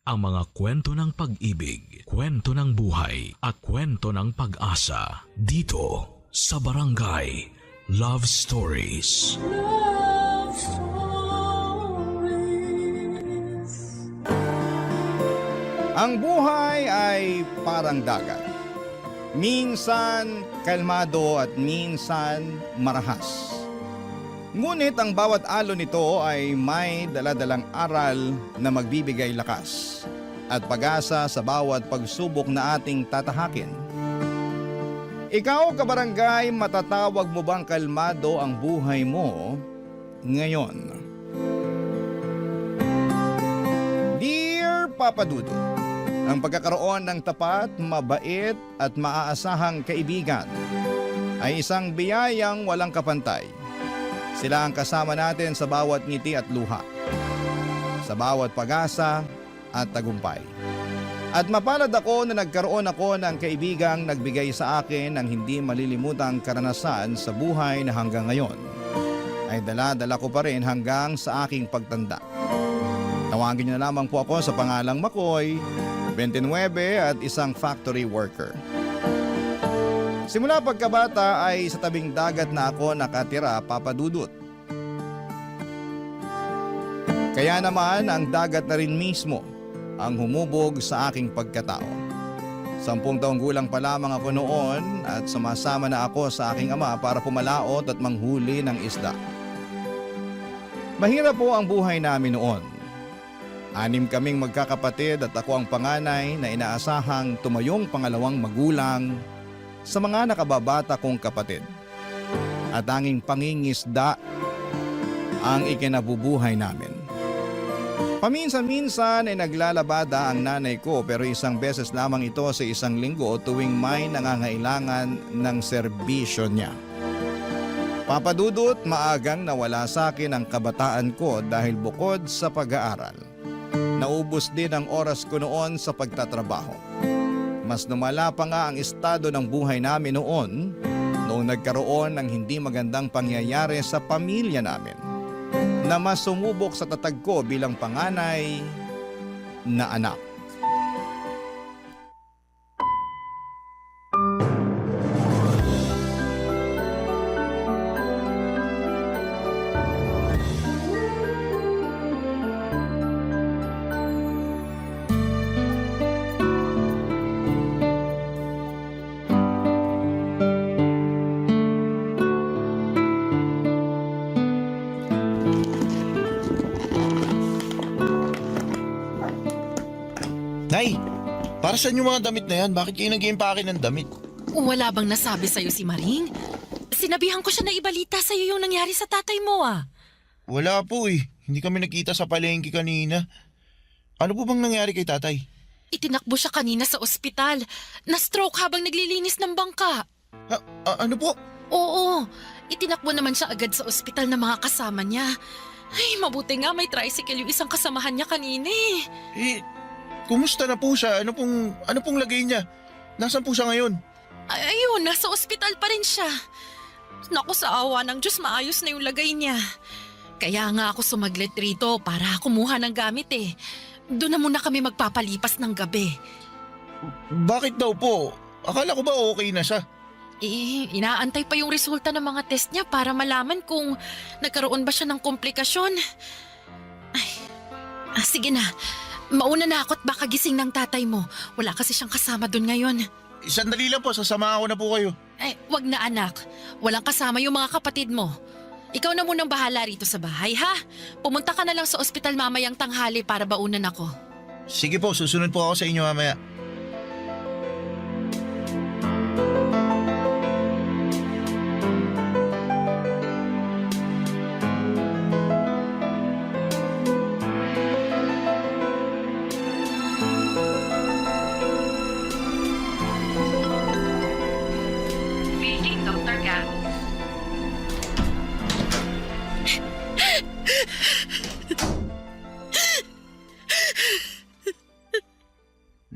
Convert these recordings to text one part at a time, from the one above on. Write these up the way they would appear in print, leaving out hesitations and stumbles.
ang mga kwento ng pag-ibig, kwento ng buhay at kwento ng pag-asa dito sa Barangay Love Stories. Love Stories. Ang buhay ay parang dagat. Minsan kalmado at minsan marahas. Ngunit ang bawat alon nito ay may daladalang aral na magbibigay lakas at pag-asa sa bawat pagsubok na ating tatahakin. Ikaw, kabarangay, matatawag mo bang kalmado ang buhay mo ngayon? Dear Papa Dudut, ang pagkakaroon ng tapat, mabait at maaasahang kaibigan ay isang biyayang walang kapantay. Sila ang kasama natin sa bawat ngiti at luha, sa bawat pag-asa at tagumpay. At mapalad ako na nagkaroon ako ng kaibigang nagbigay sa akin ng hindi malilimutang karanasan sa buhay na hanggang ngayon ay dala-dala ko pa rin hanggang sa aking pagtanda. Tawagin niyo na lamang po ako sa pangalang Makoy, 29 at isang factory worker. Simula pagkabata ay sa tabing dagat na ako nakatira, Papa Dudut. Kaya naman ang dagat na rin mismo ang humubog sa aking pagkatao. 10 taong gulang pa lamang ako noon at sumasama na ako sa aking ama para pumalaot at manghuli ng isda. Mahirap po ang buhay namin noon. 6 kaming magkakapatid at ako ang panganay na inaasahang tumayong pangalawang magulang sa mga nakababata kong kapatid. At tanging pangingisda ang ikinabubuhay namin. Paminsan-minsan ay naglalabada ang nanay ko pero isang beses lamang ito sa isang linggo tuwing may nangangailangan ng serbisyo niya. Papadudot, maagang nawala sa akin ang kabataan ko dahil bukod sa pag-aaral. Naubos din ang oras ko noon sa pagtatrabaho. Mas lumala pa nga ang estado ng buhay namin noong nagkaroon ng hindi magandang pangyayari sa pamilya namin na mas sumubok sa tatag ko bilang panganay na anak. Nay, para saan yung mga damit na yan? Bakit kayo nag-iimpake ng damit? Wala bang nasabi sa'yo si Maring? Sinabihan ko siya na ibalita sa'yo yung nangyari sa tatay mo Wala po eh. Hindi kami nakita sa palengke kanina. Ano po bang nangyari kay tatay? Itinakbo siya kanina sa ospital. Na-stroke habang naglilinis ng bangka. Ano po? Oo, itinakbo naman siya agad sa ospital ng mga kasama niya. Ay, mabuti nga may tricycle yung isang kasamahan niya kanina Kumusta na po siya? Ano pong lagay niya? Nasaan po siya ngayon? Ayun, nasa ospital pa rin siya. Naku, sa awa ng Diyos, maayos na yung lagay niya. Kaya nga ako sumaglit rito para kumuha ng gamit Doon na muna kami magpapalipas ng gabi. Bakit daw po? Akala ko ba okay na siya? Inaantay pa yung resulta ng mga test niya para malaman kung nagkaroon ba siya ng komplikasyon. Sige na. Mauna na ako at baka gising ng tatay mo. Wala kasi siyang kasama doon ngayon. Sandali lang po, sasama ako na po kayo. Wag na anak. Walang kasama yung mga kapatid mo. Ikaw na munang bahala rito sa bahay, ha? Pumunta ka na lang sa ospital mamayang tanghali para baunan ako. Sige po, susunod po ako sa inyo mamaya.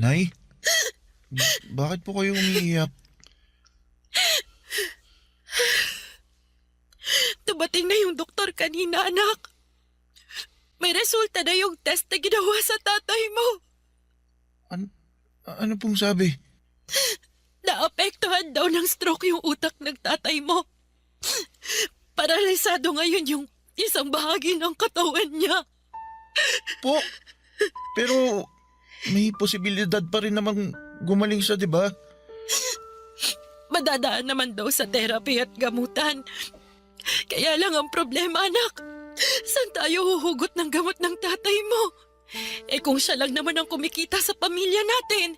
Nay? Bakit po kayo umiiyak? Dumating na yung doktor kanina, anak. May resulta na yung test na ginawa sa tatay mo. Ano pong sabi? Naapektuhan daw ng stroke yung utak ng tatay mo. Paralisado ngayon yung isang bahagi ng katawan niya. Po, pero may posibilidad pa rin namang gumaling siya, di ba? Madadaan naman daw sa therapy at gamutan. Kaya lang ang problema, anak. Saan tayo huhugot ng gamot ng tatay mo? Eh kung siya lang naman ang kumikita sa pamilya natin.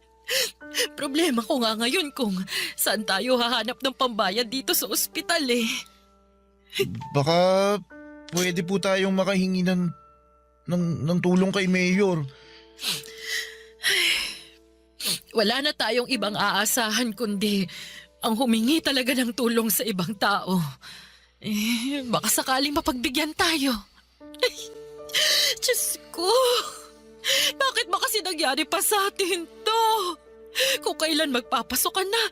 Problema ko nga ngayon kung saan tayo hahanap ng pambayad dito sa ospital eh. Baka pwede po tayong makahingi ng tulong kay Mayor. Wala na tayong ibang aasahan kundi ang humingi talaga ng tulong sa ibang tao. Eh, baka sakaling mapagbigyan tayo. Ay, Diyos ko! Bakit ba kasi nangyari pa sa atin to? Kung kailan magpapasokan na,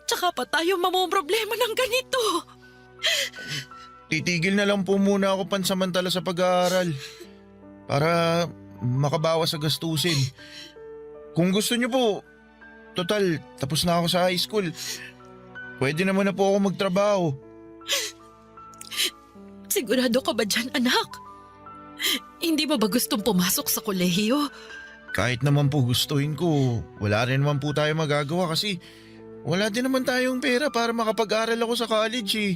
tsaka pa tayo mamomroblema ng ganito. Titigil na lang po muna ako pansamantala sa pag-aaral para makabawas sa gastusin. Kung gusto niyo po, total, tapos na ako sa high school. Pwede naman na po ako magtrabaho. Sigurado ka ba dyan, anak? Hindi mo ba gustong pumasok sa kolehiyo? Kahit naman po gustuhin ko, wala rin naman po tayo magagawa kasi wala din naman tayong pera para makapag-aral ako sa college eh.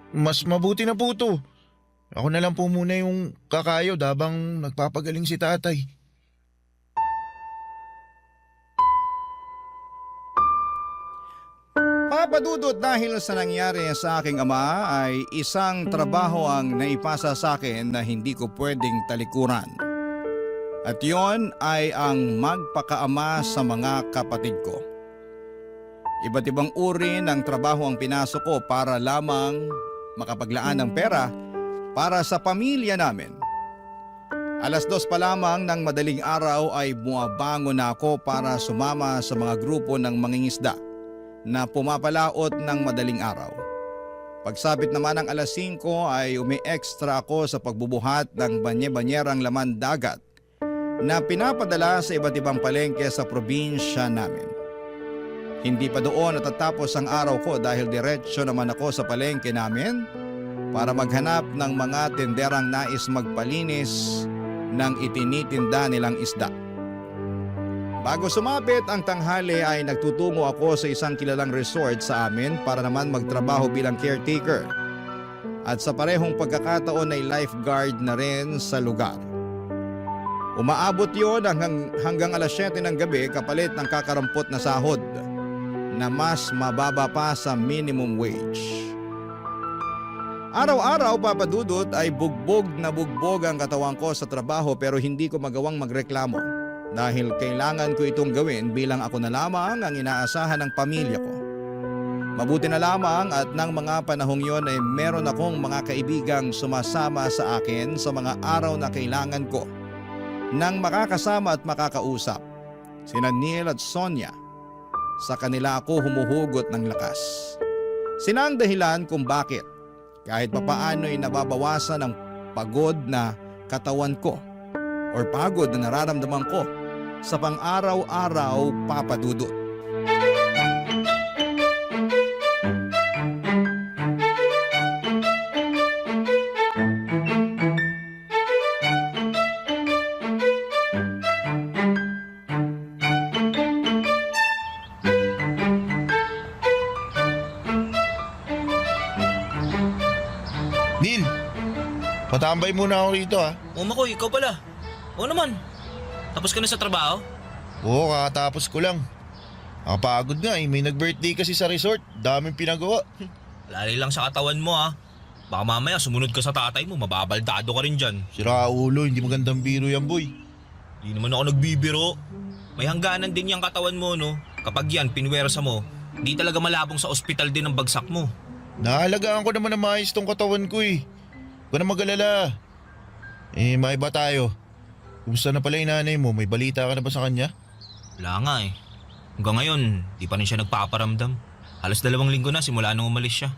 Mas mabuti na po to. Ako na lang po muna yung kakayod habang nagpapagaling si tatay. Papa Dudut, dahil sa nangyari sa aking ama ay isang trabaho ang naipasa sa akin na hindi ko pwedeng talikuran. At yon ay ang magpakaama sa mga kapatid ko. Iba't ibang uri ng trabaho ang pinasok ko para lamang makapaglaan ng pera para sa pamilya namin. 2:00 pa lamang ng madaling araw ay bumabangon na ako para sumama sa mga grupo ng mangingisda na pumapalaot ng madaling araw. Pagsapit naman ng 5:00 ay umi-extra ako sa pagbubuhat ng banye-banyerang laman dagat na pinapadala sa iba't ibang palengke sa probinsya namin. Hindi pa doon natatapos ang araw ko dahil diretsyo naman ako sa palengke namin para maghanap ng mga tenderang nais magpalinis ng itinitinda nilang isda. Bago sumapit ang tanghali ay nagtutungo ako sa isang kilalang resort sa amin para naman magtrabaho bilang caretaker. At sa parehong pagkakataon ay lifeguard na rin sa lugar. Umaabot yon hanggang 7:00 ng gabi kapalit ng kakarampot na sahod na mas mababa pa sa minimum wage. Araw-araw, Papa Dudut, ay bugbog na bugbog ang katawan ko sa trabaho pero hindi ko magawang magreklamo dahil kailangan ko itong gawin bilang ako na lamang ang inaasahan ng pamilya ko. Mabuti na lamang at ng mga panahong yon ay meron akong mga kaibigang sumasama sa akin sa mga araw na kailangan ko nang makakasama at makakausap. Sina Neil at Sonia. Sa kanila ako humuhugot ng lakas. Sina ang dahilan kung bakit kahit papaano'y nababawasan ang pagod na katawan ko or pagod na nararamdaman ko sa pang-araw-araw, Papa Dudut. Neil, patambay muna ako rito ha. O Makoy, ikaw pala. Oo naman. Tapos ka na sa trabaho? Oo, kakatapos ko lang. Nakapagod nga eh, may nag-birthday kasi sa resort. Daming pinagawa. Lali lang sa katawan mo ha. Baka mamaya sumunod ka sa tatay mo, mababaldado ka rin dyan. Sira ulo, hindi magandang biro yan boy. Di naman ako nagbibiro. May hangganan din yung katawan mo no. Kapag yan, pinwersa mo, di talaga malabong sa ospital din ang bagsak mo. Naalagaan ko naman na maayos tong katawan ko eh. Huwag ka na mag-alala. Eh, maiba tayo. Kumusta na pala yung nanay mo? May balita ka na ba sa kanya? Wala nga eh. Hanggang ngayon, di pa rin siya nagpaparamdam. Halos 2 linggo na simula nung umalis siya.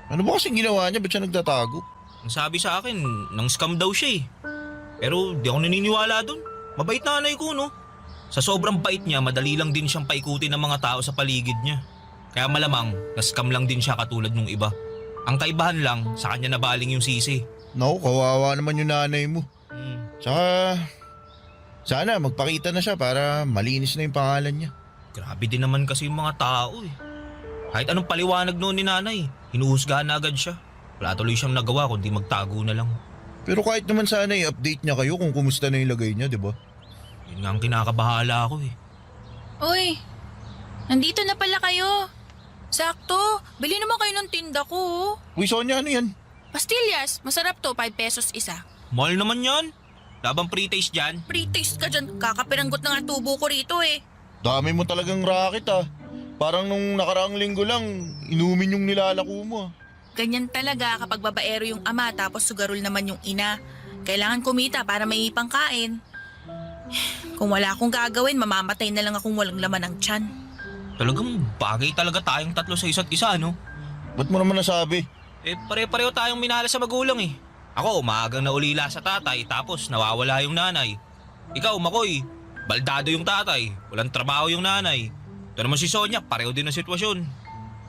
Ano ba kasing ginawa niya? Ba't siya nagtatago? Ang sabi sa akin, nang scam daw siya eh. Pero di ako naniniwala dun. Mabait na nanay ko no. Sa sobrang bait niya, madali lang din siyang paikutin ng mga tao sa paligid niya. Kaya malamang, na-scam lang din siya katulad nung iba. Ang kaibahan lang, sa kanya nabaling yung sisi. Naku, kawawa naman yung nanay mo. Hmm. Tsaka, sana magpakita na siya para malinis na yung pangalan niya. Grabe din naman kasi yung mga tao eh. Kahit anong paliwanag noon ni nanay, hinuhusgahan na agad siya. Wala tuloy siyang nagawa kundi magtago na lang. Pero kahit naman sana i-update niya kayo kung kumusta na yung lagay niya, di ba? Yun nga ang kinakabahala ako eh. Uy, nandito na pala kayo. Sakto, bili naman kayo ng tinda ko. Uy, Sonia, ano yan? Pastillas, masarap to, 5 pesos isa. Mahal naman yan. Labang pre-taste dyan. Pre-taste ka dyan, kakapiranggot na nga tubo ko rito eh. Dami mo talagang racket ah. Parang nung nakaraang linggo lang, inumin yung nilalako mo ah. Ganyan talaga kapag babaero yung ama tapos sugarol naman yung ina. Kailangan kumita para may pangkain. Kung wala akong gagawin, mamamatay na lang akong walang laman ng tiyan. Talagang bagay talaga tayong tatlo sa isa't isa, no? Ba't mo naman nasabi? Eh, pare-pareho tayong minahal sa magulang eh. Ako, maagang naulila sa tatay tapos nawawala yung nanay. Ikaw, Makoy, baldado yung tatay, walang trabaho yung nanay. Ito naman si Sonia, pareho din ang sitwasyon.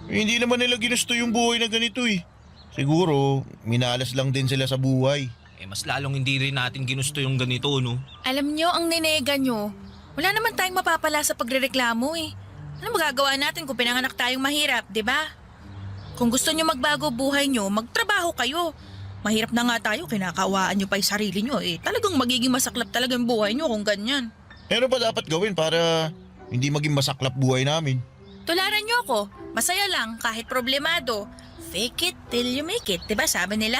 Eh, hindi naman nila ginusto yung buhay na ganito eh. Siguro, minalas lang din sila sa buhay. Eh, mas lalong hindi rin natin ginusto yung ganito, no? Alam nyo, ang ninega nyo, wala naman tayong mapapala sa pagrereklamo eh. Ano magagawa natin kung pinanganak tayong mahirap, di ba? Kung gusto nyo magbago buhay nyo, magtrabaho kayo. Mahirap na nga tayo, kinakawaan nyo pa yung sarili nyo eh. Talagang magiging masaklap talaga yung buhay nyo kung ganyan. Eh, ano pa dapat gawin para hindi maging masaklap buhay namin? Tularan nyo ako, masaya lang kahit problemado. Fake it till you make it, di ba sabi nila?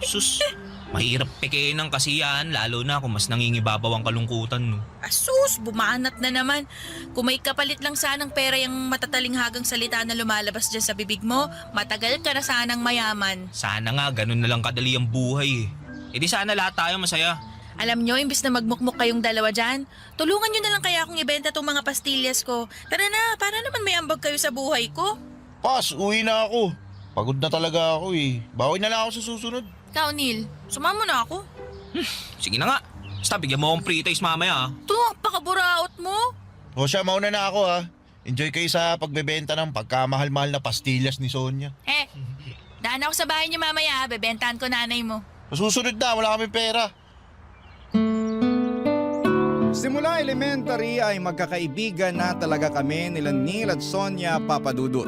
Sus, mahirap pekein ng kasiyahan lalo na kung mas nangingibabaw ang kalungkutan, no? Asus, bumanat na naman. Kung may kapalit lang sanang pera yung matatalinghagang salita na lumalabas dyan sa bibig mo, matagal ka na sanang mayaman. Sana nga ganun na lang kadali ang buhay eh. E di sana lahat tayo masaya. Alam nyo, imbis na magmukmuk kayong dalawa dyan, tulungan nyo na lang kaya akong ibenta tong mga pastillas ko. Tara na, para naman may ambag kayo sa buhay ko. Pas, uwi na ako. Pagod na talaga ako eh. Bawi na lang ako sa susunod. Ikaw, Neil, sumama na ako. Sige na nga. Basta bigyan mo akong pre-taste mamaya ah. Ito, pakaburaot mo. O siya, mauna na ako ha. Enjoy kayo sa pagbebenta ng pagkamahal-mahal na pastillas ni Sonia. Daan ako sa bahay niyo mamaya, bebentahan ko nanay mo. Sa susunod na, wala kami pera. Simula elementary ay magkakaibigan na talaga kami nila Neil at Sonia Papadudut.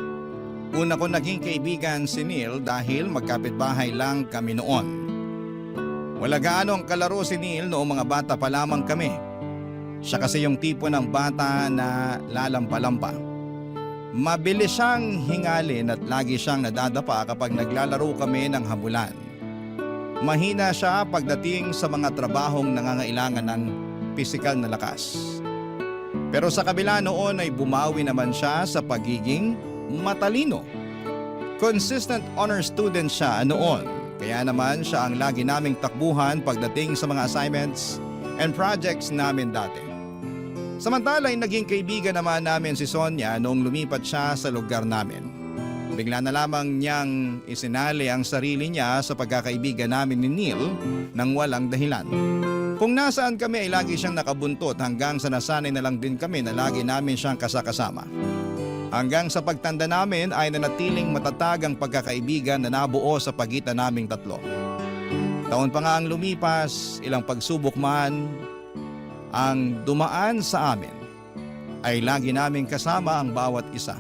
Una ko naging kaibigan si Neil dahil magkapitbahay lang kami noon. Wala gaano ang kalaro si Neil noong mga bata pa lamang kami. Siya kasi yung tipo ng bata na lalampa-lampa. Mabilis siyang hingalin at lagi siyang nadadapa kapag naglalaro kami ng habulan. Mahina siya pagdating sa mga trabahong nangangailangan ng pisikal na lakas. Pero sa kabila noon ay bumawi naman siya sa pagiging matalino. Consistent honor student siya noon, kaya naman siya ang lagi naming takbuhan pagdating sa mga assignments and projects namin dati. Samantala ay naging kaibigan naman namin si Sonia noong lumipat siya sa lugar namin. Bigla na lamang niyang isinali ang sarili niya sa pagkakaibigan namin ni Neil nang walang dahilan. Kung nasaan kami ay lagi siyang nakabuntot hanggang sa nasanay na lang din kami na lagi namin siyang kasakasama. Hanggang sa pagtanda namin ay nanatiling matatag ang pagkakaibigan na nabuo sa pagitan naming tatlo. Taon pa nga ang lumipas, ilang pagsubok man ang dumaan sa amin, ay lagi naming kasama ang bawat isa.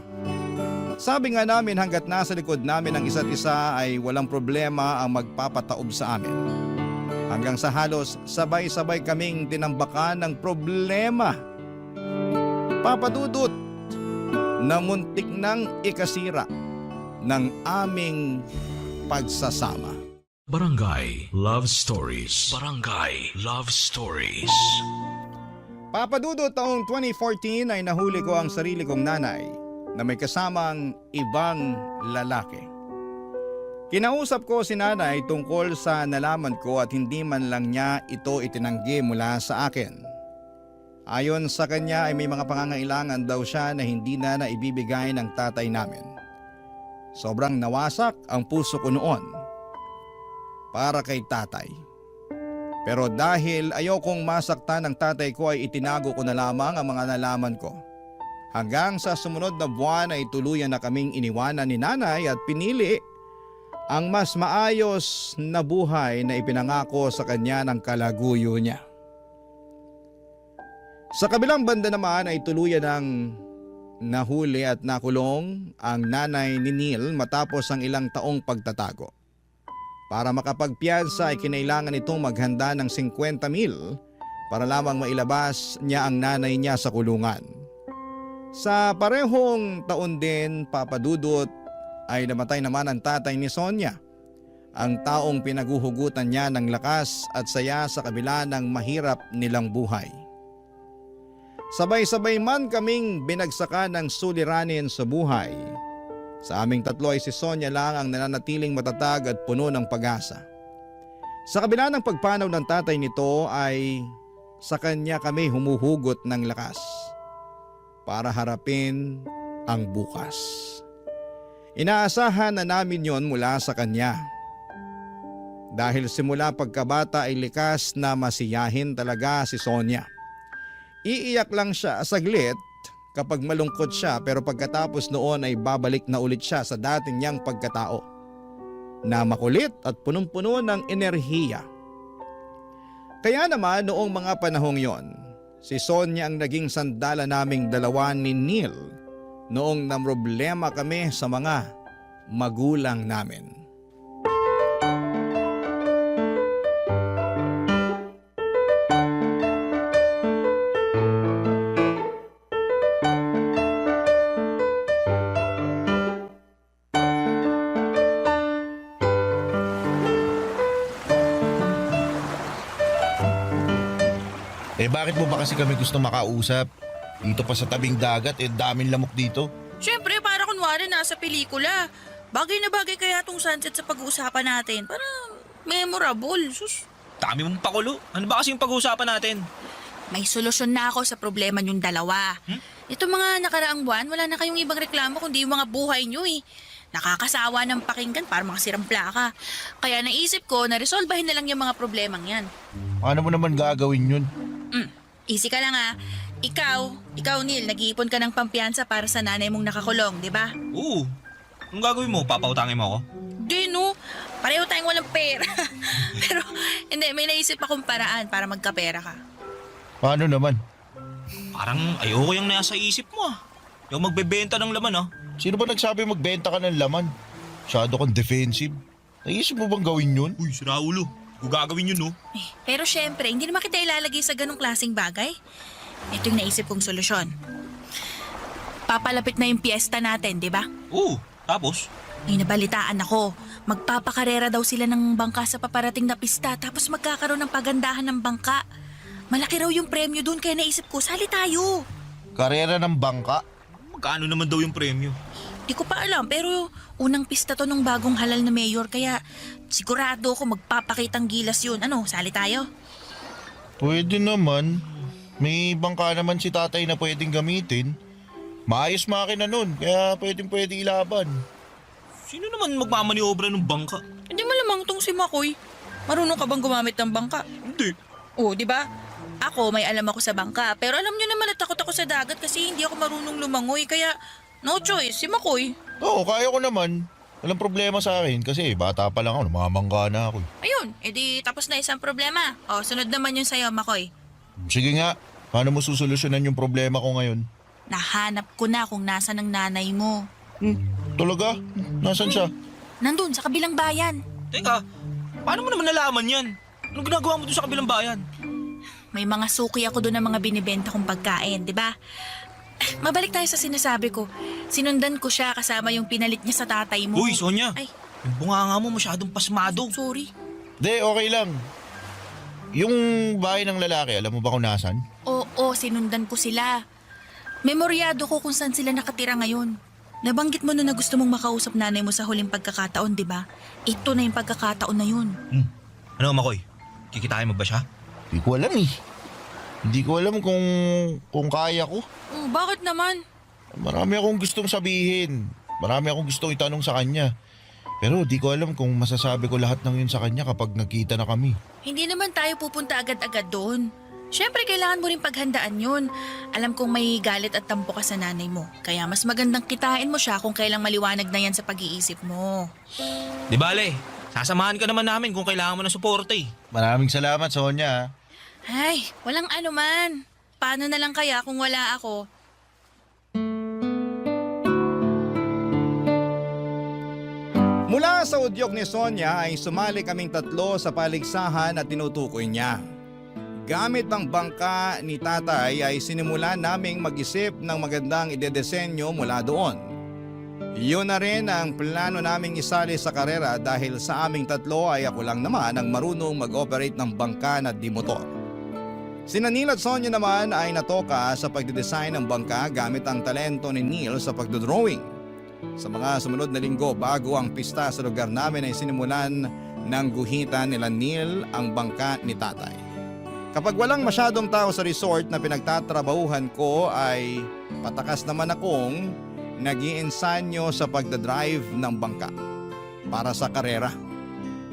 Sabi nga namin hanggat nasa likod namin ang isa't isa ay walang problema ang magpapataob sa amin. Hanggang sa halos sabay-sabay kaming tinambakan ng problema. Papadudot na muntik nang ikasira ng aming pagsasama. Barangay Love Stories. Barangay Love Stories. Papadudot taong 2014 ay nahuli ko ang sarili kong nanay na may kasamang ibang lalaki. Kinausap ko si nanay tungkol sa nalaman ko at hindi man lang niya ito itinanggi mula sa akin. Ayon sa kanya ay may mga pangangailangan daw siya na hindi na naibibigay ng tatay namin. Sobrang nawasak ang puso ko noon para kay tatay. Pero dahil ayokong masaktan ng tatay ko ay itinago ko na lamang ang mga nalaman ko. Hanggang sa sumunod na buwan ay tuluyan na kaming iniwanan ni nanay at pinili ang mas maayos na buhay na ipinangako sa kanya ng kalaguyo niya. Sa kabilang banda naman ay tuluyan ng nahuli at nakulong ang nanay ni Neil matapos ang ilang taong pagtatago. Para makapagpiyansa ay kinailangan itong maghanda ng 50,000 para lamang mailabas niya ang nanay niya sa kulungan. Sa parehong taon din, Papa Dudut, ay namatay naman ang tatay ni Sonia, ang taong pinaguhugutan niya ng lakas at saya sa kabila ng mahirap nilang buhay. Sabay-sabay man kaming binagsakan ng suliranin sa buhay. Sa aming tatlo ay si Sonia lang ang nananatiling matatag at puno ng pag-asa. Sa kabila ng pagpanaw ng tatay nito ay sa kanya kami humuhugot ng lakas para harapin ang bukas. Inaasahan na namin yon mula sa kanya. Dahil simula pagkabata ay likas na masiyahin talaga si Sonia. Iiyak lang siya saglit kapag malungkot siya, pero pagkatapos noon ay babalik na ulit siya sa dating niyang pagkatao na makulit at punong-puno ng enerhiya. Kaya naman noong mga panahong yon, si Sonia ang naging sandala naming dalawa ni Neil noong namroblema kami sa mga magulang namin. Bakit mo ba kasi kami gusto makausap? Dito pa sa tabing dagat, daming lamok dito. Siyempre, para kunwari nasa pelikula. Bagay na bagay kaya tong sunset sa pag-uusapan natin. Para memorable. Sus. Dami mong pakulo. Ano ba kasi yung pag-uusapan natin? May solusyon na ako sa problema niyong dalawa. Itong mga nakaraang buwan, wala na kayong ibang reklamo kundi yung mga buhay niyo eh. Nakakasawa ng pakinggan para mga sirang plaka. Kaya naisip ko na resolbahin na lang yung mga problemang yan. Paano mo naman gagawin yun? Easy ka lang ah. Ikaw Neil, nag-iipon ka ng pampiyansa para sa nanay mong nakakulong, di ba? Oo. Anong gagawin mo? Papautangin mo ako? Di no, pareho tayong walang pera. Pero hindi, may naisip akong paraan para magkapera ka. Paano naman? Parang ayoko yung nasa isip mo ah. Yung magbebenta ng laman ah. Sino ba nagsabi magbenta ka ng laman? Masyado kang defensive. Naisip mo bang gawin yun? Uy, sira ulo. Kung gagawin yun no. Pero syempre, hindi naman kita ilalagay sa ganong klaseng bagay. Ito yung naisip kong solusyon. Papalapit na yung piyesta natin, di ba? Oo, tapos? May nabalitaan ako. Magpapakarera daw sila ng bangka sa paparating na pista tapos magkakaroon ng pagandahan ng bangka. Malaki raw yung premyo dun kaya naisip ko, sali tayo. Karera ng bangka? Magkano naman daw yung premyo? Di ko pa alam pero unang pista to nung bagong halal na mayor kaya sigurado ako magpapakitang gilas yun. Ano, sali tayo? Pwede naman. May bangka naman si tatay na pwedeng gamitin. Maayos makina nun, kaya pwede ilaban. Sino naman magmamaniobra ng bangka? Hindi malamang tong si Makoy. Marunong ka bang gumamit ng bangka? Hindi. Oh, di ba? Ako, may alam ako sa bangka. Pero alam nyo naman na takot ako sa dagat kasi hindi ako marunong lumangoy. Kaya, no choice, si Makoy. Oo, kaya ko naman. Walang problema sa akin kasi bata pa lang ako, namamangga na ako. Ayun, edi tapos na isang problema. O, sunod naman yun sa'yo, Makoy. Sige nga, paano mo susolusyonan yung problema ko ngayon? Nahanap ko na kung nasa ng nanay mo. Talaga? Nasaan siya? Nandun, sa kabilang bayan. Teka, paano mo naman nalaman yan? Anong ginagawa mo doon sa kabilang bayan? May mga suki ako doon ng mga binibenta kong pagkain, di ba? Mabalik tayo sa sinasabi ko. Sinundan ko siya kasama yung pinalit niya sa tatay mo. Uy, Sonia. Ay, Yung bunganga mo masyadong pasmado. sorry. De, okay lang. Yung bahay ng lalaki, alam mo ba kung nasan? Oo, sinundan ko sila. Memoryado ko kung saan sila nakatira ngayon. Nabanggit mo na gusto mong makausap nanay mo sa huling pagkakataon, di ba? Ito na yung pagkakataon na yun. Ano, Makoy? Kikitain mo ba siya? Hindi ko alam eh. Hindi ko alam kung kaya ko. Oh, bakit naman? Marami akong gustong sabihin. Marami akong gustong itanong sa kanya. Pero di ko alam kung masasabi ko lahat ng yun sa kanya kapag nagkita na kami. Hindi naman tayo pupunta agad-agad doon. Siyempre, kailangan mo rin paghandaan yun. Alam kong may galit at tampo ka sa nanay mo. Kaya mas magandang kitain mo siya kung kailang maliwanag na yan sa pag-iisip mo. Di bale, sasamahan ka naman namin kung kailangan mo ng suporta eh. Maraming salamat, Sonia. Ay, walang anuman. Paano na lang kaya kung wala ako? Mula sa udyok ni Sonia ay sumali kaming tatlo sa paligsahan at tinutukoy niya. Gamit ang bangka ni tatay ay sinimulan naming mag-isip ng magandang idedesenyo mula doon. Yun na rin ang plano naming isali sa karera dahil sa aming tatlo ay ako lang naman ang marunong mag-operate ng bangka na di motor. Sina Neil at Sonia naman ay natoka sa pagdidesign ng bangka gamit ang talento ni Neil sa pagdodrawing. Sa mga sumunod na linggo bago ang pista sa lugar namin ay sinimulan ng guhitan nila Neil ang bangka ni tatay. Kapag walang masyadong tao sa resort na pinagtatrabahuhan ko ay patakas naman akong nag-iinsanyo sa pagdadrive ng bangka para sa karera.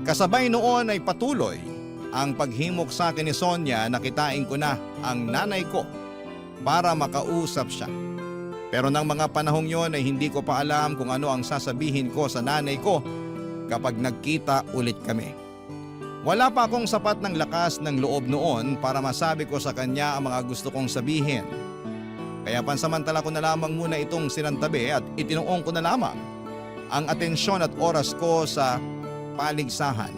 Kasabay noon ay patuloy ang paghimok sa akin ni Sonia na kitain ko na ang nanay ko para makausap siya. Pero ng mga panahong yon ay hindi ko pa alam kung ano ang sasabihin ko sa nanay ko kapag nagkita ulit kami. Wala pa akong sapat ng lakas ng loob noon para masabi ko sa kanya ang mga gusto kong sabihin. Kaya pansamantala ko na lamang muna itong sinantabi at itinuong ko na lamang ang atensyon at oras ko sa paligsahan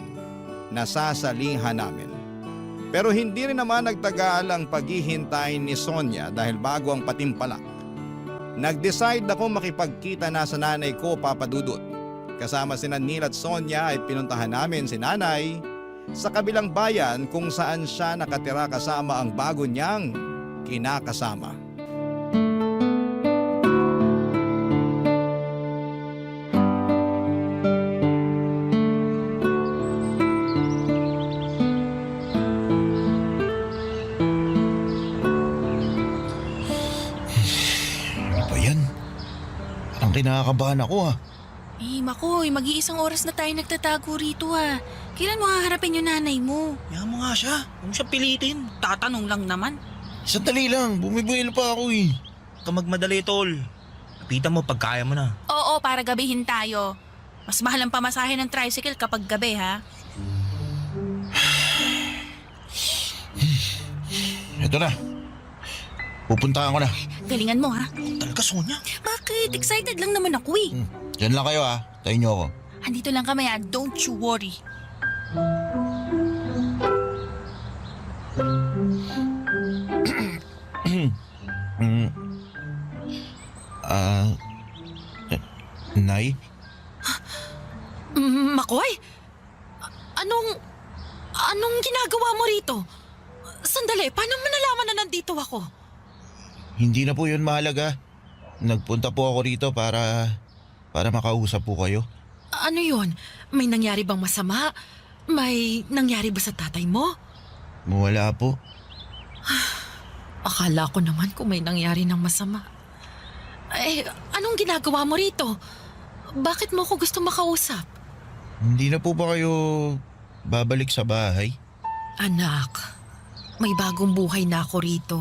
na sasalihan namin. Pero hindi rin naman nagtagal ang paghihintay ni Sonia dahil bago ang patimpalak. Nag-decide ako makipagkita na sa nanay ko, Papa Dudut. Kasama sina Neil at Sonia ay pinuntahan namin si nanay sa kabilang bayan kung saan siya nakatira kasama ang bago niyang kinakasama. Ano ba yan? Parang kinakabahan ako ah. Makoy, mag-iisang oras na tayo nagtatago rito ah. Kailan mo haharapin yung nanay mo? Yan mo nga siya. Huwag mo siya pilitin. Tatanong lang naman. Sandali lang, bumibuelo pa ako eh. Huwag ka magmadali, tol. Lapitan mo pag kaya mo na. Oo, para gabihin tayo. Mas mahal ang pamasahe ng tricycle kapag gabi ha. Ito na. Pupuntahan ko na. Galingan mo ha. Talaga, Sonia. Bakit? Excited lang naman ako eh. Diyan lang kayo ah. Tayo niyo ako. Andito lang kami ha. Don't you worry. Nay? Makoy? Anong ginagawa mo rito? Sandali, paano mo nalaman na nandito ako? Hindi na po yun mahalaga. Nagpunta po ako rito para makausap po kayo. Ano yun? May nangyari bang masama? May nangyari ba sa tatay mo? Wala po. Akala ko naman kung may nangyari ng masama. Anong ginagawa mo rito? Bakit mo ko gusto makausap? Hindi na po ba kayo babalik sa bahay? Anak, may bagong buhay na ako rito.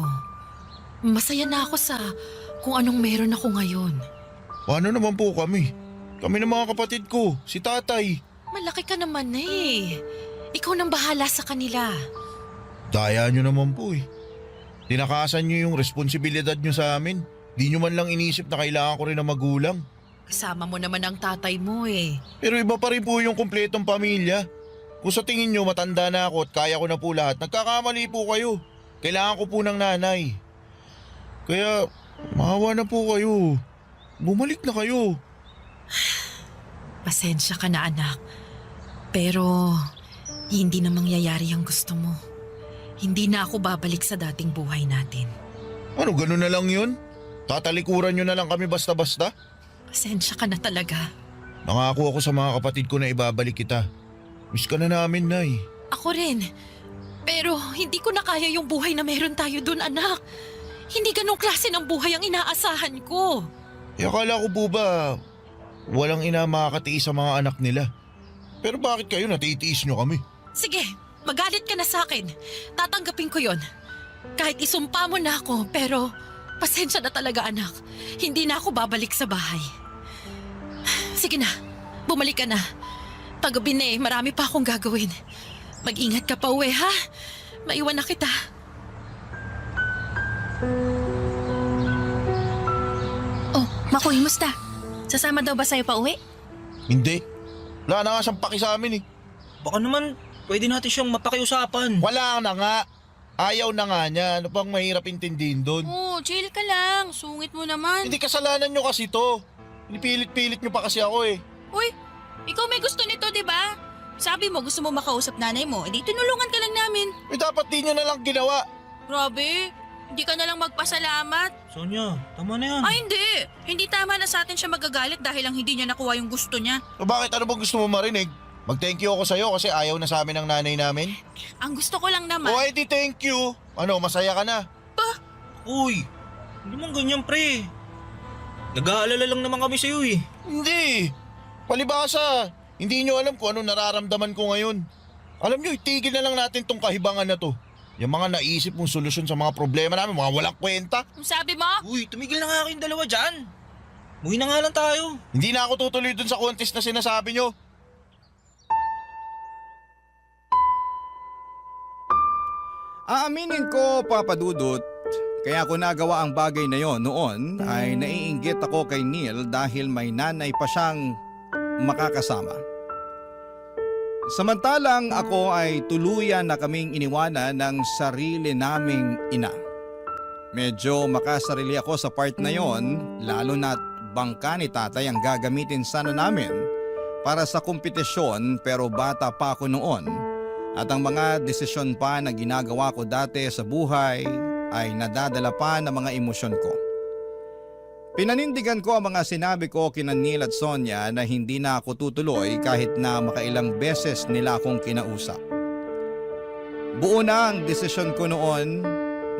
Masaya na ako sa kung anong meron ako ngayon. Paano naman po kami? Kami ng mga kapatid ko, si tatay. Malaki ka naman eh. Ikaw nang bahala sa kanila. Daya nyo naman po eh. Tinakasan nyo yung responsibilidad nyo sa amin. Di nyo man lang inisip na kailangan ko rin ng magulang. Kasama mo naman ang tatay mo eh. Pero iba pa rin po yung kumpletong pamilya. Kung sa tingin nyo matanda na ako at kaya ko na po lahat, nagkakamali po kayo. Kailangan ko po ng nanay. Kaya maawa na po kayo. Bumalik na kayo. Pasensya ka na anak. Pero hindi na mangyayari ang gusto mo. Hindi na ako babalik sa dating buhay natin. Ano, ganun na lang yun? Tatalikuran nyo na lang kami basta-basta? Pasensya ka na talaga. Nangako ako sa mga kapatid ko na ibabalik kita. Miss ka na namin, Nay. Ako rin. Pero hindi ko na kaya yung buhay na meron tayo dun, anak. Hindi ganong klase ng buhay ang inaasahan ko. Akala ko po ba Walang ina makakatiis sa mga anak nila. Pero bakit kayo natitiis nyo kami? Sige, magalit ka na sa akin. Tatanggapin ko yon. Kahit isumpa mo na ako, pero pasensya na talaga anak. Hindi na ako babalik sa bahay. Sige na, bumalik ka na. Paggabi na marami pa akong gagawin. Mag-ingat ka pa uwi ha. Maiwan na kita. Oh, Makoy, musta? Sasama daw ba sa'yo pa uwi? Hindi. Wala na nga siyang paki sa amin eh. Baka naman, pwede natin siyang mapakiusapan. Wala na nga. Ayaw na nga niya. Ano pang mahirap intindihin doon? Oh, chill ka lang. Sungit mo naman. Hindi kasalanan nyo kasi to. Pinipilit-pilit nyo pa kasi ako eh. Uy, ikaw may gusto nito, di ba? Sabi mo gusto mo makausap nanay mo, edi tinulungan ka lang namin. Eh dapat di nyo na lang ginawa. Grabe, hindi ka na lang magpasalamat. Sonia, tama na yan. Ay hindi, hindi tama na sa atin siya magagalit dahil lang hindi niya nakuha yung gusto niya. So bakit ano bang gusto mo marinig? Mag-thank you ako sa'yo kasi ayaw na sa amin ng nanay namin. Ang gusto ko lang naman. O ay di thank you. Ano, masaya ka na? Uy, hindi man ganyan pre. Nag-aalala lang naman kami sa'yo eh. Hindi. Palibasa. Hindi nyo alam kung ano nararamdaman ko ngayon. Alam nyo, itigil na lang natin tong kahibangan na to. Yung mga naisip mong solusyon sa mga problema namin, mga walang kwenta. Ang sabi mo? Uy, tumigil na nga kayong dalawa dyan. Muwi na nga lang tayo. Hindi na ako tutuloy dun sa contest na sinasabi nyo. Aaminin ko, Papa Dudut, kaya ko nagawa ang bagay na yon noon ay naiinggit ako kay Neil dahil may nanay pa siyang makakasama. Samantalang ako ay tuluyan na kaming iniwanan ng sarili naming ina. Medyo makasarili ako sa part na yon, lalo na't bangka ni tatay ang gagamitin sana namin para sa kompetisyon, pero bata pa ako noon at ang mga desisyon pa na ginagawa ko dati sa buhay ay nadadala pa ng mga emosyon ko. Pinanindigan ko ang mga sinabi ko kina Neil at Sonia na hindi na ako tutuloy kahit na makailang beses nila akong kinausap. Buo na ang desisyon ko noon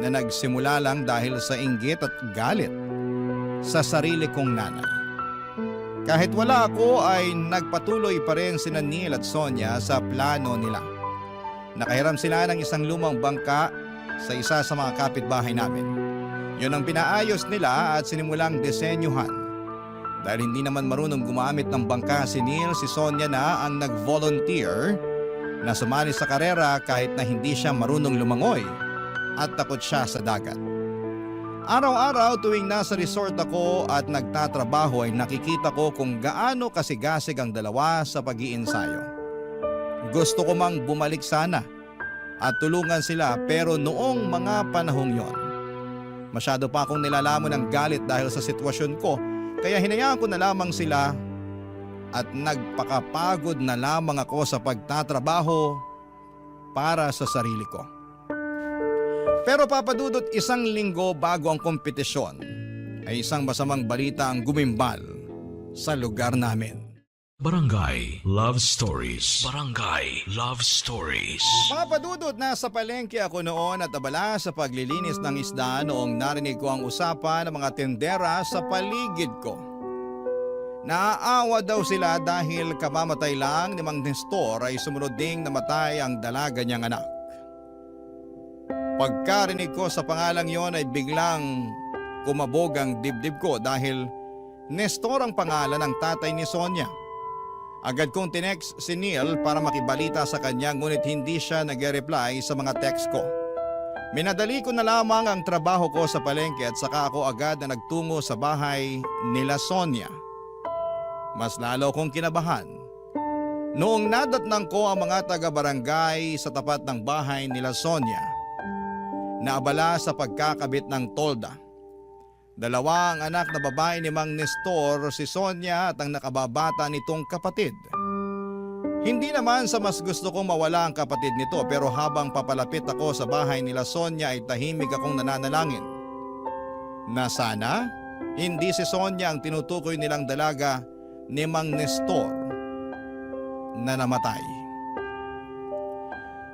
na nagsimula lang dahil sa inggit at galit sa sarili kong nanay. Kahit wala ako ay nagpatuloy pa rin sina Neil at Sonia sa plano nila. Nakahiram sila ng isang lumang bangka sa isa sa mga kapitbahay namin. Yun ang pinaayos nila at sinimulang disenyuhan. Dahil hindi naman marunong gumamit ng bangka si Neil, si Sonia na ang nag-volunteer na sumali sa karera kahit na hindi siya marunong lumangoy at takot siya sa dagat. Araw-araw tuwing nasa resort ako at nagtatrabaho ay nakikita ko kung gaano kasigasig ang dalawa sa pag-iinsayo. Gusto ko mang bumalik sana at tulungan sila, pero noong mga panahong yon, masyado pa akong nilalamon ng galit dahil sa sitwasyon ko, kaya hinayaan ko na lamang sila at nagpakapagod na lamang ako sa pagtatrabaho para sa sarili ko. Pero Papa Dudut, isang linggo bago ang kompetisyon ay isang masamang balita ang gumimbal sa lugar namin. Barangay Love Stories. Barangay Love Stories. Papa Dudut, nasa palengke ako noon at abala sa paglilinis ng isda noong narinig ko ang usapan ng mga tendera sa paligid ko. Naaawa daw sila dahil kamamatay lang ni Mang Nestor ay sumunod ding namatay ang dalaga niyang anak. Pagkarinig ko sa pangalang yon ay biglang kumabog ang dibdib ko dahil Nestor ang pangalan ng tatay ni Sonia. Agad kong tinext si Neil para makibalita sa kanya, ngunit hindi siya nag-reply sa mga text ko. Minadali ko na lamang ang trabaho ko sa palengke at saka ako agad na nagtungo sa bahay nila Sonia. Mas lalo kong kinabahan noong nadatnang ko ang mga taga-barangay sa tapat ng bahay nila Sonia na abala sa pagkakabit ng tolda. Dalawa ang anak na babae ni Mang Nestor, si Sonia at ang nakababata nitong kapatid. Hindi naman sa mas gusto kong mawala ang kapatid nito, pero habang papalapit ako sa bahay nila Sonia ay tahimik akong nananalangin na sana hindi si Sonia ang tinutukoy nilang dalaga ni Mang Nestor na namatay.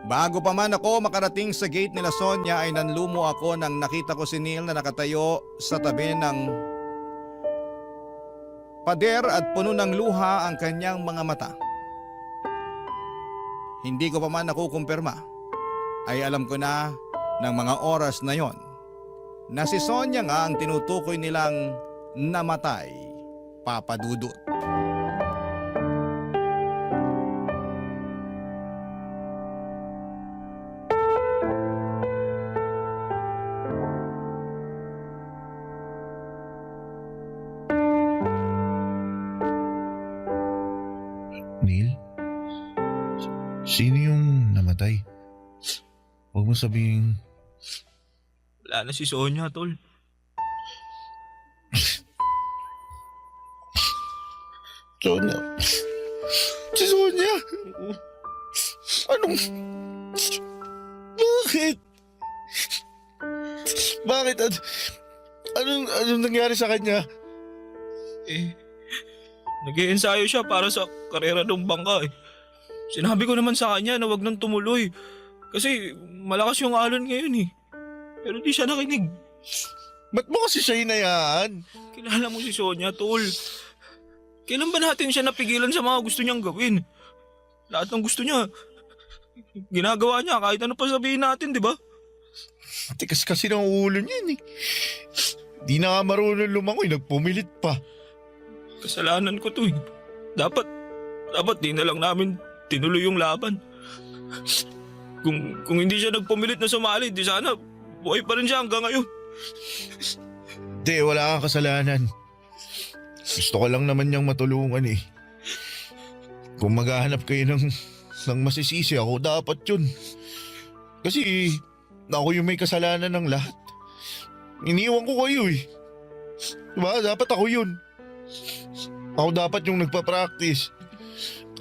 Bago pa man ako makarating sa gate nila Sonia ay nanlumo ako nang nakita ko si Neil na nakatayo sa tabi ng Pader at puno ng luha ang kanyang mga mata. Hindi ko pa man nakukumpirma, ay alam ko na ng mga oras na yon na si Sonia nga ang tinutukoy nilang namatay, Papa Dudut. Neil? Sino yung namatay? Huwag mo sabihin... Wala na si Sonia, tol. Sonia? Si Sonia? Anong... Bakit? Bakit? Anong nangyari sa kanya? Nag-i-ensayo siya para sa karera ng bangka eh. Sinabi ko naman sa kanya na wag nang tumuloy. Kasi malakas yung alon ngayon eh. Pero di siya nakinig. Ba't mo kasi siya hinayaan? Kilala mo si Sonia, tol. Kailan ba natin siya napigilan sa mga gusto niyang gawin? Lahat ng gusto niya, ginagawa niya kahit ano pa sabihin natin, di ba? Tikas kasi ng ulo niyan eh. Di na nga marunong lumangoy, nagpumilit pa. Kasalanan ko to eh. Dapat di na lang namin tinuloy yung laban. Kung hindi siya nagpumilit na sumali, di sana buhay pa rin siya hanggang ngayon. Di, wala kang kasalanan. Gusto ko lang naman niyang matulungan eh. Kung maghahanap kayo ng masisisi, ako dapat yun. Kasi ako yung may kasalanan ng lahat. Iniwan ko kayo eh. Diba? Dapat ako yun. Ako dapat yung nagpa-practice.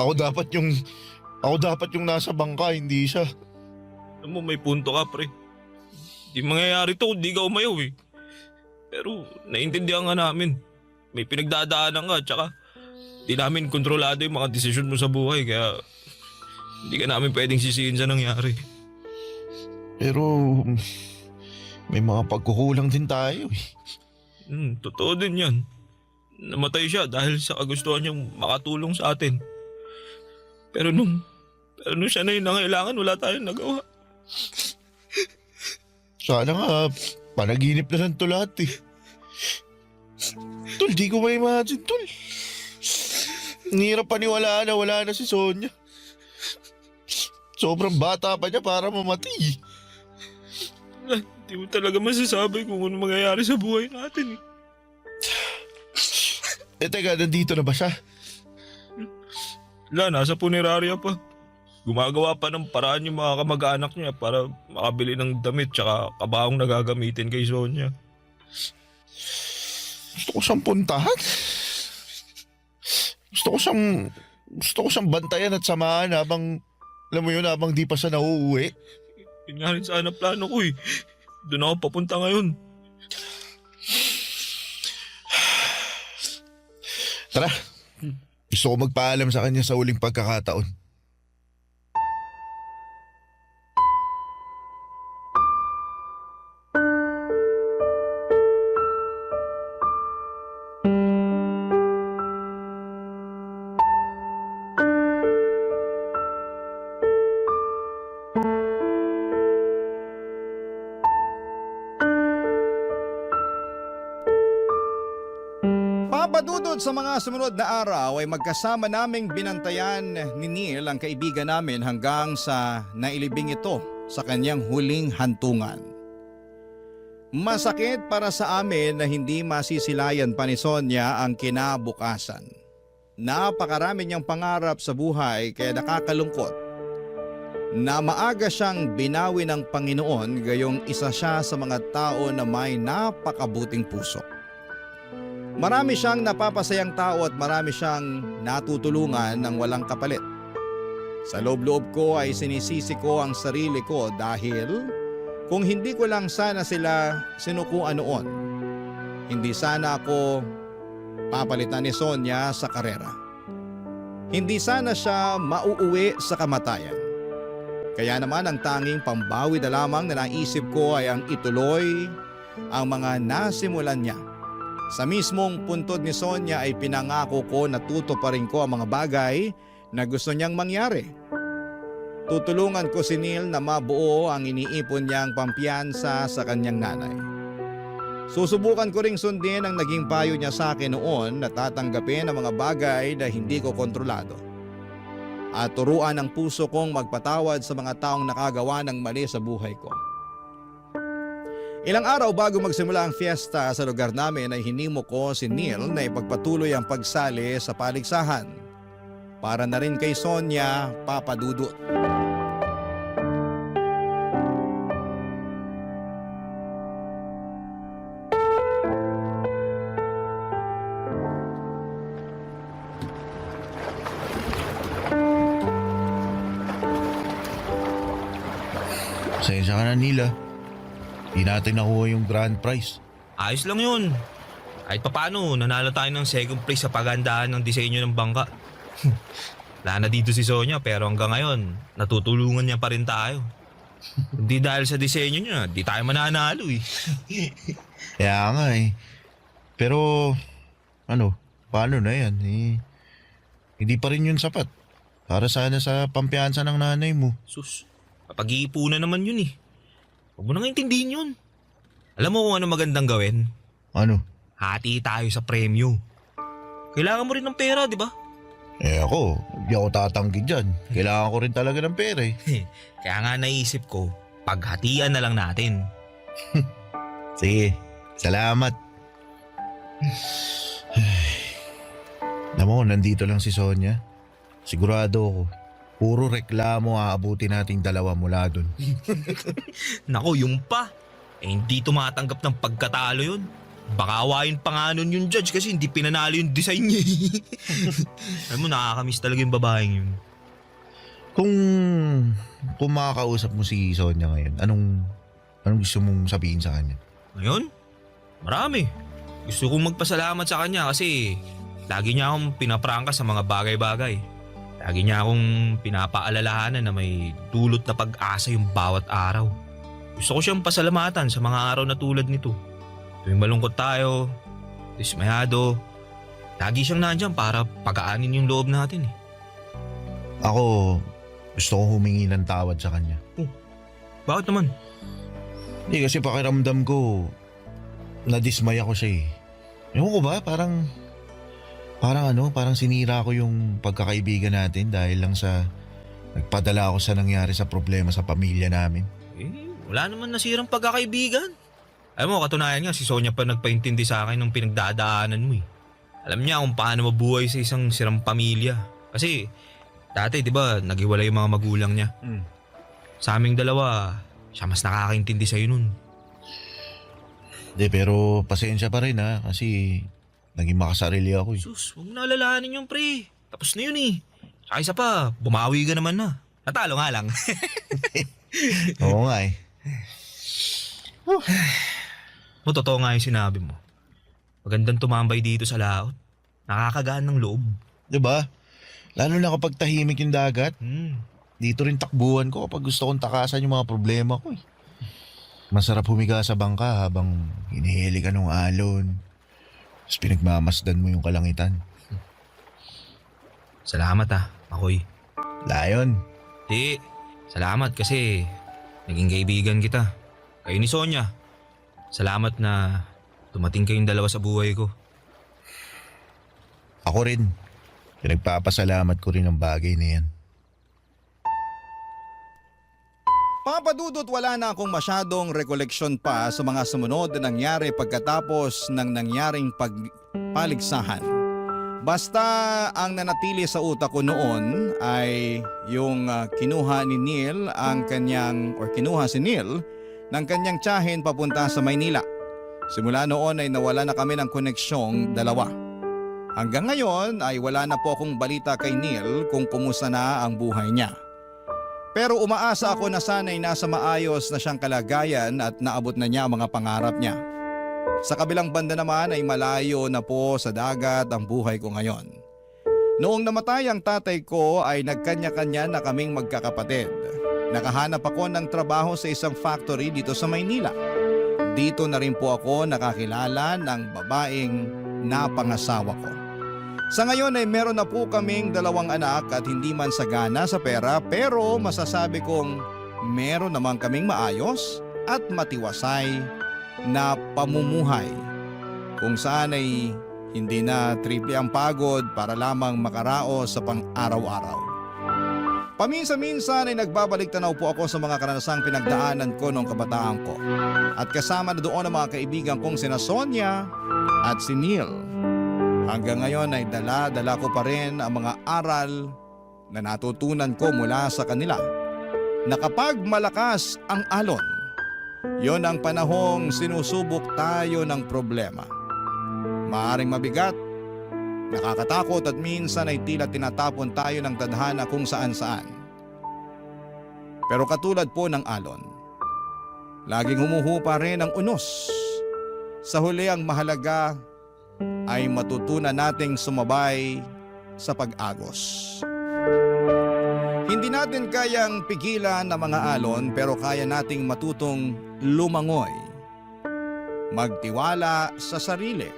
Ako dapat yung nasa bangka, hindi siya. Alam mo, may punto ka, pre. Di mangyayari to kung di ka umayaw eh. Pero naiintindihan nga namin. May pinagdadaanan ka, tsaka di namin kontrolado yung mga desisyon mo sa buhay, kaya hindi ka namin pwedeng sisihin sa nangyari. Pero may mga pagkukulang din tayo eh. Totoo din yan. Namatay siya dahil sa kagustuhan niyang makatulong sa atin. Pero nung siya na yung nangailangan, wala tayong nagawa. Sana nga, panaginip na lang to lahat eh. Tol, di ko ma-imagine, tol. Ang hirap paniwalaan na wala na si Sonia. Sobrang bata pa niya para mamatay. Hindi mo talaga masasabi kung ano mangyayari sa buhay natin eh. Teka, nandito na ba siya? Wala, nasa punerarya pa. Gumagawa pa ng paraan yung mga kamag-anak niya para makabili ng damit tsaka kabahong nagagamitin kay Sonia. Gusto ko siyang puntahan. Gusto ko siyang bantayan at samahan habang, alam mo yun, habang di pa siya nauuwi. Yun nga rin sana plano ko eh. Doon ako papunta ngayon. Tara, gusto ko magpaalam sa kanya sa huling pagkakataon. Papadudod sa mga sumunod na araw ay magkasama naming binantayan ni Neil ang kaibigan namin hanggang sa nailibing ito sa kanyang huling hantungan. Masakit para sa amin na hindi masisilayan pa ni Sonia ang kinabukasan. Napakarami niyang pangarap sa buhay kaya nakakalungkot na maaga siyang binawi ng Panginoon gayong isa siya sa mga tao na may napakabuting puso. Marami siyang napapasayang tao at marami siyang natutulungan ng walang kapalit. Sa loob-loob ko ay sinisisi ko ang sarili ko dahil kung hindi ko lang sana sila sinukuan noon, hindi sana ako papalitan ni Sonia sa karera. Hindi sana siya mauuwi sa kamatayan. Kaya naman ang tanging pambawi na lamang na naisip ko ay ang ituloy ang mga nasimulan niya. Sa mismong puntod ni Sonia ay pinangako ko na tutuparin ko ang mga bagay na gusto niyang mangyari. Tutulungan ko si Neil na mabuo ang iniipon niyang pampiyansa sa kanyang nanay. Susubukan ko ring sundin ang naging payo niya sa akin noon na tatanggapin ang mga bagay na hindi ko kontrolado. At turuan ang puso kong magpatawad sa mga taong nakagawa ng mali sa buhay ko. Ilang araw bago magsimula ang fiesta sa lugar namin ay hinimo ko si Neil na ipagpatuloy ang pagsali sa paligsahan. Para na rin kay Sonia, Papa Dudut. Pasensya ka na, Neil ah. Di natin nakuha yung grand prize. Ayos lang yun. Kahit papaano, nanalo tayo ng second place sa pagandahan ng disenyo ng bangka. Wala na dito si Sonia pero hanggang ngayon, natutulungan niya pa rin tayo. Hindi dahil sa disenyo niya, di tayo mananalo eh. Kaya nga eh. Pero, paano na yan? Hindi pa rin yun sapat. Para sana sa pampiyansa ng nanay mo. Sus, kapag-iipunan naman yun eh. Huwag mo nang intindihin yun. Alam mo kung ano magandang gawin? Ano? Hati tayo sa premyo. Kailangan mo rin ng pera, di ba? Ako, hindi ako tatanggi dyan. Kailangan ko rin talaga ng pera eh. Kaya nga naisip ko, paghatian na lang natin. Sige, salamat. Alam mo, nandito lang si Sonia. Sigurado ako, puro reklamo aabutin nating dalawa mula dun. Nako, yung pa. Hindi tumatanggap ng pagkatalo yun. Baka awayin pa nga nun yung judge kasi hindi pinanalo yung design niya. Alam mo, nakakamiss talaga yung babaeng yun. Kung makakausap mo si Sonia ngayon, anong gusto mong sabihin sa kanya? Ngayon, marami. Gusto kong magpasalamat sa kanya kasi lagi niya akong pinaprangka sa mga bagay-bagay. Lagi niya akong pinapaalalahanan na may dulot na pag-asa yung bawat araw. Gusto ko siyang pasalamatan sa mga araw na tulad nito. Tuwing malungkot tayo, dismayado, lagi siyang nandyan para pagaanin yung loob natin eh. Ako, gusto kong humingi ng tawad sa kanya. Bakit naman? Hindi kasi pakiramdam ko, nadismay ako siya eh. Ewan ko ba, parang sinira ko yung pagkakaibigan natin dahil lang sa nagpadala ako sa nangyari sa problema sa pamilya namin. Wala naman nasirang pagkakaibigan. Alam mo, katunayan nga si Sonia pa nagpaintindi sa akin ng pinagdadaanan mo eh. Alam niya kung paano mabuhay sa isang sirang pamilya. Kasi dati di ba naghiwalay yung mga magulang niya. Sa aming dalawa, siya mas nakakaintindi sa'yo nun. Hindi, pero pasensya pa rin ha kasi naging makasarili ako eh. Sus, huwag mo na alalahanin yung pre. Tapos na yun eh. Saka isa pa, bumawi ka naman na. Natalo nga lang. Oo nga eh. Totoo nga yung sinabi mo. Magandang tumambay dito sa laot. Nakakagaan ng loob. Diba? Lalo na kapag tahimik yung dagat. Hmm. Dito rin takbuhan ko kapag gusto kong takasan yung mga problema ko eh. Masarap humiga sa bangka habang hinihili ka ng alon. Tapos pinagmamasdan mo yung kalangitan. Salamat Makoy. Lion. Di, salamat kasi naging kaibigan kita. Kayo ni Sonia. Salamat na dumating kayong dalawa sa buhay ko. Ako rin. Pinagpapasalamat ko rin ang bagay na yan. Papa Dudut, wala na akong masyadong rekoleksyon pa sa mga sumunod na nangyari pagkatapos ng nangyaring paligsahan. Basta ang nanatili sa utak ko noon ay yung kinuha si Neil ng kanyang tiyahin papunta sa Maynila. Simula noon ay nawala na kami ng koneksyong dalawa. Hanggang ngayon ay wala na po akong balita kay Neil kung kumusta na ang buhay niya. Pero umaasa ako na sana'y nasa maayos na siyang kalagayan at naabot na niya ang mga pangarap niya. Sa kabilang banda naman ay malayo na po sa dagat ang buhay ko ngayon. Noong namatay ang tatay ko ay nagkanya-kanya na kaming magkakapatid. Nakahanap ako ng trabaho sa isang factory dito sa Maynila. Dito na rin po ako nakakilala ng babaeng napangasawa ko. Sa ngayon ay meron na po kaming 2 anak at hindi man sagana sa pera pero masasabi kong meron naman kaming maayos at matiwasay na pamumuhay. Kung saan ay hindi na triple ang pagod para lamang makaraos sa pang-araw-araw. Paminsan-minsan ay nagbabalik tanaw po ako sa mga karanasang pinagdaanan ko noong kabataan ko. At kasama na doon ang mga kaibigan kong sina Sonia at si Neil. Hanggang ngayon ay dala-dala ko pa rin ang mga aral na natutunan ko mula sa kanila. Na kapag malakas ang alon, yon ang panahong sinusubok tayo ng problema. Maaring mabigat, nakakatakot at minsan ay tila tinatapon tayo ng tadhana kung saan-saan. Pero katulad po ng alon, laging humuhupa rin ang unos. Sa huli ang mahalaga ay matutunan nating sumabay sa pag-agos. Hindi natin kayang pigilan ang mga alon pero kaya nating matutong lumangoy, magtiwala sa sarili,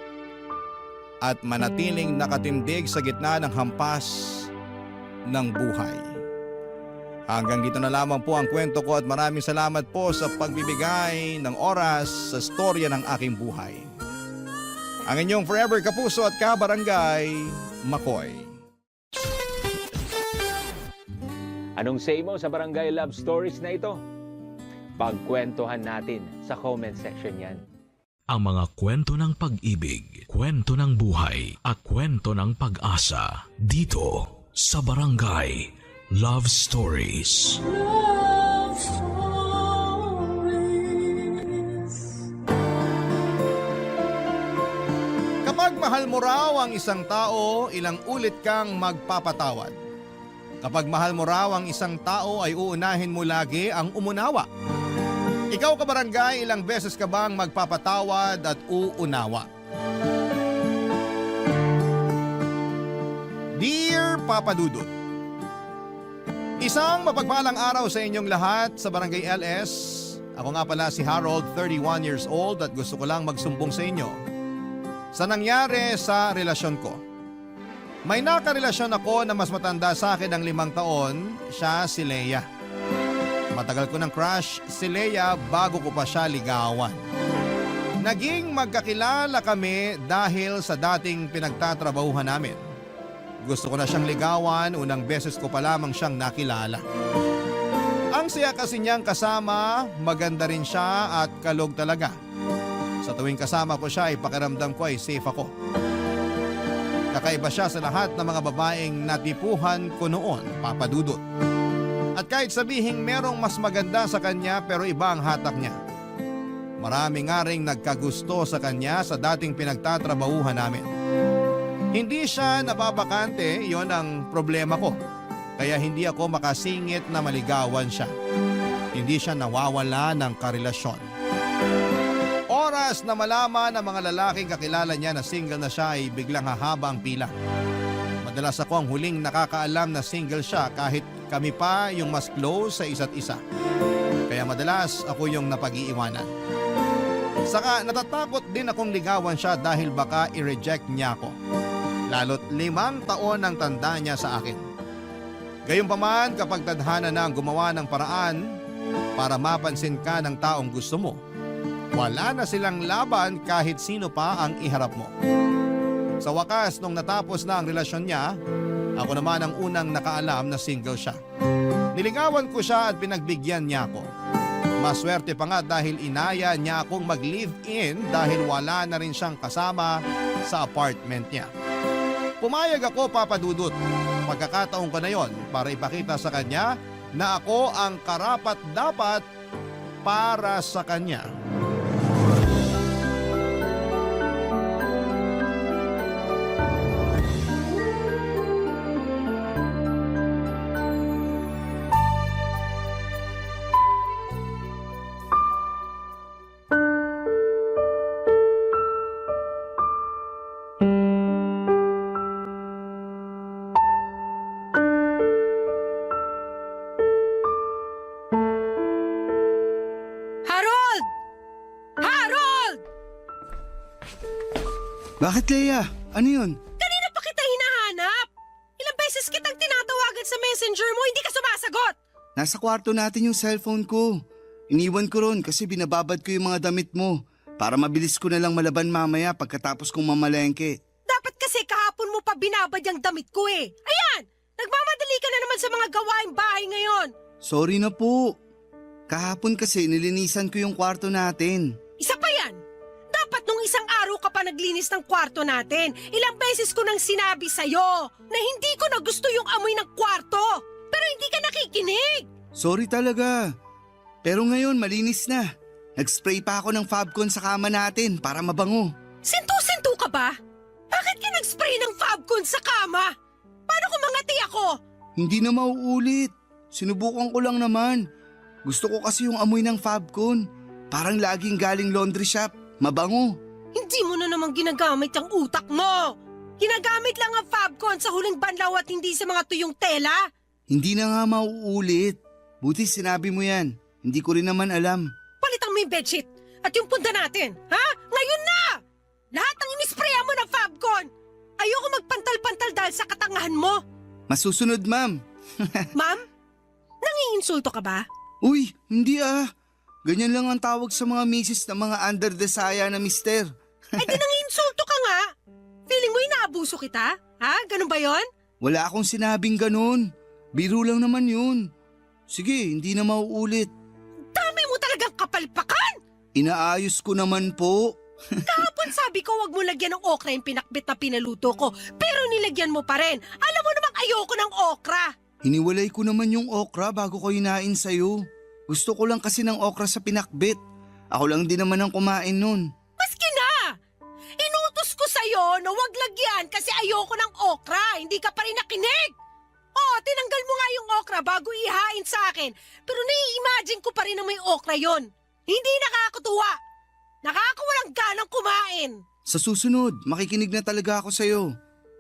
at manatiling nakatindig sa gitna ng hampas ng buhay. Hanggang dito na lamang po ang kwento ko at maraming salamat po sa pagbibigay ng oras sa storya ng aking buhay. Ang inyong forever kapuso at kabarangay, Makoy. Anong say mo sa Barangay Love Stories na ito? Pagkwentuhan natin sa comment section yan. Ang mga kwento ng pag-ibig, kwento ng buhay at kwento ng pag-asa dito sa Barangay Love Stories. Love Stories. Kapag mahal mo raw ang isang tao, ilang ulit kang magpapatawad. Kapag mahal mo raw ang isang tao ay uunahin mo lagi ang umunawa. Ikaw kabarangay, ilang beses ka bang magpapatawad at uunawa? Dear Papa Dudut, isang mapagpalang araw sa inyong lahat sa Barangay LS. Ako nga pala si Harold, 31 years old at gusto ko lang magsumbong sa inyo sa nangyari sa relasyon ko. May nakarelasyon ako na mas matanda sa akin ng 5 taon, siya si Leia. Matagal ko ng crush si Leia bago ko pa siya ligawan. Naging magkakilala kami dahil sa dating pinagtatrabahuhan namin. Gusto ko na siyang ligawan, unang beses ko pa lamang siyang nakilala. Ang saya kasi niyang kasama, maganda rin siya at kalog talaga. Sa tuwing kasama ko siya ay pakiramdam ko ay safe ako. Kakaiba siya sa lahat ng mga babaeng natipuhan ko noon, Papa Dudut. At kahit sabihing merong mas maganda sa kanya pero iba ang hatak niya. Marami nga ring nagkagusto sa kanya sa dating pinagtatrabahuhan namin. Hindi siya nababakante, yon ang problema ko. Kaya hindi ako makasingit na maligawan siya. Hindi siya nawawala ng karelasyon. Oras na malaman ng mga lalaking kakilala niya na single na siya ay biglang hahaba ang pila. Madalas ako ang huling nakakaalam na single siya kahit kami pa yung mas close sa isa't isa. Kaya madalas ako yung napag-iiwanan. Saka natatakot din akong ligawan siya dahil baka i-reject niya ako. Lalo't 5 taon ang tanda niya sa akin. Gayunpaman kapag tadhana na ang gumawa ng paraan para mapansin ka ng taong gusto mo, wala na silang laban kahit sino pa ang iharap mo. Sa wakas, nung natapos na ang relasyon niya, ako naman ang unang nakaalam na single siya. Niligawan ko siya at pinagbigyan niya ako. Maswerte pa nga dahil inaya niya akong mag-live-in dahil wala na rin siyang kasama sa apartment niya. Pumayag ako, Papa Dudut. Pagkakataon ko na yon para ipakita sa kanya na ako ang karapat-dapat para sa kanya. Bakit, Leia? Ano yun? Kanina pa kita hinahanap. Ilang beses kitang tinatawagan sa messenger mo, hindi ka sumasagot. Nasa kwarto natin yung cellphone ko. Iniwan ko ron kasi binababad ko yung mga damit mo para mabilis ko na lang malaban mamaya pagkatapos kong mamalengke. Dapat kasi kahapon mo pa binabad yung damit ko eh. Ayan! Nagmamadali ka na naman sa mga gawaing bahay ngayon. Sorry na po. Kahapon kasi nilinisan ko yung kwarto natin. Isa pa yan. Dapat nung isang araw ka pa naglinis ng kwarto natin. Ilang beses ko nang sinabi sa'yo na hindi ko na gusto yung amoy ng kwarto. Pero hindi ka nakikinig. Sorry talaga. Pero ngayon malinis na. Nag-spray pa ako ng Fabcon sa kama natin para mabango. Sintu-sintu ka ba? Bakit ka nag-spray ng Fabcon sa kama? Paano kung mangati ako? Hindi na mauulit. Sinubukan ko lang naman. Gusto ko kasi yung amoy ng Fabcon. Parang laging galing laundry shop. Mabango. Hindi mo na naman ginagamit ang utak mo. Ginagamit lang ang Fabcon sa huling banlaw at hindi sa mga tuyong tela. Hindi na nga mauulit. Buti sinabi mo yan. Hindi ko rin naman alam. Palitan mo yung bedsheet at yung punda natin. Ha? Ngayon na! Lahat ng inisprayan mo ng Fabcon. Ayoko magpantal-pantal dahil sa katangahan mo. Masusunod, ma'am. Ma'am? Nangiinsulto ka ba? Uy, hindi ah. Ganyan lang ang tawag sa mga misis na mga under the saya na mister. Ay di nangiinsulto ka nga. Feeling mo inaabuso kita? Ha? Ganun ba yon? Wala akong sinabing ganun. Biro lang naman yun. Sige, hindi na mauulit. Dami mo talagang kapalpakan! Inaayos ko naman po. Kahapon sabi ko wag mo lagyan ng okra yung pinakbit na pinaluto ko. Pero nilagyan mo pa rin. Alam mo namang ayoko ng okra. Hiniwalay ko naman yung okra bago ko hinain sa'yo. Gusto ko lang kasi ng okra sa pinakbit. Ako lang din naman ang kumain nun. Maski na! Inutos ko sa'yo na wag lagyan kasi ayoko ng okra. Hindi ka pa rin nakinig. Oh, tinanggal mo nga yung okra bago ihain sa akin. Pero nai-imagine ko pa rin na may okra yon. Hindi nakakatuwa. Nakakawalang ganang kumain. Sa susunod, makikinig na talaga ako sa'yo.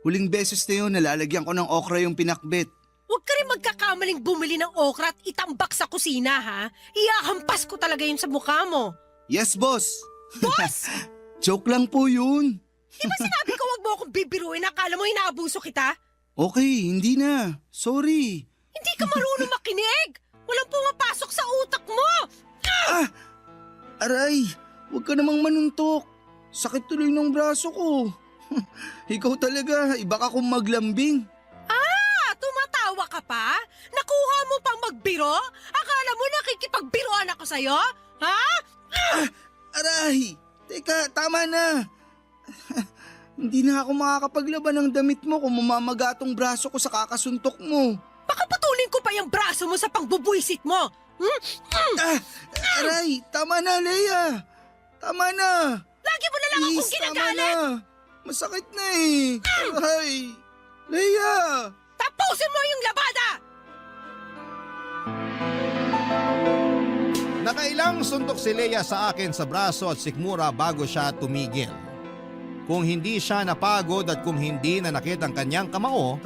Huling beses na yun, nalalagyan ko ng okra yung pinakbit. Huwag ka rin magkakamaling bumili ng okra at itambak sa kusina, ha? Iyahampas ko talaga yun sa mukha mo. Yes, boss! Boss! Joke lang po yun. Di ba sinabi ko wag mo akong bibiruin? Akala mo inaabuso kita? Okay, hindi na. Sorry. Hindi ka marunong makinig! Walang pumapasok sa utak mo! Aray, huwag ka namang manuntok. Sakit tuloy ng braso ko. Ikaw talaga, iba ka kung maglambing. Tumatawa ka pa? Nakuha mo pang magbiro? Akala mo nakikipagbiroan ako sa'yo? Ha? Aray, teka, tama na. Hindi na ako makakapaglaban ng damit mo kung mamamaga tong braso ko sa kakasuntok mo. Baka putulin ko pa yung braso mo sa pangbubuisit mo. Aray, tama na, Leia. Tama na. Lagi mo na lang akong Tama ginagalit. na. Masakit na eh. Aray, Leia. Tapusin mo yung labada! Nakailang suntok si Leia sa akin sa braso at sikmura bago siya tumigil. Kung hindi siya napagod at kung hindi nanakit ang kanyang kamao,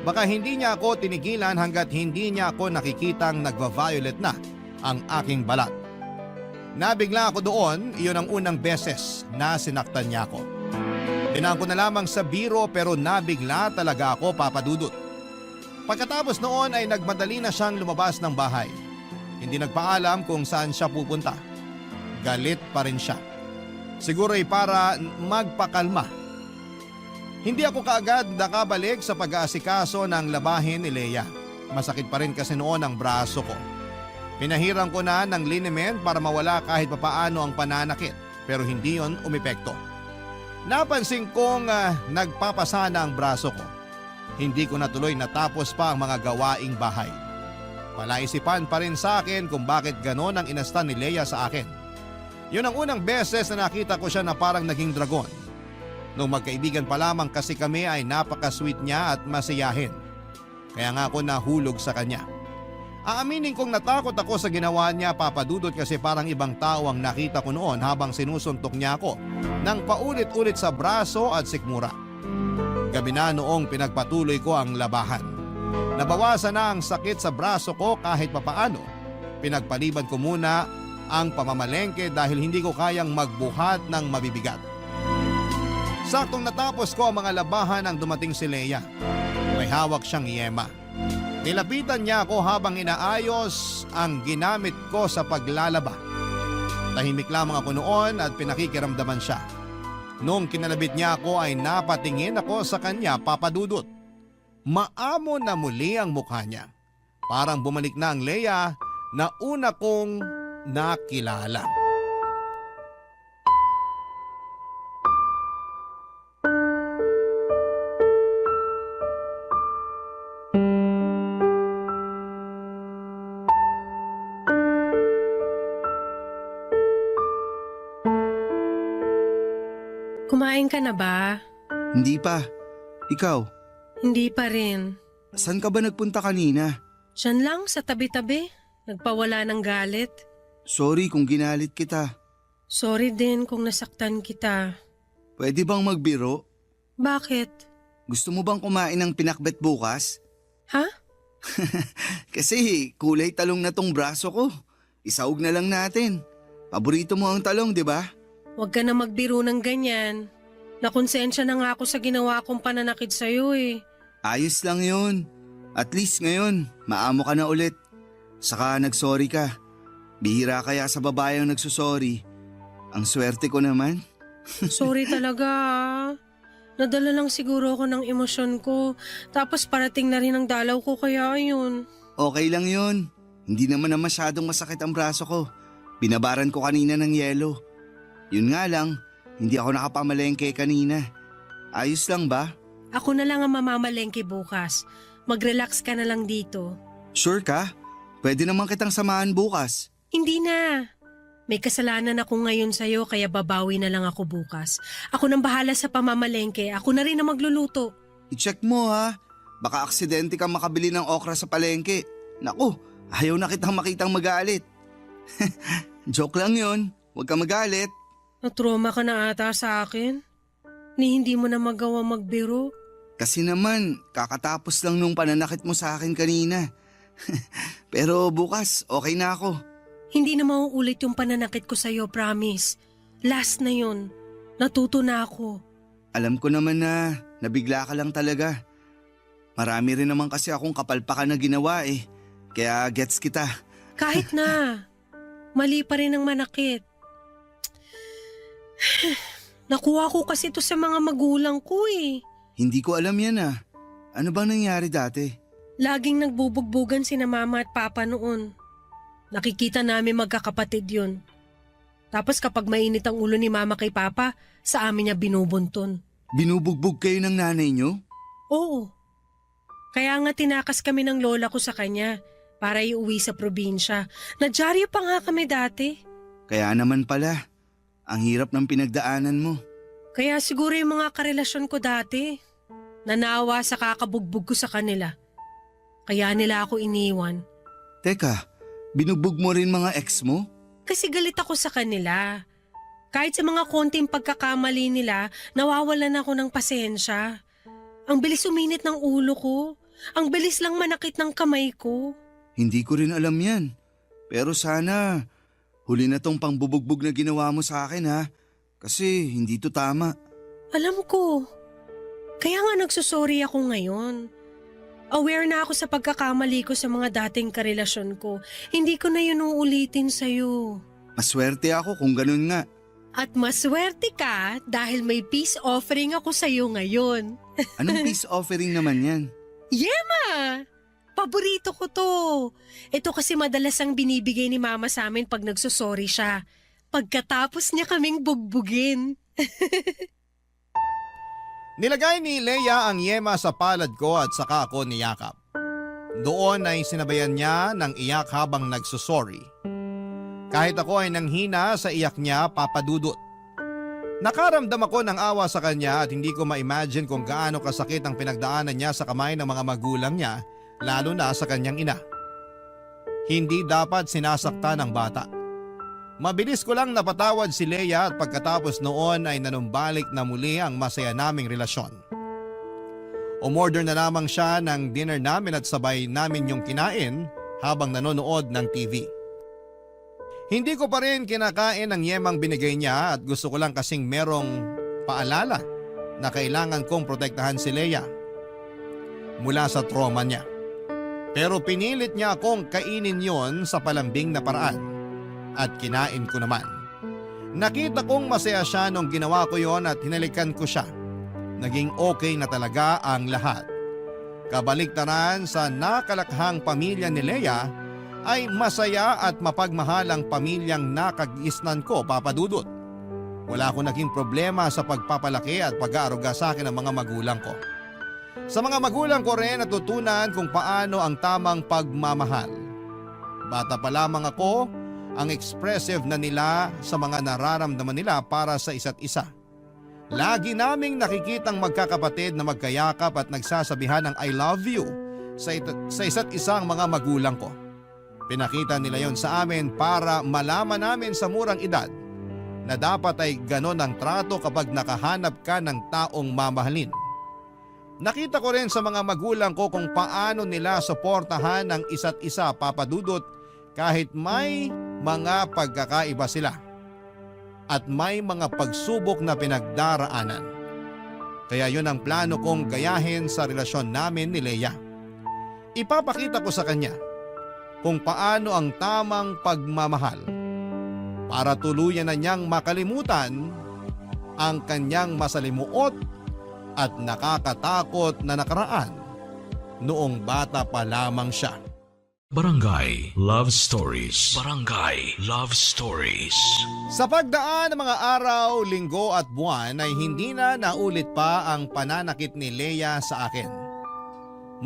baka hindi niya ako tinigilan hanggat hindi niya ako nakikitang nagva-violet na ang aking balat. Nabigla ako doon, iyon ang unang beses na sinaktan niya ako. Tinaan ko na lamang sa biro pero nabigla talaga ako, Papa Dudut. Pagkatapos noon ay nagmadali na siyang lumabas ng bahay. Hindi nagpaalam kung saan siya pupunta. Galit pa rin siya. Siguro ay para magpakalma. Hindi ako kaagad nakabalik sa pag-aasikaso ng labahin ni Leia. Masakit pa rin kasi noon ang braso ko. Pinahirang ko na ng liniment para mawala kahit papaano ang pananakit pero hindi yon umepekto. Napansin kong nagpapasana ang braso ko. Hindi ko natuloy natapos pa ang mga gawaing bahay. Palaisipan pa rin sa akin kung bakit ganon ang inastan ni Leia sa akin. Yun ang unang beses na nakita ko siya na parang naging dragon. Nung magkaibigan pa lamang kasi kami ay napaka-sweet niya at masiyahin. Kaya nga ako nahulog sa kanya. Aaminin kong natakot ako sa ginawa niya, Papa Dudut, kasi parang ibang tao ang nakita ko noon habang sinusuntok niya ako ng paulit-ulit sa braso at sikmura. Gabi na noong pinagpatuloy ko ang labahan. Nabawasan na ang sakit sa braso ko kahit papaano. Pinagpaliban ko muna ang pamamalengke dahil hindi ko kayang magbuhat ng mabibigat. Saktong natapos ko ang mga labahan nang dumating si Leia. May hawak siyang yema. Nilapitan niya ako habang inaayos ang ginamit ko sa paglalaba. Tahimik lamang ako noon at pinakikiramdaman siya. Nung kinalabit niya ako ay napatingin ako sa kanya, Papa Dudut. Maamo na muli ang mukha niya. Parang bumalik na ang Leia na una kong nakilala. Kumain ka na ba? Hindi pa. Ikaw, Hindi pa rin. saan ka ba nagpunta kanina? Diyan lang sa tabi-tabi. Nagpawala ng galit. Sorry kung ginalit kita. Sorry din kung nasaktan kita. Pwede bang magbiro? Bakit? Gusto mo bang kumain ng pinakbet bukas? Ha? Kasi kulay talong na tong braso ko. Isaog na lang natin. Paborito mo ang talong, di ba? Huwag ka na magbiro ng ganyan. Nakonsensya na nga ako sa ginawa kong pananakit sa'yo eh. Ayos lang yun. At least ngayon, maamo ka na ulit. Saka nagsorry ka. Bihira kaya sa babae ang nagsusorry. Ang swerte ko naman. Sorry talaga ah. Nadala lang siguro ako ng emosyon ko. Tapos parating na rin ang dalaw ko kaya ayun. Okay lang yun. Hindi naman na masyadong masakit ang braso ko. Binabaran ko kanina ng yelo. Yun nga lang, hindi ako nakapamalengke kanina. Ayos lang ba? Ako na lang ang mamamalengke bukas. Mag-relax ka na lang dito. Sure ka? Pwede naman kitang samahan bukas. Hindi na. May kasalanan ako ngayon sa'yo kaya babawi na lang ako bukas. Ako nang bahala sa pamamalengke. Ako na rin ang magluluto. I-check mo ha. Baka aksidente kang makabili ng okra sa palengke. Naku, ayaw na kitang makitang magalit. Joke lang yun. Huwag ka magalit. Natroma ka na ata sa akin. Ni hindi mo na magawa magbiro. Kasi naman, kakatapos lang nung pananakit mo sa akin kanina. Pero bukas, okay na ako. Hindi na mauulit yung pananakit ko sa'yo, promise. Last na yun. Natuto na ako. Alam ko naman na nabigla ka lang talaga. Marami rin naman kasi akong kapalpakan na ginawa eh. Kaya gets kita. Kahit na. Mali pa rin ang manakit. Nakuha ko kasi ito sa mga magulang ko eh. Hindi ko alam yan ah. Ano bang nangyari dati? Laging nagbubugbugan sina mama at papa noon. Nakikita namin magkakapatid yun. Tapos kapag mainit ang ulo ni mama kay papa, sa amin niya binubunton. Binubugbog kayo ng nanay nyo? Oo. Kaya nga tinakas kami ng lola ko sa kanya para iuwi sa probinsya. Nadyaryo pa nga kami dati. Kaya naman pala, ang hirap ng pinagdaanan mo. Kaya siguro yung mga karelasyon ko dati, nanawa sa kakabugbog ko sa kanila. Kaya nila ako iniwan. Teka, binugbog mo rin mga ex mo? Kasi galit ako sa kanila. Kahit sa mga konting pagkakamali nila, nawawalan ako ng pasensya. Ang bilis uminit ng ulo ko. Ang bilis lang manakit ng kamay ko. Hindi ko rin alam yan. Pero sana, huli na tong pangbubugbog na ginawa mo sa akin ha. Kasi hindi to tama. Alam ko. Kaya nga nagsusorry ako ngayon. Aware na ako sa pagkakamali ko sa mga dating karelasyon ko. Hindi ko na yun uulitin sa'yo. Maswerte ako kung ganun nga. At maswerte ka dahil may peace offering ako sa'yo ngayon. Anong peace offering naman yan? Yema! Paborito ko to. Ito kasi madalas ang binibigay ni mama sa amin pag nagsusorry siya. Pagkatapos niya kaming bugbugin. Nilagay ni Leia ang yema sa palad ko at saka ako niyakap. Doon ay sinabayan niya ng iyak habang nagsusorry. Kahit ako ay nanghina sa iyak niya, Papa Dudut. Nakaramdam ako ng awa sa kanya at hindi ko ma-imagine kung gaano kasakit ang pinagdaanan niya sa kamay ng mga magulang niya, lalo na sa kanyang ina. Hindi dapat sinasaktan ang bata. Mabilis ko lang napatawad si Leia at pagkatapos noon ay nanumbalik na muli ang masaya naming relasyon. Umorder na lamang siya ng dinner namin at sabay namin yung kinain habang nanonood ng TV. Hindi ko pa rin kinakain ang yemang binigay niya at gusto ko lang kasing merong paalala na kailangan kong protektahan si Leia mula sa trauma niya. Pero pinilit niya akong kainin yon sa palambing na paraan at kinain ko naman. Nakita kong masaya siya nung ginawa ko yon at hinalikan ko siya. Naging okay na talaga ang lahat. Kabaliktaran sa nakalakhang pamilya ni Leia ay masaya at mapagmahalang pamilyang nakagisnan ko, Papa Dudut. Wala akong naging problema sa pagpapalaki at pag-aaruga sa akin ng mga magulang ko. Sa mga magulang ko rin natutunan kung paano ang tamang pagmamahal. Bata pa lamang ako, ang expressive na nila sa mga nararamdaman nila para sa isa't isa. Lagi naming nakikitang magkakapatid na magkayakap at nagsasabihan ng I love you sa isa't isang mga magulang ko. Pinakita nila yon sa amin para malaman namin sa murang edad na dapat ay ganon ang trato kapag nakahanap ka ng taong mamahalin. Nakita ko rin sa mga magulang ko kung paano nila suportahan ang isa't isa, Papa Dudut, kahit may mga pagkakaiba sila at may mga pagsubok na pinagdaraanan. Kaya yun ang plano kong gayahin sa relasyon namin ni Leia. Ipapakita ko sa kanya kung paano ang tamang pagmamahal para tuluyan na niyang makalimutan ang kanyang masalimuot at nakakatakot na nakaraan noong bata pa lamang siya. Barangay Love Stories. Barangay Love Stories. Sa pagdaan ng mga araw, linggo at buwan ay hindi na naulit pa ang pananakit ni Leia sa akin.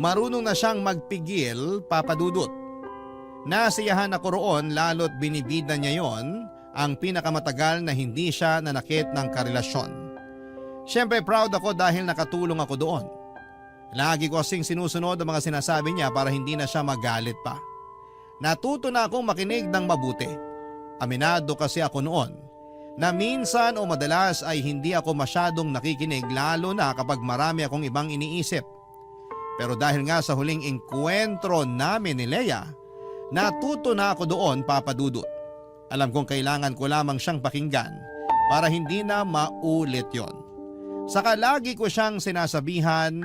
Marunong na siyang magpigil, Papa Dudut. Nasiyahan ako roon lalo't binibida niya yon ang pinakamatagal na hindi siya nanakit ng karelasyon. Siyempre proud ako dahil nakatulong ako doon. Lagi ko kasing sinusunod ang mga sinasabi niya para hindi na siya magalit pa. Natuto na akong makinig ng mabuti. Aminado kasi ako noon na minsan o madalas ay hindi ako masyadong nakikinig lalo na kapag marami akong ibang iniisip. Pero dahil nga sa huling engkwentro namin ni Leia, natuto na ako doon, Papa Dudut. Alam kong kailangan ko lamang siyang pakinggan para hindi na maulit yon. Saka lagi ko siyang sinasabihan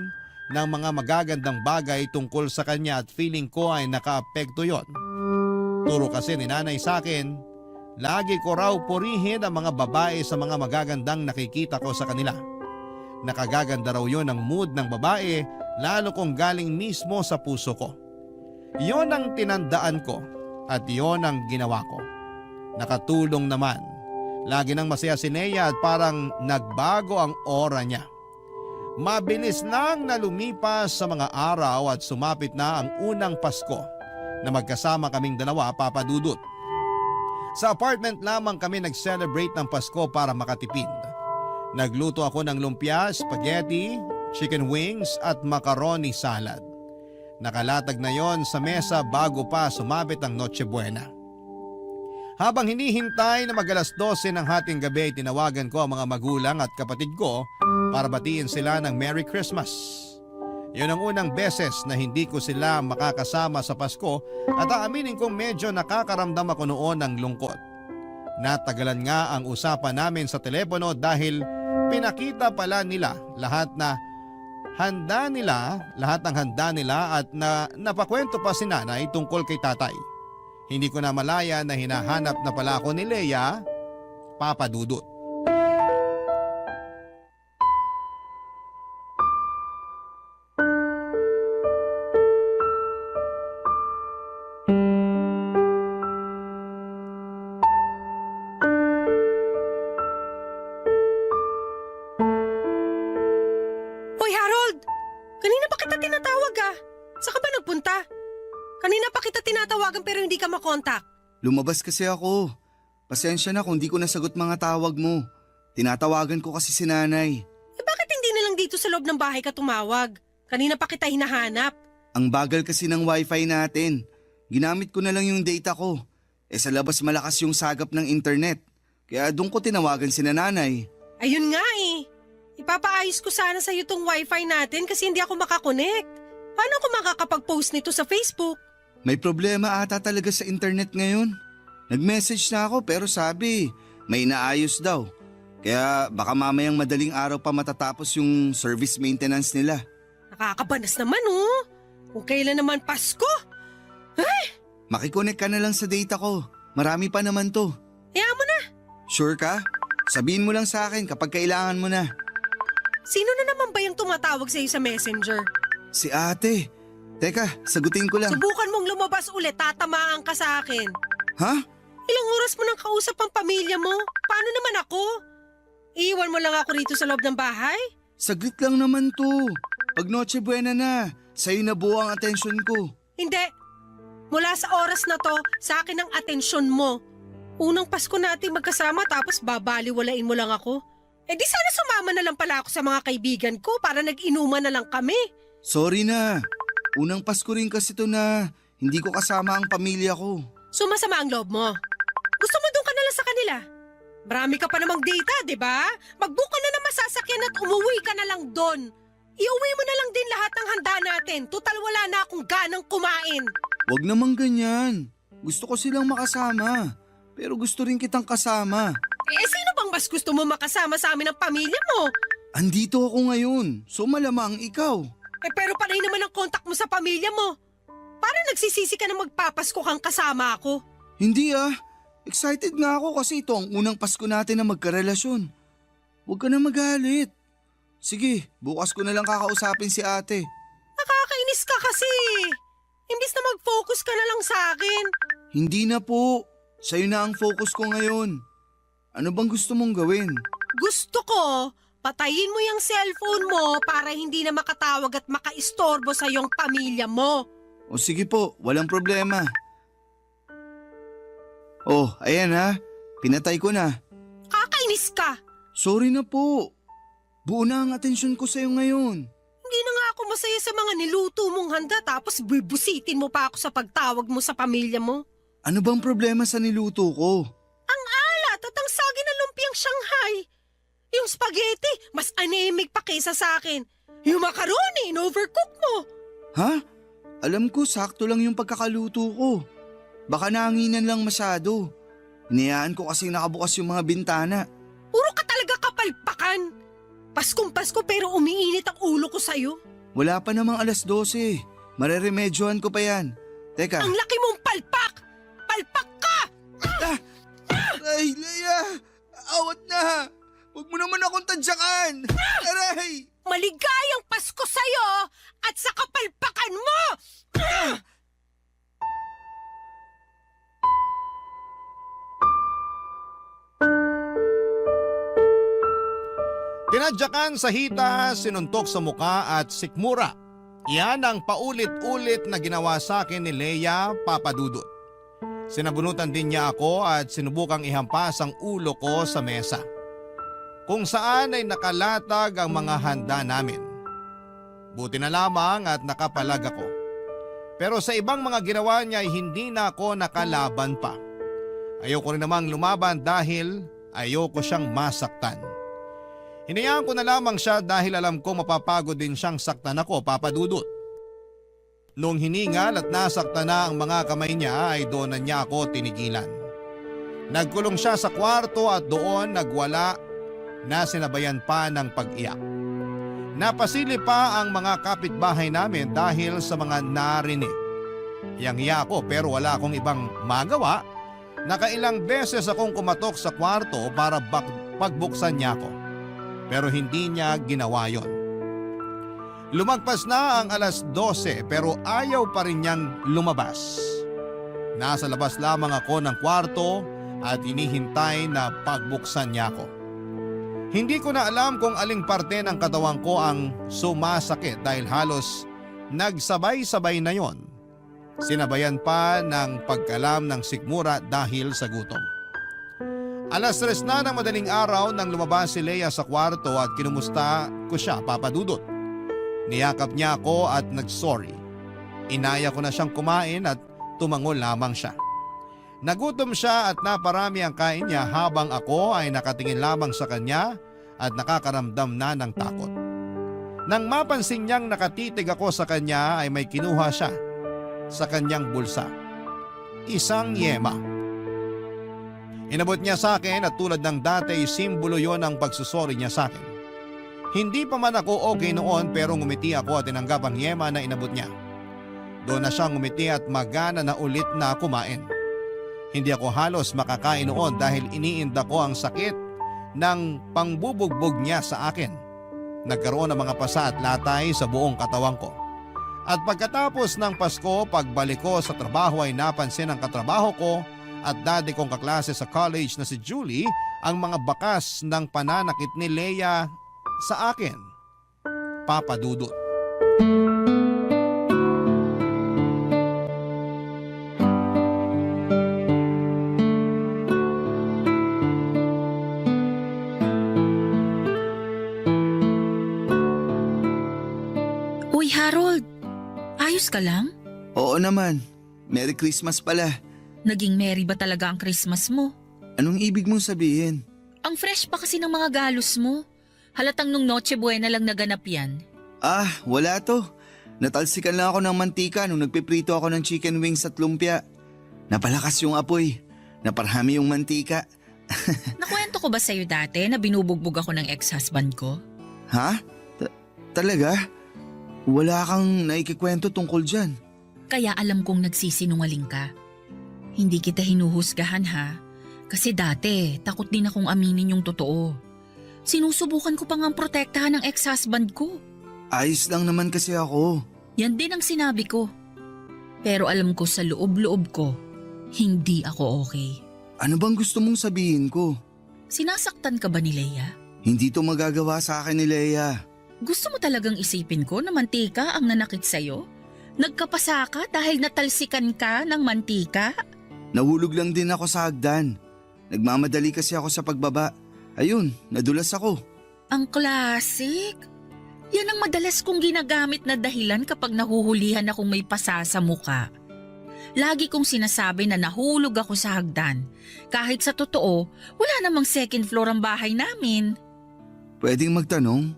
ng mga magagandang bagay tungkol sa kanya at feeling ko ay nakaapekto yon. Turo kasi ni nanay sa akin, lagi ko raw purihin ang mga babae sa mga magagandang nakikita ko sa kanila. Nakagaganda raw yon ang mood ng babae lalo kung galing mismo sa puso ko. Yon ang tinandaan ko at yon ang ginawa ko. Nakatulong naman. Lagi nang masaya si Leia at parang nagbago ang aura niya. Mabilis nang nalumipas sa mga araw at sumapit na ang unang Pasko na magkasama kaming dalawa, Papa Dudut. Sa apartment lamang kami nag-celebrate ng Pasko para makatipid. Nagluto ako ng lumpia, spaghetti, chicken wings at macaroni salad. Nakalatag na yon sa mesa bago pa sumapit ang Noche Buena. Habang hinihintay na mag-alas 12 ng hating gabi, tinawagan ko ang mga magulang at kapatid ko para batiin sila ng Merry Christmas. Yun ang unang beses na hindi ko sila makakasama sa Pasko at aaminin kong medyo nakakaramdam ako noon ng lungkot. Natagalan nga ang usapan namin sa telepono dahil pinakita pala nila lahat ng handa nila at napakwento pa si nanay tungkol kay tatay. Hindi ko na malaya na hinahanap na pala ako ni Leia, Papa Dudut. Hoy Harold! Kanina pa kita tinatawag ah. Saan ka ba nagpunta? Kanina pa kita tinatawagan pero hindi ka makontak. Lumabas kasi ako. Pasensya na kung di ko nasagot mga tawag mo. Tinatawagan ko kasi si nanay. Bakit hindi na lang dito sa loob ng bahay ka tumawag? Kanina pa kita hinahanap. Ang bagal kasi ng wifi natin. Ginamit ko na lang yung data ko. Sa labas malakas yung sagap ng internet. Kaya doon ko tinawagan si nanay. Ayun nga eh. Ipapaayos ko sana sa'yo tong wifi natin kasi hindi ako makakonect. Paano ako makakapag-post nito sa Facebook? May problema ata talaga sa internet ngayon. Nag-message na ako pero sabi, may inaayos daw. Kaya baka mamayang madaling araw pa matatapos yung service maintenance nila. Nakakabanas naman oh. Kung kailan naman Pasko. Makikonek ka na lang sa data ko. Marami pa naman to. Hayaan mo na. Sure ka? Sabihin mo lang sa akin kapag kailangan mo na. Sino na naman ba yung tumatawag sa'yo sa messenger? Si ate. Teka, sagutin ko lang. Subukan mong lumabas ulit, tatamaan ka sa akin. Ha? Ilang oras mo nang kausap ang pamilya mo? Paano naman ako? Iiwan mo lang ako rito sa loob ng bahay? Saglit lang naman to. Pag Noche Buena na, sa'yo na buo ang atensyon ko. Hindi. Mula sa oras na to, sa akin ang atensyon mo. Unang Pasko natin magkasama tapos babaliwalain mo lang ako. Eh di sana sumama na lang pala ako sa mga kaibigan ko para nag-inuman na lang kami. Sorry na. Unang Pasko rin kasi to na hindi ko kasama ang pamilya ko. Sumasama ang loob mo. Gusto mo doon ka na lang sa kanila. Marami ka pa namang data, di ba? Mag-book ka na ng masasakyan at umuwi ka na lang doon. Iuwi mo na lang din lahat ng handa natin. Tutal wala na akong ganang kumain. Wag naman ganyan. Gusto ko silang makasama. Pero gusto rin kitang kasama. Eh sino bang mas gusto mo makasama sa amin ng pamilya mo? Andito ako ngayon, so malamang ikaw. Eh pero panay naman ang kontak mo sa pamilya mo. Parang nagsisisi ka na magpapasko kang kasama ako. Hindi ah. Excited nga ako kasi ito ang unang Pasko natin na magkarelasyon. Huwag ka na magalit. Sige, bukas ko na lang kakausapin si ate. Nakakainis ka kasi. Imbis na mag-focus ka na lang sa akin. Hindi na po. Sa'yo na ang focus ko ngayon. Ano bang gusto mong gawin? Gusto ko, patayin mo yung cellphone mo para hindi na makatawag at makaistorbo sa iyong pamilya mo. O sige po, walang problema. Oh, ayan ha. Pinatay ko na. Kakainis ka. Sorry na po. Buo na ang atensyon ko sa'yo ngayon. Hindi na nga ako masaya sa mga niluto mong handa tapos bibusitin mo pa ako sa pagtawag mo sa pamilya mo. Ano bang problema sa niluto ko? Ang alat at ang sagi ng lumpiang Shanghai. Yung spaghetti, mas anemic pa kaysa sa akin. Yung macaroni, in-overcook mo. Ha? Alam ko, sakto lang yung pagkakaluto ko. Baka nanginan lang masyado. Hinayaan ko kasi nakabukas yung mga bintana. Puro ka talaga kapalpakan. Paskong Pasko pero umiinit ang ulo ko sa'yo. Wala pa namang 12:00. Mareremedyohan ko pa yan. Teka. Ang laki mong palpak! Palpak ka! Aray, Leia! Awat na! Huwag mo naman akong tadyakan! Aray! Maligayang Pasko sa'yo at sa kapalpakan mo! Tinadyakan sa hita, sinuntok sa muka at sikmura. Yan ang paulit-ulit na ginawa sa akin ni Leia Papadudut. Sinabunutan din niya ako at sinubukang ihampas ang ulo ko sa mesa. Kung saan ay nakalatag ang mga handa namin. Buti na lamang at nakapalag ako. Pero sa ibang mga ginawa niya ay hindi na ako nakalaban pa. Ayoko rin namang lumaban dahil ayoko siyang masaktan. Hinayaan ko na lamang siya dahil alam ko mapapagod din siyang saktan ako, Papadudut. Noong hiningal at nasaktan na ang mga kamay niya ay doon na niya ako tinigilan. Nagkulong siya sa kwarto at doon nagwala na sinabayan pa ng pag-iyak. Napasili pa ang mga kapitbahay namin dahil sa mga narinig. Yang-iya ako pero wala akong ibang magawa. Nakailang beses akong kumatok sa kwarto para pagbuksan niya ako. Pero hindi niya ginawa yon. Lumagpas na ang 12:00 pero ayaw pa rin niyang lumabas. Nasa labas lamang ako ng kwarto at inihintay na pagbuksan niya ako. Hindi ko na alam kung aling parte ng katawan ko ang sumasakit dahil halos nagsabay-sabay na yon. Sinabayan pa ng pagkalam ng sikmura dahil sa gutom. 3:00 na ng madaling araw nang lumabas si Leia sa kwarto at kinumusta ko siya, Papadudut. Niyakap niya ako at nag-sorry. Inaya ko na siyang kumain at tumango lamang siya. Nagutom siya at naparami ang kain niya habang ako ay nakatingin lamang sa kanya at nakakaramdam na ng takot. Nang mapansin niyang nakatitig ako sa kanya ay may kinuha siya sa kanyang bulsa. Isang yema. Inabot niya sa akin at tulad ng dati simbolo yon ang pagsusori niya sa akin. Hindi pa man ako okay noon pero ngumiti ako at tinanggap ang yema na inabot niya. Doon na siya ngumiti at magana na ulit na kumain. Hindi ako halos makakain noon dahil iniinda ko ang sakit ng pangbubugbog niya sa akin. Nagkaroon ng mga pasa at latay sa buong katawan ko. At pagkatapos ng Pasko, pagbalik ko sa trabaho ay napansin ng katrabaho ko at dati kong kaklase sa college na si Julie ang mga bakas ng pananakit ni Leia sa akin. Papa Dudut. Uy, Harold. Ayos ka lang? Oo naman. Merry Christmas pala. Naging merry ba talaga ang Christmas mo? Anong ibig mong sabihin? Ang fresh pa kasi ng mga galos mo. Halatang nung Noche Buena lang naganap yan. Ah, wala to. Natalsikan lang ako ng mantika nung nagpiprito ako ng chicken wings at lumpia. Napalakas yung apoy. Naparami yung mantika. Nakwento ko ba sa'yo dati na binubugbog ako ng ex-husband ko? Ha? Talaga? Wala kang naikikwento tungkol dyan. Kaya alam kong nagsisinungaling ka. Hindi kita hinuhusgahan ha. Kasi dati, takot din akong aminin yung totoo. Sinusubukan ko pa ngang protektahan ng ex-husband ko. Ayos lang naman kasi ako. Yan din ang sinabi ko. Pero alam ko sa loob-loob ko, hindi ako okay. Ano bang gusto mong sabihin ko? Sinasaktan ka ba ni Leia? Hindi to magagawa sa akin ni Leia. Gusto mo talagang isipin ko na mantika ang nanakit sa'yo? Nagkapasa ka dahil natalsikan ka ng mantika? Nahulog lang din ako sa hagdan. Nagmamadali kasi ako sa pagbaba. Ayun, nadulas ako. Ang classic. Yan ang madalas kong ginagamit na dahilan kapag nahuhulihan akong may pasa sa muka. Lagi kong sinasabi na nahulog ako sa hagdan. Kahit sa totoo, wala namang second floor ang bahay namin. Pwedeng magtanong?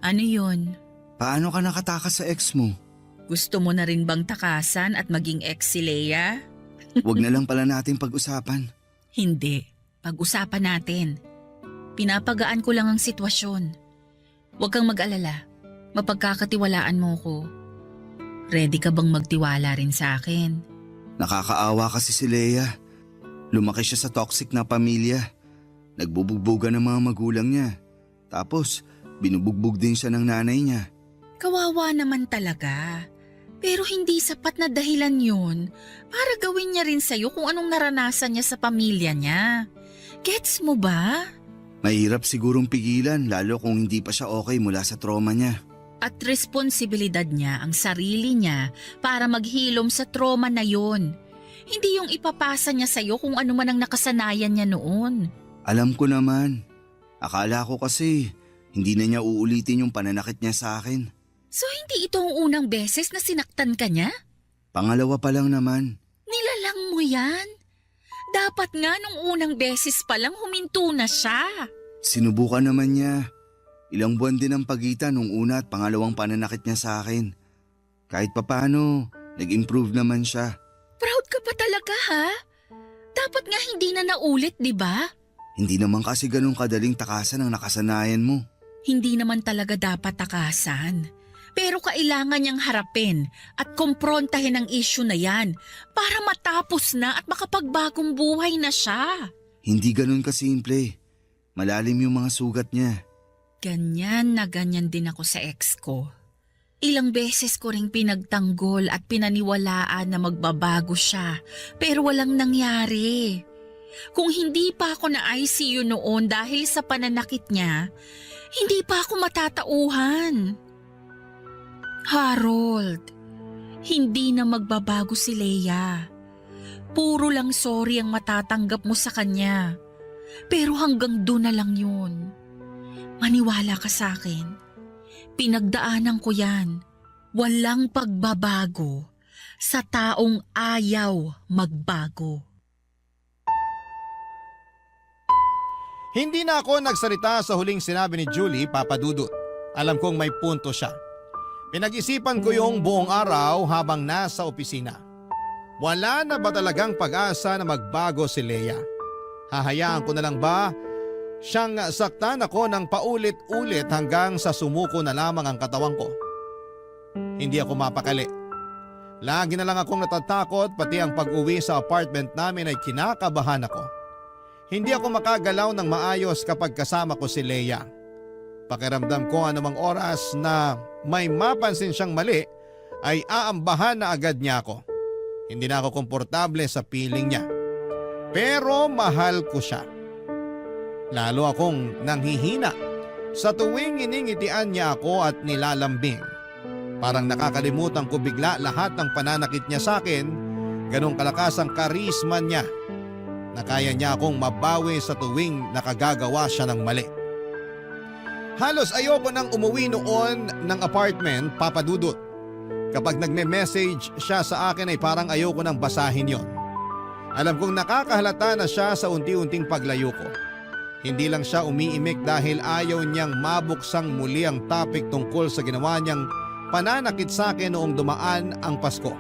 Ano yun? Paano ka nakatakas sa ex mo? Gusto mo na rin bang takasan at maging ex si Leia? Huwag na lang pala natin pag-usapan. Hindi. Pag-usapan natin. Pinapagaan ko lang ang sitwasyon. Huwag kang mag-alala. Mapagkakatiwalaan mo ko. Ready ka bang magtiwala rin sa akin? Nakakaawa kasi si Leia. Lumaki siya sa toxic na pamilya. Nagbubugbogan ng mga magulang niya. Tapos, binubugbog din siya ng nanay niya. Kawawa naman talaga. Pero hindi sapat na dahilan yun para gawin niya rin sa'yo kung anong naranasan niya sa pamilya niya. Gets mo ba? Mahirap sigurong pigilan lalo kung hindi pa siya okay mula sa trauma niya. At responsibilidad niya ang sarili niya para maghilom sa trauma na yon. Hindi yung ipapasa niya sa'yo kung ano man ang nakasanayan niya noon. Alam ko naman. Akala ko kasi hindi na niya uulitin yung pananakit niya sa akin. So hindi ito ang unang beses na sinaktan ka niya? Pangalawa pa lang naman. Nilalang mo yan? Dapat nga nung unang beses pa lang huminto na siya. Sinubukan naman niya. Ilang buwan din ang pagitan nung una at pangalawang pananakit niya sa akin. Kahit papano, nag-improve naman siya. Proud ka pa talaga ha? Dapat nga hindi na naulit, di ba? Hindi naman kasi ganun kadaling takasan ang nakasanayan mo. Hindi naman talaga dapat takasan. Pero kailangan niyang harapin at kumprontahin ang issue na yan para matapos na at makapagbagong buhay na siya. Hindi ganun kasimple. Malalim yung mga sugat niya. Ganyan na ganyan din ako sa ex ko. Ilang beses ko ring pinagtanggol at pinaniwalaan na magbabago siya pero walang nangyari. Kung hindi pa ako na ICU noon dahil sa pananakit niya, hindi pa ako matatauhan. Harold, hindi na magbabago si Leia. Puro lang sorry ang matatanggap mo sa kanya. Pero hanggang doon na lang yun. Maniwala ka sa akin. Pinagdaanan ko yan. Walang pagbabago sa taong ayaw magbago. Hindi na ako nagsalita sa huling sinabi ni Julie, Papa Dudut. Alam kong may punto siya. Pinag-isipan ko yung buong araw habang nasa opisina. Wala na ba talagang pag-asa na magbago si Leia? Hahayaan ko na lang ba siyang saktan ako ng paulit-ulit hanggang sa sumuko na lamang ang katawan ko? Hindi ako mapakali. Lagi na lang akong natatakot, pati ang pag-uwi sa apartment namin ay kinakabahan ako. Hindi ako makagalaw ng maayos kapag kasama ko si Leia. Pakiramdam ko anumang oras na may mapansin siyang mali ay aambahan na agad niya ako. Hindi na ako komportable sa piling niya. Pero mahal ko siya. Lalo akong nanghihina sa tuwing iningitian niya ako at nilalambing. Parang nakakalimutan ko bigla lahat ng pananakit niya sa akin, ganong kalakas ang karisma niya na kaya niya akong mabawi sa tuwing nakagagawa siya ng mali. Halos ayoko nang umuwi noon ng apartment, Papa Dudut. Kapag nagme-message siya sa akin ay parang ayoko nang basahin yon. Alam kong nakakahalata na siya sa unti-unting paglayo ko. Hindi lang siya umiimik dahil ayaw niyang mabuksang muli ang topic tungkol sa ginawa niyang pananakit sa akin noong dumaan ang Pasko.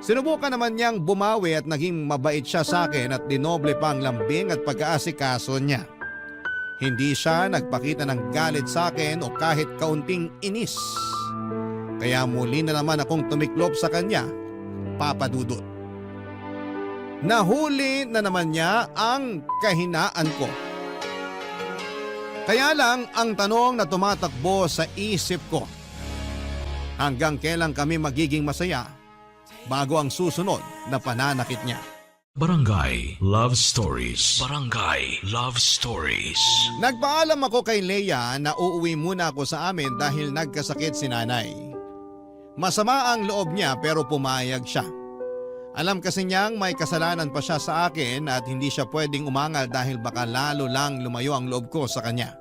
Sinubukan naman niyang bumawi at naging mabait siya sa akin at dinoble pa ang lambing at pag-aasikaso niya. Hindi siya nagpakita ng galit sa akin o kahit kaunting inis. Kaya muli na naman akong tumiklop sa kanya, Papa Dudut. Nahuli na naman niya ang kahinaan ko. Kaya lang ang tanong na tumatakbo sa isip ko, hanggang kailan kami magiging masaya bago ang susunod na pananakit niya? Barangay Love Stories. Barangay Love Stories. Nagpaalam ako kay Leia na uuwi muna ako sa amin dahil nagkasakit si nanay. Masama ang loob niya pero pumayag siya. Alam kasi niyang may kasalanan pa siya sa akin at hindi siya pwedeng umangal dahil baka lalo lang lumayo ang loob ko sa kanya.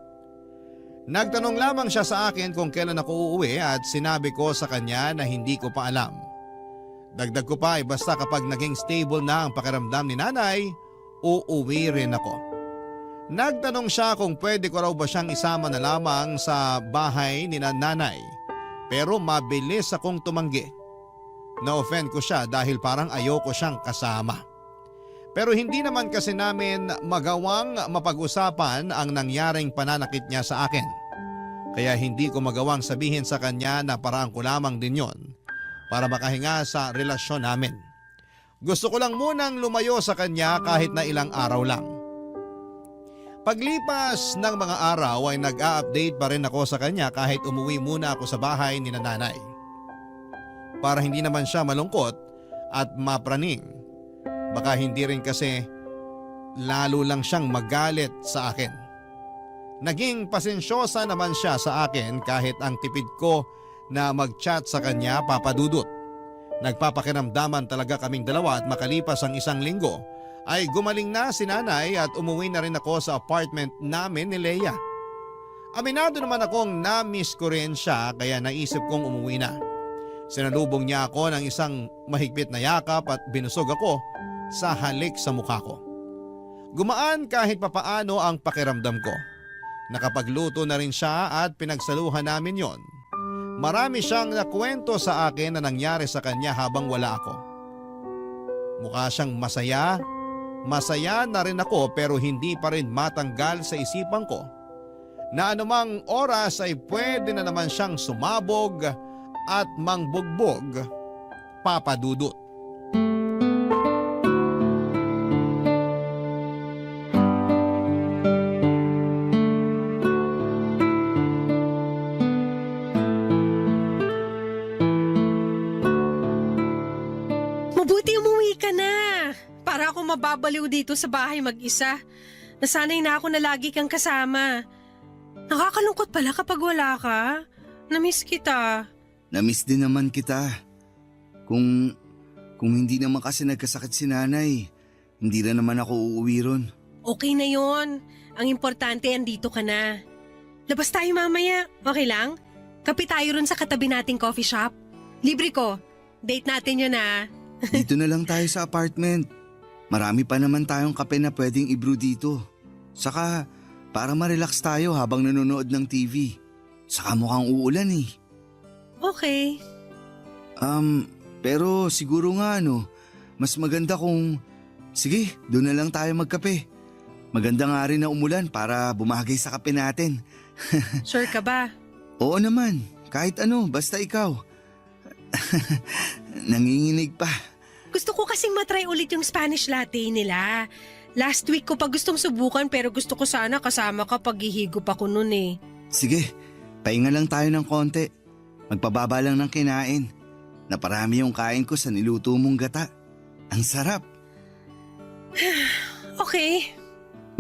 Nagtanong lamang siya sa akin kung kailan ako uuwi at sinabi ko sa kanya na hindi ko pa alam. Dagdag ko pa ay basta kapag naging stable na ang pakiramdam ni nanay, uuwi rin ako. Nagtanong siya kung pwede ko raw ba siyang isama na lamang sa bahay ni nanay, pero mabilis akong tumanggi. Na-offend ko siya dahil parang ayoko siyang kasama. Pero hindi naman kasi namin magawang mapag-usapan ang nangyaring pananakit niya sa akin. Kaya hindi ko magawang sabihin sa kanya na paraan ko lamang din yon para makahinga sa relasyon namin. Gusto ko lang munang lumayo sa kanya kahit na ilang araw lang. Paglipas ng mga araw ay nag-a-update pa rin ako sa kanya kahit umuwi muna ako sa bahay ni nanay. Para hindi naman siya malungkot at mapraning. Baka hindi rin kasi lalo lang siyang magalit sa akin. Naging pasensyosa naman siya sa akin kahit ang tipid ko na mag-chat sa kanya, Papa Dudut. Nagpapakiramdaman talaga kaming dalawa at makalipas ang isang linggo ay gumaling na si nanay at umuwi na rin ako sa apartment namin ni Leia. Aminado naman akong na-miss ko rin siya kaya naisip kong umuwi na. Sinalubong niya ako ng isang mahigpit na yakap at binusog ako sa halik sa mukha ko. Gumaan kahit papaano ang pakiramdam ko. Nakapagluto na rin siya at pinagsaluhan namin yon. Marami siyang nakwento sa akin na nangyari sa kanya habang wala ako. Mukha siyang masaya. Masaya na rin ako pero hindi pa rin matanggal sa isipan ko na anumang oras ay pwede na naman siyang sumabog at mangbugbog, Papa Dudut. Mabuti umuwi ka na. Para ako mababaliw dito sa bahay mag-isa. Nasanay na ako na lagi kang kasama. Nakakalungkot pala kapag wala ka. Namiss kita. Namiss din naman kita. Kung hindi naman kasi nagkasakit si nanay, hindi na naman ako uuwi ron. Okay na yon. Ang importante, andito ka na. Labas tayo mamaya. Okay lang? Kape tayo ron sa katabi nating coffee shop. Libre ko. Date natin yun ah. Dito na lang tayo sa apartment. Marami pa naman tayong kape na pwedeng i-brew dito. Saka para ma-relax tayo habang nanonood ng TV. Saka mukhang uulan eh. Okay. Pero siguro nga mas maganda kung, sige, doon na lang tayo magkape. Maganda nga rin na umulan para bumagay sa kape natin. Sure ka ba? Oo naman, kahit ano, basta ikaw. Nanginginig pa. Gusto ko kasing matry ulit yung Spanish latte nila. Last week ko pa gustong subukan pero gusto ko sana kasama ka pag hihigop ako nun eh. Sige, pahinga lang tayo ng konti. Magpababa lang ng kinain. Naparami yung kain ko sa niluto mong gata. Ang sarap. Okay.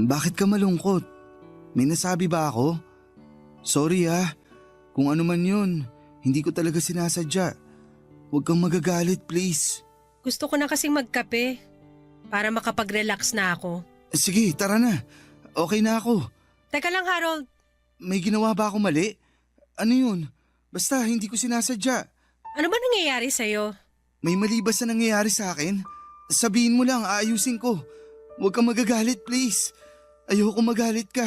Bakit ka malungkot? May nasabi ba ako? Sorry kung ano man yun, hindi ko talaga sinasadya. Huwag kang magagalit please. Gusto ko na kasing magkape para makapag-relax na ako. Sige, tara na. Okay na ako. Teka lang Harold, May ginawa ba ako mali? Ano yun? Basta hindi ko sinasadya. ano ba nangyayari sa'yo? May mali ba sa nangyayari sa akin? Sabihin mo lang, aayusin ko. Huwag kang magagalit please. Ayoko magalit ka.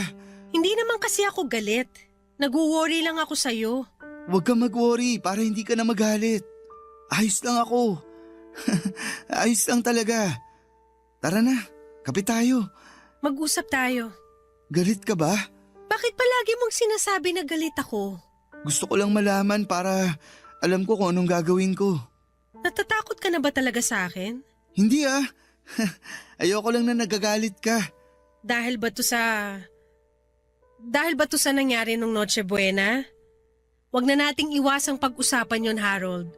Hindi naman kasi ako galit. Nag-worry lang ako sa'yo. Huwag kang mag-worry para hindi ka na magalit. Ayos lang ako. Ayos lang talaga. Tara na, kape tayo. Mag-usap tayo. Galit ka ba? Bakit palagi mong sinasabi na galit ako? Gusto ko lang malaman para alam ko kung anong gagawin ko. Natatakot ka na ba talaga sa akin? Hindi Ayoko lang na nagagalit ka. Dahil ba to sa nangyari nung Noche Buena? Huwag na nating iwasang pag-usapan yon, Harold.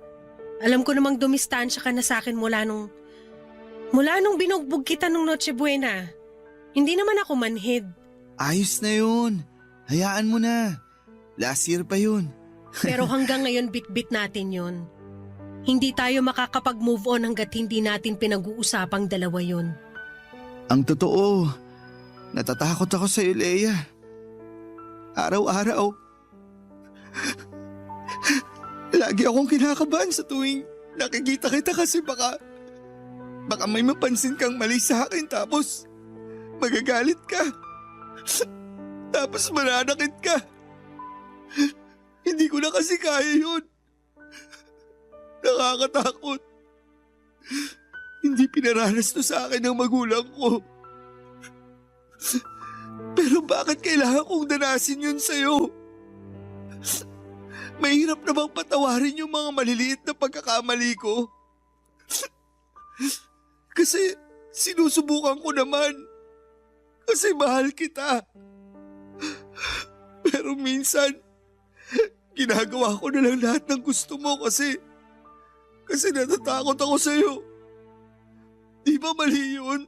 Alam ko namang dumistansya ka na sa akin mula nung binugbog kita nung Noche Buena. Hindi naman ako manhid. Ayos na yun. Hayaan mo na. Last year pa yun. Pero hanggang ngayon bit-bit natin yon. Hindi tayo makakapag-move on hanggat hindi natin pinag-uusapang dalawa yon. Ang totoo, natatakot ako sa iyo, Leia. Araw-araw. Lagi akong kinakabahan sa tuwing nakikita kita kasi baka may mapansin kang mali sa akin tapos magagalit ka. Tapos mananakit ka. Hindi ko na kasi kaya yun. Nakakatakot. Hindi pinaranas to sa akin ng magulang ko. Pero bakit kailangan kong danasin yun sa'yo? Mahirap na bang patawarin yung mga maliliit na pagkakamali ko? Kasi sinusubukan ko naman. Kasi mahal kita. Pero minsan, ginagawa ko na lang lahat ng gusto mo kasi natatakot ako sa'yo. Di ba mali yun?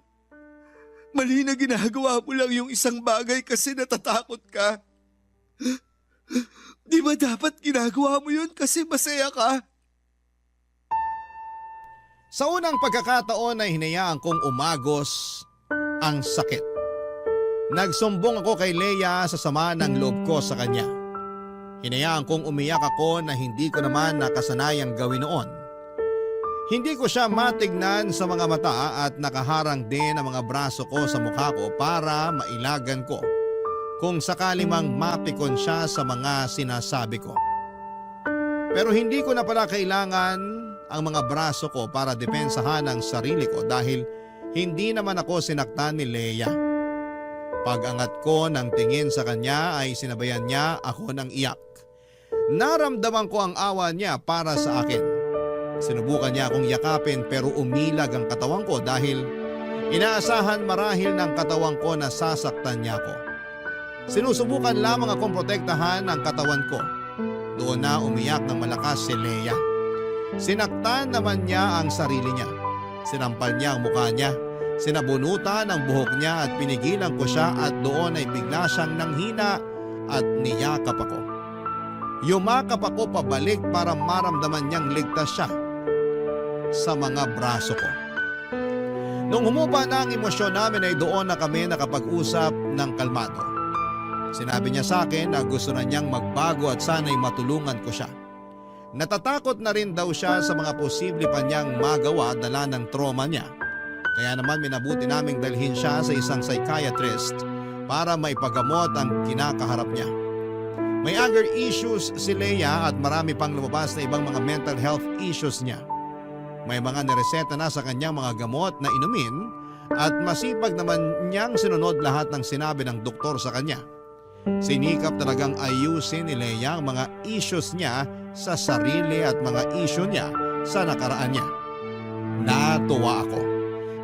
Mali na ginagawa mo lang yung isang bagay kasi natatakot ka. Di ba dapat ginagawa mo yun kasi masaya ka? Sa unang pagkakataon ay hinayaan kong umagos ang sakit. Nagsumbong ako kay Leia sa sama ng loob ko sa kanya. Hinayaan kong umiyak ako na hindi ko naman nakasanayang gawin noon. Hindi ko siya matignan sa mga mata at nakaharang din ang mga braso ko sa mukha ko para mailagan ko kung sakali mang mapikon siya sa mga sinasabi ko. Pero hindi ko na pala kailangan ang mga braso ko para depensahan ang sarili ko dahil hindi naman ako sinaktan ni Leia. Pag-angat ko ng tingin sa kanya ay sinabayan niya ako ng iyak. Naramdaman ko ang awa niya para sa akin. Sinubukan niya akong yakapin pero umilag ang katawan ko dahil inaasahan marahil ng katawan ko na sasaktan niya ako. Sinusubukan lamang akong protektahan ang katawan ko. Doon na umiyak ng malakas si Leia. Sinaktan naman niya ang sarili niya. Sinampal niya ang mukha niya. Sinabunutan ang buhok niya at pinigilan ko siya at doon ay bigla siyang nanghina at niyakap ako. Yumakap ako pabalik para maramdaman niyang ligtas siya sa mga braso ko. Nung humupa na ang emosyon namin ay doon na kami nakapag-usap ng kalmado. Sinabi niya sa akin na gusto na niyang magbago at sana'y matulungan ko siya. Natatakot na rin daw siya sa mga posible pa niyang magawa dala ng trauma niya. Kaya naman minabuti naming dalhin siya sa isang psychiatrist para maipagamot ang kinakaharap niya. May anger issues si Leia at marami pang lumabas na ibang mga mental health issues niya. May mga nireseta na sa kanyang mga gamot na inumin at masipag naman niyang sinunod lahat ng sinabi ng doktor sa kanya. Sinikap talagang ayusin ni Lea ang mga issues niya sa sarili at mga issue niya sa nakaraan niya. Natuwa ako.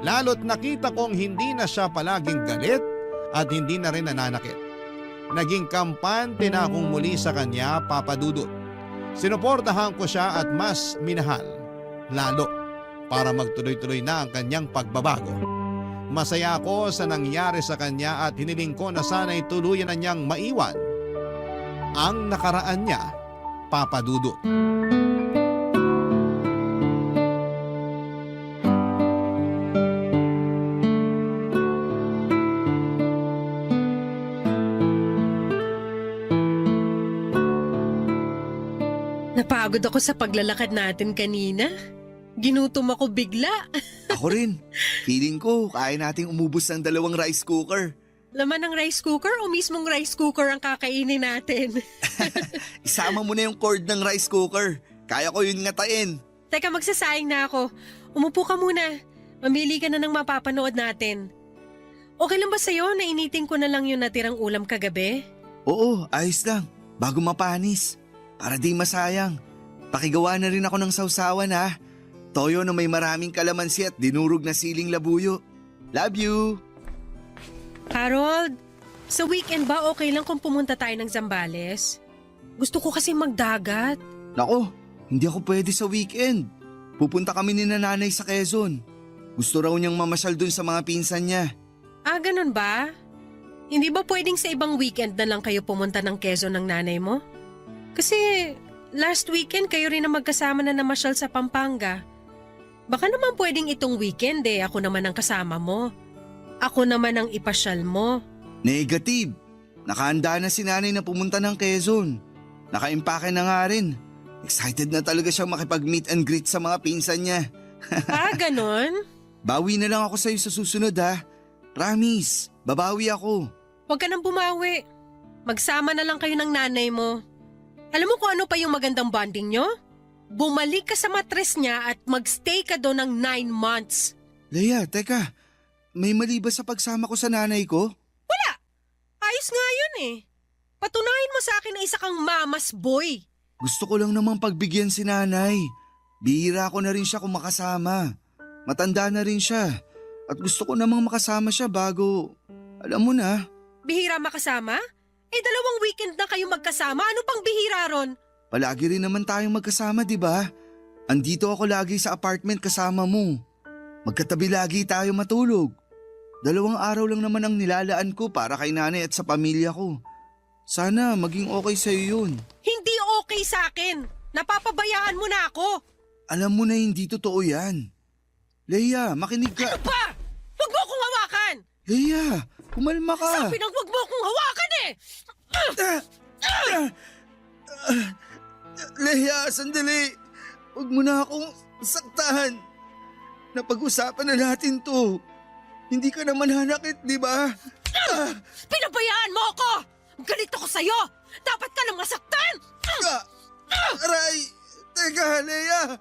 Lalo't nakita kong hindi na siya palaging galit at hindi na rin nananakit. Naging kampante na akong muli sa kanya, Papa Dudut. Sinuportahan ko siya at mas minahal, lalo para magtuloy-tuloy na ang kanyang pagbabago. Masaya ako sa nangyari sa kanya at hiniling ko na sana'y tuluyan na niyang maiwan ang nakaraan niya, Papa Dudut. Napagod ako sa paglalakad natin kanina. Ginutom ako bigla. Ako rin. Feeling ko, kaya nating umubos ng 2 rice cooker. Laman ng rice cooker o mismong rice cooker ang kakainin natin? Isama mo na yung cord ng rice cooker. Kaya ko yun ngatain. Teka, magsasayang na ako. Umupo ka muna. Mamili ka na ng mapapanood natin. Okay lang ba sa'yo na initin ko na lang yung natirang ulam kagabi? Oo, ayos lang. Bago mapanis. Para di masayang. Pakigawa na rin ako ng sausawan ha. Toyo na may maraming kalamansi at dinurog na siling labuyo. Love you! Harold, sa weekend ba okay lang kung pumunta tayo ng Zambales? Gusto ko kasi magdagat. Nako, hindi ako pwede sa weekend. Pupunta kami ni nanay sa Quezon. Gusto raw niyang mamasyal dun sa mga pinsan niya. Ah, ganun ba? Hindi ba pwedeng sa ibang weekend na lang kayo pumunta ng Quezon ng nanay mo? Kasi last weekend kayo rin na magkasama na namasyal sa Pampanga. Baka naman pwedeng itong weekend ako naman ang kasama mo. Ako naman ang ipasyal mo. Negative. Nakahanda na si nanay na pumunta ng Quezon. Nakaimpake na nga rin. Excited na talaga siyang makipag-meet and greet sa mga pinsan niya. Ah, ganon? Bawi na lang ako sa'yo sa susunod ha. Promise, babawi ako. Huwag ka nang bumawi. Magsama na lang kayo ng nanay mo. Alam mo kung ano pa yung magandang bonding nyo? Bumalik ka sa matres niya at magstay ka doon ng 9 months. Leia, teka. May mali ba sa pagsama ko sa nanay ko? Wala! Ayos nga yun Patunayan mo sa akin na isa kang mama's boy. Gusto ko lang namang pagbigyan si nanay. Bihira ko na rin siya kung makasama. Matanda na rin siya. At gusto ko namang makasama siya bago, alam mo na. Bihira makasama? 2 weekend na kayo magkasama. Ano pang bihira ron? Palagi rin naman tayong magkasama, di ba? Andito ako lagi sa apartment kasama mo. Magkatabi lagi tayo matulog. 2 araw lang naman ang nilalaan ko para kay nanay at sa pamilya ko. Sana maging okay sa'yo yun. Hindi okay sa akin. Napapabayaan mo na ako. Alam mo na hindi totoo yan. Leia, makinig ka. Ano ba? Huwag mo akong hawakan! Leia, kumalma ka. Sabi nang huwag mo akong hawakan Leia, sandali. Huwag mo na akong saktahan. Napag-usapan na natin to. Hindi ka naman hanakit, di ba? Pinabayaan mo ako! Galit ako sa'yo! Dapat ka nang masaktan! Aray! Teka, Leia.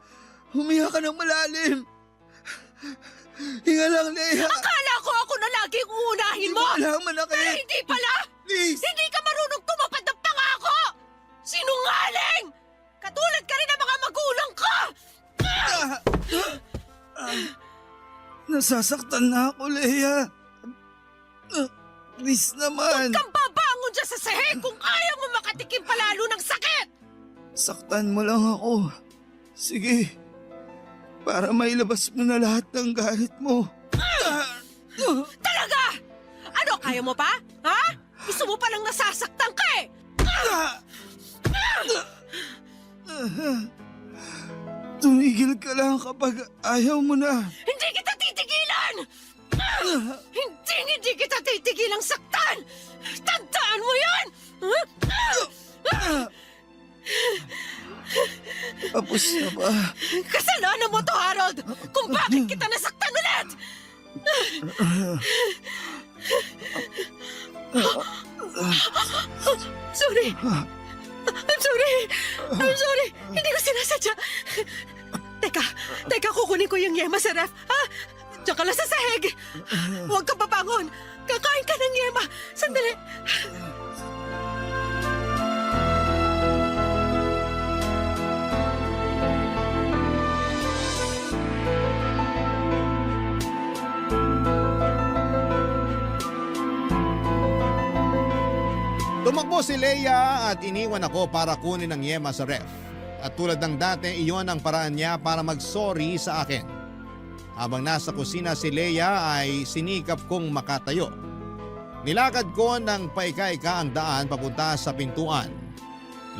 Humiya ka ng malalim. Hinga lang, Leia. Akala ko ako na laging uunahin mo! Wala manakit. Pero hindi pala! Please. Hindi ka marunong tumapad ng pangako! Sinungaling! Katulad ka rin ng mga magulang ko! Nasasaktan na ako, Leia. Please naman. Huwag kang babangon dyan sa sahig kung ayaw mo makatikim palalo ng sakit! Saktan mo lang ako. Sige. Para mailabas mo na lahat ng galit mo. Talaga! Ano, kaya mo pa? Ha? Gusto mo palang nasasaktan ka Tumigil ka lang kapag ayaw mo na. Hindi kita titigilan! Hindi kita titigilang saktan! Tandaan mo yan! Tapos na ba? Kasalanan mo to, Harold! Kung bakit kita nasaktan ulit! Sorry! I'm sorry! Hindi ko sinasadya! Teka, kukunin ko yung yema sa ref. Ha? Diyan ka lang sa sahig. Huwag kang babangon. Kakain ka ng yema. Sandali. Tumakbo si Leia at iniwan ako para kunin ang yema sa ref. At tulad ng dati, iyon ang paraan niya para mag-sorry sa akin. Habang nasa kusina si Leia ay sinikap kong makatayo. Nilakad ko ng paika-ika ang daan papunta sa pintuan.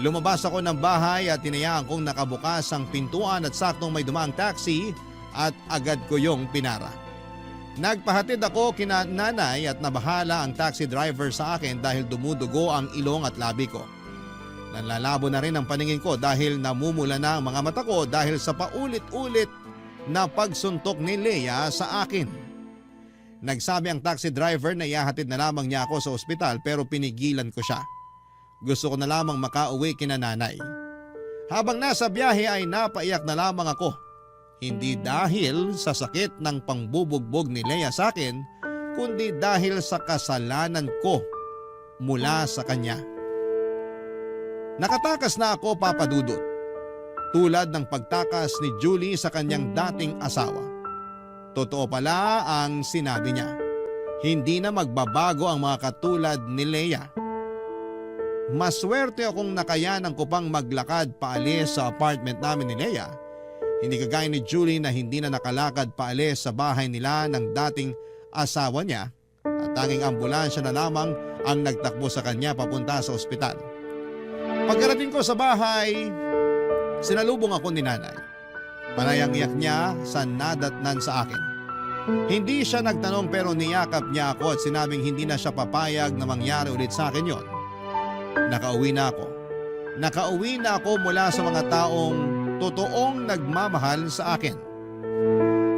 Lumabas ako ng bahay at tinayaan kong nakabukas ang pintuan at saktong may dumaang taxi at agad ko yung pinara. Nagpahatid ako kina nanay at nabahala ang taxi driver sa akin dahil dumudugo ang ilong at labi ko. Nanlalabo na rin ang paningin ko dahil namumula na ang mga mata ko dahil sa paulit-ulit na pagsuntok ni Leia sa akin. Nagsabi ang taxi driver na ihahatid na lamang niya ako sa ospital pero pinigilan ko siya. Gusto ko na lamang makauwi kina nanay. Habang nasa biyahe ay napaiyak na lamang ako. Hindi dahil sa sakit ng pangbubugbog ni Leia sa akin, kundi dahil sa kasalanan ko mula sa kanya. Nakatakas na ako, Papa Dudut. Tulad ng pagtakas ni Julie sa kanyang dating asawa. Totoo pala ang sinabi niya. Hindi na magbabago ang mga katulad ni Leia. Maswerte akong nakayanan ko pang maglakad paalis sa apartment namin ni Leia. Hindi kagaya ni Julie na hindi na nakalakad paalis sa bahay nila ng dating asawa niya at tanging ambulansya na lamang ang nagtakbo sa kanya papunta sa ospital. Pagkarating ko sa bahay, sinalubong ako ni nanay. Panayang iyak niya sa nadatnan sa akin. Hindi siya nagtanong pero niyakap niya ako at sinabing hindi na siya papayag na mangyari ulit sa akin yon. Nakauwi na ako. Nakauwi na ako mula sa mga taong totoong nagmamahal sa akin.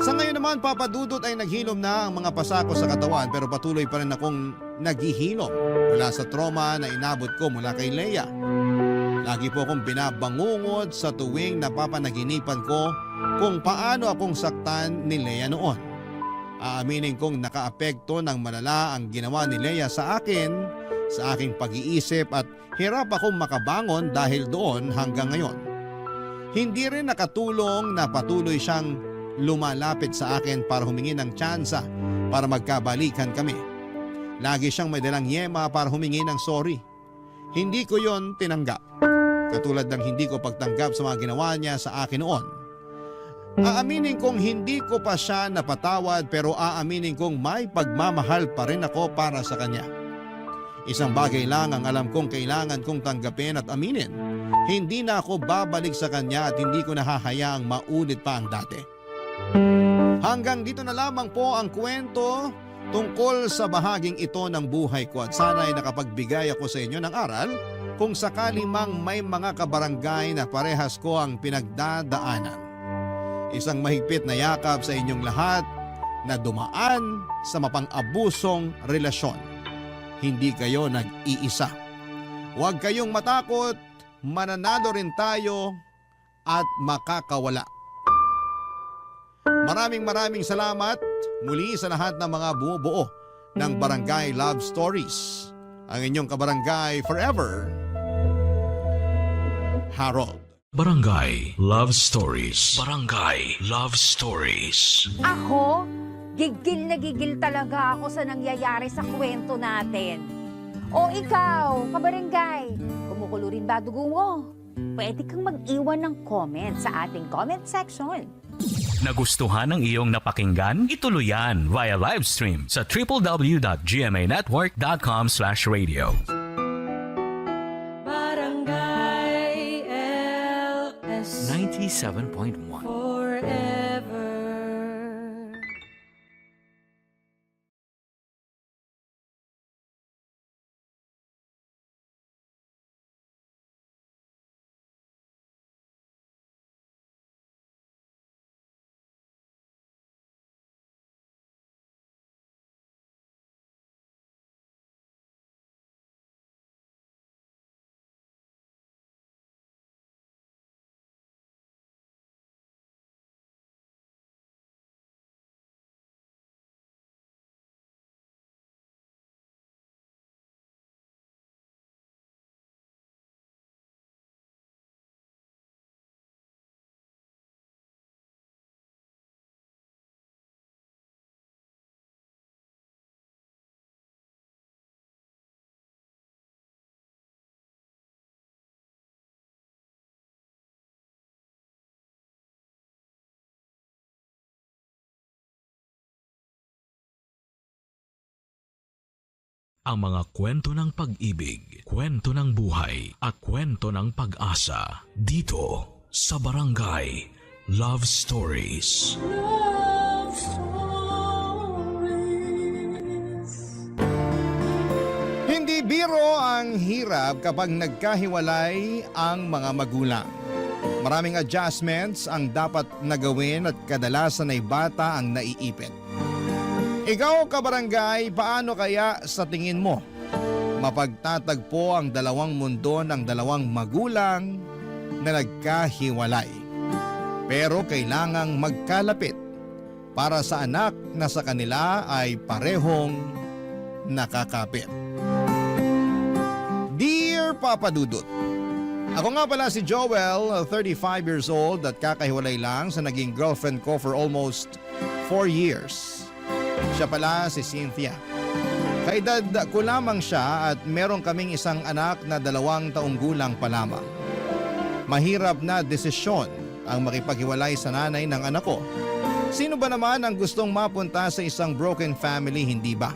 Sa ngayon naman, Papa Dudut, ay naghilom na ang mga pasako sa katawan pero patuloy pa rin akong naghihilom mula sa trauma na inabot ko mula kay Leia. Lagi po akong binabangungot sa tuwing napapanaginipan ko kung paano akong saktan ni Leia noon. Aaminin kong nakaapekto ng malala ang ginawa ni Leia sa akin, sa aking pag-iisip at hirap akong makabangon dahil doon hanggang ngayon. Hindi rin nakatulong na patuloy siyang lumalapit sa akin para humingi ng tsansa para magkabalikan kami. Lagi siyang may dalang yema para humingi ng sorry. Hindi ko yon tinanggap. Katulad ng hindi ko pagtanggap sa mga ginawa niya sa akin noon. Aaminin kong hindi ko pa siya napatawad pero aaminin kong may pagmamahal pa rin ako para sa kanya. Isang bagay lang ang alam kong kailangan kong tanggapin at aminin. Hindi na ako babalik sa kanya at hindi ko nahahayaang maulit pa ang dati. Hanggang dito na lamang po ang kwento tungkol sa bahaging ito ng buhay ko at sana ay nakapagbigay ako sa inyo ng aral kung sakali mang may mga kabarangay na parehas ko ang pinagdadaanan. Isang mahigpit na yakap sa inyong lahat na dumaan sa mapang-abusong relasyon. Hindi kayo nag-iisa. Huwag kayong matakot, mananalo rin tayo at makakawala. Maraming salamat muli sa lahat ng mga bumubuo ng Barangay Love Stories. Ang inyong kabarangay forever, Harold. Barangay Love Stories. Barangay Love Stories. Ako, gigil na gigil talaga ako sa nangyayari sa kwento natin. O ikaw, kabarangay, kumukulo rin ba dugo mo? Pwede kang mag-iwan ng comment sa ating comment section. Nagustuhan ng iyong napakinggan? Ituloy yan via live stream sa www.gmanetwork.com/radio. Barangay LS 97.1 ang mga kwento ng pag-ibig, kwento ng buhay at kwento ng pag-asa dito sa Barangay Love Stories. Love Stories. Hindi biro ang hirap kapag nagkahiwalay ang mga magulang. Maraming adjustments ang dapat nagawin at kadalasan ay bata ang naiipit. Ikaw, kabarangay, paano kaya sa tingin mo mapagtatagpo ang dalawang mundo ng dalawang magulang na nagkahiwalay? Pero kailangang magkalapit para sa anak na sa kanila ay parehong nakakapit. Dear Papa Dudut, ako nga pala si Joel, 35 years old at kakahiwalay lang sa naging girlfriend ko for almost 4 years. Siya pala si Cynthia. Kaedad ko lamang siya at meron kaming isang anak na 2 taong gulang pa lamang. Mahirap na desisyon ang makipaghiwalay sa nanay ng anak ko. Sino ba naman ang gustong mapunta sa isang broken family, hindi ba?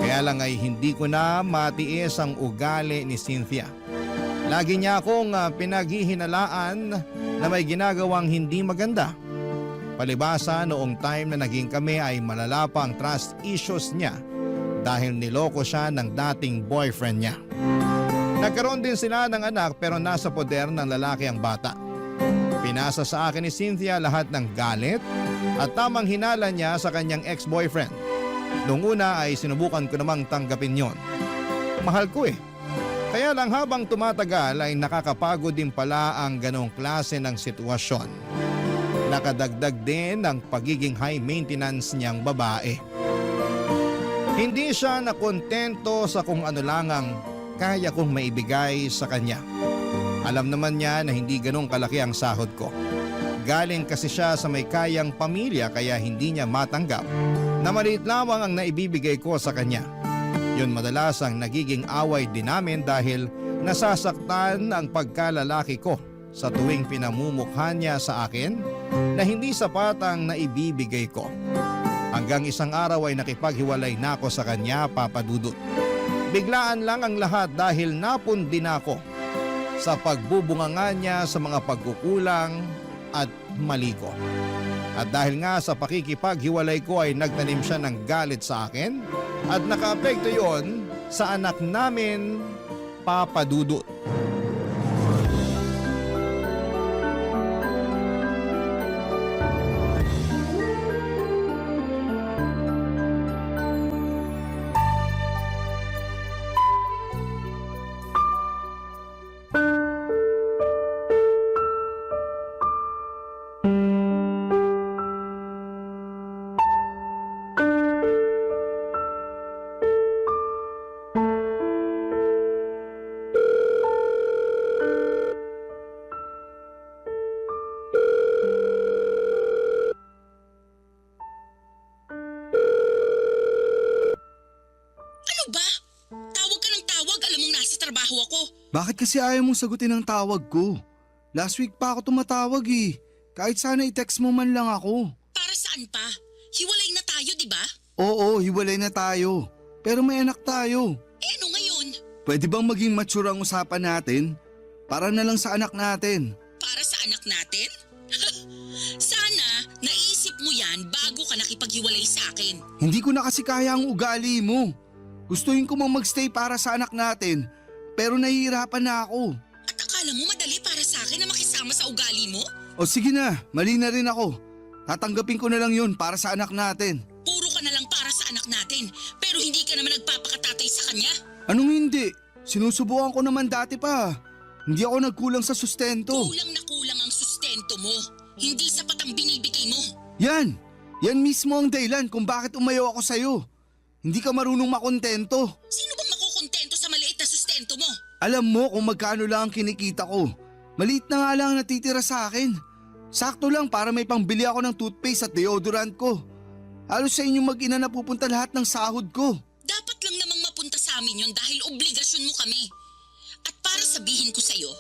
Kaya lang ay hindi ko na matiis ang ugali ni Cynthia. Lagi niya akong pinaghihinalaan na may ginagawang hindi maganda. Palibasa noong time na naging kami ay malala pa ang trust issues niya dahil niloko siya ng dating boyfriend niya. Nagkaroon din sila ng anak pero nasa poder ng lalaki ang bata. Pinasa sa akin ni Cynthia lahat ng galit at tamang hinala niya sa kanyang ex-boyfriend. Noong una ay sinubukan ko namang tanggapin yon. Mahal ko eh. Kaya lang habang tumatagal ay nakakapagod din pala ang ganong klase ng sitwasyon. Nakadagdag din ang pagiging high maintenance niyang babae. Hindi siya nakontento sa kung ano lang ang kaya kong maibigay sa kanya. Alam naman niya na hindi ganong kalaki ang sahod ko. Galing kasi siya sa may kayang pamilya kaya hindi niya matanggap na maliit lamang ang naibibigay ko sa kanya. Yun madalas ang nagiging away din namin dahil nasasaktan ang pagkalalaki ko sa tuwing pinamumukha niya sa akin na hindi sapat ang naibibigay ko. Hanggang isang araw ay nakipaghiwalay na ako sa kanya, Papa Dudut. Biglaan lang ang lahat dahil napundi na ako sa pagbubunganga niya sa mga pagkukulang at mali ko. At dahil nga sa pakikipaghiwalay ko ay nagtanim siya ng galit sa akin at nakaapekto yon sa anak namin, Papa Dudut. Bakit kasi ayaw mong sagutin ang tawag ko? Last week pa ako tumatawag eh. Kahit sana i-text mo man lang ako. Para saan pa? Hiwalay na tayo, di ba? Oo, hiwalay na tayo. Pero may anak tayo. Eh ano ngayon? Pwede bang maging mature ang usapan natin? Para na lang sa anak natin. Para sa anak natin? Sana naisip mo yan bago ka nakipaghiwalay sa akin. Hindi ko na kasi kaya ang ugali mo. Gustuhin ko mang magstay para sa anak natin. Pero nahihirapan na ako. At akala mo madali para sa akin na makisama sa ugali mo? O sige na, mali na rin ako. Tatanggapin ko na lang yun para sa anak natin. Puro ka na lang para sa anak natin, pero hindi ka naman nagpapakatatay sa kanya? Anong hindi? Sinusubukan ko naman dati pa. Hindi ako nagkulang sa sustento. Kulang na kulang ang sustento mo. Hindi sapat ang binibigay mo. Yan! Yan mismo ang dahilan kung bakit umayaw ako sa'yo. Hindi ka marunong makontento. Sino bang makukontento sa maliit na sustento mo? Alam mo kung magkano lang ang kinikita ko. Maliit na nga lang ang natitira sa akin. Sakto lang para may pangbili ako ng toothpaste at deodorant ko. Halos sa inyong mag-ina na pupunta lahat ng sahod ko. Dapat lang namang mapunta sa amin yun dahil obligasyon mo kami. At para sabihin ko sa'yo,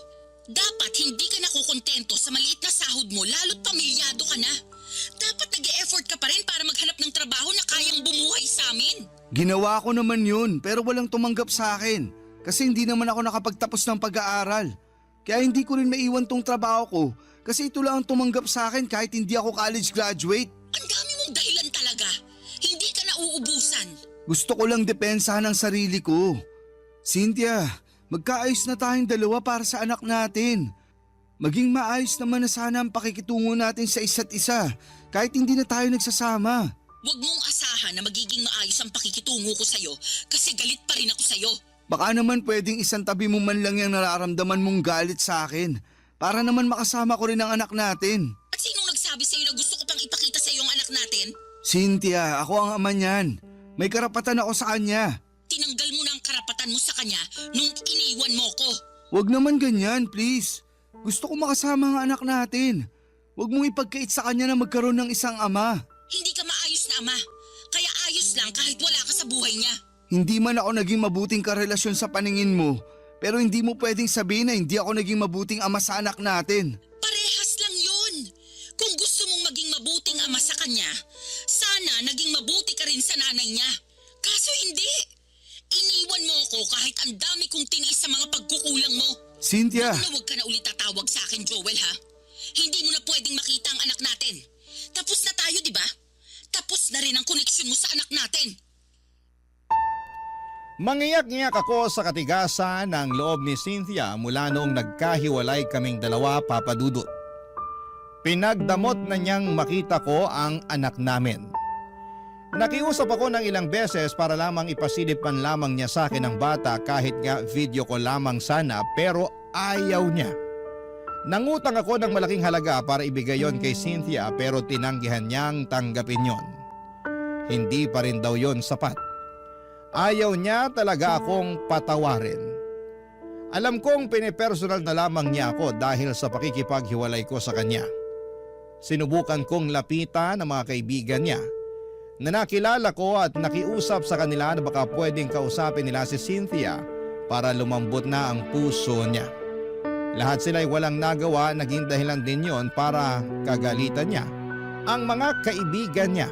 dapat hindi ka nakukontento sa maliit na sahod mo lalo't pamilyado ka na. Dapat nag-e-effort ka pa rin para maghanap ng trabaho na kayang bumuhay sa amin. Ginawa ko naman yun pero walang tumanggap sa akin kasi hindi naman ako nakapagtapos ng pag-aaral. Kaya hindi ko rin maiwan tong trabaho ko kasi ito lang ang tumanggap sa akin kahit hindi ako college graduate. Ang dami mong dahilan talaga. Hindi ka na uubusan. Gusto ko lang depensahan ang sarili ko. Cynthia, magkaayos na tayong dalawa para sa anak natin. Maging maayos naman na sana ang pakikitungo natin sa isa't isa kahit hindi na tayo nagsasama. Huwag mong asahan na magiging maayos ang pakikitungo ko sa'yo kasi galit pa rin ako sa'yo. Baka naman pwedeng isang tabi mo man lang yung nararamdaman mong galit sa akin para naman makasama ko rin ang anak natin. At sinong nagsabi sa'yo na gusto ko pang ipakita sa'yo ang anak natin? Cynthia, ako ang ama niyan. May karapatan ako sa kanya. Tinanggal mo na ang karapatan mo sa kanya nung iniwan mo ko. Huwag naman ganyan, please. Gusto ko makasama ang anak natin. Huwag mong ipagkait sa kanya na magkaroon ng isang ama. Hindi ka maayos na ama. Kaya ayos lang kahit wala ka sa buhay niya. Hindi man ako naging mabuting karelasyon sa paningin mo, pero hindi mo pwedeng sabihin na hindi ako naging mabuting ama sa anak natin. Parehas lang yun. Kung gusto mong maging mabuting ama sa kanya, sana naging mabuti ka rin sa nanay niya. Kaso hindi. Iniwan mo ako kahit ang dami kong tiniis sa mga pagkukulang mo. Cynthia! Huwag ka na ulit tatawag sa akin, Joel, ha? Hindi mo na pwedeng makita ang anak natin. Tapos na tayo, di ba? Tapos na rin ang koneksyon mo sa anak natin. Mangiyak-ngiyak ako sa katigasan ng loob ni Cynthia mula noong nagkahiwalay kaming dalawa, Papa Dudut. Pinagdamot na niyang makita ko ang anak namin. Nakiusap ako ng ilang beses para lamang ipasilip man lamang niya sa akin ang bata kahit nga video ko lamang sana pero ayaw niya. Nangutang ako ng malaking halaga para ibigay yon kay Cynthia pero tinanggihan niyang tanggapin yon. Hindi pa rin daw yon sapat. Ayaw niya talaga akong patawarin. Alam kong pinipersonal na lamang niya ako dahil sa pakikipaghiwalay ko sa kanya. Sinubukan kong lapitan ang mga kaibigan niya na nakilala ko at nakiusap sa kanila na baka pwedeng kausapin nila si Cynthia para lumambot na ang puso niya. Lahat sila'y walang nagawa, naging dahilan din yon para kagalitan niya ang mga kaibigan niya.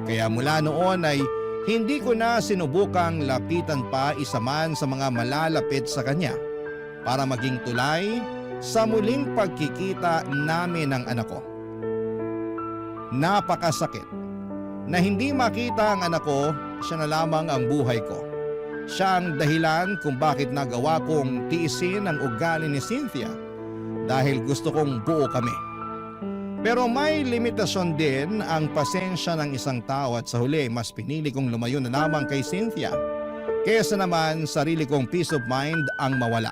Kaya mula noon ay hindi ko na sinubukang lapitan pa isa man sa mga malalapit sa kanya para maging tulay sa muling pagkikita namin ng anak ko. Napakasakit na hindi makita ang anak ko, siya na lamang ang buhay ko. Siya ang dahilan kung bakit nagawa kong tiisin ang ugali ni Cynthia dahil gusto kong buo kami. Pero may limitasyon din ang pasensya ng isang tao at sa huli mas pinili kong lumayo na lamang kay Cynthia kaysa naman sarili kong peace of mind ang mawala.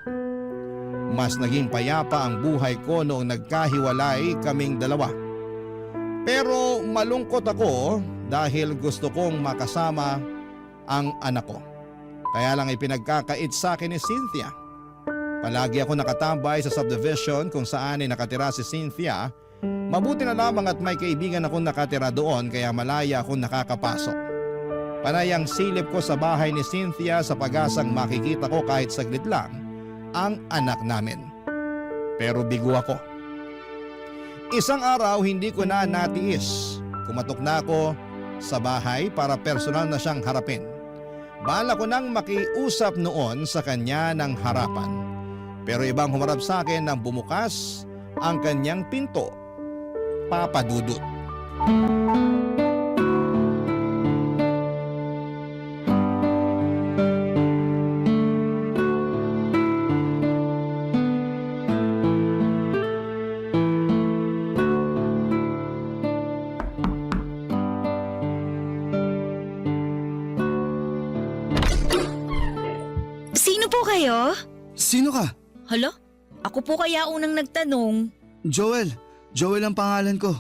Mas naging payapa ang buhay ko noong nagkahiwalay kaming dalawa. Pero malungkot ako dahil gusto kong makasama ang anak ko. Kaya lang ipinagkakait sa akin ni Cynthia. Palagi ako nakatambay sa subdivision kung saan ay nakatira si Cynthia. Mabuti na lamang at may kaibigan akong nakatira doon kaya malaya akong nakakapasok. Panay ang silip ko sa bahay ni Cynthia sa pag-asang makikita ko kahit saglit lang ang anak namin. Pero bigo ako. Isang araw hindi ko na natiis. Kumatok na ako sa bahay para personal na siyang harapin. Bala ko nang makiusap noon sa kanya ng harapan. Pero ibang humarap sa akin nang bumukas ang kanyang pinto. Papa Dudut. Sino po kayo? Sino ka? Hala? Ako po kaya unang nagtanong. Joel. Joel ang pangalan ko.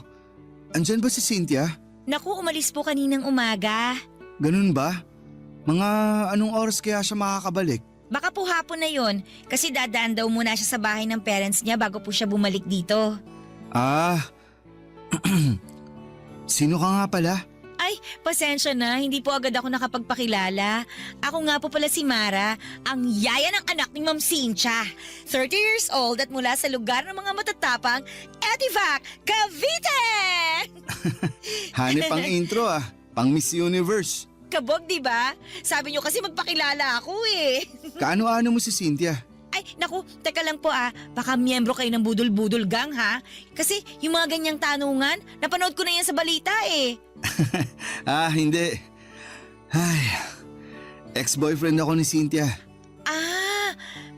Andyan ba si Cynthia? Naku, umalis po kaninang umaga. Ganun ba? Mga anong oras kaya siya makakabalik? Baka po hapon na yon kasi dadaan daw muna siya sa bahay ng parents niya bago po siya bumalik dito. Ah, sino ka nga pala? Ay, pasensya na, hindi po agad ako nakapagpakilala. Ako nga po pala si Mara, ang yaya ng anak ni Ma'am Cynthia. 30 years old at mula sa lugar ng mga matatapang, Etivac, Cavite! Hanip pang intro pang Miss Universe. Kabog, di ba? Sabi nyo kasi magpakilala ako eh. Kaano-ano mo si Cynthia? Ay, naku, teka lang po baka miyembro kayo ng Budol-Budol Gang ha? Kasi yung mga ganyang tanungan, napanood ko na yan sa balita eh. Hindi. Ay, ex-boyfriend ako ni Cynthia.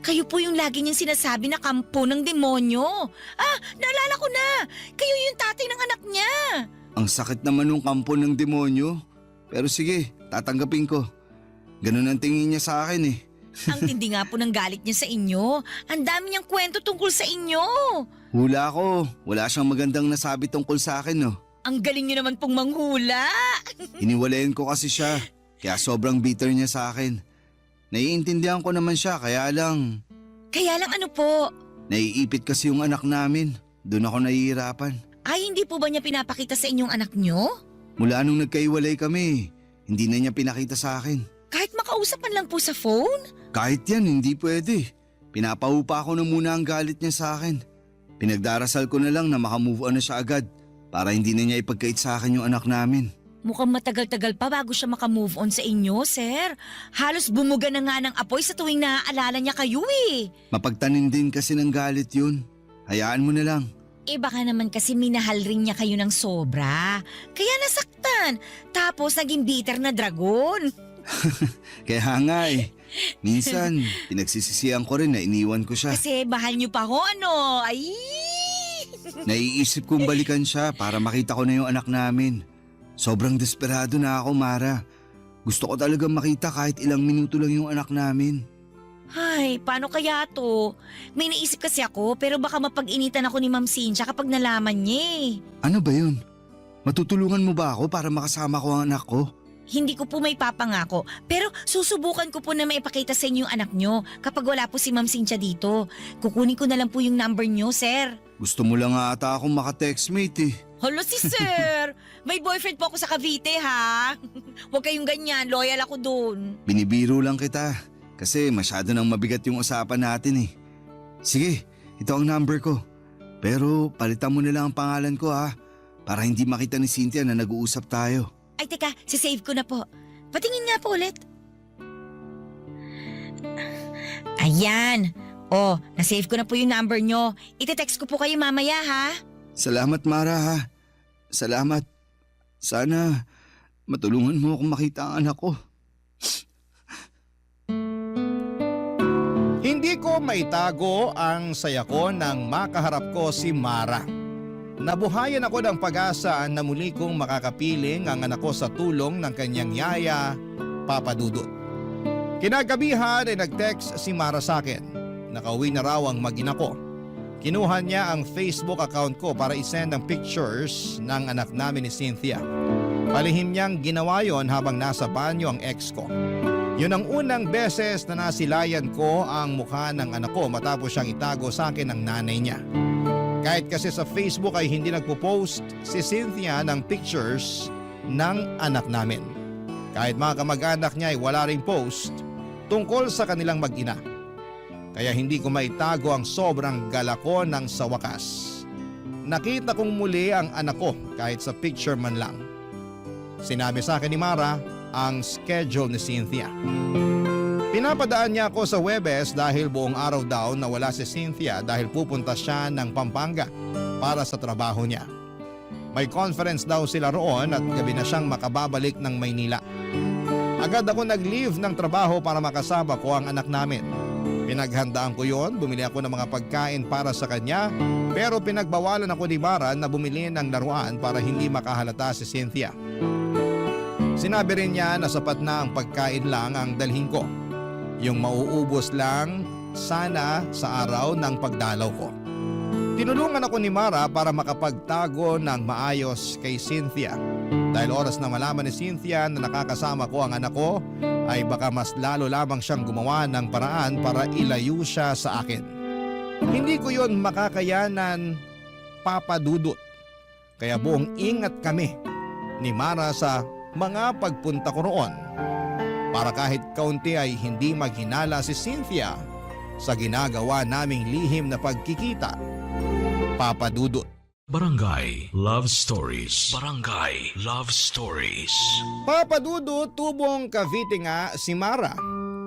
Kayo po yung lagi niyang sinasabi na kampo ng demonyo. Naalala ko na. Kayo yung tatay ng anak niya. Ang sakit naman ng kampo ng demonyo. Pero sige, tatanggapin ko. Ganun ang tingin niya sa akin eh. Ang tindi nga po ng galit niya sa inyo. Ang dami niyang kwento tungkol sa inyo. Hula ko, wala siyang magandang nasabi tungkol sa akin no. Ang galing niyo naman pong manghula. Iniwalayan ko kasi siya, kaya sobrang bitter niya sa akin. Naiintindihan ko naman siya, kaya lang Kaya lang ano po? naiipit kasi yung anak namin. Doon ako nahihirapan. Ay, hindi po ba niya pinapakita sa inyong anak niyo? Mula nung nagkaiwalay kami, hindi na niya pinakita sa akin. Kahit makausapan lang po sa phone? Kahit yan, hindi pwede. Pinapahupa ko na muna ang galit niya sa akin. Pinagdarasal ko na lang na makamove on na siya agad para hindi na niya ipagkait sa akin yung anak namin. Mukhang matagal-tagal pa bago siya makamove on sa inyo, sir. Halos bumuga na nga ng apoy sa tuwing naaalala niya kayo eh. Mapagtanim din kasi ng galit yun. Hayaan mo na lang. Baka naman kasi minahal rin niya kayo ng sobra. Kaya nasaktan. Tapos naging bitter na dragon. Kaya nga eh. Minsan, pinagsisisihan ko rin na iniwan ko siya. Kasi bahal niyo pa ako ano. Ay! Naiisip kong balikan siya para makita ko na yung anak namin. Sobrang desperado na ako, Mara. Gusto ko talagang makita kahit ilang minuto lang yung anak namin. Ay, paano kaya to? May naisip kasi ako pero baka mapag-initan ako ni Ma'am Cynthia kapag nalaman niya eh. Ano ba yun? Matutulungan mo ba ako para makasama ko ang anak ko? Hindi ko po may papangako pero susubukan ko po na maipakita sa inyo yung anak nyo kapag wala po si Ma'am Cynthia dito. Kukunin ko na lang po yung number nyo, sir. Gusto mo lang ata akong makatextmate eh. Hala si sir! May boyfriend po ako sa Cavite ha? Huwag kayong ganyan, loyal ako dun. Binibiro lang kita kasi masyado nang mabigat yung usapan natin eh. Sige, ito ang number ko. Pero palitan mo na lang ang pangalan ko ha para hindi makita ni Cynthia na nag-uusap tayo. Ay teka, sisave ko na po. Patingin nga po ulit. Ayan. Nasave ko na po yung number nyo. Ite-text ko po kayo mamaya ha. Salamat Mara ha. Salamat. Sana matulungan mo akong makita ang anak ko. Hindi ko maitago ang saya ko nang makaharap ko si Mara. Nabuhayan ako ng pag-asa na muli kong makakapiling ang anak ko sa tulong ng kanyang yaya, Papa Dudut. Kinagabihan ay nag-text si Mara sa akin. Nakauwi na raw ang mag-ina ko. Kinuha niya ang Facebook account ko para isend ang pictures ng anak namin ni Cynthia. Palihim niyang ginawa yon habang nasa banyo ang ex ko. Yun ang unang beses na nasilayan ko ang mukha ng anak ko matapos siyang itago sa akin ng nanay niya. Kahit kasi sa Facebook ay hindi nagpo-post si Cynthia ng pictures ng anak namin. Kahit mga kamag-anak niya ay wala ring post tungkol sa kanilang mag-ina. Kaya hindi ko maitago ang sobrang gala ko nang sa wakas. Nakita kong muli ang anak ko kahit sa picture man lang. Sinabi sa akin ni Mara ang schedule ni Cynthia. Pinapadaan niya ako sa Webes dahil buong araw daw na wala si Cynthia dahil pupunta siya ng Pampanga para sa trabaho niya. May conference daw sila roon at gabi na siyang makababalik ng Maynila. Agad ako nag-leave ng trabaho para makasama ko ang anak namin. Pinaghandaan ko yon, bumili ako ng mga pagkain para sa kanya pero pinagbawalan ako ni Mara na bumili ng laruan para hindi makahalata si Cynthia. Sinabi rin niya na sapat na ang pagkain lang ang dalhin ko. Yung mauubos lang sana sa araw ng pagdalaw ko. Tinulungan ako ni Mara para makapagtago ng maayos kay Cynthia. Dahil oras na malaman ni Cynthia na nakakasama ko ang anak ko, ay baka mas lalo lamang siyang gumawa ng paraan para ilayo siya sa akin. Hindi ko yon makakayanan, Papa Dudut. Kaya buong ingat kami ni Mara sa mga pagpunta ko roon. Para kahit kaunti ay hindi maghinala si Cynthia sa ginagawa naming lihim na pagkikita, Papa Dudut. Barangay Love Stories. Barangay Love Stories. Papa Dudu, tubong Cavite nga si Mara.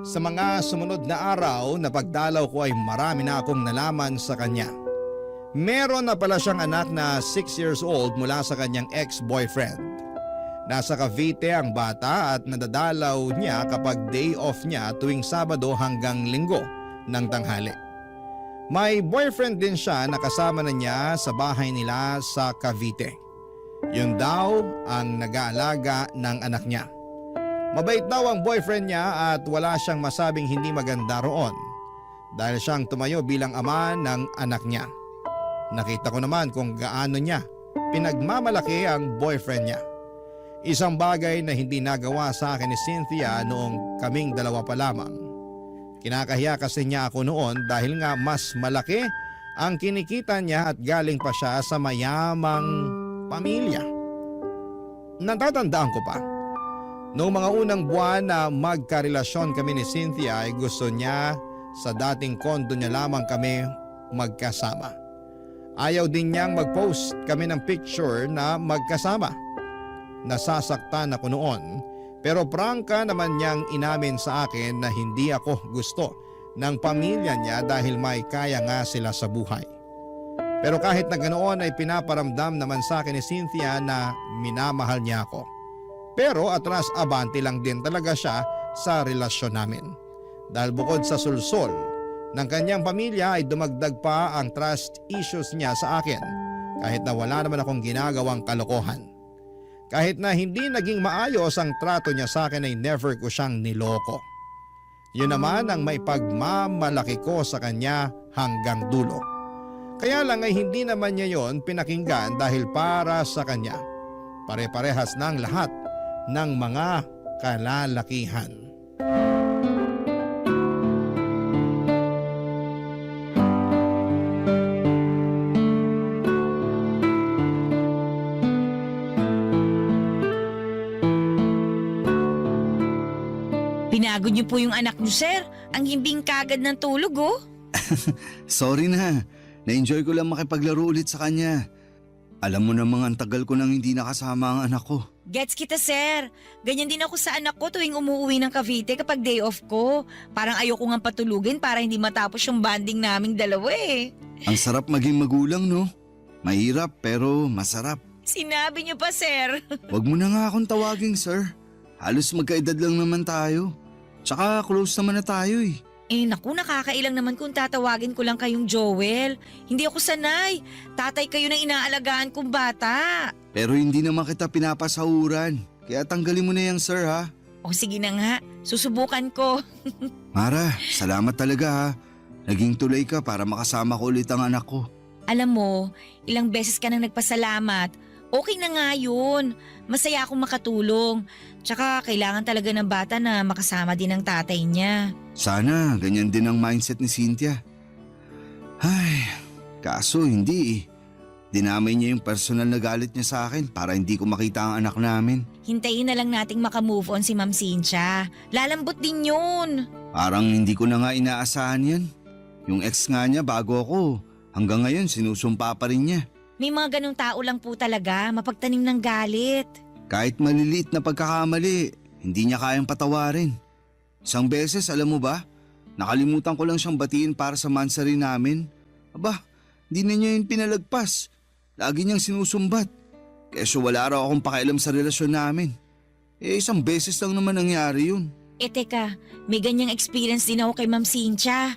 Sa mga sumunod na araw na pagdalaw ko ay marami na akong nalaman sa kanya. Meron na pala siyang anak na 6 years old mula sa kanyang ex-boyfriend. Nasa Cavite ang bata at nadadalaw niya kapag day off niya tuwing Sabado hanggang Linggo ng tanghali. May boyfriend din siya na kasama na niya sa bahay nila sa Cavite. Yun daw ang nag-aalaga ng anak niya. Mabait daw ang boyfriend niya at wala siyang masabing hindi maganda roon dahil siyang tumayo bilang ama ng anak niya. Nakita ko naman kung gaano niya pinagmamalaki ang boyfriend niya. Isang bagay na hindi nagawa sa akin ni Cynthia noong kaming dalawa pa lamang. Kinakahiya kasi niya ako noon dahil nga mas malaki ang kinikita niya at galing pa siya sa mayamang pamilya. Natatandaan ko pa, noong mga unang buwan na magkarelasyon kami ni Cynthia ay gusto niya sa dating kondo niya lamang kami magkasama. Ayaw din niyang mag-post kami ng picture na magkasama. Nasasaktan ako noon. Pero prangka naman niyang inamin sa akin na hindi ako gusto ng pamilya niya dahil may kaya nga sila sa buhay. Pero kahit na ganoon ay pinaparamdam naman sa akin ni Cynthia na minamahal niya ako. Pero atras abante lang din talaga siya sa relasyon namin. Dahil bukod sa sulsol ng kanyang pamilya ay dumagdag pa ang trust issues niya sa akin kahit na wala naman akong ginagawang kalokohan. Kahit na hindi naging maayos ang trato niya sa akin ay never ko siyang niloko. Yun naman ang may pagmamalaki ko sa kanya hanggang dulo. Kaya lang ay hindi naman niya yon pinakinggan dahil para sa kanya. Pare-parehas ng lahat ng mga kalalakihan. Pinagod niyo po yung anak niyo, sir. Ang himbing kagad ng tulog, oh. Sorry na. Na-enjoy ko lang makipaglaro ulit sa kanya. Alam mo namang ang tagal ko nang hindi nakasama ang anak ko. Gets kita, sir. Ganyan din ako sa anak ko tuwing umuwi ng Cavite kapag day off ko. Parang ayoko nga patulugin para hindi matapos yung bonding naming dalawa eh. Ang sarap maging magulang, no? Mahirap pero masarap. Sinabi niyo pa, sir. Wag mo na nga akong tawaging sir. Halos magkaedad lang naman tayo. Tsaka close naman na tayo eh. Eh naku, nakakailang naman kung tatawagin ko lang kayong Joel. Hindi ako sanay. Tatay kayo ng inaalagaan kong bata. Pero hindi naman kita pinapasahuran. Kaya tanggalin mo na yan sir ha. O sige na nga, susubukan ko. Mara, salamat talaga ha. Naging tulay ka para makasama ko ulit ang anak ko. Alam mo, ilang beses ka nang nagpasalamat. Okay na nga yun. Masaya akong makatulong. Tsaka kailangan talaga ng bata na makasama din ang tatay niya. Sana ganyan din ang mindset ni Cynthia. Ay, kaso hindi eh. Dinamay niya yung personal na galit niya sa akin para hindi ko makita ang anak namin. Hintayin na lang nating makamove on si Ma'am Cynthia. Lalambot din yun. Parang hindi ko na nga inaasahan yan. Yung ex nga niya bago ako, hanggang ngayon sinusumpa pa rin niya. May mga ganong tao lang po talaga, mapagtanim ng galit. Kahit maliliit na pagkakamali, hindi niya kayang patawarin. Isang beses, alam mo ba, nakalimutan ko lang siyang batiin para sa mansari namin. Aba, hindi na niya yun pinalagpas. Lagi niyang sinusumbat. Keso wala raw akong pakialam sa relasyon namin. Eh isang beses lang naman nangyari yun. Eh teka, may ganyang experience din ako kay Ma'am Cynthia.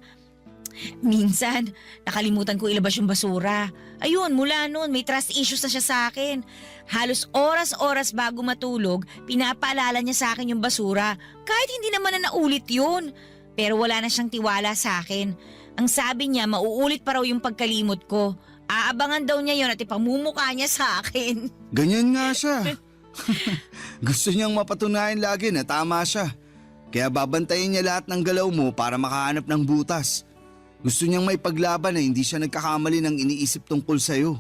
Minsan, nakalimutan ko ilabas yung basura. Ayun, mula noon may trust issues na siya sa akin. Halos oras-oras bago matulog, pinapaalala niya sa akin yung basura. Kahit hindi naman na naulit yun. Pero wala na siyang tiwala sa akin. Ang sabi niya, mauulit pa raw yung pagkalimot ko. Aabangan daw niya yun at ipamumukha niya sa akin. Ganyan nga siya. Gusto niyang mapatunayan lagi na tama siya. Kaya babantayin niya lahat ng galaw mo para makahanap ng butas. Gusto niyang may paglaban na hindi siya nagkakamali ng iniisip tungkol sa'yo.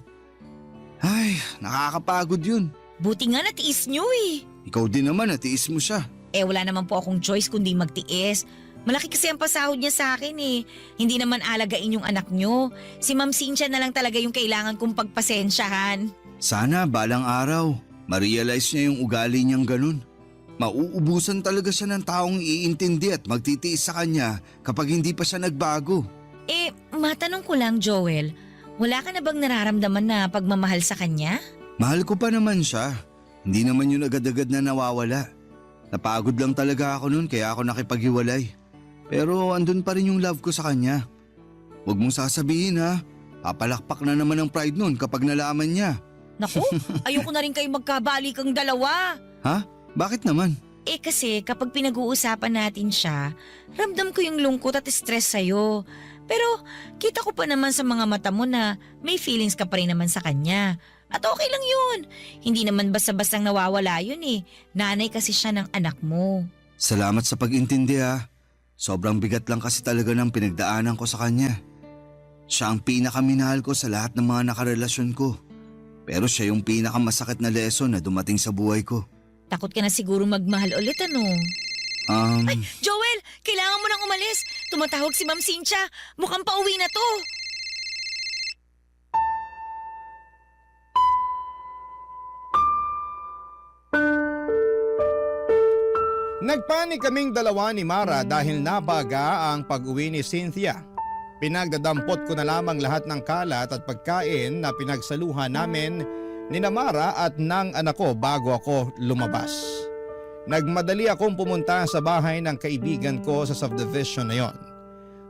Ay, nakakapagod yun. Buti nga natiis niyo eh. Ikaw din naman natiis mo siya. Eh wala naman po akong choice kundi magtiis. Malaki kasi ang pasahod niya sa akin eh. Hindi naman alagain yung anak niyo. Si Ma'am Cynthia na lang talaga yung kailangan kong pagpasensyahan. Sana balang araw, ma-realize niya yung ugali niyang ganun. Mauubusan talaga siya ng taong iintindi at magtitiis sa kanya kapag hindi pa siya nagbago. Eh, matanong ko lang Joel, wala ka na bang nararamdaman na pagmamahal sa kanya? Mahal ko pa naman siya. Hindi naman yun agad-agad na nawawala. Napagod lang talaga ako nun kaya ako nakipaghiwalay. Pero andun pa rin yung love ko sa kanya. Huwag mong sasabihin ha, papalakpak na naman ang pride nun kapag nalaman niya. Naku, ayoko na rin kayo magkabalikan dalawa. Ha? Bakit naman? Eh kasi kapag pinag-uusapan natin siya, ramdam ko yung lungkot at stress sa'yo. Pero kita ko pa naman sa mga mata mo na may feelings ka pa rin naman sa kanya. At okay lang yun. Hindi naman basta-bastang nawawala yun eh. Nanay kasi siya ng anak mo. Salamat sa pag-intindi ha. Sobrang bigat lang kasi talaga ng pinagdaanan ko sa kanya. Siya ang pinakaminahal ko sa lahat ng mga nakarelasyon ko. Pero siya yung pinakamasakit na lesson na dumating sa buhay ko. Takot ka na siguro magmahal ulit ano? Ay, Joel! Kailangan mo nang umalis. Tumatawag si Ma'am Cynthia. Mukhang pauwi na to. Nagpanik kaming dalawa ni Mara dahil nabaga ang pag-uwi ni Cynthia. Pinagdadampot ko na lamang lahat ng kalat at pagkain na pinagsaluhan namin ni Mara at ng anak ko bago ako lumabas. Nagmadali akong pumunta sa bahay ng kaibigan ko sa subdivision na yon.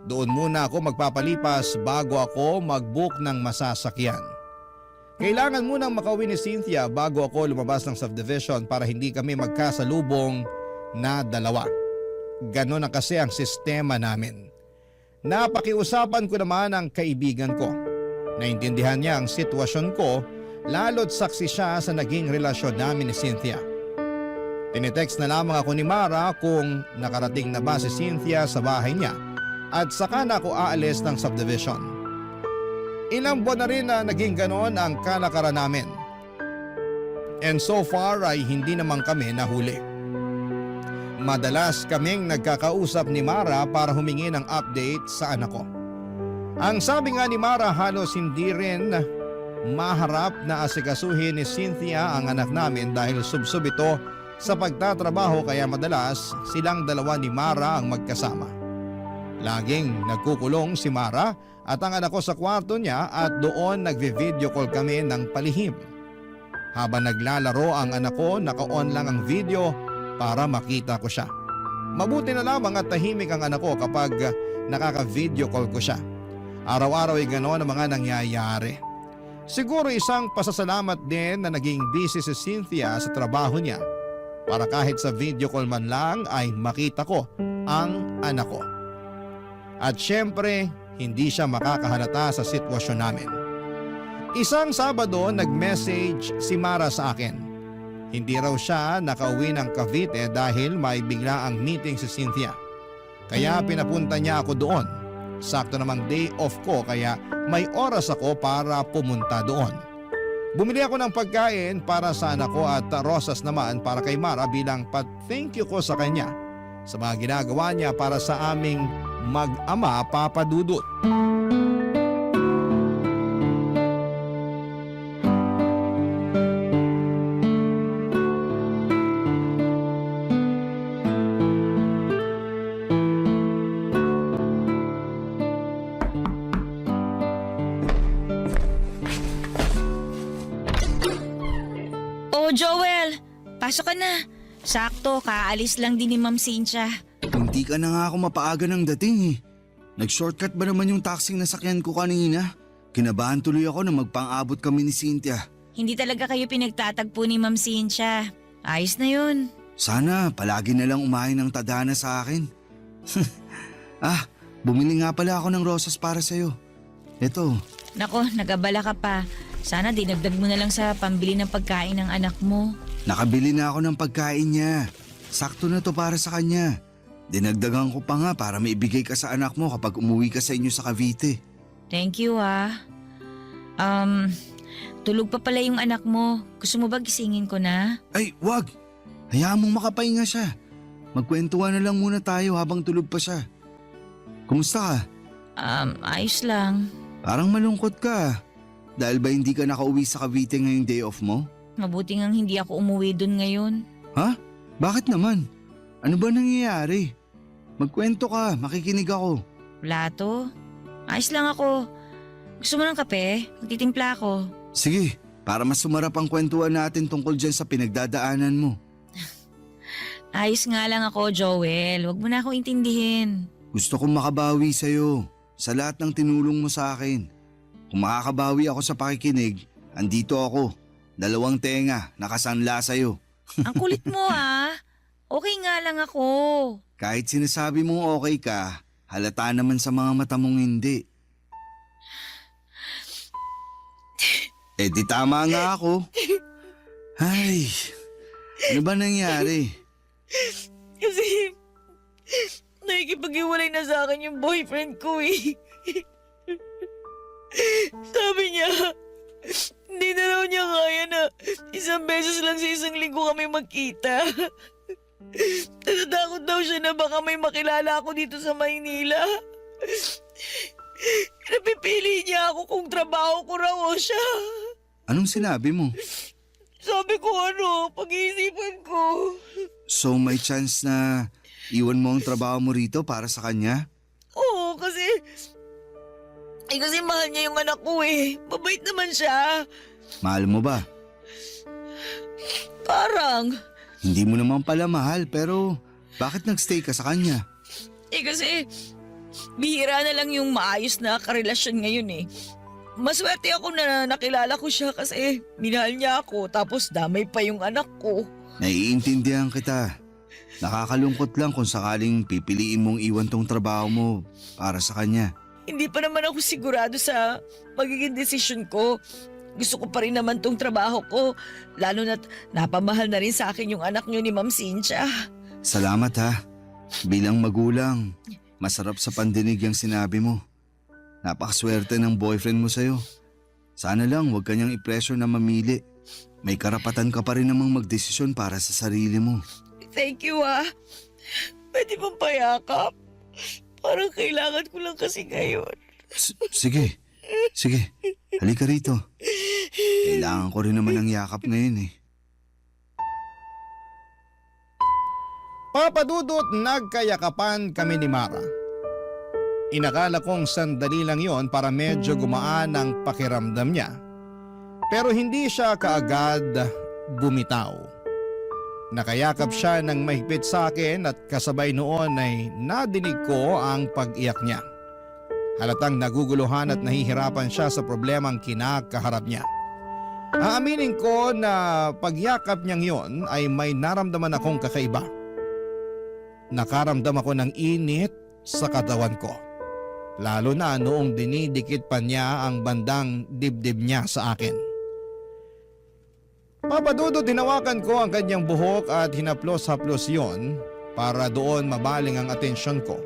Doon muna ako magpapalipas bago ako mag-book ng masasakyan. Kailangan munang makauwi ni Cynthia bago ako lumabas ng subdivision para hindi kami magkasalubong na dalawa. Ganon na kasi ang sistema namin. Napakiusapan ko naman ang kaibigan ko. Naintindihan niya ang sitwasyon ko, lalo't saksi siya sa naging relasyon namin ni Cynthia. Tinitext na lamang ako ni Mara kung nakarating na ba si Cynthia sa bahay niya at saka na ako aalis ng subdivision. Ilang buwan na rin na naging ganon ang kalakaran namin. And so far ay hindi naman kami nahuli. Madalas kaming nagkakausap ni Mara para humingi ng update sa anak ko. Ang sabi nga ni Mara, halos hindi rin maharap na asikasuhin ni Cynthia ang anak namin dahil subsob ito sa pagtatrabaho kaya madalas silang dalawa ni Mara ang magkasama. Laging nagkukulong si Mara at ang anak ko sa kwarto niya at doon nagvi-video call kami ng palihim. Habang naglalaro ang anak ko, naka-on lang ang video para makita ko siya. Mabuti na lamang at tahimik ang anak ko kapag nakaka-video call ko siya. Araw-araw ay gano'n ang mga nangyayari. Siguro isang pasasalamat din na naging busy si Cynthia sa trabaho niya para kahit sa video call man lang ay makita ko ang anak ko. At syempre, hindi siya makakahalata sa sitwasyon namin. Isang Sabado, nag-message si Mara sa akin. Hindi raw siya nakauwi ng Cavite dahil may bigla ang meeting si Cynthia. Kaya pinapunta niya ako doon. Sakto namang day off ko kaya may oras ako para pumunta doon. Bumili ako ng pagkain para sa anak ko at rosas naman para kay Mara bilang thank you ko sa kanya sa mga ginagawa niya para sa aming mag-ama Papa Dudut. Oh, Joel! Pasok ka na. Sakto, kaalis lang din ni Ma'am Cynthia. Hindi ka na nga ako mapaaga ng dating eh. Nag-shortcut ba naman yung taxing nasakyan ko kanina? Kinabahan tuloy ako na magpang-abot kami ni Cynthia. Hindi talaga kayo pinagtatagpo ni Ma'am Cynthia. Ayos na yun. Sana palagi na lang umahin ng tadhana sa akin. Bumili nga pala ako ng rosas para sa'yo. Ito. Nako, nag-abala ka pa. Sana dinagdag mo na lang sa pambili ng pagkain ng anak mo. Nakabili na ako ng pagkain niya. Sakto na to para sa kanya. Dinagdagan ko pa nga para maibigay ka sa anak mo kapag umuwi ka sa inyo sa Cavite. Thank you tulog pa pala yung anak mo. Gusto mo ba gisingin ko na? Ay, wag. Hayaan mong makapahinga siya. Magkwentuhan na lang muna tayo habang tulog pa siya. Kumusta ka? Ayos lang. Parang malungkot ka. Dahil ba hindi ka nakauwi sa Cavite ngayong day off mo? Mabuti ngang hindi ako umuwi dun ngayon. Ha? Bakit naman? Ano ba nangyayari? Magkwento ka, makikinig ako. Wala to. Ayos lang ako. Gusto mo ng kape? Magtitimpla ako. Sige, para mas sumarap ang kwentuhan natin tungkol dyan sa pinagdadaanan mo. Ayos nga lang ako, Joel. Huwag mo na ako intindihin. Gusto kong makabawi sa'yo sa lahat ng tinulong mo sa akin. Kung makakabawi ako sa pakikinig, andito ako. 2 tenga, nakasanla sa'yo. Ang kulit mo ah. Okay nga lang ako. Kahit sinasabi mong okay ka, halata naman sa mga mata mong hindi. Di tama nga ako. Ay, ano ba nangyari? Kasi nakikipag-iwalay na sa akin yung boyfriend ko eh. Sabi niya, hindi na raw niya kaya na 1 beses lang sa 1 linggo kami magkita. Natatakot daw siya na baka may makilala ako dito sa Maynila. Napipili niya ako kung trabaho ko raw o siya. Anong sinabi mo? Sabi ko pag-iisipan ko. So may chance na iwan mo ang trabaho mo rito para sa kanya? Oo, kasi mahal niya yung anak ko eh. Mabait naman siya. Mahal mo ba? Parang. Hindi mo naman pala mahal pero bakit nagstay ka sa kanya? Kasi bihira na lang yung maayos na karelasyon ngayon eh. Maswerte ako na nakilala ko siya kasi minahal niya ako tapos damay pa yung anak ko. Naiintindihan kita. Nakakalungkot lang kung sakaling pipiliin mong iwan tong trabaho mo para sa kanya. Hindi pa naman ako sigurado sa magiging desisyon ko. Gusto ko pa rin naman tong trabaho ko. Lalo na't napamahal na rin sa akin yung anak niyo ni Ma'am Cynthia. Salamat ha. Bilang magulang, masarap sa pandinig yung sinabi mo. Napakaswerte ng boyfriend mo sa'yo. Sana lang huwag kanyang i-pressure na mamili. May karapatan ka pa rin namang magdesisyon para sa sarili mo. Thank you ah. Pwede bang payakap? Parang kailangan ko lang kasi ngayon. Sige. Halika rito. Kailangan ko rin naman ng yakap ngayon eh. Papa Dudut, nagkayakapan kami ni Mara. Inakala kong sandali lang yon para medyo gumaan ang pakiramdam niya. Pero hindi siya kaagad bumitaw. Nakayakap siya ng mahigpit sa akin at kasabay noon ay nadinig ko ang pag-iyak niya. Halatang naguguluhan at nahihirapan siya sa problemang kinakaharap niya. Aaminin ko na pagyakap niyang yon ay may naramdaman akong kakaiba. Nakaramdam ako ng init sa katawan ko. Lalo na noong dinidikit pa niya ang bandang dibdib niya sa akin. Papa Dudut, hinawakan ko ang kanyang buhok at hinaplos-haplos yon para doon mabaling ang atensyon ko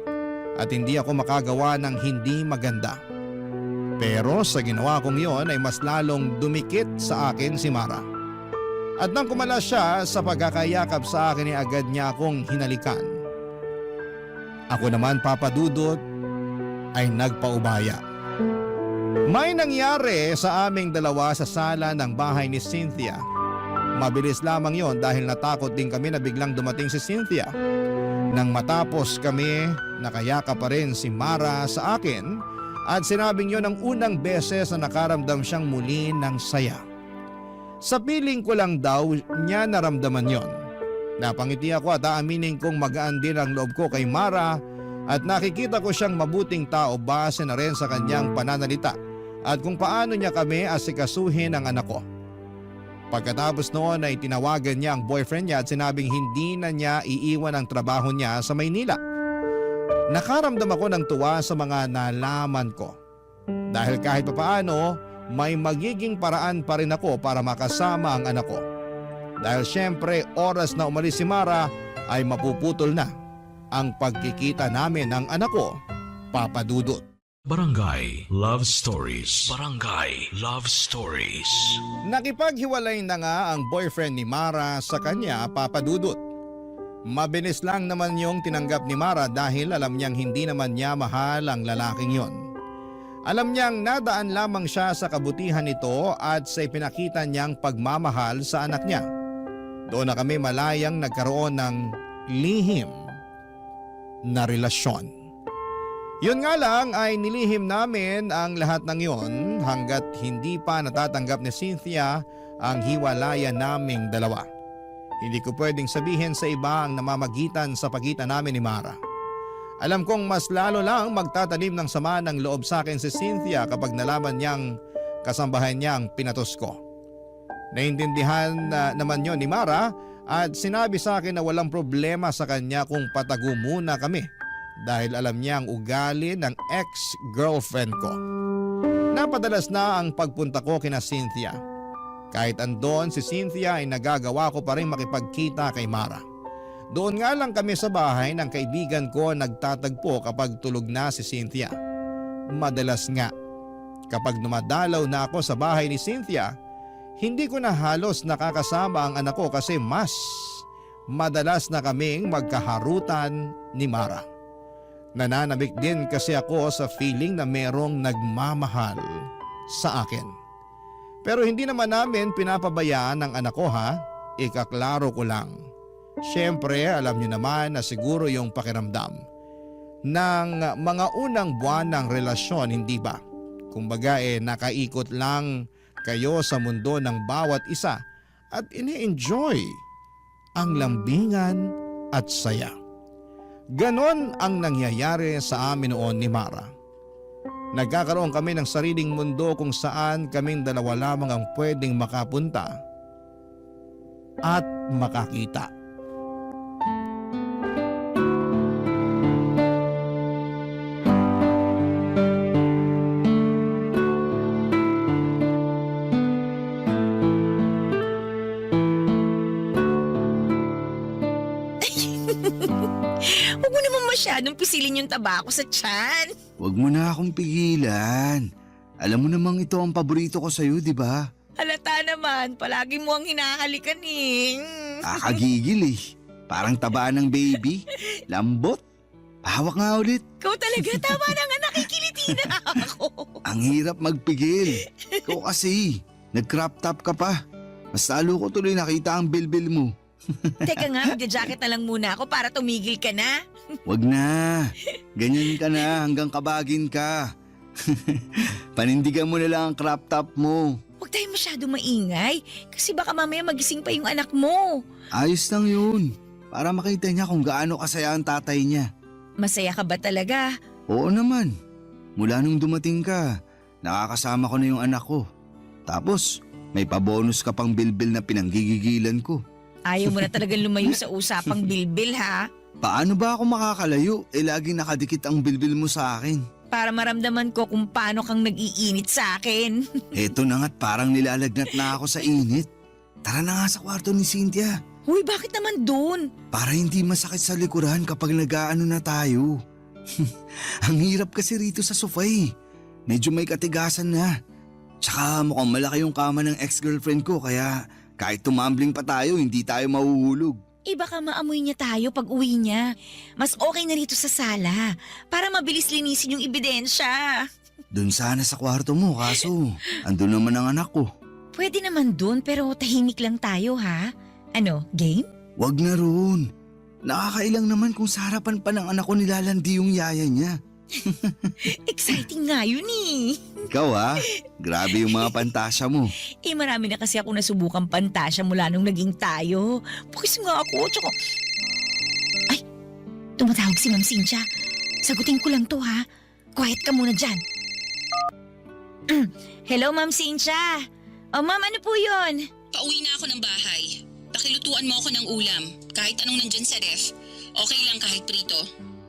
at hindi ako makagawa ng hindi maganda. Pero sa ginawa kong yon ay mas lalong dumikit sa akin si Mara. At nang kumala siya sa pagkakayakap sa akin ay agad niya akong hinalikan. Ako naman, Papa Dudut, ay nagpaubaya. May nangyari sa aming dalawa sa sala ng bahay ni Cynthia. Mabilis lamang yon dahil natakot din kami na biglang dumating si Cynthia. Nang matapos kami, nakayaka pa rin si Mara sa akin at sinabing yon ang unang beses na nakaramdam siyang muli ng saya. Sa piling ko lang daw niya naramdaman yon. Napangiti ako at aaminin kong magaan din ang loob ko kay Mara at nakikita ko siyang mabuting tao base na rin sa kanyang pananalita at kung paano niya kami asikasuhin ang anak ko. Pagkatapos noon ay tinawagan niya ang boyfriend niya at sinabing hindi na niya iiwan ang trabaho niya sa Maynila. Nakaramdam ako ng tuwa sa mga nalaman ko. Dahil kahit papaano, may magiging paraan pa rin ako para makasama ang anak ko. Dahil syempre oras na umalis si Mara ay mapuputol na ang pagkikita namin ng anak ko, Papa Dudut. Barangay Love Stories. Barangay Love Stories. Nakipaghiwalay na nga ang boyfriend ni Mara sa kanya, Papa Dudut. Mabilis lang naman yung tinanggap ni Mara dahil alam niyang hindi naman niya mahal ang lalaking yon. Alam niyang nadaan lamang siya sa kabutihan nito at sa ipinakita niyang pagmamahal sa anak niya. Doon na kami malayang nagkaroon ng lihim na relasyon. Yun nga lang ay nilihim namin ang lahat ng yon hanggat hindi pa natatanggap ni Cynthia ang hiwalayan naming dalawa. Hindi ko pwedeng sabihin sa iba ang namamagitan sa pagitan namin ni Mara. Alam kong mas lalo lang magtatanim ng sama ng loob sa akin si Cynthia kapag nalaman niyang kasambahay niyang pinatos ko. Naintindihan naman yon ni Mara at sinabi sa akin na walang problema sa kanya kung patago muna kami dahil alam niya ang ugali ng ex-girlfriend ko. Napadalas na ang pagpunta ko kina Cynthia. Kahit andon si Cynthia ay nagagawa ko pa rin makipagkita kay Mara. Doon nga lang kami sa bahay ng kaibigan ko nagtatagpo kapag tulog na si Cynthia. Madalas nga, kapag dumadalaw na ako sa bahay ni Cynthia, hindi ko na halos nakakasama ang anak ko kasi mas madalas na kaming magkaharutan ni Mara. Nananabik din kasi ako sa feeling na merong nagmamahal sa akin. Pero hindi naman namin pinapabayaan ang anak ko ha, ikaklaro ko lang. Siyempre alam niyo naman na siguro yung pakiramdam ng mga unang buwan ng relasyon, hindi ba? Kumbaga nakaikot lang kayo sa mundo ng bawat isa at ini-enjoy ang lambingan at saya. Ganon ang nangyayari sa amin noon ni Mara. Nagkakaroon kami ng sariling mundo kung saan kaming dalawa lamang ang pwedeng makapunta at makakita. Huwag mo naman masyadong pisilin yung tabako sa tiyan. Huwag mo na akong pigilan. Alam mo namang ito ang paborito ko sa'yo, di ba? Halata naman, palagi mo ang hinahalikan eh. Kakagigil eh. Parang taba ng baby. Lambot. Hawak nga ulit. Ikaw talaga, tama na nga, nakikiliti na ako. Ang hirap magpigil. Ikaw kasi, nag-crop top ka pa. Mas lalo ko tuloy nakita ang bilbil mo. Teka nga, magja-jacket na lang muna ako para tumigil ka na. Wag na. Ganyan ka na hanggang kabagin ka. Panindigan mo na lang ang crop top mo. Huwag tayo masyado maingay kasi baka mamaya magising pa yung anak mo. Ayos lang yun. Para makita niya kung gaano kasaya ang tatay niya. Masaya ka ba talaga? Oo naman. Mula nung dumating ka, nakakasama ko na yung anak ko. Tapos, may pabonus ka pang bilbil na pinanggigigilan ko. Ayaw mo na talagang lumayo sa usapang bilbil ha? Paano ba ako makakalayo? Laging nakadikit ang bilbil mo sa akin. Para maramdaman ko kung paano kang nag-iinit sa akin. Eto na nga't parang nilalagnat na ako sa init. Tara na nga sa kwarto ni Cynthia. Uy, bakit naman dun? Para hindi masakit sa likuran kapag nag-aano na tayo. Ang hirap kasi rito sa sofa eh. Medyo may katigasan na. Tsaka mukhang malaki yung kama ng ex-girlfriend ko kaya kahit tumambling pa tayo hindi tayo mahuhulog. Baka maamoy niya tayo pag uwi niya. Mas okay na rito sa sala para mabilis linisin yung ebidensya. Doon sana sa kwarto mo kaso andun naman ang anak ko. Pwede naman dun pero tahimik lang tayo ha. Ano, game? Wag na roon. Nakakailang naman kung sa harapan pa ng anak ko nilalandi yung yaya niya. Exciting nga yun eh. Ikaw ha, grabe yung mga pantasya mo. Marami na kasi ako nasubukang pantasya mula nung naging tayo. Pukis nga ako, tsaka... Ay, tumatawag si Ma'am Cynthia. Sagutin ko lang to ha. Quiet ka muna dyan. Hello, Ma'am Cynthia. Oh, Ma'am, ano po yun? Pauwi na ako ng bahay. Pakilutuan mo ako ng ulam. Kahit anong nandyan sa ref. Okay lang kahit prito.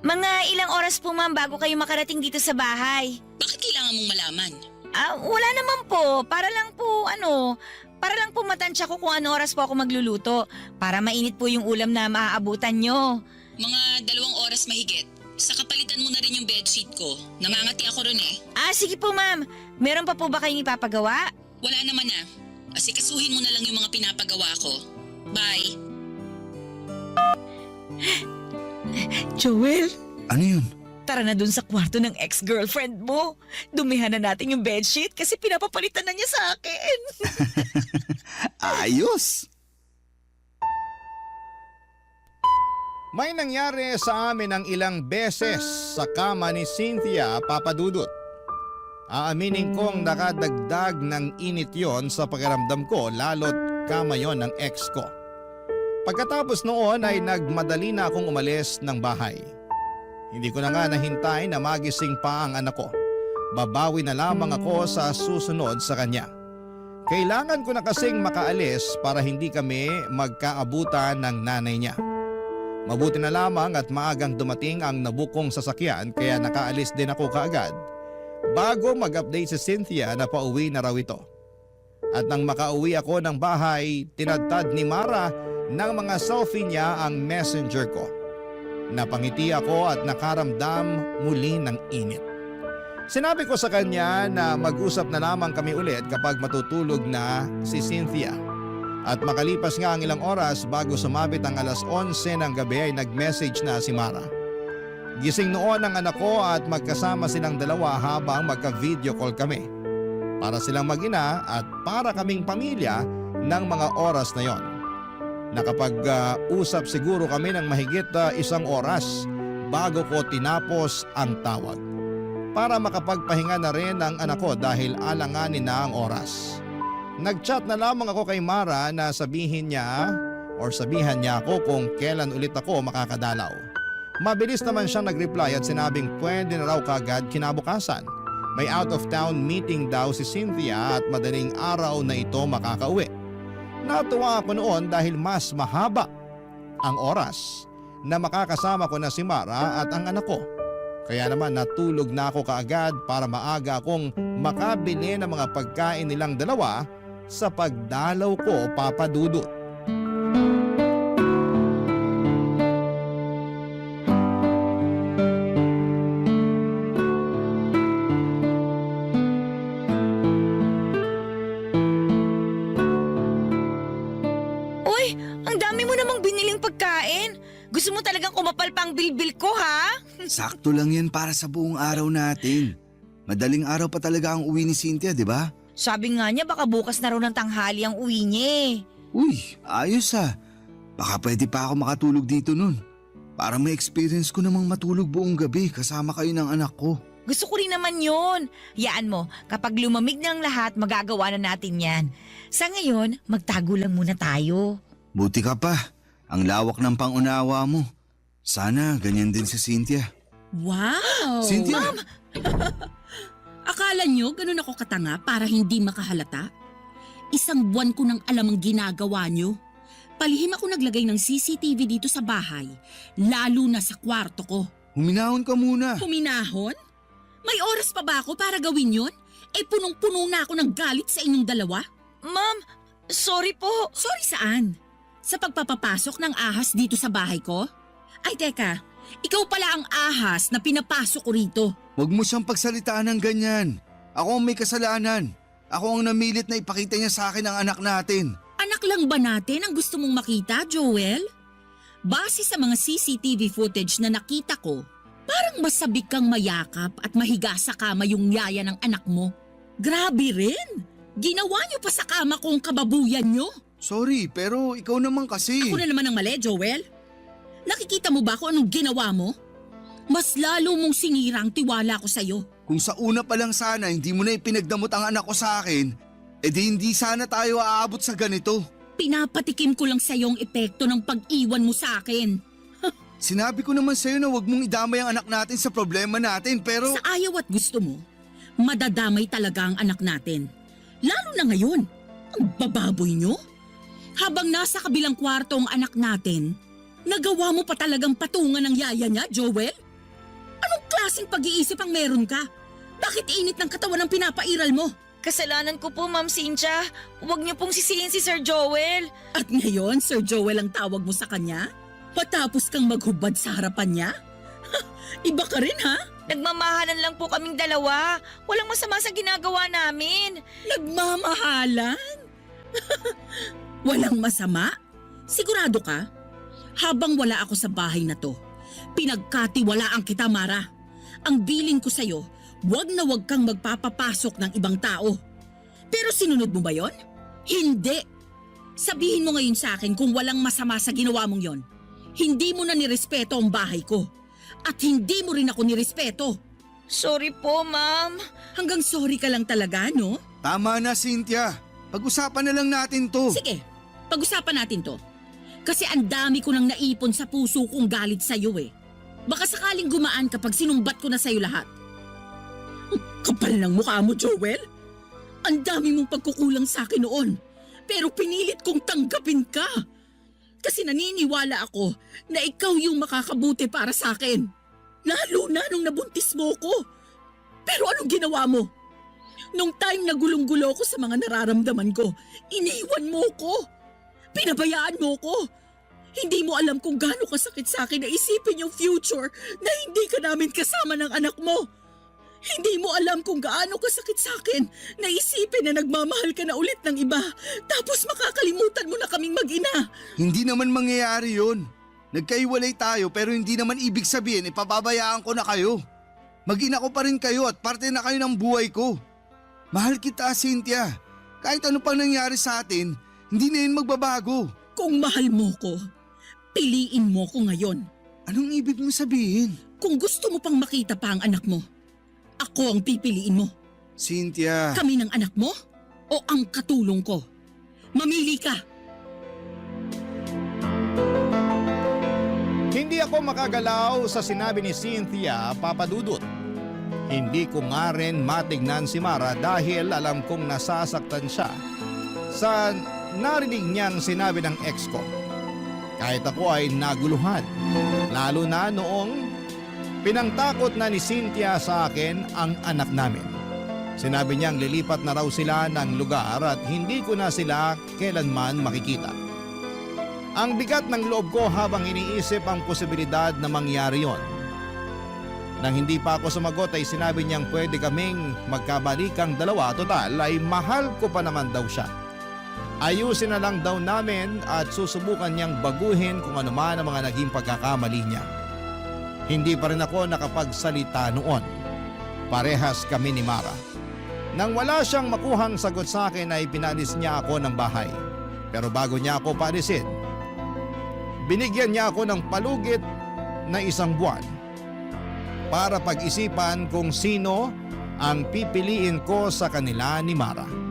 Mga ilang oras po ma'am bago kayo makarating dito sa bahay. Bakit kailangan mong malaman? Wala naman po. Para lang po matansya ko kung ano oras po ako magluluto. Para mainit po yung ulam na maaabutan nyo. Mga 2 oras mahigit. Sa kapalitan mo na rin yung bedsheet ko. Nangangati ako ron eh. Sige po ma'am. Meron pa po ba kayong ipapagawa? Wala naman na. Asikasuhin mo na lang yung mga pinapagawa ko. Bye. Joel, Ano yun? tara na dun sa kwarto ng ex-girlfriend mo. Dumihan na natin yung bedsheet kasi pinapapalitan na niya sa akin. Ayos! May nangyari sa amin ng ilang beses sa kama ni Cynthia, Papa Dudut. Aaminin kong nakadagdag ng init yon sa pakiramdam ko lalo't kama yon ng ex ko. Pagkatapos noon ay nagmadali na akong umalis ng bahay. Hindi ko na nga nahintay na magising pa ang anak ko. Babawi na lamang ako sa susunod sa kanya. Kailangan ko na kasing makaalis para hindi kami magkaabutan ng nanay niya. Mabuti na lamang at maagang dumating ang nabukong sasakyan kaya nakaalis din ako kaagad bago mag-update si Cynthia na pauwi na raw ito. At nang makauwi ako ng bahay, tinadtad ni Mara ng mga selfie niya ang messenger ko. Napangiti ako at nakaramdam muli ng init. Sinabi ko sa kanya na mag-usap na lamang kami ulit kapag matutulog na si Cynthia. At makalipas nga ang ilang oras bago sumabit ang alas 11 ng gabi ay nag-message na si Mara. Gising noon ang anak ko at magkasama silang dalawa habang magka-video call kami. Para silang mag-ina at para kaming pamilya ng mga oras na yon. Nakapag-usap siguro kami ng mahigit 1 oras bago ko tinapos ang tawag. Para makapagpahinga na rin ang anak ko dahil alanganin na ang oras. Nag-chat na lamang ako kay Mara na sabihan niya ako kung kailan ulit ako makakadalaw. Mabilis naman siyang nag-reply at sinabing pwede na raw kagad kinabukasan. May out of town meeting daw si Cynthia at madaling araw na ito makakauwi. Natuwa ako noon dahil mas mahaba ang oras na makakasama ko na si Mara at ang anak ko. Kaya naman natulog na ako kaagad para maaga akong makabili ng mga pagkain nilang dalawa sa pagdalaw ko, Papa Dudut. Uy, ang dami mo namang biniling pagkain. Gusto mo talagang kumapal pa ang bilbil ko, ha? Sakto lang yan para sa buong araw natin. Madaling araw pa talaga ang uwi ni Cynthia, di ba? Sabi nga niya baka bukas na raw ng tanghali ang uwi niya eh. Uy, ayos ah. Baka pwede pa ako makatulog dito nun. Para may experience ko namang matulog buong gabi kasama kayo ng anak ko. Gusto ko rin naman yun. Yaan mo, kapag lumamig na ang lahat, magagawa na natin yan. Sa ngayon, magtago lang muna tayo. Buti ka pa. Ang lawak ng pangunawa mo. Sana ganyan din si Cynthia. Wow! Cynthia! Ma'am! Akala nyo ganun ako katanga para hindi makahalata? 1 buwan ko nang alam ang ginagawa nyo. Palihim ako naglagay ng CCTV dito sa bahay, lalo na sa kwarto ko. Huminahon ka muna. Huminahon? May oras pa ba ako para gawin yon? Punong-puno na ako ng galit sa inyong dalawa. Ma'am, sorry po. Sorry saan? Sa pagpapapasok ng ahas dito sa bahay ko? Ay teka, ikaw pala ang ahas na pinapasok ko rito. Huwag mo siyang pagsalitaan ng ganyan. Ako ang may kasalanan. Ako ang namilit na ipakita niya sa akin ang anak natin. Anak lang ba natin ang gusto mong makita, Joel? Base sa mga CCTV footage na nakita ko, parang masabik kang mayakap at mahiga sa kama yung yaya ng anak mo. Grabe rin! Ginawa niyo pa sa kama ko ang kababuyan niyo. Sorry, pero ikaw naman kasi. Ako na naman ang mali, Joel. Nakikita mo ba kung anong ginawa mo? Mas lalo mong sinira ang tiwala ko sa'yo. Kung sa una pa lang sana hindi mo na ipinagdamot ang anak ko sa akin, edi hindi sana tayo aabot sa ganito. Pinapatikim ko lang sa'yo ang epekto ng pag-iwan mo sa akin. Sinabi ko naman sa'yo na huwag mong idamay ang anak natin sa problema natin pero… Sa ayaw at gusto mo, madadamay talaga ang anak natin. Lalo na ngayon, ang bababoy nyo. Habang nasa kabilang kwarto ang anak natin, nagawa mo pa talagang patungan ng yaya niya, Joel? Anong klaseng pag-iisip ang meron ka? Bakit init ng katawan ang pinapairal mo? Kasalanan ko po, Ma'am Cynthia. Huwag niyo pong sisihin si Sir Joel. At ngayon, Sir Joel ang tawag mo sa kanya? Patapos kang maghubad sa harapan niya? Iba ka rin, ha? Nagmamahalan lang po kaming dalawa. Walang masama sa ginagawa namin. Nagmamahalan? Walang masama? Sigurado ka? Habang wala ako sa bahay na to, pinagkatiwalaan kita, Mara. Ang bilin ko sa'yo, wag na wag kang magpapapasok ng ibang tao. Pero sinunod mo ba yon? Hindi. Sabihin mo ngayon sa akin kung walang masama sa ginawa mong yon. Hindi mo na nirespeto ang bahay ko. At hindi mo rin ako nirespeto. Sorry po, ma'am. Hanggang sorry ka lang talaga, no? Tama na, Cynthia. Pag-usapan na lang natin to. Sige, pag-usapan natin to. Kasi ang dami ko nang naipon sa puso kong galit sa'yo eh. Baka sakaling gumaan kapag sinumbat ko na sa'yo lahat. Kapal ng mukha mo, Joel. Ang dami mong pagkukulang sa akin noon. Pero pinilit kong tanggapin ka. Kasi naniniwala ako na ikaw yung makakabuti para sa akin. Lalo na nung nabuntis mo ko. Pero anong ginawa mo? Nung time na gulong-gulo ko sa mga nararamdaman ko, iniwan mo ko. Pinabayaan mo ko. Hindi mo alam kung gaano kasakit sa akin na isipin yung future na hindi ka namin kasama ng anak mo. Hindi mo alam kung gaano kasakit sa akin na isipin na nagmamahal ka na ulit ng iba tapos makakalimutan mo na kaming mag-ina. Hindi naman mangyayari yun. Nagkaiwalay tayo pero hindi naman ibig sabihin ipababayaan ko na kayo. Mag-ina ko pa rin kayo at parte na kayo ng buhay ko. Mahal kita, Cynthia. Kahit ano pang nangyari sa atin, hindi na yun magbabago. Kung mahal mo ko, piliin mo ko ngayon. Anong ibig mo sabihin? Kung gusto mo pang makita pa ang anak mo, ako ang pipiliin mo. Cynthia. Kami ng anak mo o ang katulong ko? Mamili ka. Hindi ako makagalaw sa sinabi ni Cynthia, Papa Dudut. Hindi ko nga rin matignan si Mara dahil alam kong nasasaktan siya sa narinig niyang sinabi ng ex ko. Kahit ako ay naguluhan, lalo na noong pinangtakot na ni Cynthia sa akin ang anak namin. Sinabi niyang lilipat na raw sila ng lugar at hindi ko na sila kailanman makikita. Ang bigat ng loob ko habang iniisip ang posibilidad na mangyari yon. Nang hindi pa ako sumagot ay sinabi niyang pwede kaming magkabalikang dalawa, total ay mahal ko pa naman daw siya. Ayusin na lang daw namin at susubukan niyang baguhin kung ano man ang mga naging pagkakamali niya. Hindi pa rin ako nakapagsalita noon. Parehas kami ni Mara. Nang wala siyang makuhang sagot sa akin ay pinalis niya ako ng bahay. Pero bago niya ako paalisin, binigyan niya ako ng palugit na 1 buwan para pag-isipan kung sino ang pipiliin ko sa kanila ni Mara.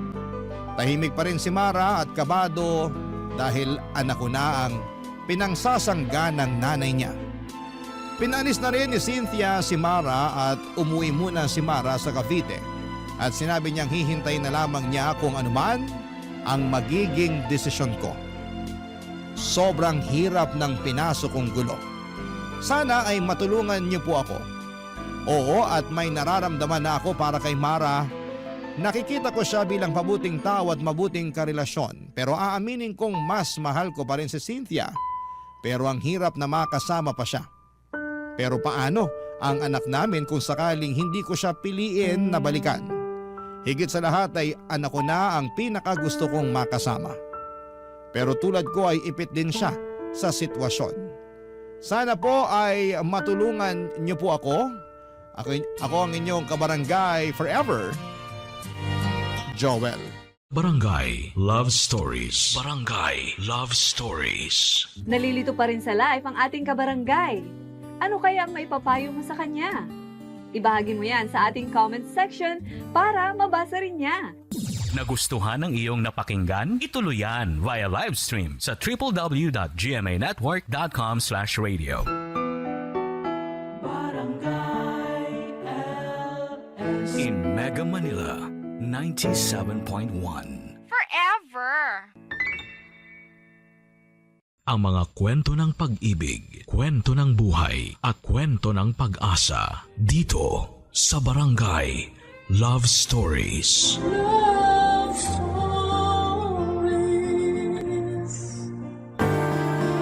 Tahimik pa rin si Mara at kabado dahil anak ko na ang pinangsasangga ng nanay niya. Pinalis na rin ni Cynthia si Mara at umuwi muna si Mara sa Cavite at sinabi niyang hihintay na lamang niya kung anuman ang magiging desisyon ko. Sobrang hirap ng pinasok kong gulo. Sana ay matulungan niyo po ako. Oo, at may nararamdaman na ako para kay Mara. Nakikita ko siya bilang mabuting tao at mabuting karelasyon. Pero aaminin kong mas mahal ko pa rin si Cynthia. Pero ang hirap na makasama pa siya. Pero paano ang anak namin kung sakaling hindi ko siya piliin na balikan? Higit sa lahat ay anak ko na ang pinakagusto kong makasama. Pero tulad ko ay ipit din siya sa sitwasyon. Sana po ay matulungan niyo po ako. Ako ang inyong kabarangay forever, Joel. Barangay Love Stories. Barangay Love Stories. Nalilito pa rin sa life ang ating kabarangay. Ano kaya ang maipapayo mo sa kanya? Ibahagi mo yan sa ating comment section para mabasa rin niya. Nagustuhan ng iyong napakinggan? Ituloy yan via live stream sa www.gmanetwork.com/radio. In Mega Manila, 97.1. Forever! Ang mga kwento ng pag-ibig, kwento ng buhay, at kwento ng pag-asa dito sa Barangay Love Stories. Love Stories.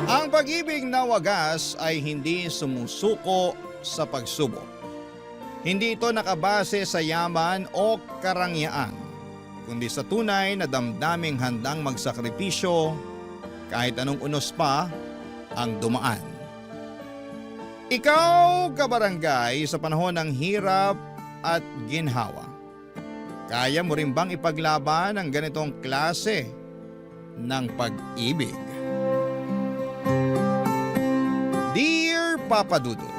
Ang pag-ibig na wagas ay hindi sumusuko sa pagsubok. Hindi ito nakabase sa yaman o karangyaan, kundi sa tunay na damdaming handang magsakripisyo kahit anong unos pa ang dumaan. Ikaw, kabarangay, sa panahon ng hirap at ginhawa, kaya mo rin bang ipaglaban ang ganitong klase ng pag-ibig? Dear Papa Dudut,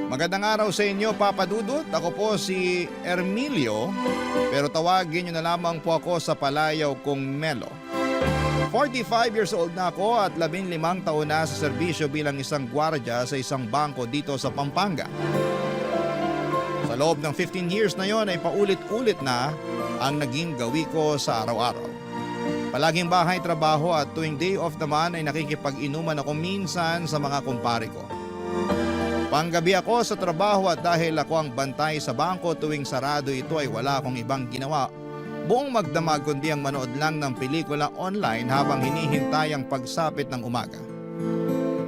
magandang araw sa inyo, Papa Dudut. Ako po si Ermilio, pero tawagin niyo na lamang po ako sa palayaw kong Melo. 45 years old na ako at 15 taon na sa serbisyo bilang isang gwardiya sa isang bangko dito sa Pampanga. Sa loob ng 15 years na yon ay paulit-ulit na ang naging gawi ko sa araw-araw. Palaging bahay trabaho at tuwing day off naman ay nakikipag-inuman ako minsan sa mga kumpare ko. Panggabi ako sa trabaho at dahil ako ang bantay sa bangko tuwing sarado ito ay wala akong ibang ginawa buong magdamag kundi ang manood lang ng pelikula online habang hinihintay ang pagsapit ng umaga.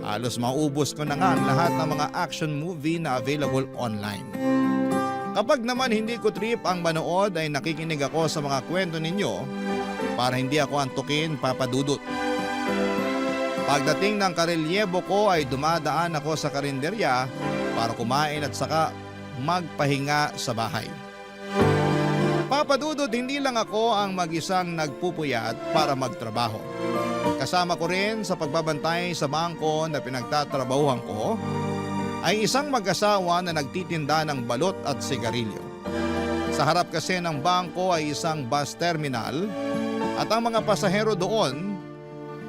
Halos maubos ko na nga ang lahat ng mga action movie na available online. Kapag naman hindi ko trip ang manood ay nakikinig ako sa mga kwento ninyo para hindi ako antukin, Papa Dudut. Pagdating ng karelyebo ko ay dumadaan ako sa karinderya para kumain at saka magpahinga sa bahay. Papa Dudut, hindi lang ako ang mag-isang nagpupuyat para magtrabaho. Kasama ko rin sa pagbabantay sa bangko na pinagtatrabahuhan ko ay isang mag-asawa na nagtitinda ng balot at sigarilyo. Sa harap kasi ng bangko ay isang bus terminal at ang mga pasahero doon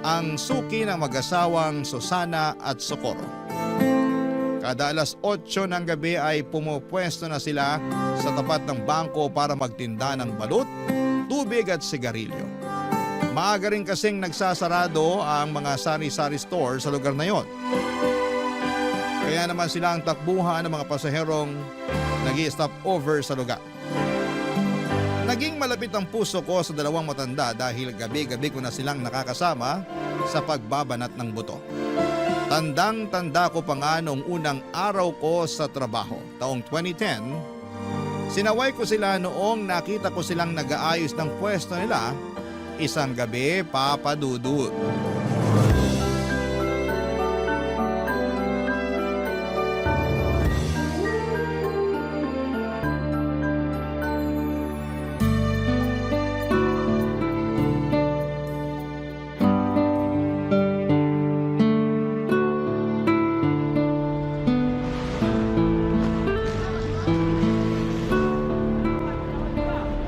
ang suki ng mag-asawang Susana at Socorro. Kada alas 8 ng gabi ay pumupwesto na sila sa tapat ng bangko para magtinda ng balut, tubig at sigarilyo. Maaga rin kasing nagsasarado ang mga sari-sari store sa lugar na yon. Kaya naman sila ang takbuhan ng mga pasaherong nag-i-stop over sa lugar. Naging malapit ang puso ko sa dalawang matanda dahil gabi-gabi ko na silang nakakasama sa pagbabanat ng buto. Tandang-tanda ko pa nga noong unang araw ko sa trabaho, taong 2010, sinaway ko sila noong nakita ko silang nag-aayos ng pwesto nila isang gabi, Papa Dudut.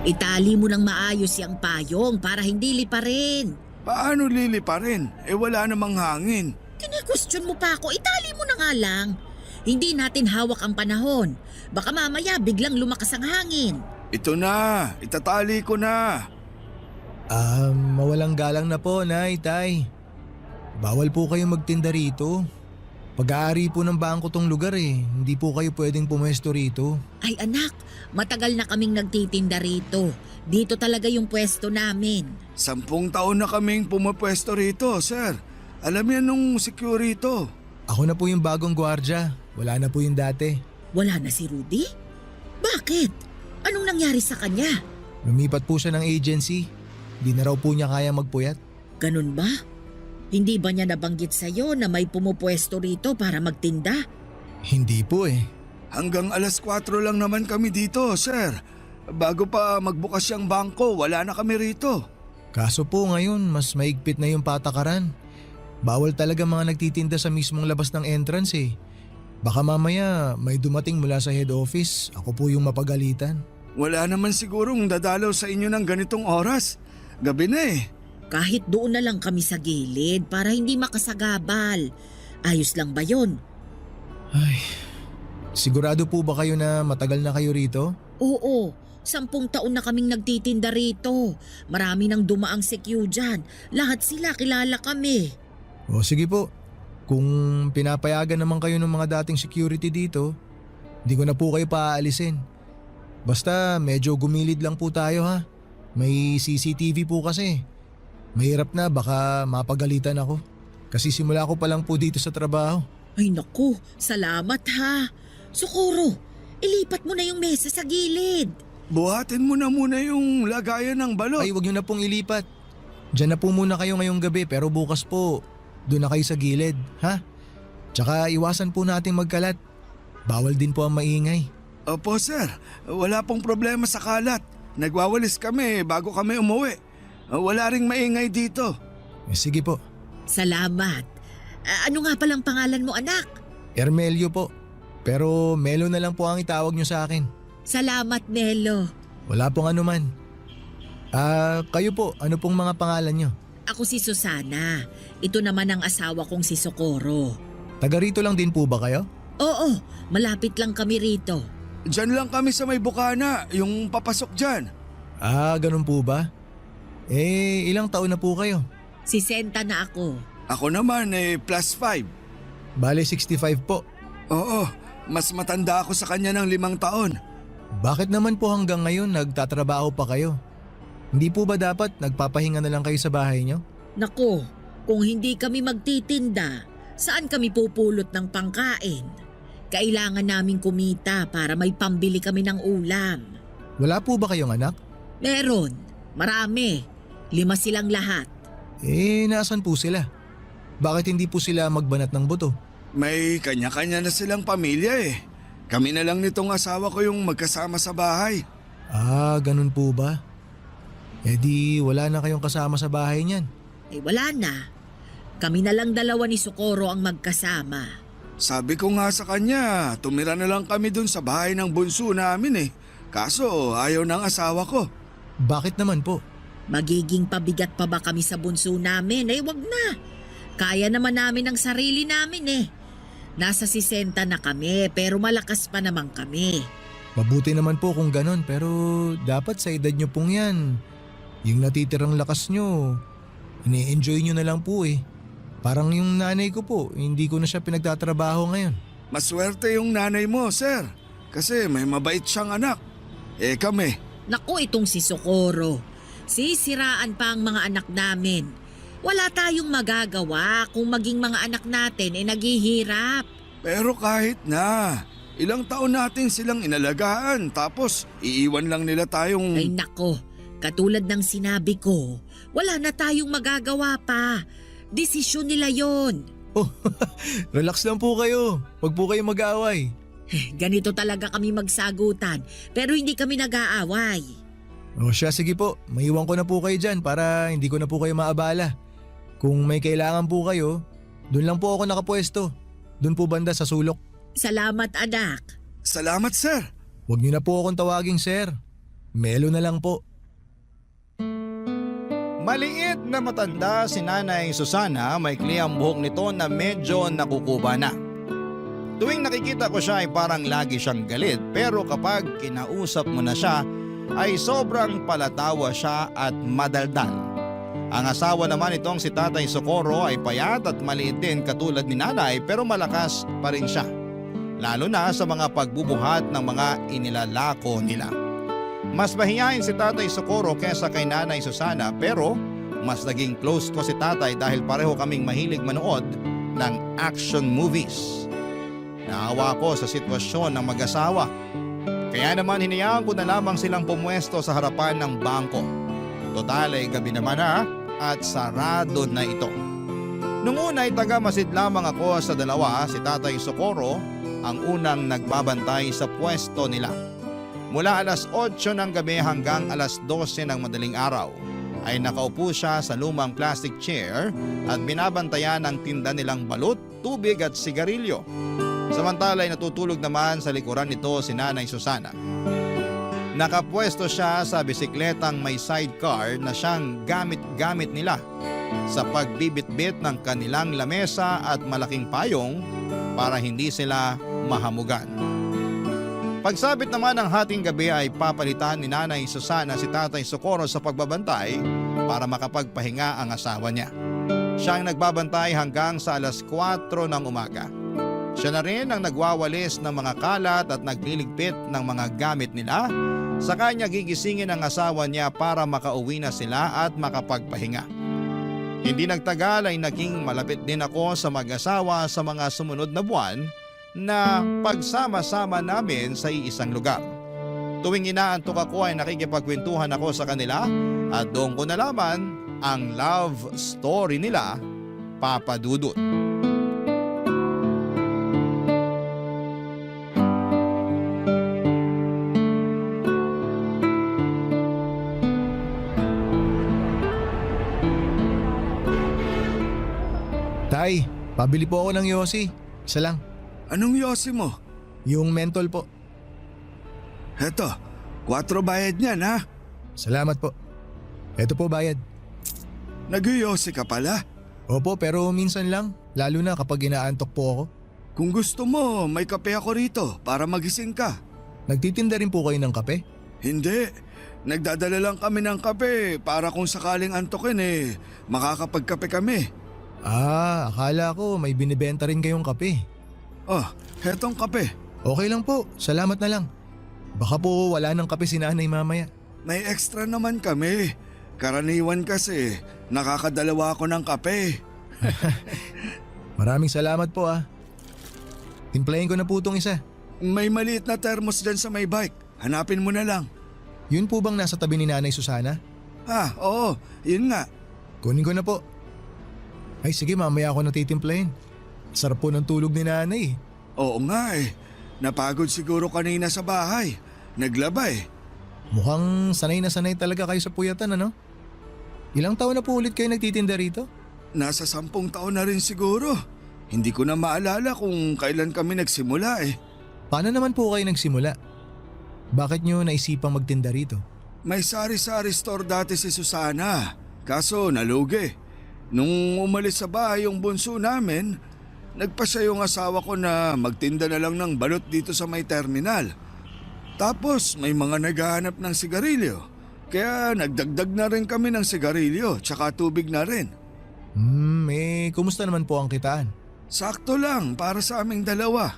Itali mo ng maayos yung payong para hindi liparin. Paano liliparin? Wala namang hangin. Kine-question mo pa ako, itali mo na nga lang. Hindi natin hawak ang panahon. Baka mamaya biglang lumakas ang hangin. Ito na, itatali ko na. Mawalang galang na po, Nay, Tay. Bawal po kayong magtinda rito. Pag-aari po ng bangko tong lugar Hindi po kayo pwedeng pumwesto rito. Ay anak, matagal na kaming nagtitinda rito. Dito talaga yung pwesto namin. 10 taon na kaming pumapwesto rito, sir. Alam yan nung security. Ako na po yung bagong gwardya. Wala na po yung dati. Wala na si Rudy? Bakit? Anong nangyari sa kanya? Lumipat po siya ng agency. Di na raw po niya kaya magpuyat. Ganun ba? Hindi ba niya nabanggit sa'yo na may pumupwesto rito para magtinda? Hindi po Hanggang alas 4 lang naman kami dito, sir. Bago pa magbukas yung bangko, wala na kami rito. Kaso po ngayon, mas maigpit na yung patakaran. Bawal talaga mga nagtitinda sa mismong labas ng entrance Baka mamaya may dumating mula sa head office, ako po yung mapagalitan. Wala naman sigurong dadalaw sa inyo ng ganitong oras. Gabi na Kahit doon na lang kami sa gilid para hindi makasagabal. Ayos lang ba yon? Ay, sigurado po ba kayo na matagal na kayo rito? Oo, 10 taon na kaming nagtitinda rito. Marami nang dumaang sekyu dyan. Lahat sila kilala kami. O sige po, kung pinapayagan naman kayo ng mga dating security dito, hindi ko na po kayo paaalisin. Basta medyo gumilid lang po tayo ha. May CCTV po kasi. Mahirap na, baka mapagalitan ako. Kasi simula ko pa lang po dito sa trabaho. Ay naku, salamat ha. Socorro, ilipat mo na yung mesa sa gilid. Buhatin mo na muna yung lagayan ng balot. Ay, wag nyo na pong ilipat. Diyan na po muna kayo ngayong gabi pero bukas po, doon na kayo sa gilid, ha? Tsaka iwasan po nating magkalat. Bawal din po ang maingay. Opo sir, wala pong problema sa kalat. Nagwawalis kami bago kami umuwi. Wala ring maingay dito. Sige po. Salamat. Ano nga palang pangalan mo, anak? Ermelio po. Pero Melo na lang po ang itawag niyo sa akin. Salamat, Melo. Wala pong anuman. Kayo po, ano pong mga pangalan niyo? Ako si Susana. Ito naman ang asawa kong si Socorro. Taga rito lang din po ba kayo? Oo, malapit lang kami rito. Diyan lang kami sa may bukana, yung papasok dyan. Ganun po ba? Ilang taon na po kayo? 60 na ako. Ako naman +5. Bale 65 po. Oo, mas matanda ako sa kanya ng 5 taon. Bakit naman po hanggang ngayon nagtatrabaho pa kayo? Hindi po ba dapat nagpapahinga na lang kayo sa bahay niyo? Nako, kung hindi kami magtitinda, saan kami pupulot ng pangkain? Kailangan naming kumita para may pambili kami ng ulam. Wala po ba kayong anak? Meron, marami. 5 silang lahat. Nasaan po sila? Bakit hindi po sila magbanat ng buto? May kanya-kanya na silang pamilya eh. Kami na lang nitong asawa ko yung magkasama sa bahay. Ganun po ba? Di wala na kayong kasama sa bahay niyan. Wala na. Kami na lang dalawa ni Socorro ang magkasama. Sabi ko nga sa kanya, tumira na lang kami dun sa bahay ng bunso namin eh. Kaso ayaw ng asawa ko. Bakit naman po? Magiging pabigat pa ba kami sa bunso namin? Wag na. Kaya naman namin ang sarili namin eh. Nasa 60 na kami pero malakas pa naman kami. Mabuti naman po kung ganun pero dapat sa edad nyo pong yan. Yung natitirang lakas nyo, ini-enjoy nyo na lang po eh. Parang yung nanay ko po, hindi ko na siya pinagtatrabaho ngayon. Maswerte yung nanay mo, sir. Kasi may mabait siyang anak. Kami. Naku, itong si Socorro. Sisiraan pa ang mga anak namin. Wala tayong magagawa kung maging mga anak natin naghihirap. Pero kahit na, ilang taon natin silang inalagaan tapos iiwan lang nila tayong… Ay nako, katulad ng sinabi ko, wala na tayong magagawa pa. Desisyon nila yon. Relax lang po kayo. Huwag po kayo mag-aaway. Ganito talaga kami magsagutan pero hindi kami nag-aaway. Sige po, maiwan ko na po kayo dyan para hindi ko na po kayo maabala. Kung may kailangan po kayo, doon lang po ako nakapwesto. Doon po banda sa sulok. Salamat anak. Salamat sir. Huwag niyo na po akong tawaging sir. Melo na lang po. Maliit na matanda si Nanay Susana, maikli ang buhok nito na medyo nakukuba na. Tuwing nakikita ko siya ay parang lagi siyang galit pero kapag kinausap mo na siya ay sobrang palatawa siya at madaldal. Ang asawa naman itong si Tatay Socorro ay payat at maliit din katulad ni Nanay pero malakas pa rin siya. Lalo na sa mga pagbubuhat ng mga inilalako nila. Mas mahihain si Tatay Socorro kesa kay Nanay Susana pero mas naging close ko si Tatay dahil pareho kaming mahilig manood ng action movies. Naawa ko sa sitwasyon ng mag-asawa. Kaya naman hinayaan ko na lamang silang pumwesto sa harapan ng bangko. Total ay gabi naman na at sarado na ito. Nung una ay taga-masid lamang ako sa dalawa, si Tatay Socorro ang unang nagbabantay sa pwesto nila. Mula alas 8 ng gabi hanggang alas 12 ng madaling araw ay nakaupo siya sa lumang plastic chair at binabantayan ang tinda nilang balut, tubig at sigarilyo. Samantala ay natutulog naman sa likuran nito si Nanay Susana. Nakapwesto siya sa bisikletang may sidecar na siyang gamit-gamit nila sa pagbibitbit ng kanilang lamesa at malaking payong para hindi sila mahamugan. Pagsabit naman ng hating gabi ay papalitan ni Nanay Susana si Tatay Socorro sa pagbabantay para makapagpahinga ang asawa niya. Siya ang nagbabantay hanggang sa alas 4 ng umaga. Siya na rin ang nagwawalis ng mga kalat at nagliligpit ng mga gamit nila. Sa kanya gigisingin ang asawa niya para makauwi na sila at makapagpahinga. Hindi nagtagal ay naging malapit din ako sa mag-asawa sa mga sumunod na buwan na pagsama-sama namin sa iisang lugar. Tuwing inaantok ako ay nakikipagkwentuhan ako sa kanila at doon ko nalaman ang love story nila Papa Dudut. Tay, pabili po ako ng yosi. Isa lang. Anong yosi mo? Yung mentol po. Heto, 4 bayad niyan ha. Salamat po. Eto po bayad. Nag-yosi ka pala? Opo, pero minsan lang. Lalo na kapag inaantok po ako. Kung gusto mo, may kape ako rito para magising ka. Nagtitinda rin po kayo ng kape? Hindi. Nagdadala lang kami ng kape para kung sakaling antokin makakapagkape kami. Ah, akala ko may binibenta rin kayong kape. Oh, hetong kape. Okay lang po, salamat na lang. Baka po wala ng kape si nanay mamaya. May extra naman kami. Karaniwan kasi, nakakadalawa ako ng kape. Maraming salamat po ah. Timplahin ko na po itong isa. May maliit na thermos dyan sa may bike. Hanapin mo na lang. Yun po bang nasa tabi ni Nanay Susana? Oo, yun nga. Kunin ko na po. Ay sige, mamaya ako natitimplahin. Sarap po ng tulog ni Nanay. Oo nga Napagod siguro kanina sa bahay. Naglaba Mukhang sanay na sanay talaga kayo sa puyatan ano? Ilang taon na po ulit kayo nagtitinda rito? Nasa 10 taon na rin siguro. Hindi ko na maalala kung kailan kami nagsimula Paano naman po kayo nagsimula? Bakit nyo naisipang magtinda rito? May sari-sari store dati si Susana. Kaso nalugi. Nung umalis sa bahay yung bunso namin, nagpasya yung asawa ko na magtinda na lang ng balot dito sa may terminal. Tapos may mga naghahanap ng sigarilyo. Kaya nagdagdag na rin kami ng sigarilyo tsaka tubig na rin. Kumusta naman po ang kitaan? Sakto lang para sa aming dalawa.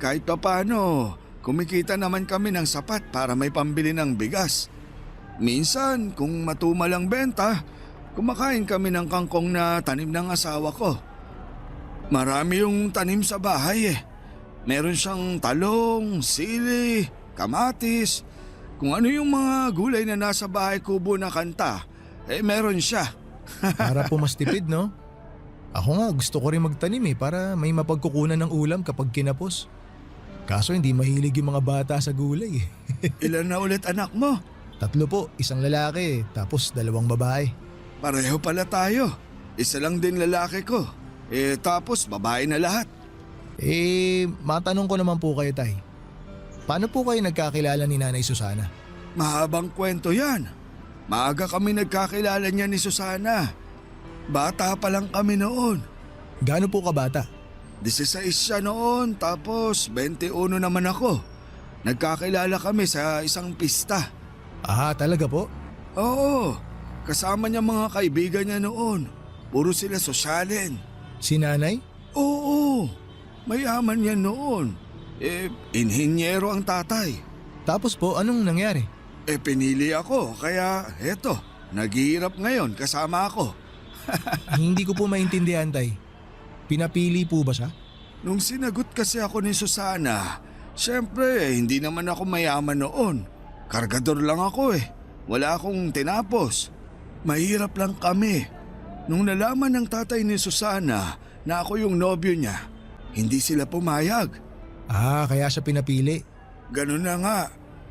Kahit pa paano, kumikita naman kami ng sapat para may pambili ng bigas. Minsan, kung matumal ang benta, kumakain kami ng kangkong na tanim ng asawa ko. Marami yung tanim sa bahay Meron siyang talong, sili, kamatis. Kung ano yung mga gulay na nasa bahay kubo na kanta, meron siya. Para po mas tipid no? Ako nga gusto ko rin magtanim para may mapagkukunan ng ulam kapag kinapos. Kaso hindi mahilig yung mga bata sa gulay Ilan na ulit anak mo? 3 po, isang lalaki tapos 2 babae. Pareho pala tayo. Isa lang din lalaki ko. Tapos babae na lahat. Matanong ko naman po kayo tay. Paano po kayo nagkakilala ni Nanay Susana? Mahabang kwento yan. Maaga kami nagkakilala niya ni Susana. Bata pa lang kami noon. Gaano po kabata? 16 siya noon tapos 21 naman ako. Nagkakilala kami sa isang pista. Ah, talaga po? Oo, kasama niya mga kaibigan niya noon. Puro sila sosyalin. Si Nanay? Oo, mayaman yan noon. Inhinyero ang tatay. Tapos po, anong nangyari? Pinili ako kaya eto, naghihirap ngayon kasama ako. Hindi ko po maintindihan tay. Pinapili po ba siya? Nung sinagot kasi ako ni Susana, syempre hindi naman ako mayaman noon. Kargador lang ako Wala akong tinapos. Mahirap lang kami. Nung nalaman ng tatay ni Susana na ako yung nobyo niya, hindi sila pumayag. Ah, kaya siya pinapili. Ganun na nga.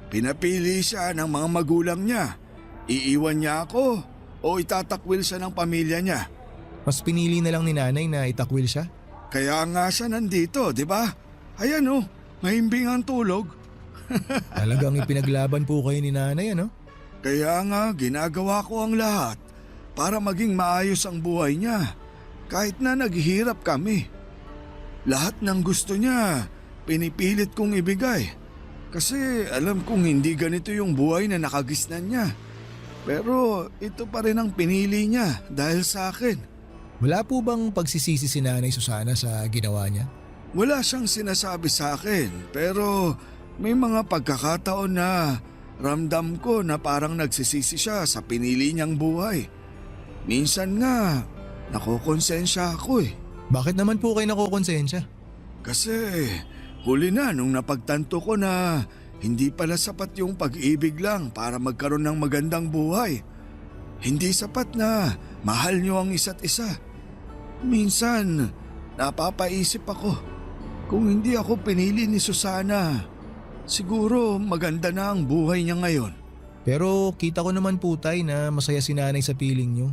Pinapili siya ng mga magulang niya. Iiwan niya ako o itatakwil siya ng pamilya niya. Mas pinili na lang ni Nanay na itakwil siya? Kaya nga siya nandito, di ba? Ayan mahimbing ang tulog. Talagang ipinaglaban po kayo ni Nanay ano? Kaya nga ginagawa ko ang lahat para maging maayos ang buhay niya. Kahit na naghihirap kami. Lahat ng gusto niya, pinipilit kong ibigay. Kasi alam kong hindi ganito yung buhay na nakagisnan niya. Pero ito pa rin ang pinili niya dahil sa akin. Wala po bang pagsisisi si Nanay Susana sa ginawa niya? Wala siyang sinasabi sa akin pero may mga pagkakataon na ramdam ko na parang nagsisisi siya sa pinili niyang buhay. Minsan nga, nakokonsensya ako Bakit naman po kayo nakokonsensya? Kasi huli na nung napagtanto ko na hindi pala sapat yung pag-ibig lang para magkaroon ng magandang buhay. Hindi sapat na mahal niyo ang isa't isa. Minsan, napapaisip ako. Kung hindi ako pinili ni Susana, siguro maganda na ang buhay niya ngayon. Pero kita ko naman po tay na masaya si nanay sa piling nyo.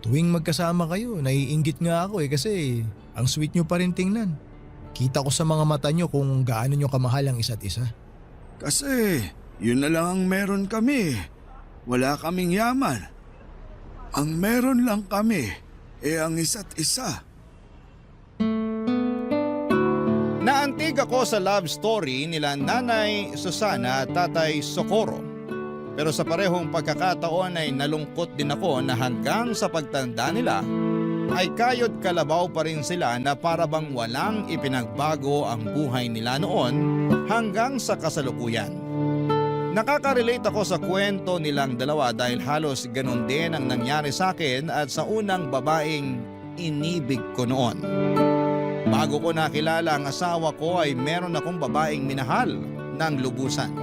Tuwing magkasama kayo, naiinggit nga ako kasi ang sweet nyo pa rin tingnan. Kita ko sa mga mata nyo kung gaano nyo kamahal ang isa't isa. Kasi yun na lang ang meron kami. Wala kaming yaman. Ang meron lang kami ang isa't isa. Naantig ako sa love story nila Nanay Susana at Tatay Socorro. Pero sa parehong pagkakataon ay nalungkot din ako na hanggang sa pagtanda nila ay kayod kalabaw pa rin sila na para bang walang ipinagbago ang buhay nila noon hanggang sa kasalukuyan. Nakaka-relate ako sa kwento nilang dalawa dahil halos ganun din ang nangyari sa akin at sa unang babaeng inibig ko noon. Bago ko nakilala ang asawa ko ay meron akong babaeng minahal ng lubusan.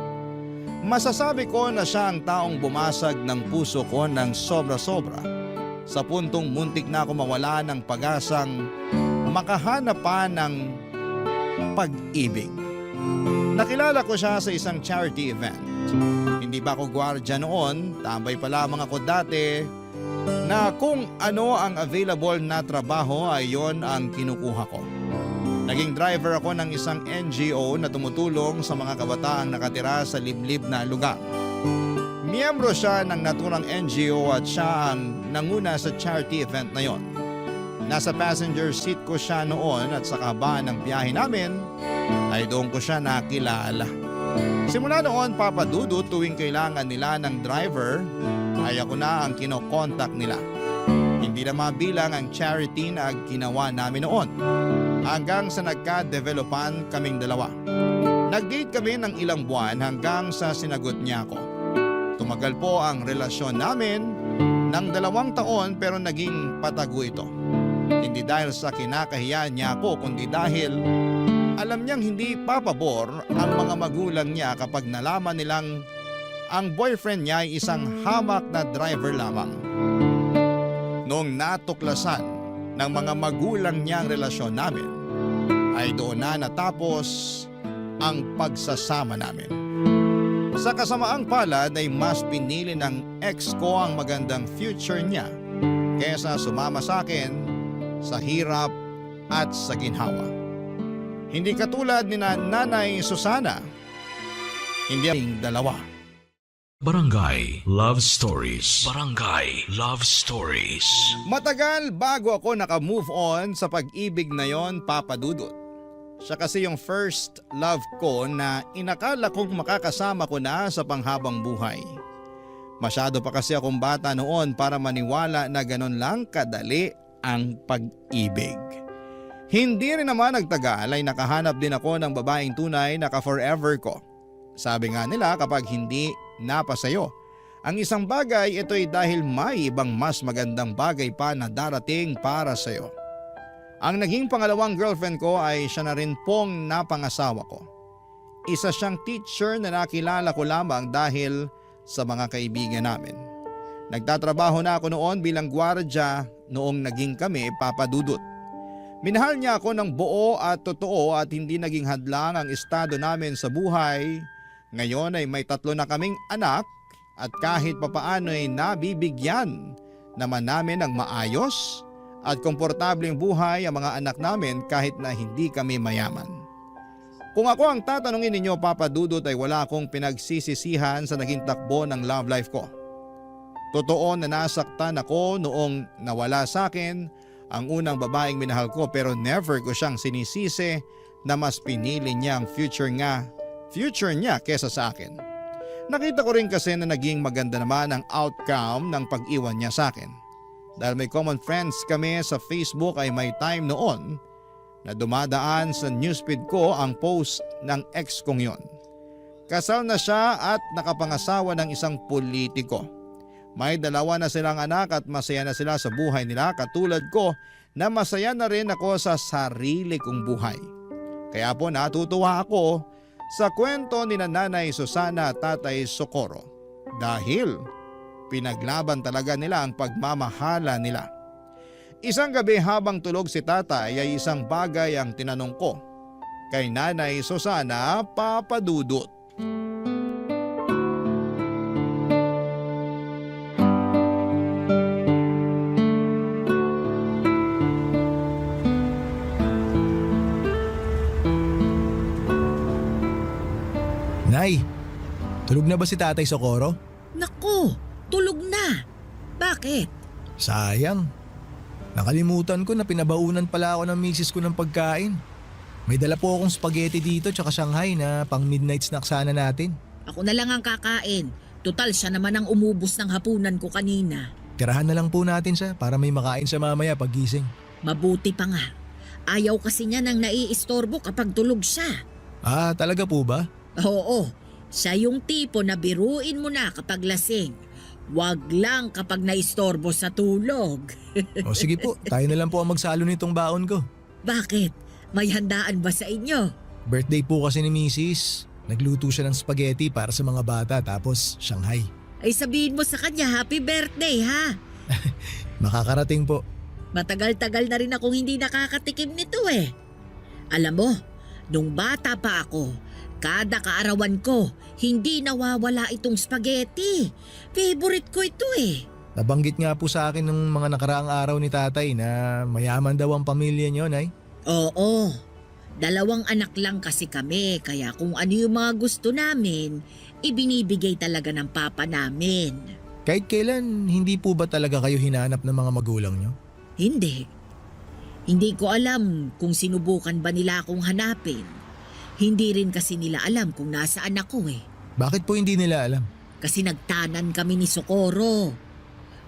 Masasabi ko na siya ang taong bumasag ng puso ko ng sobra-sobra sa puntong muntik na ako mawala ng pag-asang makahanap pa ng pag-ibig. Nakilala ko siya sa isang charity event. Hindi pa ako gwardiya noon, tambay pa lamang ako dati na kung ano ang available na trabaho ay yon ang kinukuha ko. Naging driver ako ng isang NGO na tumutulong sa mga kabataang nakatira sa liblib na lugar. Miyembro siya ng naturang NGO at siya ang nanguna sa charity event na yon. Nasa passenger seat ko siya noon at sa kabaan ng biyahe namin ay doon ko siya nakilala. Simula noon, Papa Dudu, tuwing kailangan nila ng driver ay ako na ang kinokontak nila. Hindi na mabilang ang charity na ginawa namin noon. Hanggang sa nagka-developan kaming dalawa. Nag-date kami ng ilang buwan hanggang sa sinagot niya ako. Tumagal po ang relasyon namin ng 2 taon pero naging patago ito. Hindi dahil sa kinakahiyaan niya ako kundi dahil alam niyang hindi papabor ang mga magulang niya kapag nalaman nilang ang boyfriend niya ay isang hamak na driver lamang. Noong natuklasan ng mga magulang niya ang relasyon namin, ay doon na natapos ang pagsasama namin. Sa kasamaang palad ay mas pinili ng ex ko ang magandang future niya kaysa sumama sa akin sa hirap at sa ginhawa. Hindi katulad ni Nanay Susana, hindi ang dalawa. Barangay Love Stories. Barangay Love Stories. Matagal bago ako naka-move on sa pag-ibig na yon, Papa Dudut. Siya kasi yung first love ko na inakala kong makakasama ko na sa panghabang buhay. Masyado pa kasi akong bata noon para maniwala na ganon lang kadali ang pag-ibig. Hindi rin naman nagtagal ay nakahanap din ako ng babaeng tunay na ka-forever ko. Sabi nga nila kapag hindi napasayo ang isang bagay, ito'y dahil may ibang mas magandang bagay pa na darating para sayo. Ang naging pangalawang girlfriend ko ay siya na rin pong napangasawa ko. Isa siyang teacher na nakilala ko lamang dahil sa mga kaibigan namin. Nagtatrabaho na ako noon bilang gwardya noong naging kami, Papa Dudut. Minahal niya ako ng buo at totoo at hindi naging hadlang ang estado namin sa buhay. Ngayon ay may 3 na kaming anak at kahit papaano ay nabibigyan naman namin ng maayos at komportableng buhay ang mga anak namin kahit na hindi kami mayaman. Kung ako ang tatanungin ninyo, Papa Dudut, ay wala akong pinagsisisihan sa naging takbo ng love life ko. Totoo na nasaktan ako noong nawala sa akin ang unang babaeng minahal ko pero never ko siyang sinisisi na mas pinili niya ang future niya kesa sa akin. Nakita ko rin kasi na naging maganda naman ang outcome ng pag-iwan niya sa akin. Dahil may common friends kami sa Facebook ay may time noon na dumadaan sa newsfeed ko ang post ng ex kong yon. Kasal na siya at nakapangasawa ng isang politiko. May 2 na silang anak at masaya na sila sa buhay nila katulad ko na masaya na rin ako sa sarili kong buhay. Kaya po natutuwa ako sa kwento ni Nanay Susana at Tatay Socorro dahil pinaglaban talaga nila ang pagmamahala nila. Isang gabi habang tulog si tatay ay isang bagay ang tinanong ko kay Nanay Susana Papadudut. Nay, tulog na ba si Tatay Socorro? Nako, tulog na. Bakit? Sayang. Nakalimutan ko na pinabaunan pala ako ng misis ko ng pagkain. May dala po akong spaghetti dito tsaka Shanghai na pang midnight snack sana natin. Ako na lang ang kakain. Tutal siya naman ang umubos ng hapunan ko kanina. Tirahan na lang po natin siya para may makain siya mamaya paggising. Mabuti pa nga. Ayaw kasi niya nang naiistorbo kapag tulog siya. Ah, talaga po ba? Oo, siya yung tipo na biruin mo na kapag lasing. Wag lang kapag naistorbo sa tulog. O sige po, tayo na lang po ang magsalo nitong baon ko. Bakit? May handaan ba sa inyo? Birthday po kasi ni Mrs. Nagluto siya ng spaghetti para sa mga bata tapos Shanghai. Ay sabihin mo sa kanya happy birthday ha. Makakarating po. Matagal-tagal na rin akong hindi nakakatikim nito eh. Alam mo, nung bata pa ako, kada kaarawan ko, hindi nawawala itong spaghetti. Favorite ko ito eh. Nabanggit nga po sa akin ng mga nakaraang araw ni tatay na mayaman daw ang pamilya niyo, Nay. Oo, 2 anak lang kasi kami kaya kung ano yung mga gusto namin, ibinibigay talaga ng papa namin. Kahit kailan, hindi po ba talaga kayo hinanap ng mga magulang niyo? Hindi. Hindi ko alam kung sinubukan ba nila akong hanapin. Hindi rin kasi nila alam kung nasaan ako eh. Bakit po hindi nila alam? Kasi nagtanan kami ni Socorro.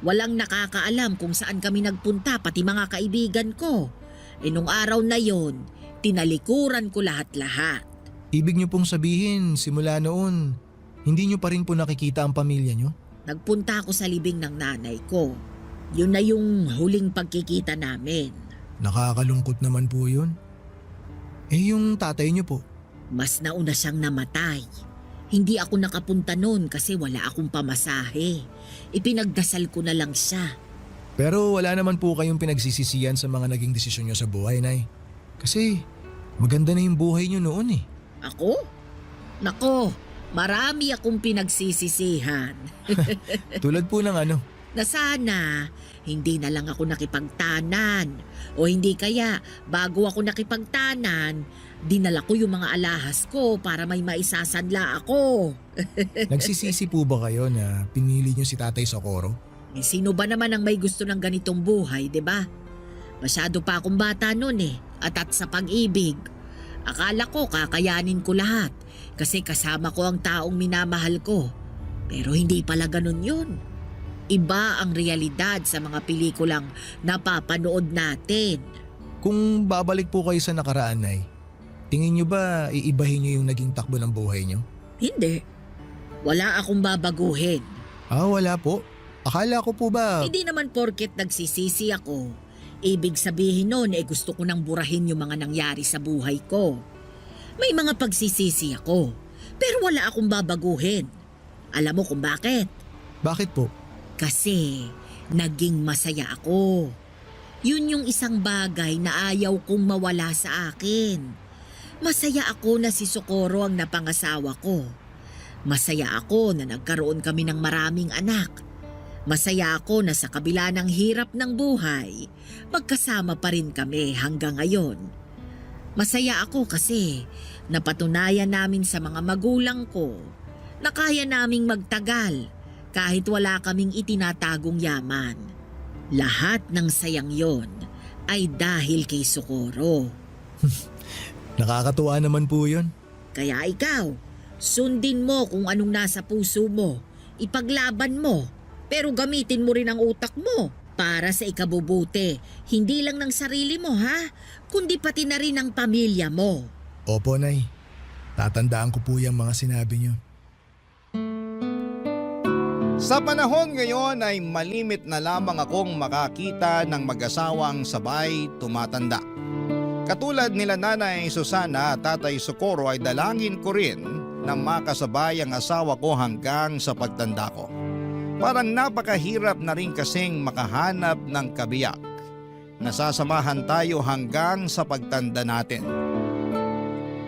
Walang nakakaalam kung saan kami nagpunta pati mga kaibigan ko. E nung araw na yon, tinalikuran ko lahat-lahat. Ibig niyo pong sabihin, simula noon, hindi niyo pa rin po nakikita ang pamilya niyo? Nagpunta ako sa libing ng nanay ko. Yun na yung huling pagkikita namin. Nakakalungkot naman po yun. Eh yung tatay niyo po? Mas nauna siyang namatay. Hindi ako nakapunta noon kasi wala akong pamasahe. Ipinagdasal ko na lang siya. Pero wala naman po kayong pinagsisisihan sa mga naging desisyon niyo sa buhay, Nay. Kasi maganda na yung buhay niyo noon eh. Ako? Nako, marami akong pinagsisisihan. Tulad po ng ano? Na sana hindi na lang ako nakipagtanan. O hindi kaya bago ako nakipagtanan, dinala ko yung mga alahas ko para may maisasanla ako. Nagsisisi po ba kayo na pinili niyo si Tatay Socorro? Eh, sino ba naman ang may gusto ng ganitong buhay, 'di ba? Masyado pa akong bata noon eh, at sa pag-ibig. Akala ko kakayanin ko lahat kasi kasama ko ang taong minamahal ko. Pero hindi pala ganun yun. Iba ang realidad sa mga pelikulang napapanood natin. Kung babalik po kayo sa nakaraan, Nay, tingin niyo ba iibahin niyo yung naging takbo ng buhay niyo? Hindi. Wala akong babaguhin. Ah, wala po. Akala ko po ba... Hindi naman porket nagsisisi ako. Ibig sabihin nun gusto ko nang burahin yung mga nangyari sa buhay ko. May mga pagsisisi ako, pero wala akong babaguhin. Alam mo kung bakit? Bakit po? Kasi naging masaya ako. Yun yung isang bagay na ayaw kong mawala sa akin. Masaya ako na si Socorro ang napangasawa ko. Masaya ako na nagkaroon kami ng maraming anak. Masaya ako na sa kabila ng hirap ng buhay, magkasama pa rin kami hanggang ngayon. Masaya ako kasi napatunayan namin sa mga magulang ko na kaya naming magtagal kahit wala kaming itinatagong yaman. Lahat ng sayang yon ay dahil kay Socorro. Nakakatuwa naman po yun. Kaya ikaw, sundin mo kung anong nasa puso mo, ipaglaban mo. Pero gamitin mo rin ang utak mo para sa ikabubuti. Hindi lang ng sarili mo ha, kundi pati na rin ang pamilya mo. Opo, Nay. Tatandaan ko po yung mga sinabi niyo. Sa panahon ngayon ay malimit na lamang akong makakita ng mag-asawang sabay tumatanda. Katulad nila Nanay Susana at Tatay Socorro ay dalangin ko rin na makasabay ang asawa ko hanggang sa pagtanda ko. Parang napakahirap na rin kasing makahanap ng kabiyak. nasasamahan tayo hanggang sa pagtanda natin.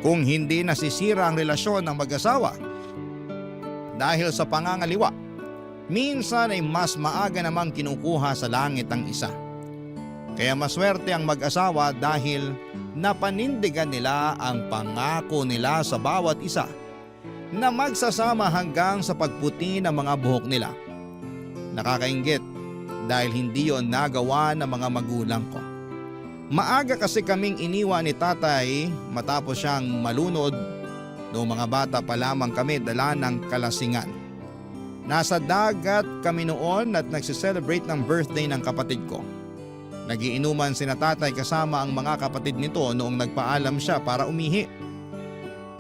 Kung hindi nasisira ang relasyon ng mag-asawa dahil sa pangangaliwa, minsan ay mas maaga namang kinukuha sa langit ang isa. Kaya maswerte ang mag-asawa dahil napanindigan nila ang pangako nila sa bawat isa na magsasama hanggang sa pagputi ng mga buhok nila. Nakakainggit dahil hindi yon nagawa ng mga magulang ko. Maaga kasi kaming iniwan ni tatay matapos siyang malunod noong mga bata pa lamang kami dala ng kalasingan. Nasa dagat kami noon at nagsiselebrate ng birthday ng kapatid ko. Nagiinuman sina tatay kasama ang mga kapatid nito noong nagpaalam siya para umihi.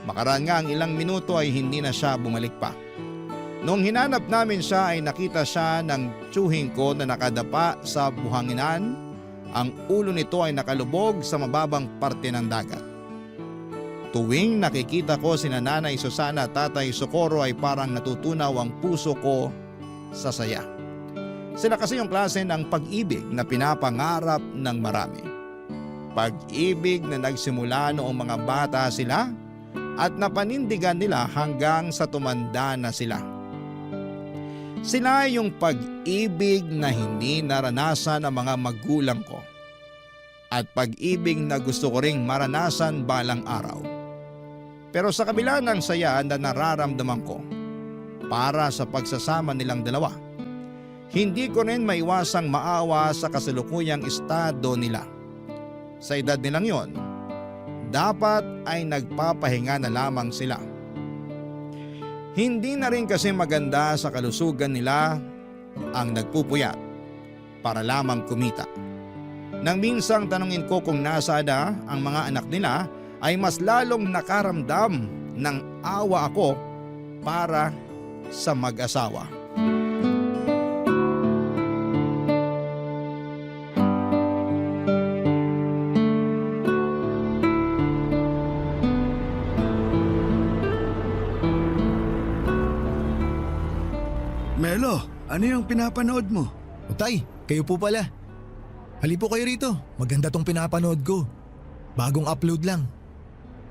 Makaraan nga ang ilang minuto ay hindi na siya bumalik pa. Noong hinanap namin siya ay nakita siya ng tiyuhin ko na nakadapa sa buhanginan. Ang ulo nito ay nakalubog sa mababang parte ng dagat. Tuwing nakikita ko sina Nanay Susana at Tatay Socorro ay parang natutunaw ang puso ko sa saya. Sila kasi yung klase ng pag-ibig na pinapangarap ng marami. Pag-ibig na nagsimula noong mga bata sila at napanindigan nila hanggang sa tumanda na sila. Sila yung pag-ibig na hindi naranasan ng mga magulang ko at pag-ibig na gusto ko ring maranasan balang araw. Pero sa kabila ng saya na nararamdaman ko para sa pagsasama nilang dalawa, hindi ko rin maiwasang maawa sa kasalukuyang estado nila. Sa edad nilang yon, dapat ay nagpapahinga na lamang sila. Hindi na rin kasi maganda sa kalusugan nila ang nagpupuyat para lamang kumita. Nang minsang tanungin ko kung nasaan na ang mga anak nila, ay mas lalong nakaramdam ng awa ako para sa mag-asawa. Melo, ano yung pinapanood mo? Tay, kayo po pala. Hali po kayo rito. Maganda tong pinapanood ko. Bagong upload lang.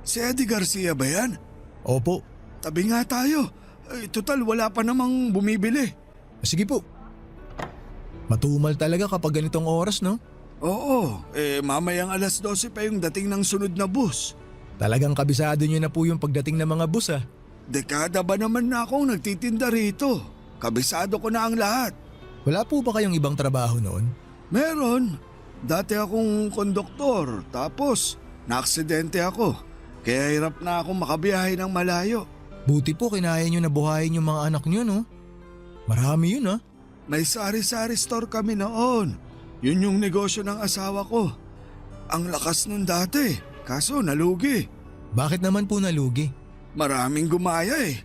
Si Eddie Garcia ba yan? Opo. Tabi nga tayo. Total wala pa namang bumibili. Sige po. Matumal talaga kapag ganitong oras, no? Oo, mamayang 12:00 pa yung dating ng sunod na bus. Talagang kabisado nyo na po yung pagdating ng mga bus, ah. Dekada ba naman na akong nagtitinda rito? Kabisado ko na ang lahat. Wala po ba kayong ibang trabaho noon? Meron. Dati akong konduktor, tapos naaksidente ako. Kaya hirap na akong makabiyahe ng malayo. Buti po kinaya nyo na buhayin yung mga anak nyo, no? Marami yun, ah. May sari-sari store kami noon. Yun yung negosyo ng asawa ko. Ang lakas nun dati, kaso nalugi. Bakit naman po nalugi? Maraming gumaya eh.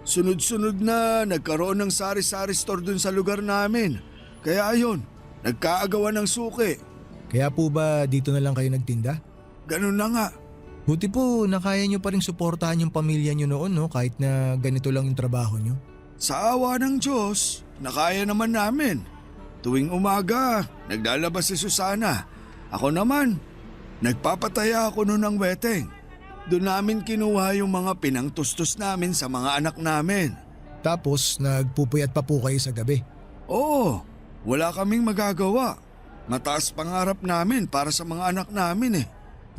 Sunod-sunod na nagkaroon ng sari-sari store dun sa lugar namin. Kaya ayun, nagkaagawan ng suki. Kaya po ba dito na lang kayo nagtinda? Ganun na nga. Buti po nakaya nyo pa rin suportahan yung pamilya nyo noon, no? Kahit na ganito lang yung trabaho nyo. Sa awa ng Diyos, nakaya naman namin. Tuwing umaga, naglalabas si Susana. Ako naman, nagpapataya ako noon ng weteng. Doon namin kinuha yung mga pinangtustos namin sa mga anak namin. Tapos nagpupuyat pa po kayo sa gabi? Oo, wala kaming magagawa. Mataas pangarap namin para sa mga anak namin eh.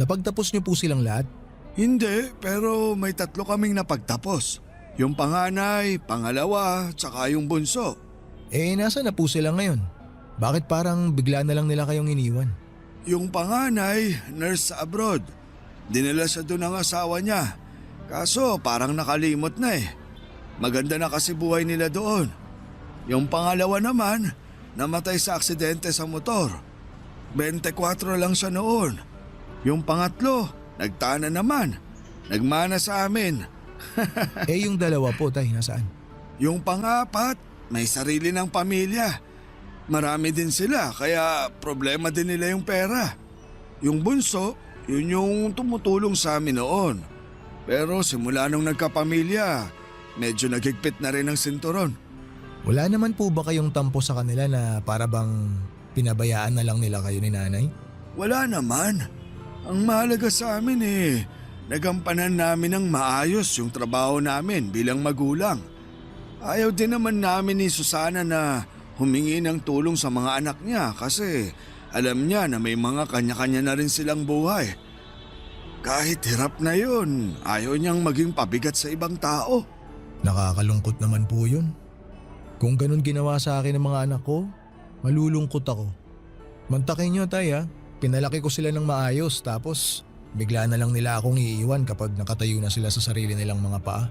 Napagtapos niyo po silang lahat? Hindi, pero may 3 kaming napagtapos. Yung panganay, pangalawa, tsaka yung bunso. Nasa na po sila ngayon? Bakit parang bigla na lang nila kayong iniwan? Yung panganay, nurse sa abroad. Dinala siya doon ng asawa niya. Kaso parang nakalimot na eh. Maganda na kasi buhay nila doon. Yung pangalawa naman, namatay sa aksidente sa motor. 24 lang siya noon. Yung pangatlo, nagtana naman. Nagmana sa amin. Yung dalawa po, tay, nasaan? Yung pangapat, may sarili ng pamilya. Marami din sila, kaya problema din nila yung pera. Yung bunso, yun yung tumutulong sa amin noon. Pero simula nung nagkapamilya, medyo naghigpit na rin ang sinturon. Wala naman po ba kayong tampo sa kanila na para bang pinabayaan na lang nila kayo ni nanay? Wala naman. Ang mahalaga sa amin nagampanan namin ng maayos yung trabaho namin bilang magulang. Ayaw din naman namin ni Susana na humingi ng tulong sa mga anak niya kasi alam niya na may mga kanya-kanya na rin silang buhay. Kahit hirap na yun, ayaw niyang maging pabigat sa ibang tao. Nakakalungkot naman po yun. Kung ganun ginawa sa akin ng mga anak ko, malulungkot ako. Mantakin nyo tay ha, pinalaki ko sila ng maayos tapos bigla na lang nila akong iiwan kapag nakatayo na sila sa sarili nilang mga paa.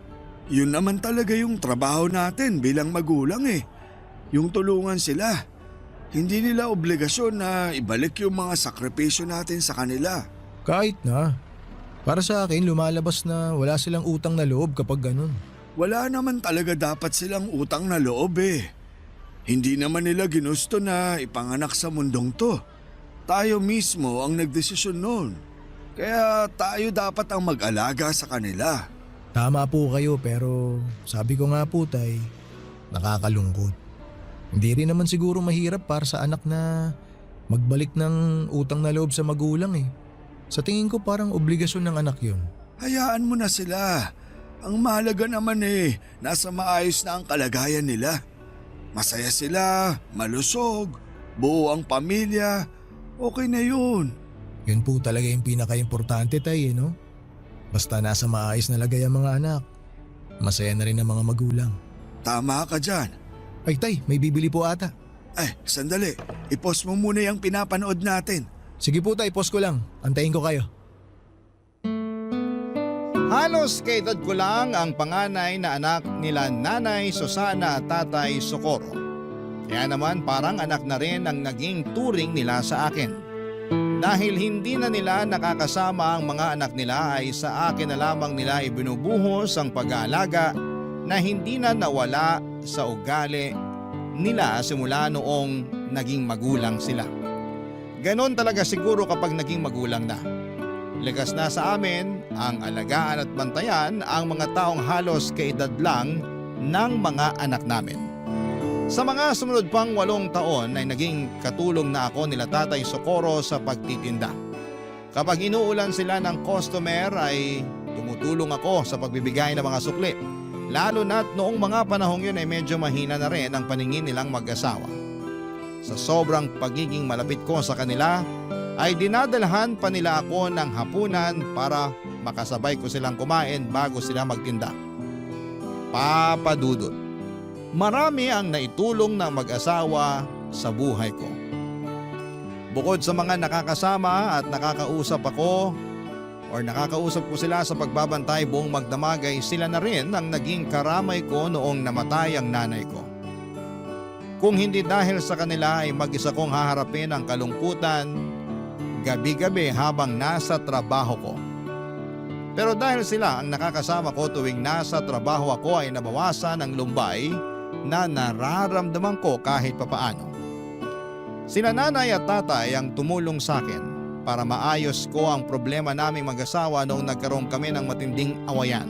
Yun naman talaga yung trabaho natin bilang magulang Yung tulungan sila. Hindi nila obligasyon na ibalik yung mga sakripisyo natin sa kanila. Kahit na. Para sa akin, lumalabas na wala silang utang na loob kapag ganun. Wala naman talaga dapat silang utang na loob Hindi naman nila ginusto na ipanganak sa mundong to. Tayo mismo ang nagdesisyon noon. Kaya tayo dapat ang mag-alaga sa kanila. Tama po kayo pero sabi ko nga po tay, nakakalungkot. Hindi rin naman siguro mahirap para sa anak na magbalik ng utang na loob sa magulang Sa tingin ko parang obligasyon ng anak yun. Hayaan mo na sila. Ang mahalaga naman nasa maayos na ang kalagayan nila. Masaya sila, malusog, buo ang pamilya, okay na yun. Yun po talaga yung pinaka-importante tay no? Basta nasa maayos na lagay ang mga anak, masaya na rin ang mga magulang. Tama ka dyan. Ay tay, may bibili po ata. Ay, sandali. I-post mo muna yung pinapanood natin. Sige po tay, post ko lang. Antayin ko kayo. Halos kaedad ko lang ang panganay na anak nila Nanay Susana at Tatay Socorro. Kaya naman parang anak na rin ang naging turing nila sa akin. Dahil hindi na nila nakakasama ang mga anak nila ay sa akin na lamang nila ibinubuhos ang pag-aalaga na hindi na nawala sa ugali nila simula noong naging magulang sila. Ganon talaga siguro kapag naging magulang na. Likas na sa amin ang alagaan at bantayan ang mga taong halos kaedad lang ng mga anak namin. Sa mga sumunod pang 8 taon ay naging katulong na ako nila Tatay Socorro sa pagtitinda. Kapag inuulan sila ng customer ay tumutulong ako sa pagbibigay ng mga sukli. Lalo na't noong mga panahong yun ay medyo mahina na rin ang paningin nilang mag-asawa. Sa sobrang pagiging malapit ko sa kanila ay dinadalhan pa nila ako ng hapunan para makasabay ko silang kumain bago sila magtinda. Papa Dudut, marami ang naitulong ng mag-asawa sa buhay ko. Bukod sa mga nakakasama at nakakausap ako or nakakausap ko sila sa pagbabantay buong magdamag ay sila na rin ang naging karamay ko noong namatay ang nanay ko. Kung hindi dahil sa kanila ay mag-isa kong haharapin ang kalungkutan gabi-gabi habang nasa trabaho ko. Pero dahil sila ang nakakasama ko tuwing nasa trabaho ako ay nabawasan ang lumbay na nararamdaman ko kahit papaano. Sila nanay at tatay ang tumulong sa akin para maayos ko ang problema naming mag-asawa noong nagkaroon kami ng matinding awayan.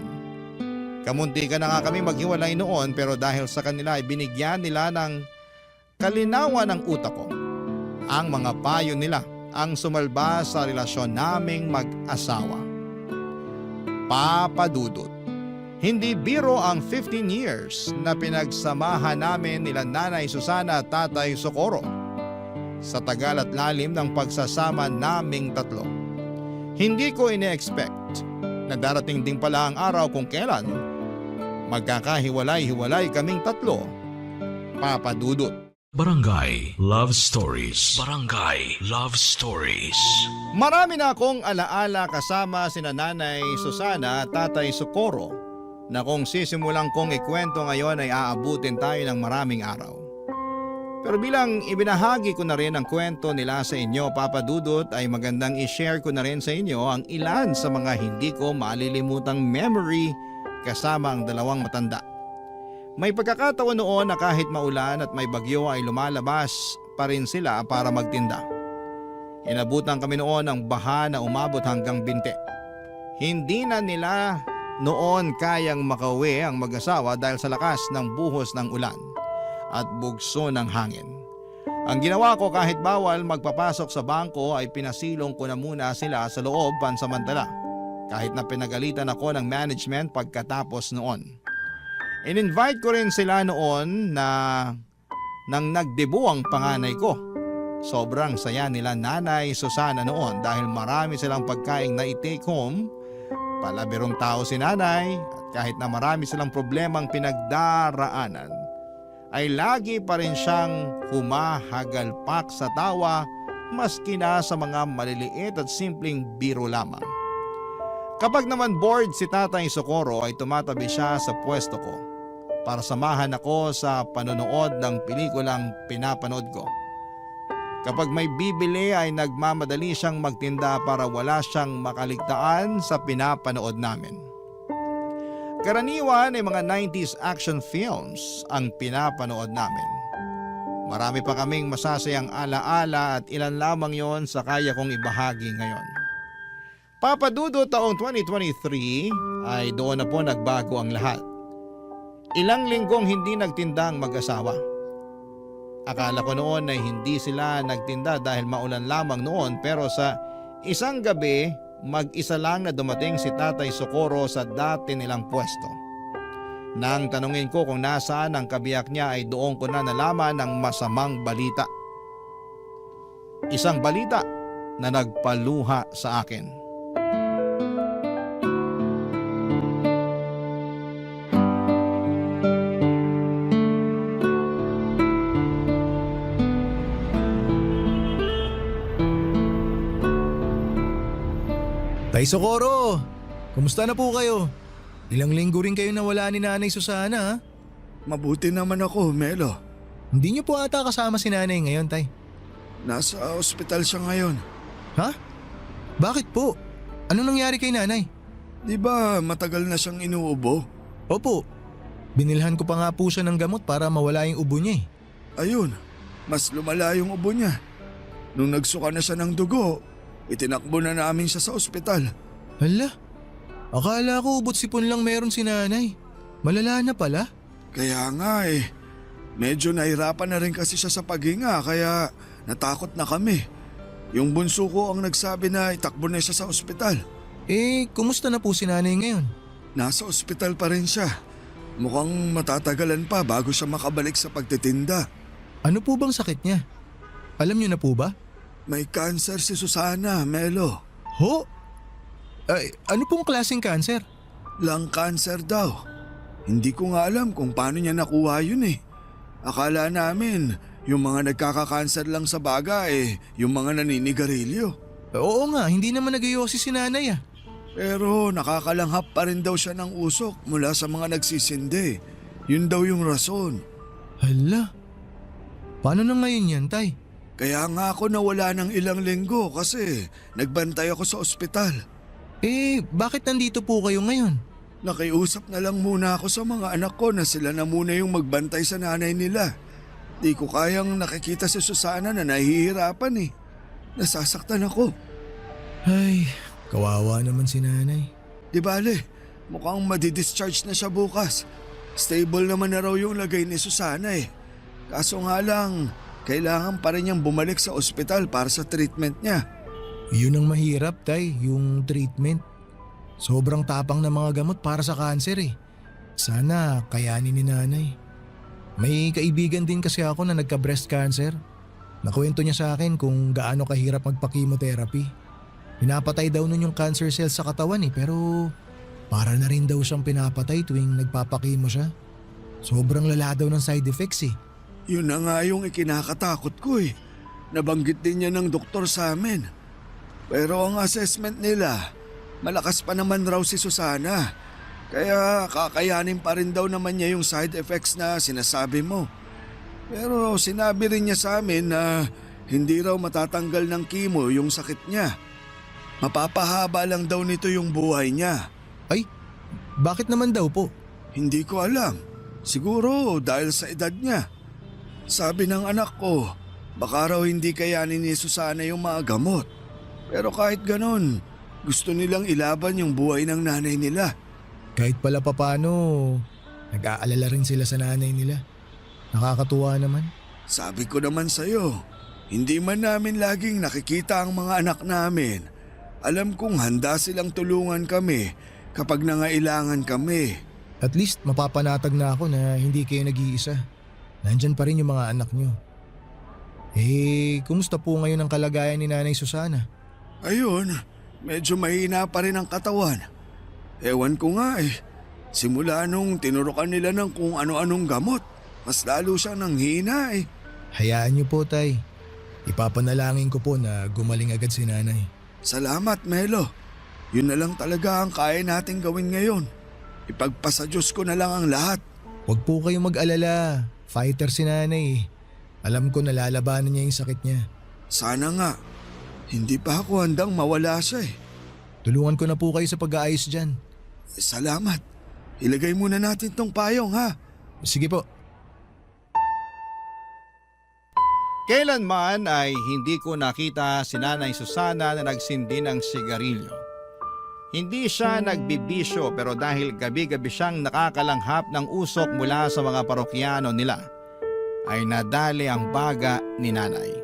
Kamunti ka na nga kami maghiwalay noon pero dahil sa kanila ay binigyan nila ng kalinawan ng utak ko. Ang mga payo nila ang sumalba sa relasyon naming mag-asawa. Papa Dudut, hindi biro ang 15 years na pinagsamahan namin nila Nanay Susana at Tatay Socorro. Sa tagal at lalim ng pagsasama naming tatlo, hindi ko ine-expect na darating din pala ang araw kung kailan magkakahiwalay-hiwalay kaming tatlo. Papa Dudut. Barangay Love Stories. Barangay Love Stories. Marami na akong alaala kasama sina Nanay Susana at Tatay Socorro na kung sisimulan kong ikwento ngayon ay aabutin tayo ng maraming araw. Pero bilang ibinahagi ko na rin ang kwento nila sa inyo, Papa Dudut, ay magandang i-share ko na rin sa inyo ang ilan sa mga hindi ko malilimutang memory kasama ang dalawang matanda. May pagkakataon noon na kahit maulan at may bagyo ay lumalabas pa rin sila para magtinda. Inabutan kami noon ng baha na umabot hanggang binte. Hindi na nila noon kayang makauwi ang mag-asawa dahil sa lakas ng buhos ng ulan at bugso ng hangin. Ang ginawa ko kahit bawal magpapasok sa bangko ay pinasilong ko na muna sila sa loob pansamantala. Kahit na pinagalitan ako ng management pagkatapos noon. In-invite ko rin sila noon na nang nagdebu ang panganay ko. Sobrang saya nila Nanay Susana noon dahil marami silang pagkaing na i-take home. Palabirong tao si Nanay at kahit na marami silang problemang pinagdaraanan, ay lagi pa rin siyang humahagalpak sa tawa maski na sa mga maliliit at simpleng biro lamang. Kapag naman bored si Tatay Socorro ay tumatabi siya sa pwesto ko para samahan ako sa panonood ng pelikulang pinapanood ko. Kapag may bibili ay nagmamadali siyang magtinda para wala siyang makaligtaan sa pinapanood namin. Karaniwan ay mga 90s action films ang pinapanood namin. Marami pa kaming masasayang alaala at ilan lamang yon sa kaya kong ibahagi ngayon. Papa Dudo, taong 2023 ay doon na po nagbago ang lahat. Ilang linggong hindi nagtinda ang mag-asawa. Akala ko noon ay hindi sila nagtinda dahil maulan lamang noon, pero sa isang gabi mag-isa lang na dumating si Tatay Socorro sa dati nilang pwesto. Nang tanungin ko kung nasaan ang kabiyak niya ay doon ko na nalaman ang masamang balita. Isang balita na nagpaluha sa akin. Tay Socorro, kumusta na po kayo? Ilang linggo rin kayo nawala ni Nanay Susana ha? Mabuti naman ako, Melo. Hindi niyo po ata kasama si Nanay ngayon, Tay. Nasa ospital siya ngayon. Ha? Bakit po? Anong nangyari kay Nanay? Di ba matagal na siyang inuubo? Opo, binilhan ko pa nga po siya ng gamot para mawala yung ubo niya eh. Ayun, mas lumala yung ubo niya. Nung nagsuka na siya ng dugo, itinakbo na namin siya sa ospital. Hala, akala ko ubot sipon lang meron si Nanay. Malala na pala. Kaya nga eh, medyo nahirapan na rin kasi siya sa paghinga kaya natakot na kami. Yung bunso ko ang nagsabi na itakbo na siya sa ospital. Eh, kumusta na po si Nanay ngayon? Nasa ospital pa rin siya. Mukhang matatagalan pa bago siya makabalik sa pagtitinda. Ano po bang sakit niya? Alam niyo na po ba? May cancer si Susana, Melo. Ho? Ay, ano pong klaseng cancer? Lung cancer daw. Hindi ko nga alam kung paano niya nakuha yun eh. Akala namin, yung mga nagkaka-cancer lang sa baga yung mga naninigarilyo. Oo nga, hindi naman nag-iossi si Nanay ah. Pero nakakalanghap pa rin daw siya ng usok mula sa mga nagsisindi. Yun daw yung rason. Hala, paano na ngayon yan, Tay? Kaya nga ako nawala ng ilang linggo kasi nagbantay ako sa ospital. Eh, bakit nandito po kayo ngayon? Nakiusap na lang muna ako sa mga anak ko na sila na muna yung magbantay sa nanay nila. Di ko kayang nakikita si Susana na nahihirapan eh. Nasasaktan ako. Ay, kawawa naman si Nanay. Di bale, mukhang madidischarge na siya bukas. Stable naman na raw yung lagay ni Susana eh. Kaso nga lang, kailangan pa rin niyang bumalik sa ospital para sa treatment niya. Yun ang mahirap, Tay, yung treatment. Sobrang tapang ng mga gamot para sa cancer eh. Sana kayanin ni Nanay. May kaibigan din kasi ako na nagka-breast cancer. Nakwento niya sa akin kung gaano kahirap magpa-chemotherapy. Pinapatay daw nun yung cancer cells sa katawan eh, pero para na rin daw siyang pinapatay tuwing nagpapakimo siya. Sobrang lala daw ng side effects eh. Yun na nga yung ikinakatakot ko eh. Nabanggit din niya ng doktor sa amin. Pero ang assessment nila, malakas pa naman raw si Susana. Kaya kakayanin pa rin daw naman niya yung side effects na sinasabi mo. Pero sinabi rin niya sa amin na hindi raw matatanggal ng chemo yung sakit niya. Mapapahaba lang daw nito yung buhay niya. Ay, bakit naman daw po? Hindi ko alam. Siguro dahil sa edad niya. Sabi ng anak ko, baka raw hindi kayanin ni Susana yung mga gamot. Pero kahit ganon, gusto nilang ilaban yung buhay ng nanay nila. Kahit pala papano, nag-aalala rin sila sa nanay nila. Nakakatuwa naman. Sabi ko naman sa'yo, hindi man namin laging nakikita ang mga anak namin. Alam kong handa silang tulungan kami kapag nangailangan kami. At least mapapanatag na ako na hindi kayo nag-iisa. Nandyan pa rin yung mga anak nyo. Kumusta po ngayon ang kalagayan ni Nanay Susana? Ayun, medyo mahina pa rin ang katawan. Ewan ko nga simula nung tinurukan nila ng kung ano-anong gamot, mas lalo siyang nanghina Hayaan nyo po, Tay. Ipapanalangin ko po na gumaling agad si Nanay. Salamat, Melo. Yun na lang talaga ang kaya nating gawin ngayon. Ipagpasa Diyos ko na lang ang lahat. Huwag po kayong mag-alala. Fighter si Nanay. Alam ko nalalabanan niya yung sakit niya. Sana nga. Hindi pa ako handang mawala siya Tulungan ko na po kayo sa pag-aayos dyan. Salamat. Ilagay muna natin tong payong ha. Sige po. Kailanman ay hindi ko nakita si Nanay Susana na nagsindi ng sigarilyo. Hindi siya nagbibisyo pero dahil gabi-gabi siyang nakakalanghap ng usok mula sa mga parokyano nila, ay nadali ang baga ni Nanay.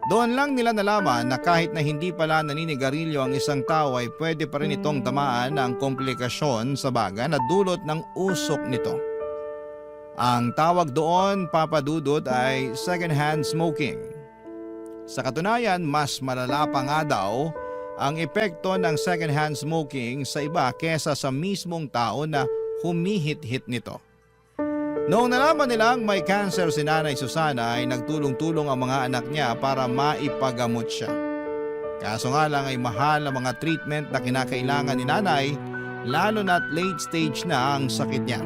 Doon lang nila nalaman na kahit na hindi pala naninigarilyo ang isang tao ay pwede pa rin itong tamaan ng komplikasyon sa baga na dulot ng usok nito. Ang tawag doon, Papa Dudut, ay second-hand smoking. Sa katunayan, mas malala pa nga daw ang epekto ng second-hand smoking sa iba kesa sa mismong tao na humihit-hit nito. Noong nalaman nilang may cancer si Nanay Susana ay nagtulong-tulong ang mga anak niya para maipagamot siya. Kaso nga lang ay mahal ang mga treatment na kinakailangan ni Nanay, lalo na't late stage na ang sakit niya.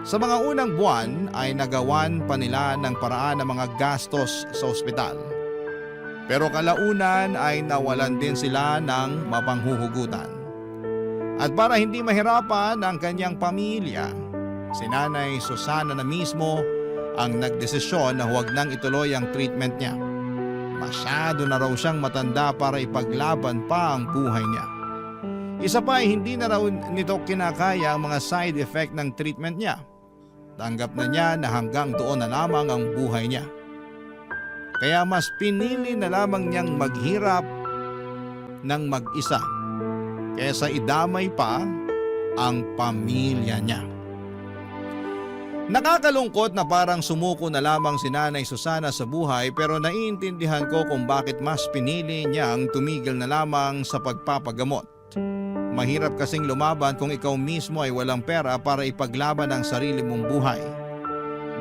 Sa mga unang buwan ay nagawan pa nila ng paraan ng mga gastos sa ospital. Pero kalaunan ay nawalan din sila ng mapanghuhugutan. At para hindi mahirapan ang kanyang pamilya, si Nanay Susana na mismo ang nagdesisyon na huwag nang ituloy ang treatment niya. Masyado na raw siyang matanda para ipaglaban pa ang buhay niya. Isa pa ay hindi na raw nito kinakaya ang mga side effect ng treatment niya. Tanggap na niya na hanggang doon na lamang ang buhay niya. Kaya mas pinili na lamang niyang maghirap ng mag-isa kaysa idamay pa ang pamilya niya. Nakakalungkot na parang sumuko na lamang si Nanay Susana sa buhay pero naiintindihan ko kung bakit mas pinili niyang tumigil na lamang sa pagpapagamot. Mahirap kasing lumaban kung ikaw mismo ay walang pera para ipaglaban ang sarili mong buhay.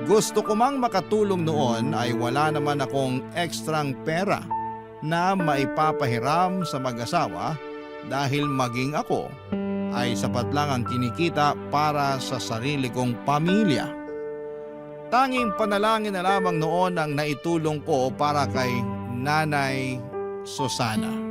Gusto ko mang makatulong noon ay wala naman akong ekstrang pera na maipapahiram sa mag-asawa dahil maging ako ay sapat lang ang kinikita para sa sarili kong pamilya. Tanging panalangin na lamang noon ang naitulong ko para kay Nanay Susana.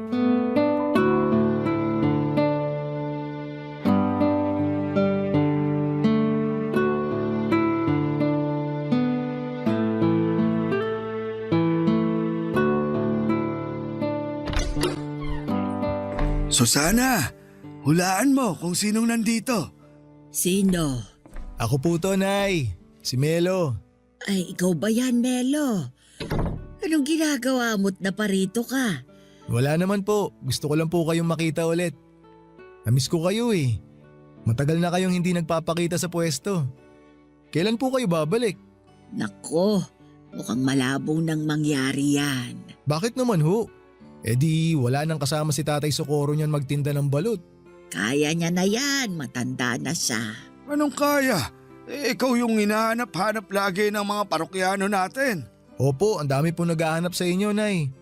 Susana, hulaan mo kung sinong nandito. Sino? Ako po to, Nay. Si Melo. Ay, ikaw ba yan, Melo? Anong ginagawa mo't naparito ka? Wala naman po. Gusto ko lang po kayong makita ulit. Namiss ko kayo Matagal na kayong hindi nagpapakita sa pwesto. Kailan po kayo babalik? Nako, mukhang malabong nang mangyari yan. Bakit naman ho? Di wala nang kasama si Tatay Socorro niyan magtinda ng balut. Kaya niya na yan, matanda na siya. Anong kaya? Ikaw yung hinahanap-hanap lagi ng mga parokyano natin. Opo, ang dami po naghahanap sa inyo, Nay.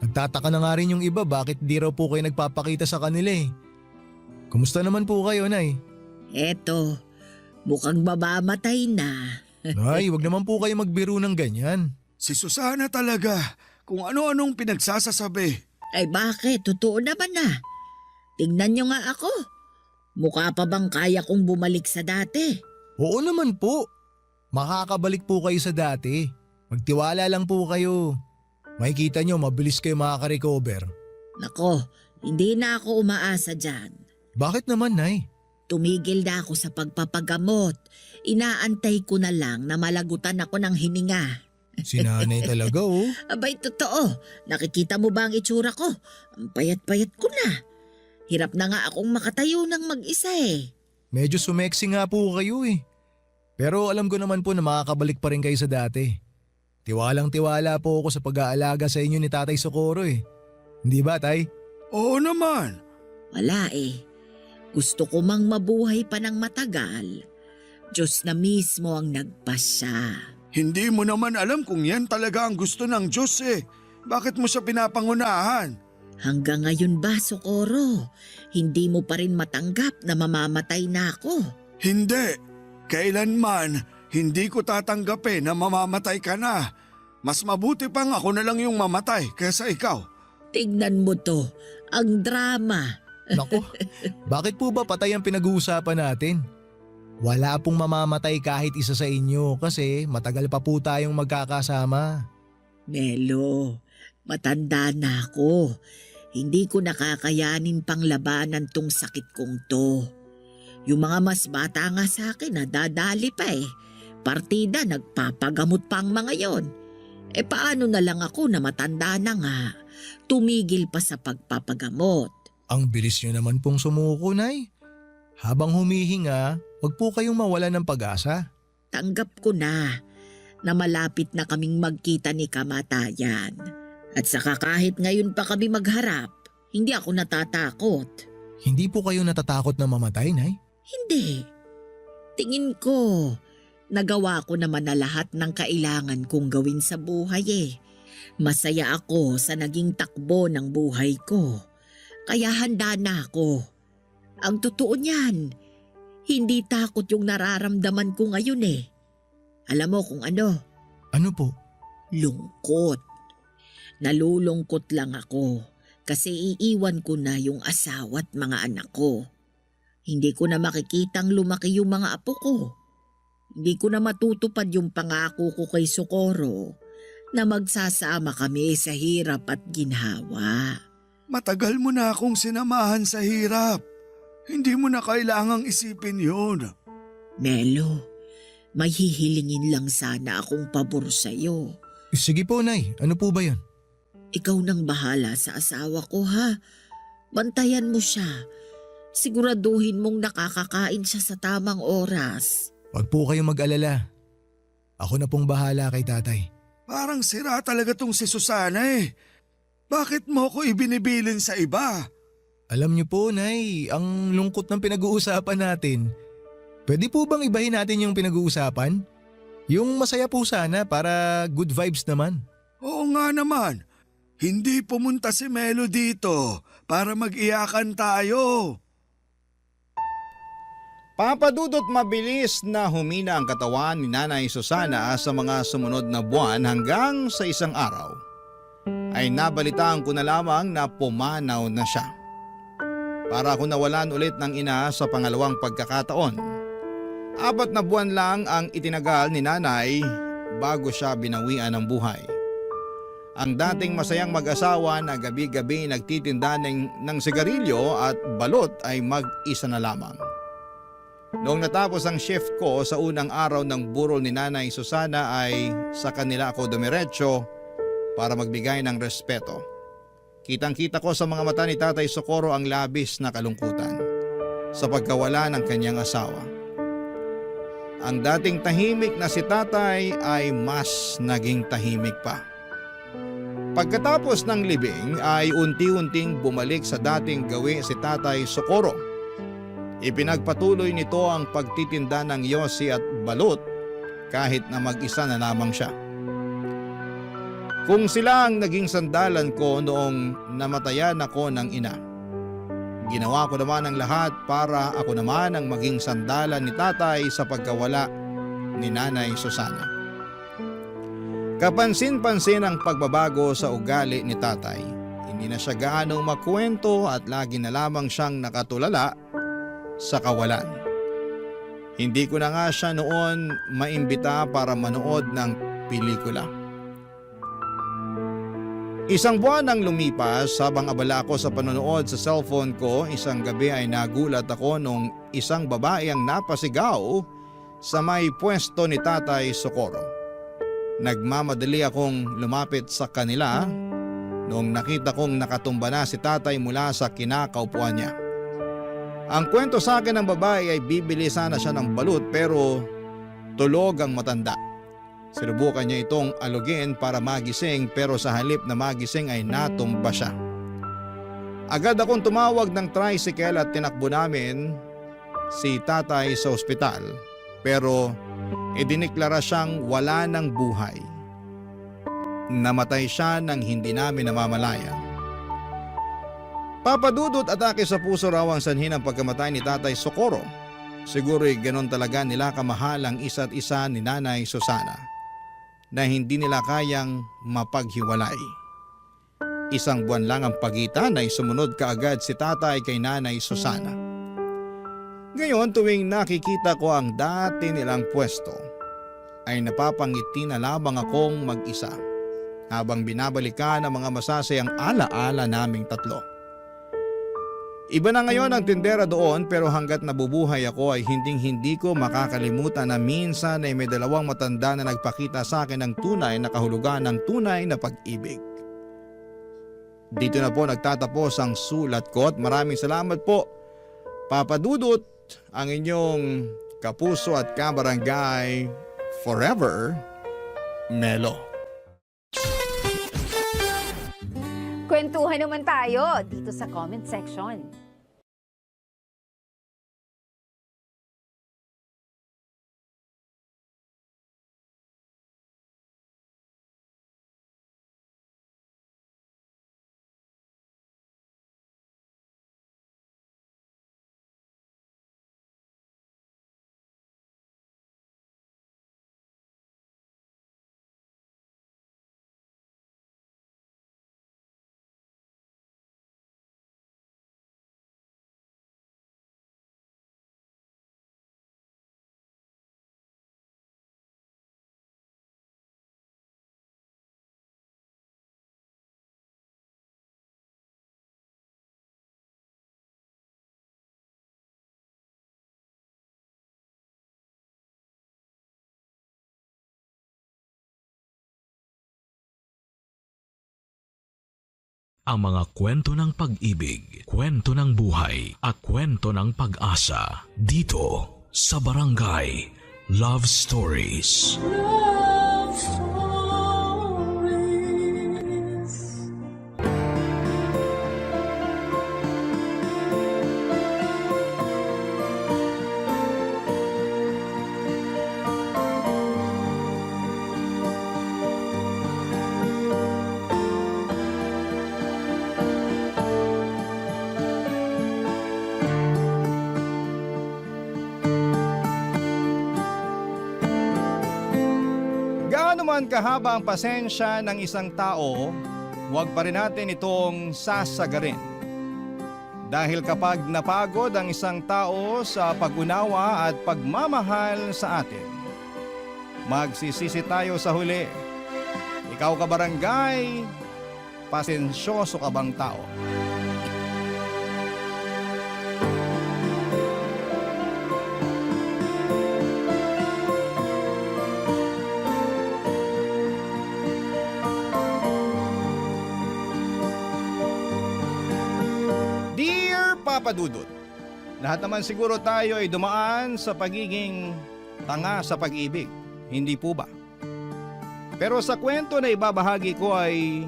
Nagtataka na nga rin yung iba bakit di raw po kayo nagpapakita sa kanila Kumusta naman po kayo, Nay? Eto, mukhang mamamatay na. Nay, wag naman po kayo magbiro ng ganyan. Si Susana talaga, kung ano-anong pinagsasasabi. Ay bakit? Totoo naman na. Tingnan niyo nga ako. Mukha pa bang kaya kong bumalik sa dati? Oo naman po. Makakabalik po kayo sa dati. Magtiwala lang po kayo. Makikita nyo, mabilis kayo makaka-recover. Nako, hindi na ako umaasa dyan. Bakit naman, Nay? Tumigil na ako sa pagpapagamot. Inaantay ko na lang na malagutan ako ng hininga. Si nanay talaga oh. Abay, totoo. Nakikita mo ba ang itsura ko? Ang payat-payat ko na. Hirap na nga akong makatayo ng mag-isa eh. Medyo sumeksi nga po kayo eh. Pero alam ko naman po na makakabalik pa rin kayo sa dati. Tiwalang-tiwala po ako sa pag-aalaga sa inyo ni Tatay Socorro eh. Hindi ba, Tay? Oo naman. Wala eh. Gusto ko mang mabuhay pa ng matagal. Diyos na mismo ang nagpasya. Hindi mo naman alam kung yan talaga ang gusto ng Diyos eh. Bakit mo siya pinapangunahan? Hanggang ngayon ba, Socorro? Hindi mo pa rin matanggap na mamamatay na ako? Hindi. Kailanman, hindi ko tatanggapin na mamamatay ka na. Mas mabuti pang ako na lang yung mamatay kaysa ikaw. Tignan mo to, ang drama. Nako, bakit po ba patay ang pinag-uusapan natin? Wala pong mamamatay kahit isa sa inyo kasi matagal pa po tayong magkakasama. Melo, matanda na ako. Hindi ko nakakayanin pang labanan tong sakit kong to. Yung mga mas bata nga sa akin nadadali pa eh. Partida nagpapagamot pa ang mga yon. E paano na lang ako na matanda na nga, tumigil pa sa pagpapagamot. Ang bilis nyo naman pong sumuko, Nay. Habang humihinga, wag po kayong mawala ng pag-asa. Tanggap ko na malapit na kaming magkita ni kamatayan. At saka kahit ngayon pa kami magharap, hindi ako natatakot. Hindi po kayo natatakot na mamatay, Nay? Hindi. Tingin ko, nagawa ko naman na lahat ng kailangan kong gawin sa buhay eh. Masaya ako sa naging takbo ng buhay ko. Kaya handa na ako. Ang totoo niyan, hindi takot yung nararamdaman ko ngayon eh. Alam mo kung ano? Ano po? Lungkot. Nalulungkot lang ako kasi iiwan ko na yung asawa at mga anak ko. Hindi ko na makikitang lumaki yung mga apo ko. Hindi ko na matutupad yung pangako ko kay Socorro na magsasama kami sa hirap at ginhawa. Matagal mo na akong sinamahan sa hirap. Hindi mo na kailangang isipin yun. Melo, may hihilingin lang sana akong pabor sa'yo. Sige po, Nay. Ano po ba yan? Ikaw nang bahala sa asawa ko ha. Bantayan mo siya. Siguraduhin mong nakakakain siya sa tamang oras. Wag po kayong mag-alala. Ako na pong bahala kay Tatay. Parang sira talaga tong si Susana eh. Bakit mo ko ibinibilin sa iba? Alam niyo po, Nay, ang lungkot ng pinag-uusapan natin. Pwede po bang ibahin natin yung pinag-uusapan? Yung masaya po sana para good vibes naman. Oo nga naman. Hindi pumunta si Melo dito para mag-iyakan tayo. Papadudot mabilis na humina ang katawan ni Nanay Susana sa mga sumunod na buwan hanggang sa isang araw. Ay nabalitaan ko na lamang na pumanaw na siya. Para ako nawalan ulit ng ina sa pangalawang pagkakataon. 4 na buwan lang ang itinagal ni Nanay bago siya binawian ng buhay. Ang dating masayang mag-asawa na gabi-gabi nagtitinda ng sigarilyo at balot ay mag-isa na lamang. Noong natapos ang shift ko sa unang araw ng burol ni Nanay Susana ay sa kanila ako dumiretso para magbigay ng respeto. Kitang-kita ko sa mga mata ni Tatay Socorro ang labis na kalungkutan sa pagkawala ng kanyang asawa. Ang dating tahimik na si Tatay ay mas naging tahimik pa. Pagkatapos ng libing ay unti-unting bumalik sa dating gawi si Tatay Socorro. Ipinagpatuloy nito ang pagtitinda ng yosi at balut kahit na mag-isa na lamang siya. Kung sila ang naging sandalan ko noong namatayan ako ng ina, ginawa ko naman ang lahat para ako naman ang maging sandalan ni Tatay sa pagkawala ni Nanay Susana. Kapansin-pansin ang pagbabago sa ugali ni Tatay. Hindi na siya gaanong makwento at lagi na lamang siyang nakatulala sa kawalan. Hindi ko na nga siya noon maimbita para manood ng pelikula. Isang buwan ang lumipas habang abala ako sa panonood sa cellphone ko. Isang gabi ay nagulat ako nung isang babae ang napasigaw sa may pwesto ni Tatay Socorro. Nagmamadali akong lumapit sa kanila noong nakita kong nakatumba na si tatay mula sa kinakaupuan niya. Ang kwento sa akin ng babae ay bibili sana siya ng balut pero tulog ang matanda. Sinubukan niya itong alugin para magising pero sa halip na magising ay natumba siya. Agad akong tumawag ng tricycle at tinakbo namin si tatay sa ospital pero idineklara siyang wala ng buhay. Namatay siya nang hindi namin namamalayan. Papadudot, atake sa puso raw ang sanhi ng pagkamatay ni Tatay Socorro. Siguro'y ganon talaga nila kamahal ang isa't isa ni Nanay Susana na hindi nila kayang mapaghiwalay. Isang buwan lang ang pagitan ay sumunod kaagad si tatay kay Nanay Susana. Ngayon tuwing nakikita ko ang dati nilang pwesto, ay napapangiti na lamang akong mag-isa habang binabalikan ang mga masasayang ala-ala naming tatlo. Iba na ngayon ang tindera doon pero hanggat nabubuhay ako ay hinding-hindi ko makakalimutan na minsan ay may dalawang matanda na nagpakita sa akin ng tunay na kahulugan ng tunay na pag-ibig. Dito na po nagtatapos ang sulat ko at maraming salamat po, Papa Dudut, ang inyong kapuso at kabarangay forever, Melo. Kwentuhan naman tayo dito sa comment section. Ang mga kwento ng pag-ibig, kwento ng buhay at kwento ng pag-asa dito sa Barangay Love Stories. Love Stories. Gaano man kahaba ang pasensya ng isang tao, huwag pa rin natin itong sasagarin. Dahil kapag napagod ang isang tao sa pag-unawa at pagmamahal sa atin, magsisisi tayo sa huli. Ikaw kabarangay, pasensyoso ka bang tao? Papa Dudut, lahat naman siguro tayo ay dumaan sa pagiging tanga sa pag-ibig, hindi po ba? Pero sa kwento na ibabahagi ko ay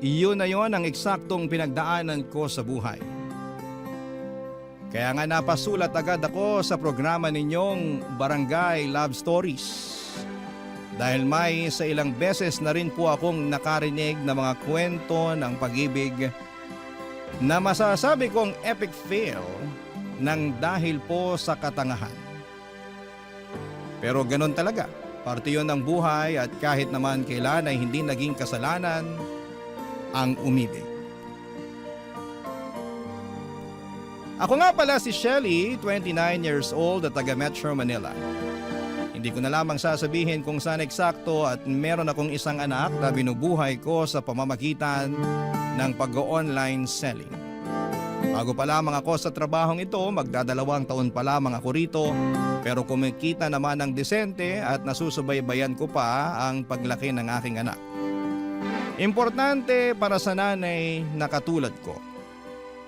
iyon na yon ang eksaktong pinagdaanan ko sa buhay. Kaya nga napasulat agad ako sa programa ninyong Barangay Love Stories. Dahil may sa ilang beses na rin po akong nakarinig na mga kwento ng pag-ibig na masasabi kong epic fail nang dahil po sa katangahan. Pero ganun talaga, parte yun ng buhay at kahit naman kailan ay hindi naging kasalanan ang umibig. Ako nga pala si Shelly, 29 years old at taga Metro Manila. Hindi ko na lamang sasabihin kung saan eksakto at meron akong isang anak na binubuhay ko sa pamamagitan ng pag-online selling. Bago pa lamang ako sa trabahong ito, magdadalawang taon pa lamang ako rito, pero kumikita naman ng disente at nasusubaybayan ko pa ang paglaki ng aking anak. Importante para sa nanay na katulad ko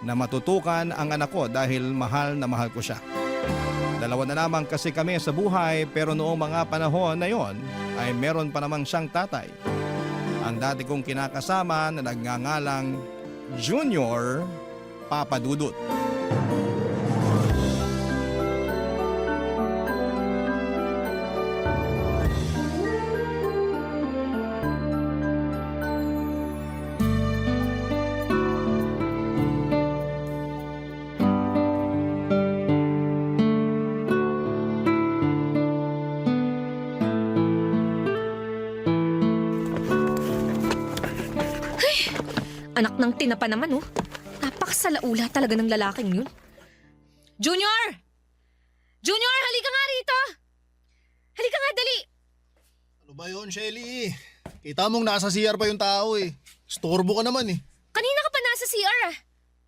na matutukan ang anak ko dahil mahal na mahal ko siya. Dalawa na lamang kasi kami sa buhay, pero noong mga panahon na yon ay meron pa namang siyang tatay. Ang dati kong kinakasama na nagngangalang Junior Papa Dudut. Anak ng tinapa naman, oh. Napakasalaula talaga ng lalaking yun. Junior! Junior, halika nga rito! Halika nga, dali! Ano ba yun, Shelly? Kita mong nasa CR pa yung tao eh. Storbo ka naman eh. Kanina ka pa nasa CR, ah.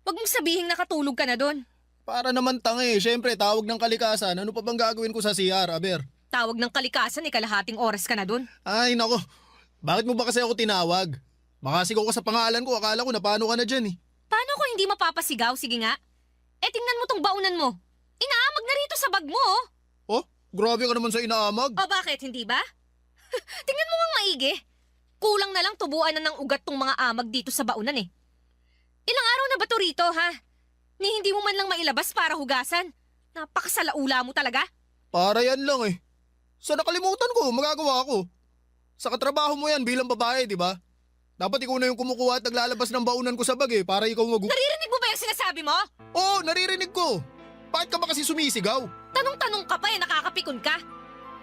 Huwag mong sabihin nakatulog ka na doon. Para naman tanga eh. Siyempre, tawag ng kalikasan. Ano pa bang gagawin ko sa CR, Aber? Tawag ng kalikasan, kalahating oras ka na doon. Ay, nako. Bakit mo ba kasi ako tinawag? Makasigaw ka sa pangalan ko. Akala ko na paano ka na dyan eh. Paano ko hindi mapapasigaw? Sige nga. Eh, tingnan mo tong baunan mo. Inaamag na rito sa bag mo, oh. Oh, grabe ka naman sa inaamag. O bakit, hindi ba? Tingnan mo ngang maigi. Kulang na lang tubuan na ng ugat tong mga amag dito sa baunan eh. Ilang araw na ba to rito, ha? Ni hindi mo man lang mailabas para hugasan. Napakasalaula mo talaga. Para yan lang eh. Sa nakalimutan ko, magagawa ko. Sa katrabaho mo yan bilang babae, di ba? Dapat ikaw na yung kumukuha at naglalabas ng baunan ko sa bag eh, para ikaw Naririnig mo ba yung sinasabi mo? Oo, naririnig ko. Bakit ka ba kasi sumisigaw? Tanong-tanong ka pa eh, nakakapikon ka.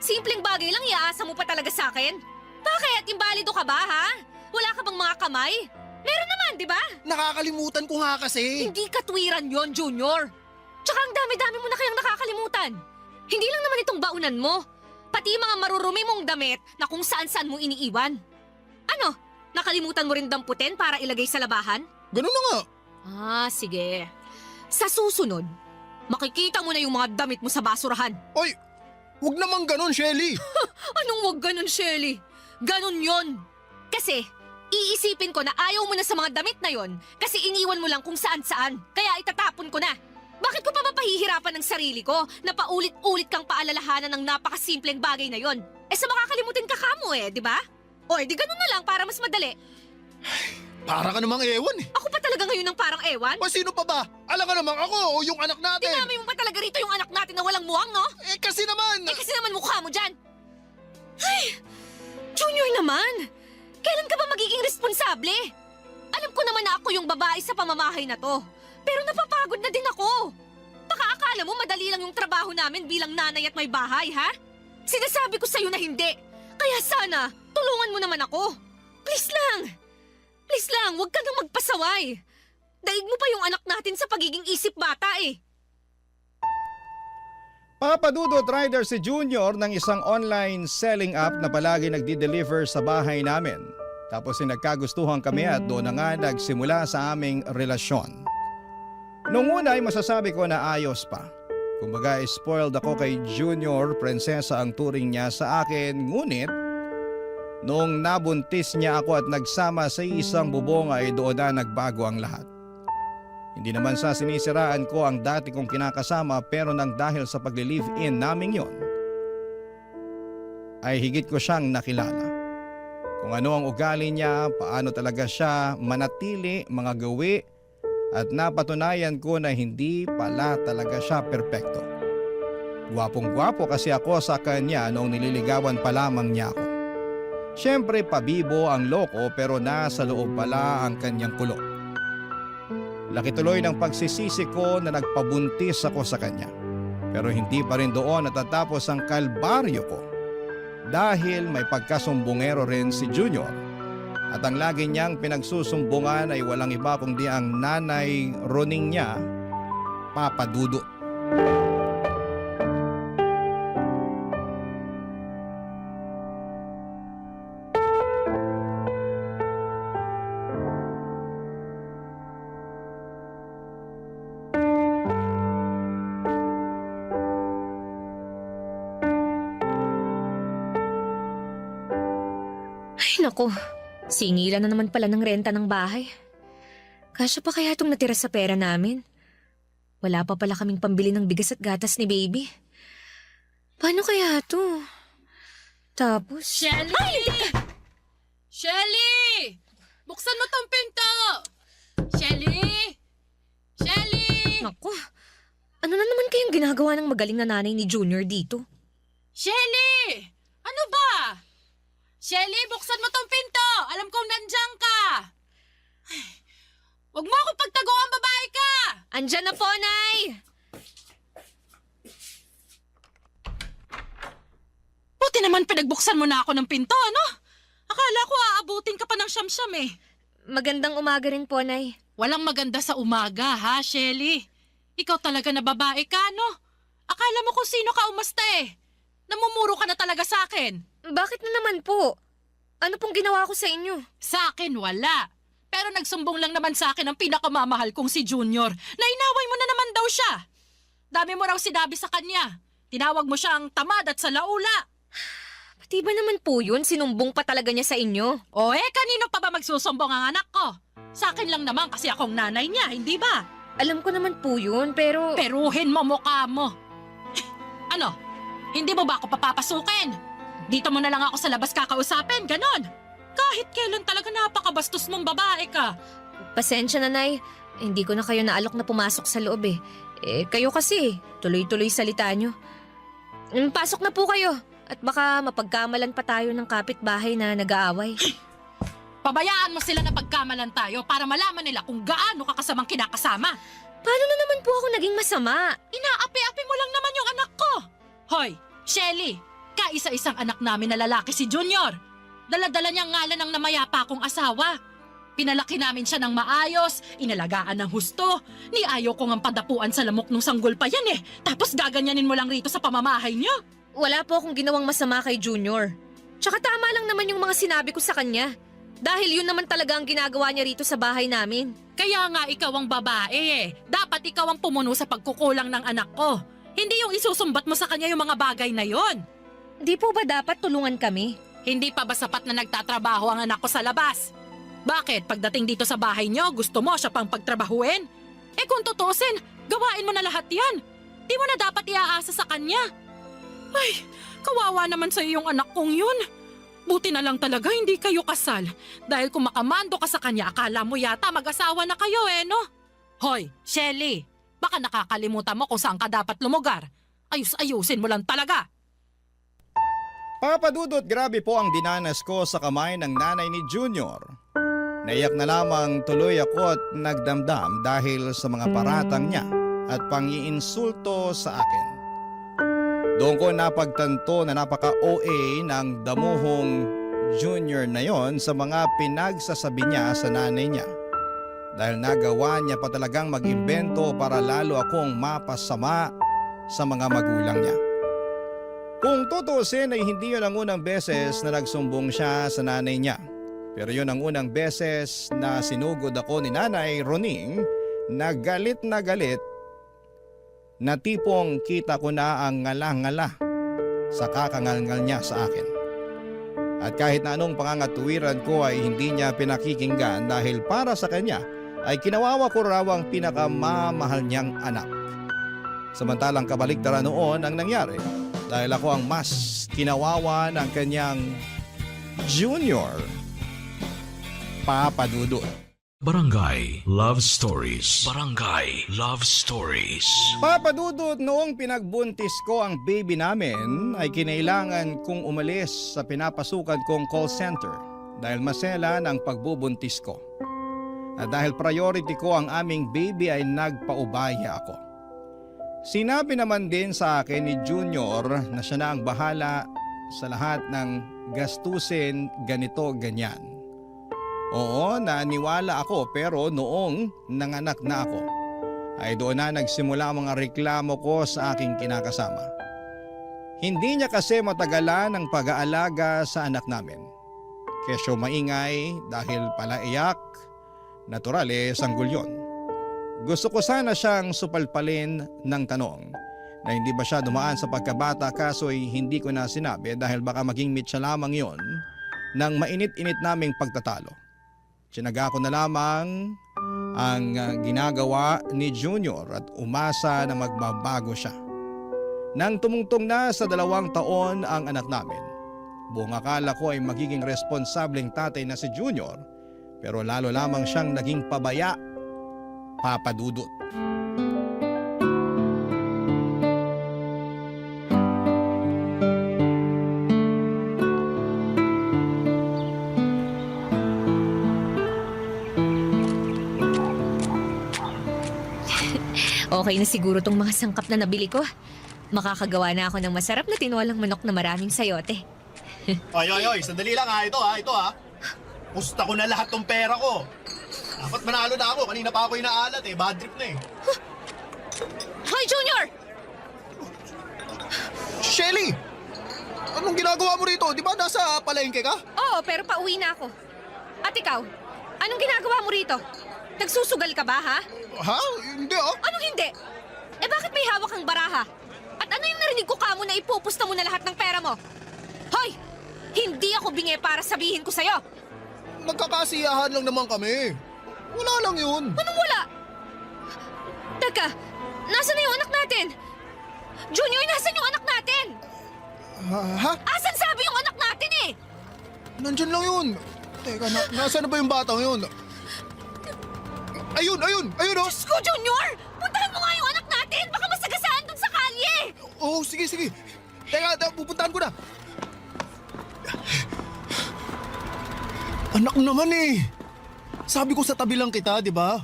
Simpleng bagay lang iaasa mo pa talaga sa akin. Bakit? Imbalido ka ba, ha? Wala ka bang mga kamay? Meron naman, di ba? Nakakalimutan ko nga kasi. Hindi katwiran yon, Junior. Tsaka ang dami-dami mo na kayang nakakalimutan. Hindi lang naman itong baunan mo. Pati mga marurumi mong damit na kung saan-saan mo iniiwan. Ano? Nakalimutan mo rin damputin para ilagay sa labahan? Ganun na nga. Ah, sige. Sa susunod, makikita mo na yung mga damit mo sa basurahan. Oy, wag naman ganun, Shelly. Anong wag ganun, Shelly? Ganun yon. Kasi, iisipin ko na ayaw mo na sa mga damit na yon kasi iniwan mo lang kung saan-saan. Kaya itatapon ko na. Bakit ko pa mapahihirapan ng sarili ko na paulit-ulit kang paalalahanan ng napakasimpleng bagay na yon? Eh sa makakalimutin ka kamo eh, di ba? O, di ganun na lang para mas madali. Para ka namang ewan eh. Ako pa talaga ngayon ng parang ewan? O sino pa ba? Alam ka namang ako o yung anak natin. Dinami mo pa talaga rito yung anak natin na walang muwang, no? Eh kasi naman. Eh kasi naman mukha mo dyan. Ay, Junior naman. Kailan ka ba magiging responsable? Alam ko naman na ako yung babae sa pamamahay na to. Pero napapagod na din ako. Baka akala mo madali lang yung trabaho namin bilang nanay at may bahay, ha? Sinasabi ko sa'yo na hindi. Kaya sana, tulungan mo naman ako. Please lang. Please lang, huwag ka nang magpasaway. Daig mo pa yung anak natin sa pagiging isip bata eh. Papadudot rider si Junior ng isang online selling app na palagi nagdi-deliver sa bahay namin. Tapos nagkagustuhan kami at doon na nga nagsimula sa aming relasyon. Noong una ay masasabi ko na ayos pa. Kumbaga spoiled ako kay Junior, prinsesa ang turing niya sa akin. Ngunit noong nabuntis niya ako at nagsama sa isang bubong ay doon na nagbago ang lahat. Hindi naman sa sinisiraan ko ang dati kong kinakasama pero nang dahil sa pagli-live-in naming yon ay higit ko siyang nakilala. Kung ano ang ugali niya, paano talaga siya manatili, mga gawi at napatunayan ko na hindi pala talaga siya perpekto. Gwapong-gwapo kasi ako sa kanya noong nililigawan pa lamang niya ako. Siyempre pabibo ang loko pero nasa loob pala ang kanyang kulo. Laki tuloy ng pagsisisi ko na nagpabuntis ako sa kanya. Pero hindi pa rin doon natatapos ang kalbaryo ko. Dahil may pagkasumbongero rin si Junior. At ang lagi niyang pinagsusumbungan ay walang iba kundi ang nanay Roning niya, Papa Dudut. Naku, singilan na naman pala ng renta ng bahay. Kasya pa kaya itong natira sa pera namin? Wala pa pala kaming pambili ng bigas at gatas ni baby. Paano kaya to? Tapos... Shelly! Shelly! Buksan mo tong pinto! Shelly! Shelly! Naku, ano na naman kayang ginagawa ng magaling na nanay ni Junior dito? Shelly! Ano ba? Shelly, buksan mo tong pinto! Alam kong nandiyan ka! Ay, huwag mo akong pagtaguan, babae ka! Andyan na po, Nay! Buti naman pinagbuksan mo na ako ng pinto, ano? Akala ko aabutin ka pa ng siyam-siyam eh. Magandang umaga rin po, Nay. Walang maganda sa umaga, ha, Shelly? Ikaw talaga na babae ka, no? Akala mo kung sino ka umasta eh. Namumuro ka na talaga sa akin. Bakit na naman po? Ano pong ginawa ko sa inyo? Sa akin, wala. Pero nagsumbong lang naman sa akin ang pinakamamahal kong si Junior na inaway mo na naman daw siya. Dami mo raw sinabi sa kanya. Tinawag mo siyang tamad at salaula. Pati ba naman po yun? Sinumbong pa talaga niya sa inyo. O kanino pa ba magsusumbong ang anak ko? Sa akin lang naman kasi akong nanay niya, hindi ba? Alam ko naman po yun, pero... Peruhin mo mukha mo. Ano? Hindi mo ba ako papapasukin? Dito mo na lang ako sa labas kakausapin, ganon. Kahit kailan talaga napakabastos mong babae ka. Pasensya na, Nay. Hindi ko na kayo naalok na pumasok sa loob eh. Kayo kasi, tuloy-tuloy salita nyo. Pasok na po kayo. At baka mapagkamalan pa tayo ng kapitbahay na nag-aaway. Pabayaan mo sila na pagkamalan tayo para malaman nila kung gaano ka kasamang kinakasama. Paano na naman po ako naging masama? Inaapi-api mo lang naman yung anak ko. Hoy, Shelly, kaisa-isang anak namin na lalaki si Junior. Dala-dala niyang ngalan ng namayapa kong asawa. Pinalaki namin siya ng maayos, inalagaan ng husto. Ni ayaw ko ngang padapuan sa lamok nung sanggol pa yan eh. Tapos gaganyanin mo lang rito sa pamamahay niyo. Wala po akong ginawang masama kay Junior. Tsaka tama lang naman yung mga sinabi ko sa kanya. Dahil yun naman talaga ang ginagawa niya rito sa bahay namin. Kaya nga ikaw ang babae eh. Dapat ikaw ang pumuno sa pagkukulang ng anak ko. Hindi yung isusumbat mo sa kanya yung mga bagay na yon. Di po ba dapat tulungan kami? Hindi pa ba sapat na nagtatrabaho ang anak ko sa labas? Bakit pagdating dito sa bahay niyo gusto mo siya pang pagtrabahuin? Kung tutusin, gawain mo na lahat yan. Di mo na dapat iaasa sa kanya. Ay, kawawa naman sa yung anak kong yun. Buti na lang talaga hindi kayo kasal. Dahil kung makamando ka sa kanya, akala mo yata mag-asawa na kayo no? Hoy, Shelly, baka nakakalimutan mo kung saan ka dapat lumugar. Ayus-ayusin mo lang talaga. Papa Dudut, grabe po ang dinanas ko sa kamay ng nanay ni Junior. Naiyak na lamang tuloy ako at nagdamdam dahil sa mga paratang niya at pang-iinsulto sa akin. Doon ko napagtanto na napaka-OA ng damuhong Junior na yon sa mga pinagsasabi niya sa nanay niya. Dahil nagawa niya pa talagang mag-imbento para lalo akong mapasama sa mga magulang niya. Kung tutusin ay hindi yun ang unang beses na nagsumbong siya sa nanay niya. Pero yun ang unang beses na sinugod ako ni Nanay Roning na galit na tipong kita ko na ang ngala-ngala sa kakangalngal niya sa akin. At kahit na anong pangangatuwiran ko ay hindi niya pinakikinggan dahil para sa kanya ay kinawawa ko raw ang pinakamamahal niyang anak. Samantalang kabaligtaran noon ang nangyari dahil ako ang mas kinawawa ng kanyang Junior, Papa Dudut. Barangay Love Stories. Barangay Love Stories. Papa Dudut, noong pinagbuntis ko ang baby namin ay kinailangan kong umalis sa pinapasukan kong call center dahil masela ng pagbubuntis ko. At dahil priority ko ang aming baby ay nagpaubaya ako. Sinabi naman din sa akin ni Junior na siya na ang bahala sa lahat ng gastusin ganito ganyan. Oo, naniwala ako pero noong nanganak na ako ay doon na nagsimula ang mga reklamo ko sa aking kinakasama. Hindi niya kasi matagalan ang pag-aalaga sa anak namin. Kesyo maingay dahil pala iyak, natural sanggol yun. Gusto ko sana siyang supalpalin ng tanong na hindi ba siya dumaan sa pagkabata kaso'y hindi ko na sinabi dahil baka maging mitsa lamang yon ng mainit-init naming pagtatalo. Tinaga ko na lamang ang ginagawa ni Junior at umasa na magbabago siya. Nang tumungtong na sa 2 taon ang anak namin, buong akala ko ay magiging responsableng tatay na si Junior, pero lalo lamang siyang naging pabaya, Papa Dudut. Okay na siguro tong mga sangkap na nabili ko. Makakagawa na ako ng masarap na tinolang manok na maraming sayote. Oy, sandali lang ha. Ito ha. Pusta ko na lahat ng pera ko. Dapat manalo na ako. Kanina pa ako inaalat eh. Bad trip na eh. Hoy, Junior! Shelly! Anong ginagawa mo rito? Di ba nasa palengke ka? Oo, pero pauwi na ako. At ikaw, anong ginagawa mo rito? Nagsusugal ka ba, ha? Ha? Hindi ah. Anong hindi? Eh bakit may hawak kang baraha? At ano yung narinig ko kamo na ipupusta mo na lahat ng pera mo? Hoy! Hindi ako bingi para sabihin ko sa'yo! Nagkakasiyahan lang naman kami. Wala lang yun. Anong wala? Teka, nasan na yung anak natin? Junior, nasan yung anak natin? Ha? Asan sabi yung anak natin eh? Nandyan lang yun. Teka, nasaan na ba yung batang yun? Ayun oh! Diyos ko, Junior! Puntahan mo nga yung anak natin! Baka masagasaan dun sa kalye! Oo, sige. Teka, pupuntahan ko na. Anak naman eh. Sabi ko sa tabi lang kita, di ba?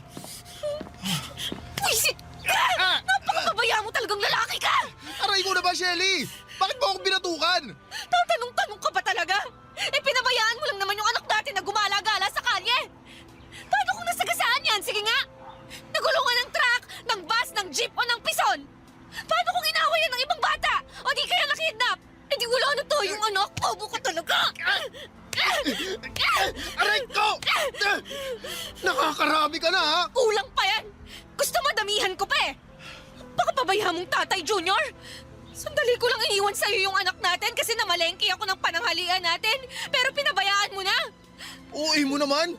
Pwisit ka! Napakababaya mo talagang lalaki ka! Aray ko na ba, Shelly? Bakit mo ako binatukan? Tatanong-tanong ka ba talaga? Eh, pinabayaan mo lang naman yung anak natin na gumala-gala sa kalye! Paano kung nasagasaan yan? Sige nga! Nagulungan ng truck, ng bus, ng jeep o ng pison! Paano kung inaway yan ng ibang bata? O di kaya nakidnap? Eh di wala na to yung anak! Bobo ka talaga! Aray ko! Nakakarami ka na ha? Kulang pa yan! Gusto mo damihan ko pa eh! Baka pabayaan mong tatay, Junior! Sandali ko lang iniwan sa'yo yung anak natin kasi namalengke ako ng pananghalian natin. Pero pinabayaan mo na! Uy mo naman!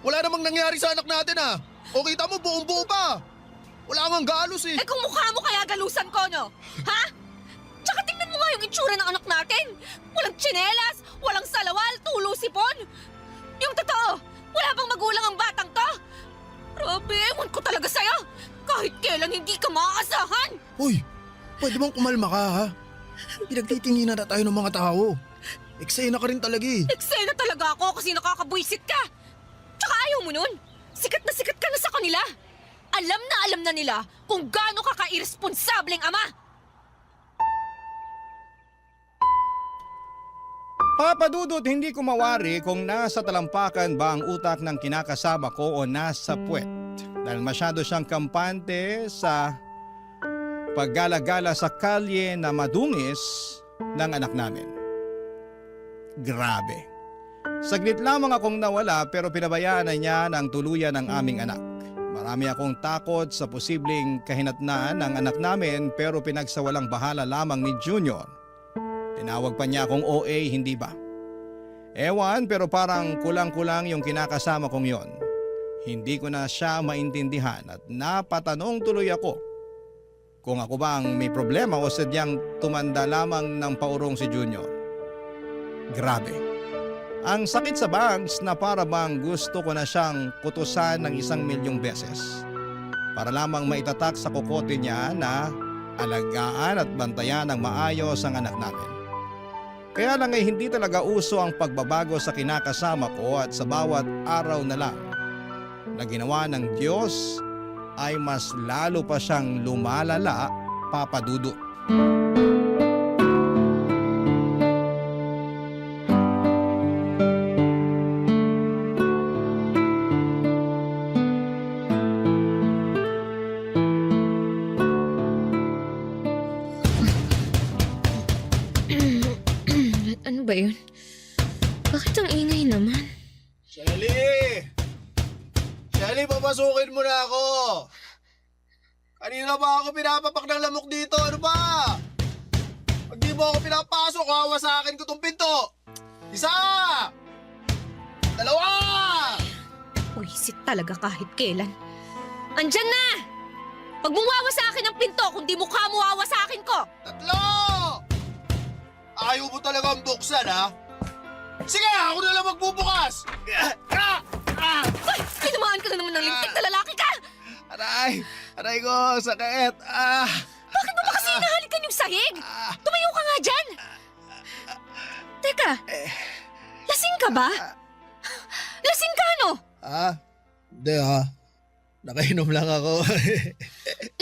Wala namang nangyari sa anak natin ha! O kita mo buong-buo pa! Wala kang galos eh! Eh kung mukha mo kaya galusan ko, no? Ha? Tsaka tingnan mo nga yung itsura ng anak natin! Walang tsinelas, walang salawal, tulo sipon! Yung totoo, wala bang magulang ang batang to? Grabe, ewan ko talaga sa'yo! Kahit kailan hindi ka maaasahan! Uy! Pwede bang kumalma ka ha? Pinagtitinginan na tayo ng mga tao. Eksena ka rin talaga eh. Eksena talaga ako kasi nakakabwisit ka! Tsaka ayaw mo nun! Sikat ka na sa kanila! Alam na nila kung gaano ka ka-irresponsableng ama! Papa Dudut, hindi ko mawari kung nasa talampakan ba ang utak ng kinakasama ko o nasa puwet. Dahil masyado siyang kampante sa paggala-gala sa kalye na madungis ng anak namin. Grabe. Saglit lamang akong nawala pero pinabayaan na niya ng tuluyan ng aming anak. Marami akong takot sa posibleng kahinatnan ng anak namin pero pinagsawalang bahala lamang ni Junior. Tinawag pa niya akong OA, hindi ba? Ewan, pero parang kulang-kulang yung kinakasama kong yon. Hindi ko na siya maintindihan at napatanong tuloy ako kung ako ba ang may problema o sadyang tumanda lamang ng paurong si Junior. Grabe. Ang sakit sa bangs na para bang gusto ko na siyang kutusan ng 1,000,000 beses para lamang maitatak sa kokote niya na alagaan at bantayan ng maayos ang anak namin. Kaya lang ay hindi talaga uso ang pagbabago sa kinakasama ko at sa bawat araw na lang na ginawa ng Diyos ay mas lalo pa siyang lumalala, Papa Dudut. Ano ba yun? Bakit ang ingay naman? Shelly! Shelly, papasukin mo na ako! Kanina ba ako pinapapak ng lamok dito? Ano ba? Pag di mo ako pinapasok, kawa sa akin ko tong pinto! Isa! Dalawa! Puwisit talaga kahit kailan. Andyan na! Pag muwawa sa akin ang pinto, kundi mukha muwawa sa akin ko! Tatlo! Ayaw mo talagang buksan, ha? Sige, ako na lang magbubukas! Ay! Tinamaan ka na naman ng lintik na lalaki ka! Aray! Aray ko! Sakit! Bakit mo ba kasi hinahalikan yung sahig? Tumayo ka nga dyan! Teka, lasing ka ba? Lasing ka, no? Hindi nakainom lang ako.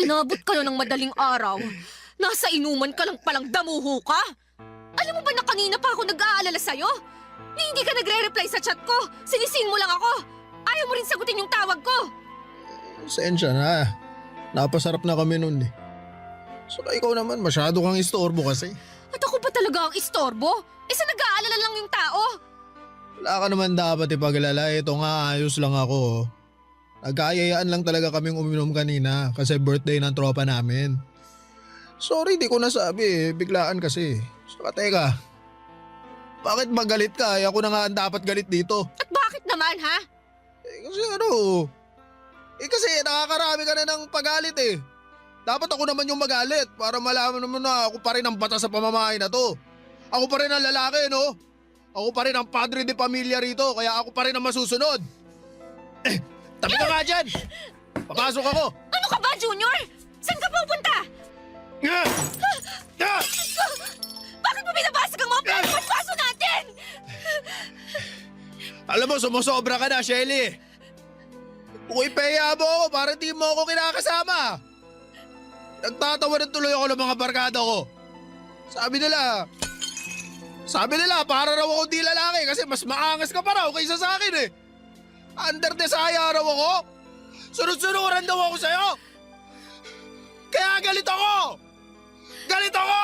Inabot ka na ng madaling araw. Nasa inuman ka lang palang damuho ka. Alam mo ba na kanina pa ako nag-aalala sa'yo? Hindi ka nagre-reply sa chat ko. Sinisin mo lang ako. Ayaw mo rin sagutin yung tawag ko. Sensya na. Napasarap na kami nun eh. Saka ikaw naman, masyado kang istorbo kasi. At ako pa talaga ang istorbo? Sa nag-aalala lang yung tao. Wala ka naman dapat ipaglala. Ito nga, ayos lang ako. Nagkayayaan lang talaga kaming uminom kanina kasi birthday ng tropa namin. Sorry, di ko nasabi. Biglaan kasi. Saka teka, bakit magalit ka? Ako na nga ang dapat galit dito. At bakit naman, ha? Kasi nakakarami ka na ng pagalit eh. Dapat ako naman yung magalit para malaman naman na ako pa rin ang bata sa pamamahay na to. Ako pa rin ang lalaki, no? Ako pa rin ang padre de pamilya rito, kaya ako pa rin ang masusunod. Tabi ka nga dyan! Papasok ako! Ano ka ba, Junior? Saan ka pupunta? Bakit mo binabasag ang mga pagpaso natin? Alam mo, sumusobra ka na, Shelly. Kung ipeya mo ako para di mo ako kinakasama. Nagtatawa na tuloy ako ng mga barkada ko. Sabi nila para raw ako di lalaki kasi mas maangas ka pa raw kaysa sa akin eh. Under desire raw ako. Sunod-sunuran daw ako sa'yo. Kaya galit ako! Galit ako!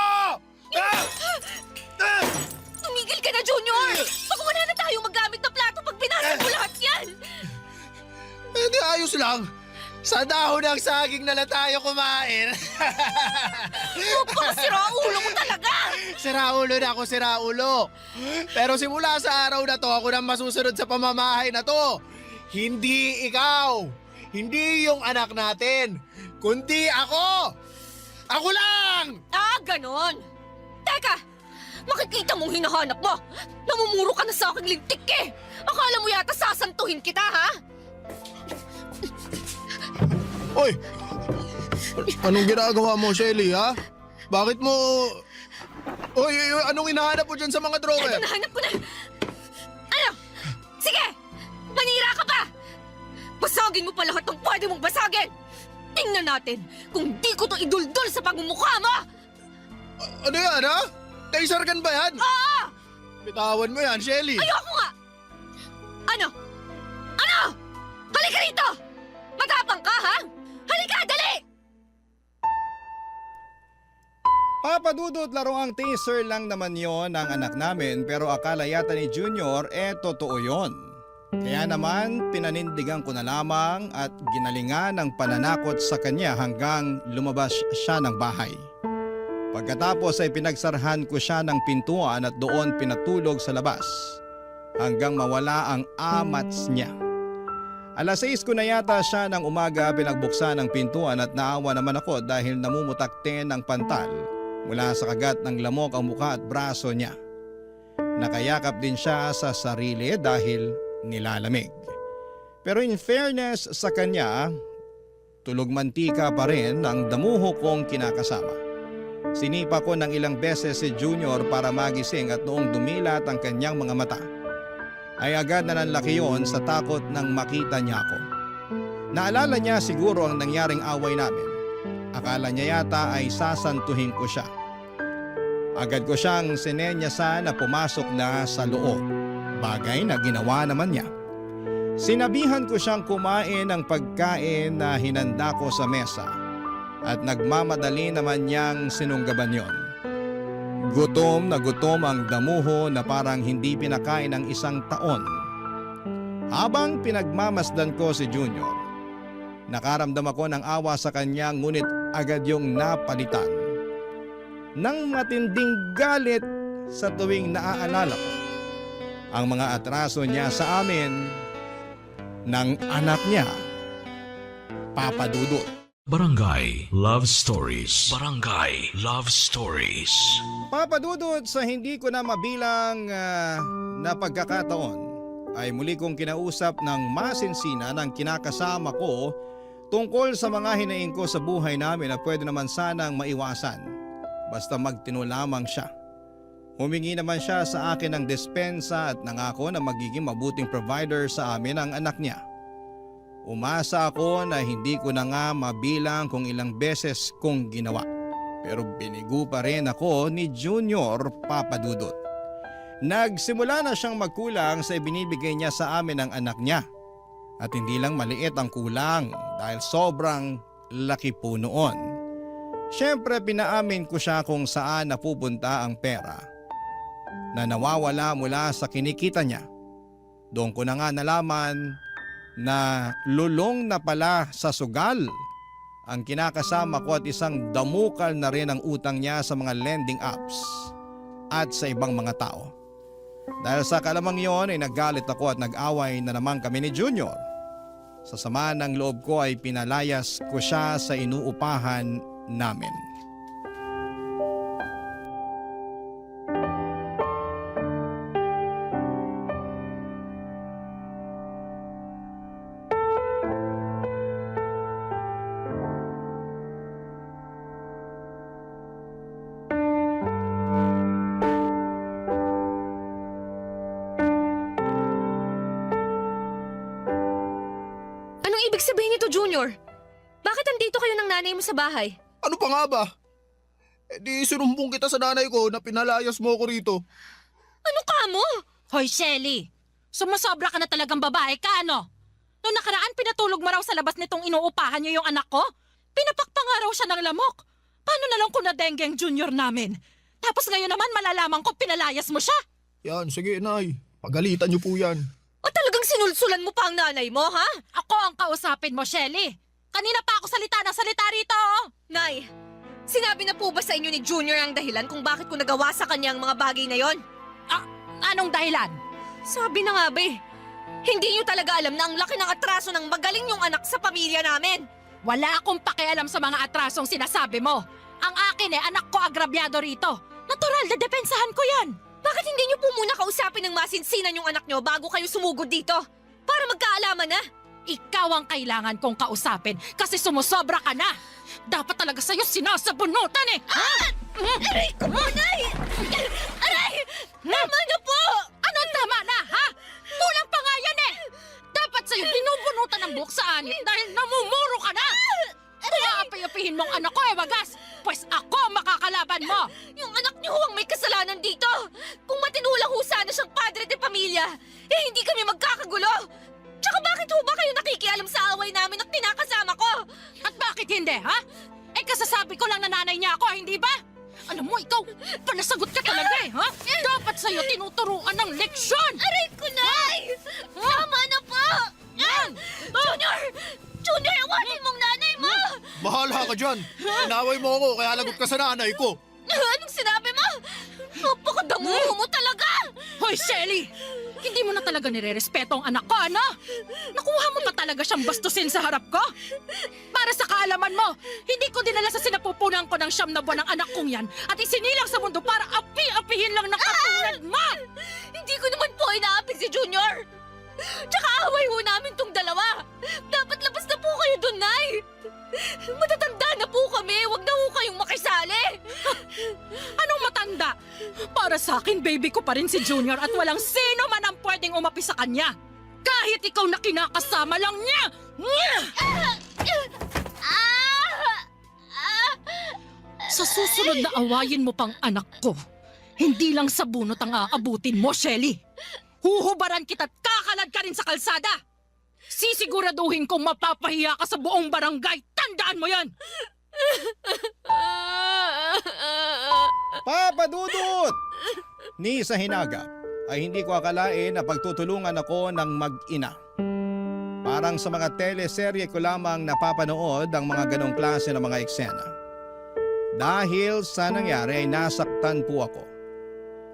Tumigil ka na, Junior! Baka wala na tayong magamit na plato pag binasag mo lahat yan! Hindi, ayos lang. Sa dahon ng saging na lang tayo kumain. Baka siraulo mo talaga! Siraulo na ako, siraulo. Pero simula sa araw na to, ako nang masusunod sa pamamahay na to. Hindi ikaw. Hindi yung anak natin. Kundi ako. Ako lang! Ganon! Teka! Makikita mong hinahanap mo! Namumuro ka na sa aking lintik eh! Akala mo yata sasantuhin kita, ha? Oy! Anong ginagawa mo, Shelly, ha? Bakit mo... Oy, anong hinahanap mo dyan sa mga drawer? Ito, nahanap ko na! Ano? Sige! Manira ka pa! Basagin mo pa lahat ng pwede mong basagin! Tingnan natin kung di ko to iduldul sa pagmumukha mo! Ano yan, ha? Taser gun ba yan? Oo! Bitawan mo yan, Shelly. Ayoko nga! Ano? Ano? Halika rito! Matapang ka, ha? Halika, dali! Papa Dudut, laruang taser lang naman yon ng anak namin pero akala yata ni Junior totoo yon. Kaya naman pinanindigan ko na lamang at ginalingan ng pananakot sa kanya hanggang lumabas siya ng bahay. Pagkatapos ay pinagsarhan ko siya ng pintuan at doon pinatulog sa labas hanggang mawala ang amats niya. Alas 6 ko na yata siya ng umaga pinagbuksan ng pintuan at naawa naman ako dahil namumutakte ng pantal mula sa kagat ng lamok ang muka at braso niya. Nakayakap din siya sa sarili dahil nilalamig. Pero in fairness sa kanya, tulog mantika pa rin ang damuho kong kinakasama. Sinipa ko ng ilang beses si Junior para magising at noong dumilat ang kanyang mga mata, ay agad na nanlaki yun sa takot nang makita niya ako. Naalala niya siguro ang nangyaring away namin. Akala niya yata ay sasantuhin ko siya. Agad ko siyang sinenyasan na pumasok na sa loob, bagay na ginawa naman niya. Sinabihan ko siyang kumain ng pagkain na hinanda ko sa mesa at nagmamadali naman niyang sinunggaban yon. Gutom na gutom ang damuho na parang hindi pinakain ng 1 taon. Habang pinagmamasdan ko si Junior, nakaramdam ako ng awa sa kanya ngunit agad yung napalitan ng matinding galit sa tuwing naaalala ko ang mga atraso niya sa amin ng anak niya, Papa Dudut. Barangay Love Stories. Barangay Love Stories. Papa Dudut, sa hindi ko na mabilang na pagkakataon ay muli kong kinausap ng masinsina ng kinakasama ko tungkol sa mga hinaing ko sa buhay namin na pwede naman sanang maiwasan basta magtino lamang siya. Humingi naman siya sa akin ng despensa at nangako na magiging mabuting provider sa amin ang anak niya. Umasa ako na hindi ko na nga mabilang kung ilang beses kong ginawa. Pero binigo pa rin ako ni Junior, Papa Dudut. Nagsimula na siyang magkulang sa ibinibigay niya sa amin ng anak niya. At hindi lang maliit ang kulang dahil sobrang laki po noon. Siyempre pinaamin ko siya kung saan napupunta ang pera na nawawala mula sa kinikita niya. Doon ko na nga nalaman na lulong na pala sa sugal ang kinakasama ko at isang damukal na rin ang utang niya sa mga lending apps at sa ibang mga tao. Dahil sa kalamang yon ay naggalit ako at nag-away na naman kami ni Junior. Sa sama ng loob ko ay pinalayas ko siya sa inuupahan namin. Anong ibig sabihin nito, Junior? Bakit andito kayo ng nanay mo sa bahay? Ano pa nga ba? Di sinumbong kita sa nanay ko na pinalayas mo ako rito. Ano ka mo? Hoy, Shelly! Sumasobra ka na talagang babae ka, ano? Noong nakaraan, pinatulog mo raw sa labas nitong inuupahan niyo yung anak ko? Pinapakpa nga raw siya ng lamok. Paano na lang kung na-dengue ang Junior namin? Tapos ngayon naman malalaman ko pinalayas mo siya. Yan, sige nay. Pagalitan niyo po yan. O talagang sinulsulan mo pa ang nanay mo, ha? Ako ang kausapin mo, Shelly. Kanina pa ako salita ng salita rito. Nay, sinabi na po ba sa inyo ni Junior ang dahilan kung bakit ko nagawa sa kanya ang mga bagay na yon? Anong dahilan? Sabi na nga ba hindi niyo talaga alam na ang laki ng atraso ng magaling yung anak sa pamilya namin. Wala akong pakialam sa mga atrasong sinasabi mo. Ang akin anak ko agrabyado rito. Natural na depensahan ko yan. Bakit hindi niyo po muna kausapin ng masinsinan yung anak niyo bago kayo sumugod dito? Para magkaalaman na. Ikaw ang kailangan kong kausapin kasi sumusobra ka na. Dapat talaga sa'yo sinasabunutan eh. Aray ko po, Nay! Aray! Tama na po! Anong tama na, ha? Kulang pa nga yan eh. Dapat sa'yo binubunutan ng buhok sa anit dahil namumuro ka na. Kung aapi-apihin mong anak ko wagas, pues ako makakalaban mo. Yung anak niyo ang may kasalanan dito. Kung matinulang ho sana siyang padre de pamilya, hindi kami magkakagulo. Tsaka bakit ho ba kayo nakikialam sa away namin at kinakasama ko? At bakit hindi, ha? Kasasabi ko lang na nanay niya ako, hindi ba? Alam mo, ikaw, panasagot ka talaga ha? Dapat sa'yo tinuturuan ng leksyon! Aray ko, Nay! Tama na po! Junior! Junior, awatin mong nanay mo! Bahala ka dyan. Inaway mo ako kaya lagot ka sa nanay ko. Anong sinabi mo? Napakadanguho mo talaga! Hoy, Shelly! Hindi mo na talaga nire-respeto ang anak ko, ano? Nakuha mo pa talaga siyang bastusin sa harap ko? Para sa kaalaman mo, hindi ko dinala sa sinapupunan ko ng 9 na buwan ng anak kong yan at isinilang sa mundo para api-apihin lang ng katulad mo! Hindi ko naman po inaapi si Junior! Tsaka away ho namin tong dalawa! Dapat labas na po kayo dun, Nay! Matatanda na po kami! Huwag na ho kayong makisali! Anong matanda? Para sa akin, baby ko pa rin si Junior at walang sino man ang pwedeng umapi sa kanya! Kahit ikaw na kinakasama lang niya! Sa susunod na awayin mo pang anak ko, hindi lang sa bunot ang aabutin mo, Shelly! Huhubaran kita't kakalad ka rin sa kalsada! Sisiguraduhin kong mapapahiya ka sa buong barangay! Tandaan mo yan! Papa Dudut! Ni sa hinagap ay hindi ko akalain na pagtutulungan ako ng mag-ina. Parang sa mga teleserye ko lamang napapanood ang mga ganong klase ng mga eksena. Dahil sa nangyari ay nasaktan po ako.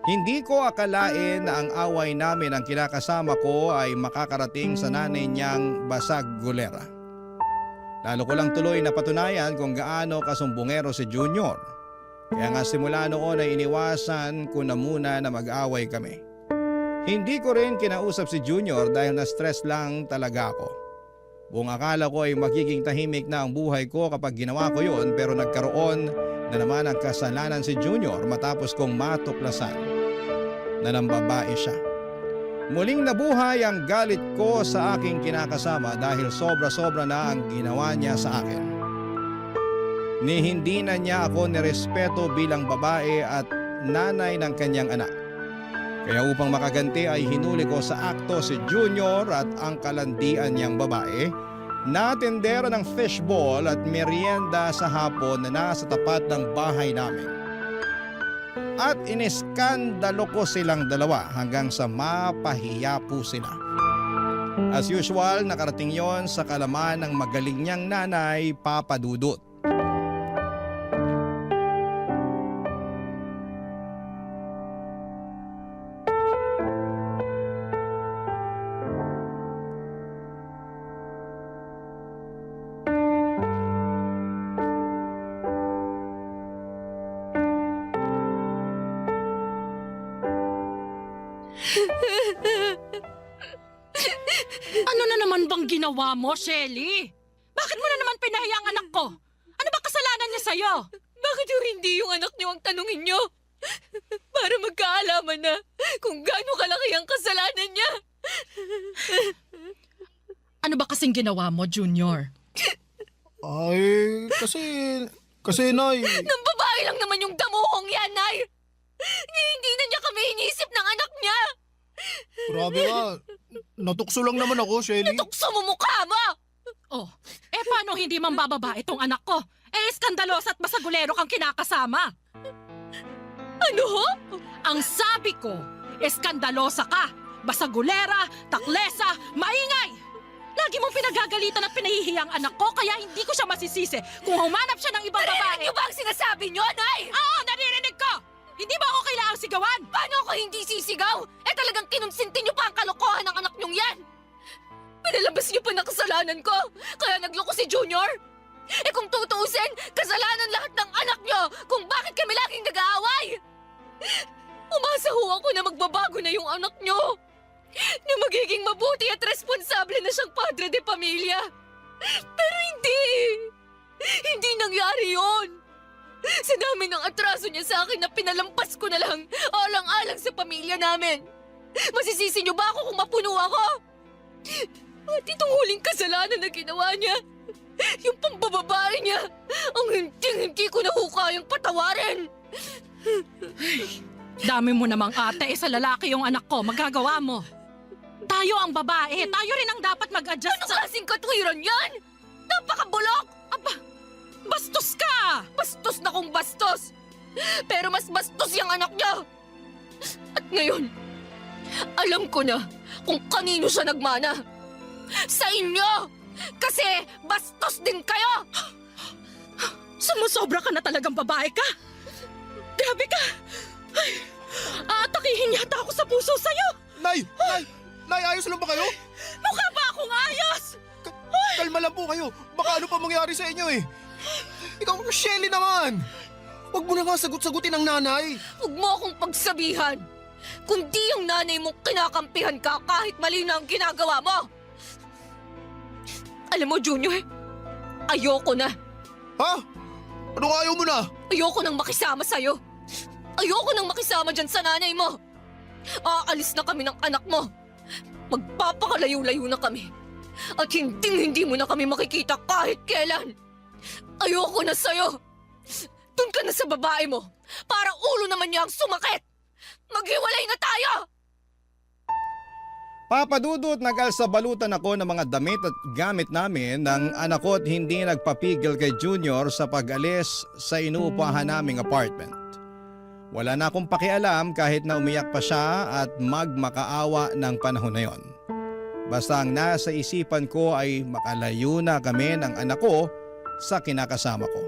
Hindi ko akalain na ang away namin ang kinakasama ko ay makakarating sa nanay niyang basag gulera. Lalo ko lang tuloy na patunayan kung gaano kasumbongero si Junior. Kaya nga simula noon ay iniwasan ko na muna na mag-away kami. Hindi ko rin kinausap si Junior dahil na-stress lang talaga ako. Buong akala ko ay magiging tahimik na ang buhay ko kapag ginawa ko yun, pero nagkaroon na naman ang kasalanan si Junior matapos kong matuklasan na nambabae siya. Muling nabuhay ang galit ko sa aking kinakasama dahil sobra-sobra na ang ginawa niya sa akin. Ni hindi na niya ako nirespeto bilang babae at nanay ng kanyang anak. Kaya upang makaganti ay hinuli ko sa akto si Junior at ang kalandian niyang babae na tendera ng fishball at merienda sa hapon na nasa tapat ng bahay namin. At iniskandalo ko silang dalawa hanggang sa mapahiya po sila. As usual, nakarating yon sa kalaman ng magaling niyang nanay, Papa Dudut. Ano na naman bang ginawa mo, Shelly? Bakit mo na naman pinahiya ang anak ko? Ano ba kasalanan niya sa'yo? Bakit yung hindi yung anak niyo ang tanungin niyo? Para magkaalaman na kung gaano kalaki ang kasalanan niya. Ano ba kasing ginawa mo, Junior? Ay, kasi Nay. Nang babae lang naman yung damuhong yan, Nay. Hindi na niya kami iniisip ng anak niya. Grabe ka. Natukso lang naman ako, Shelly. Natukso mo mukha mo! Oh, paano hindi mambababa itong anak ko? Eskandalosa at basagulero kang kinakasama. Ano ho? Ang sabi ko, eskandalosa ka, basagulera, taklesa, maingay! Lagi mong pinagagalitan at pinahihiyang anak ko kaya hindi ko siya masisisi kung humanap siya ng ibang babae. Narinig niyo ba ang sinasabi niyo, Nay? Oo, naririnig ko! Hindi ba ako kailangang sigawan? Paano ako hindi sisigaw? Talagang kinonsinti niyo pa ang kalokohan ng anak niyong yan! Pinalabas niyo pa na kasalanan ko, kaya nagloko si Junior! Kung tutuusin, kasalanan lahat ng anak niyo kung bakit kami laging nag-aaway! Umasa ho ako na magbabago na yung anak niyo! Na magiging mabuti at responsable na siyang padre de pamilya! Pero hindi! Hindi nangyari yon! Sa dami ng atraso niya sa akin na pinalampas ko na lang alang-alang sa pamilya namin. Masisisi niyo ba ako kung mapuno ako? At itong huling kasalanan na ginawa niya, yung pambababae niya, ang hindi ko na kayang patawarin. Dami mo namang ate, sa lalaki yung anak ko, magagawa mo. Tayo ang babae, tayo rin ang dapat mag-adjust Anong klaseng katwiran yan? Napakabulok! Aba, bastos ka! Bastos na kung bastos! Pero mas bastos yung anak niya! At ngayon, alam ko na kung kanino siya nagmana. Sa inyo! Kasi bastos din kayo! Sumusobra ka na talagang babae ka! Grabe ka! Ay, aatakihin yata ako sa puso sa'yo! Nay! Nay, ayos lang ba kayo? Mukha ba akong ayos? Kalma lang po kayo. Baka ano pa mangyari sa inyo eh. Ikaw, Shelly naman! Huwag mo na nga sagot-sagutin ang nanay. Huwag mo akong pagsabihan. Kundi yung nanay mong kinakampihan ka kahit mali na ang ginagawa mo. Alam mo, Junior, ayoko na. Ha? Anong ayaw mo na? Ayoko nang makisama sa'yo. Ayoko nang makisama dyan sa nanay mo. Aalis na kami ng anak mo. Magpapakalayo-layo na kami. At hindi mo na kami makikita kahit kailan. Ayoko na sa'yo. Doon ka na sa babae mo para ulo naman niya ang sumakit. Maghiwalay na tayo! Papa Dudut, nag-alsabalutan ako ng mga damit at gamit namin ng anak ko at hindi nagpapigil kay Junior sa pag-alis sa inuupahan naming apartment. Wala na akong pakialam kahit na umiyak pa siya at magmakaawa ng panahon na yon. Basta ang nasa isipan ko ay makalayo na kami ng anak ko sa kinakasama ko.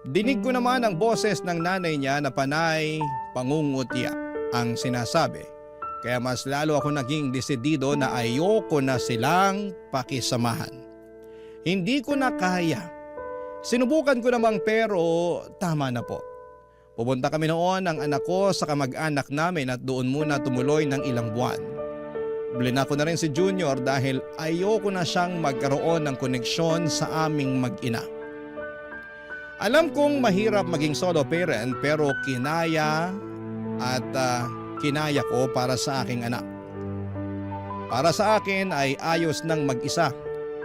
Dinig ko naman ang boses ng nanay niya na panay pangungutya. ang sinasabi. Kaya mas lalo ako naging desidido na ayoko na silang pakisamahan. Hindi ko na kaya. Sinubukan ko namang pero tama na po. Pupunta kami noon ng anak ko sa kamag-anak namin at doon muna tumuloy ng ilang buwan. Blina ko na rin si Junior dahil ayoko na siyang magkaroon ng koneksyon sa aming mag-ina. Alam kong mahirap maging solo parent pero kinaya at kinaya ko para sa aking anak. Para sa akin ay ayos nang mag-isa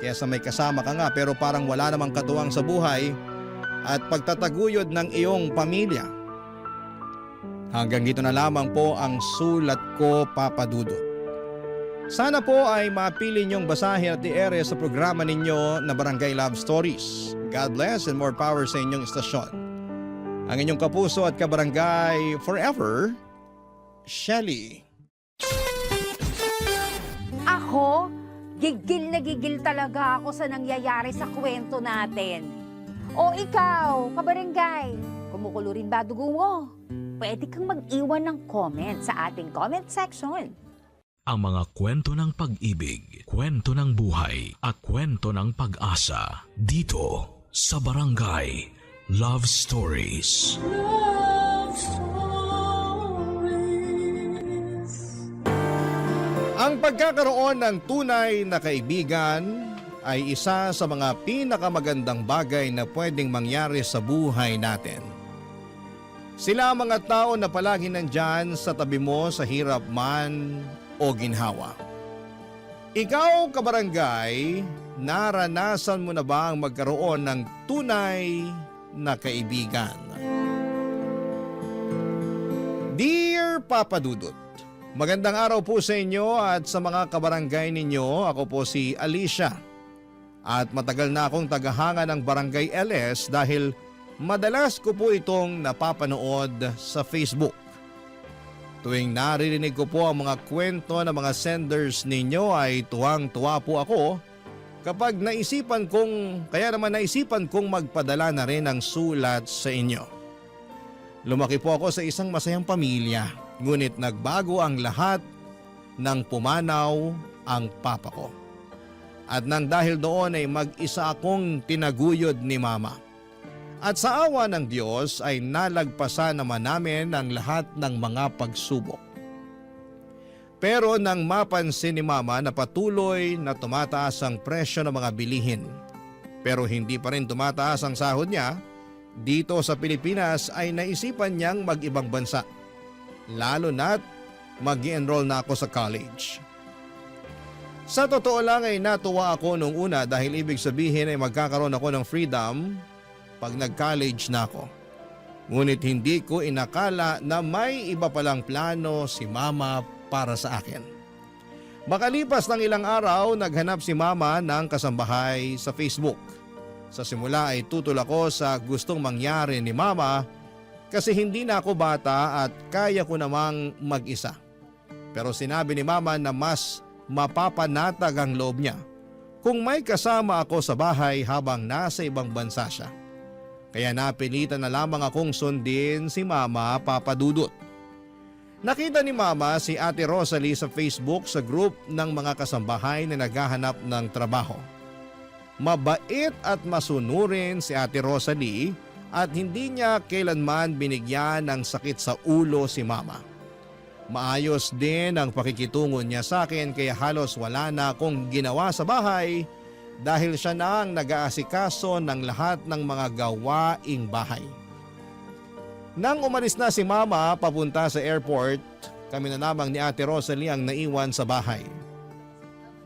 kaysa may kasama ka nga pero parang wala namang katuwang sa buhay at pagtataguyod ng iyong pamilya. Hanggang dito na lamang po ang sulat ko, Papa Dudut. Sana po ay mapili niyong basahin at i-ere sa programa ninyo na Barangay Love Stories. God bless and more power sa inyong istasyon. Ang inyong kapuso at kabarangay forever, Shelly. Ako, gigil talaga ako sa nangyayari sa kwento natin. O ikaw, kabarangay, kumukulo rin ba dugo mo? Pwede kang mag-iwan ng comment sa ating comment section. Ang mga kwento ng pag-ibig, kwento ng buhay at kwento ng pag-asa dito sa Barangay Love Stories. Love Stories. Ang pagkakaroon ng tunay na kaibigan ay isa sa mga pinakamagandang bagay na pwedeng mangyari sa buhay natin. Sila ang mga tao na palagi nandyan sa tabi mo sa hirap man o ginhawa. Ikaw, kabarangay, naranasan mo na ba ang magkaroon ng tunay na kaibigan? Dear Papa Dudut, magandang araw po sa inyo at sa mga kabarangay ninyo. Ako po si Alicia at matagal na akong tagahanga ng Barangay LS dahil madalas ko po itong napapanood sa Facebook. Tuwing naririnig ko po ang mga kwento ng mga senders ninyo ay tuwang-tuwa po ako kapag naisipan kong magpadala na rin ng sulat sa inyo. Lumaki po ako sa isang masayang pamilya, ngunit nagbago ang lahat nang pumanaw ang papa ko. At nang dahil doon ay mag-isa akong tinaguyod ni mama. At sa awa ng Diyos ay nalagpasan naman namin ang lahat ng mga pagsubok. Pero nang mapansin ni mama na patuloy na tumataas ang presyo ng mga bilihin, pero hindi pa rin tumataas ang sahod niya, dito sa Pilipinas ay naisipan niyang mag-ibang bansa. Lalo na't mag-i-enroll na ako sa college. Sa totoo lang ay natuwa ako nung una dahil ibig sabihin ay magkakaroon ako ng freedom pag nag-college na ako. Ngunit hindi ko inakala na may iba palang plano si mama para sa akin. Makalipas ng ilang araw, naghanap si mama ng kasambahay sa Facebook. Sa simula ay tutol ako sa gustong mangyari ni mama kasi hindi na ako bata at kaya ko namang mag-isa. Pero sinabi ni mama na mas mapapanatag ang loob niya kung may kasama ako sa bahay habang nasa ibang bansa siya. Kaya napilitan na lamang akong sundin si Mama, Papa Dudut. Nakita ni Mama si Ate Rosalie sa Facebook sa group ng mga kasambahay na naghahanap ng trabaho. Mabait at masunurin si Ate Rosalie at hindi niya kailanman binigyan ng sakit sa ulo si Mama. Maayos din ang pakikitungo niya sa akin kaya halos wala na akong ginawa sa bahay dahil siya na ang nag-aasikaso ng lahat ng mga gawaing bahay. Nang umalis na si Mama papunta sa airport, kami na lamang ni Ate Rosalie ang naiwan sa bahay.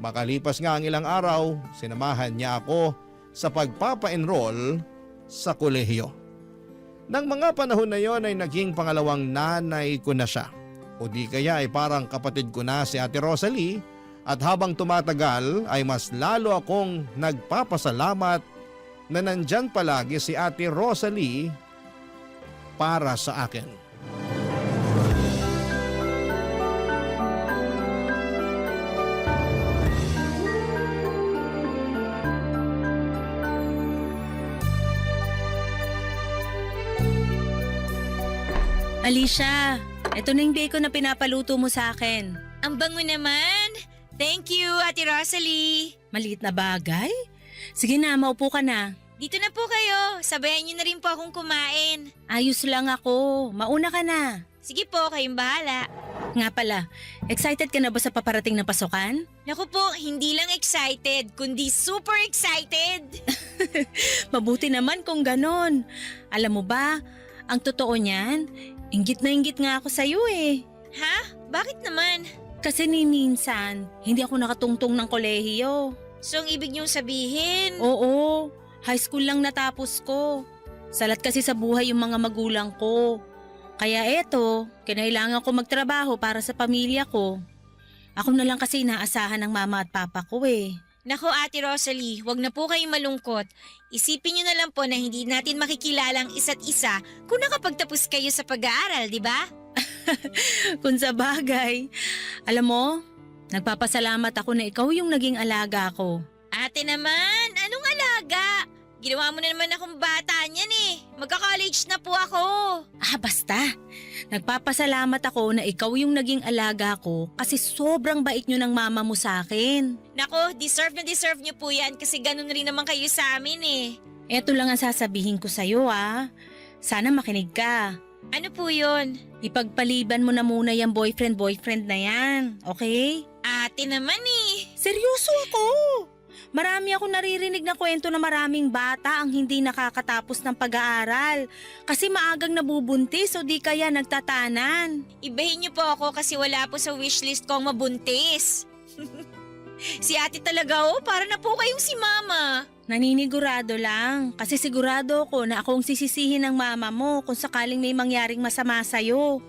Makalipas nga ang ilang araw, sinamahan niya ako sa pagpapa-enroll sa kolehiyo. Nang mga panahon na yon ay naging pangalawang nanay ko na siya. O di kaya ay parang kapatid ko na si Ate Rosalie at habang tumatagal ay mas lalo akong nagpapasalamat na nandyan palagi si Ate Rosalie para sa akin. Alicia, Ito na yung bacon na pinapaluto mo sa akin. Ang bango naman. Thank you, Ate Rosalie. Maliit na bagay? Sige na, maupo ka na. Dito na po kayo. Sabayan niyo na rin po akong kumain. Ayos lang ako. Mauna ka na. Sige po, kayong bahala. Nga pala, excited ka na ba sa paparating na pasukan? Naku po, hindi lang excited, kundi super excited. Mabuti naman kung ganon. Alam mo ba, ang totoo niyan, inggit na inggit nga ako sa'yo eh. Ha? Bakit naman? Kasi ni minsan, hindi ako nakatungtong ng kolehiyo. So, ang ibig niyong sabihin? Oo, high school lang natapos ko. Salat kasi sa buhay yung mga magulang ko. Kaya eto, kinailangan ko magtrabaho para sa pamilya ko. Ako na lang kasi inaasahan ng mama at papa ko eh. Nako Ate Rosalie, wag na po kayong malungkot. Isipin niyo na lang po na hindi natin makikilala ang isa't isa kung nakapagtapos kayo sa pag-aaral, di ba? Kung sa bagay. Alam mo, nagpapasalamat ako na ikaw yung naging alaga ko. Ate naman, anong alaga? Ginawa mo na naman akong bata niyan eh. Magka-college na po ako. Basta. Nagpapasalamat ako na ikaw yung naging alaga ko kasi sobrang bait nyo ng mama mo sa akin. Nako, deserve na deserve niyo po yan kasi ganun rin naman kayo sa amin eh. Eto lang ang sasabihin ko sa'yo Sana makinig ka. Ano po yun? Ipagpaliban mo na muna yung boyfriend na yan, okay? Ate naman eh. Seryoso ako. Marami akong naririnig na kwento na maraming bata ang hindi nakakatapos ng pag-aaral kasi maagang nabubuntis o di kaya nagtatanan. Ibahin niyo po ako kasi wala po sa wishlist ko ang mabuntis. Si ate talaga para na po kayong si mama. Naninigurado lang kasi sigurado ko na akong sisisihin ng mama mo kung sakaling may mangyaring masama sa'yo.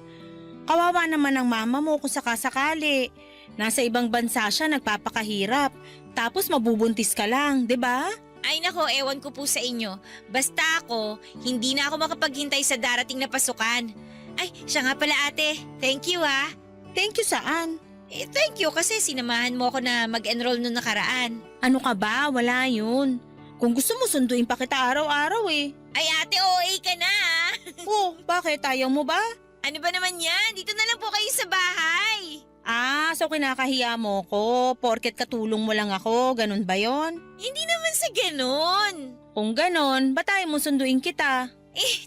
Kawawa naman ang mama mo kung sakasakali. Nasa ibang bansa siya nagpapakahirap. Tapos mabubuntis ka lang, 'di ba? Ay nako, ewan ko po sa inyo. Basta ako, hindi na ako makapaghintay sa darating na pasukan. Ay, siya nga pala ate. Thank you ha. Thank you saan? Thank you kasi sinamahan mo ako na mag-enroll noong nakaraan. Ano ka ba? Wala yun. Kung gusto mo sunduin pa kita araw-araw eh. Ay ate, OA ka na Oh, bakit? Ayaw mo ba? Ano ba naman yan? Dito na lang po kayo sa bahay. So kinakahiya mo ko, porket katulong mo lang ako, ganun ba yon? Hindi naman sa ganon. Kung ganon, ba't ayaw mo sunduin kita?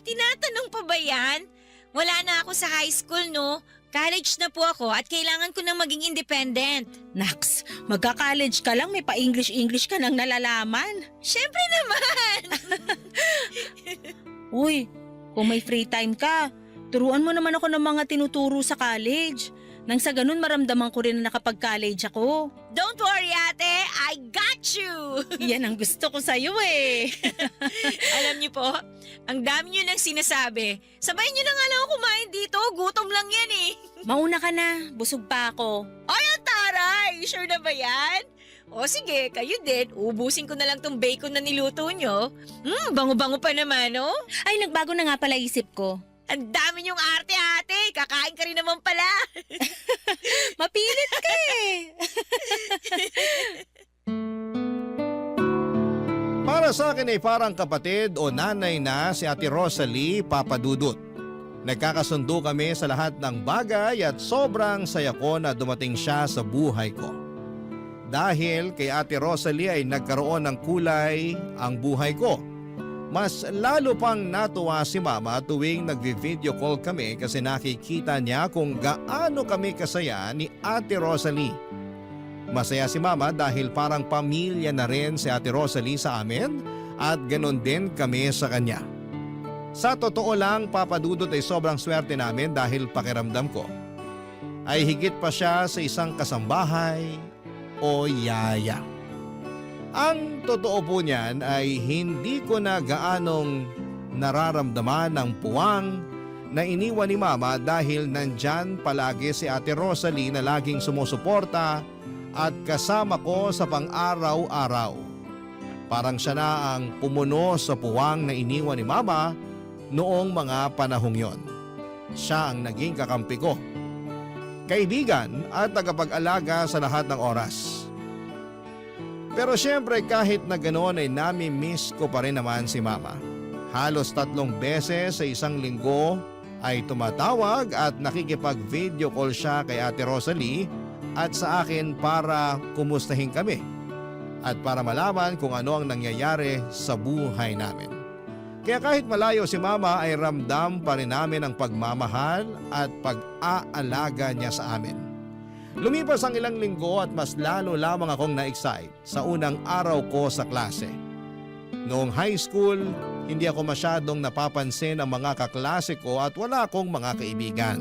Tinatanong pa ba yan? Wala na ako sa high school, no? College na po ako at kailangan ko nang maging independent. Naks, magka-college ka lang, may pa-English ka nang nalalaman. Syempre naman! Uy, kung may free time ka, turuan mo naman ako ng mga tinuturo sa college. Nang sa ganun maramdaman ko rin na nakapag-college ako. Don't worry ate, I got you! Yan ang gusto ko sa'yo eh. Alam niyo po, ang dami niyo nang sinasabi. Sabayin niyo na nga lang ako kumain dito, gutom lang yan eh. Mauna ka na, busog pa ako. Ay, ang taray! Sure na ba yan? O sige, kayo din. Ubusin ko na lang tong bacon na niluto nyo. Bango-bango pa naman, oh. Ay, nagbago na nga pala isip ko. Ang dami niyong arte-ate. Kakain ka rin naman pala. Mapilit ka eh. Para sa akin ay parang kapatid o nanay na si Ate Rosalie Papadudut. Nagkakasundo kami sa lahat ng bagay at sobrang saya ko na dumating siya sa buhay ko. Dahil kay Ate Rosalie ay nagkaroon ng kulay ang buhay ko. Mas lalo pang natuwa si Mama tuwing nagvi-video call kami kasi nakikita niya kung gaano kami kasaya ni Ate Rosalie. Masaya si Mama dahil parang pamilya na rin si Ate Rosalie sa amin at ganon din kami sa kanya. Sa totoo lang, Papadudot ay sobrang swerte namin dahil pakiramdam ko ay higit pa siya sa isang kasambahay o yaya. Ang totoo po niyan ay hindi ko na gaanong nararamdaman ang puwang na iniwan ni Mama dahil nandyan palagi si Ate Rosalie na laging sumusuporta at kasama ko sa pang-araw-araw. Parang siya na ang pumuno sa puwang na iniwan ni Mama noong mga panahong yon. Siya ang naging kakampi ko, kaibigan at tagapag-alaga sa lahat ng oras. Pero syempre kahit na ganoon ay nami-miss ko pa rin naman si Mama. Halos 3 beses sa isang linggo ay tumatawag at nakikipag-video call siya kay Ate Rosalie at sa akin para kumustahin kami at para malaman kung ano ang nangyayari sa buhay namin. Kaya kahit malayo si Mama ay ramdam pa rin namin ang pagmamahal at pag-aalaga niya sa amin. Lumipas ang ilang linggo at mas lalo lamang akong na-excite sa unang araw ko sa klase. Noong high school, hindi ako masyadong napapansin ang mga kaklase ko at wala akong mga kaibigan.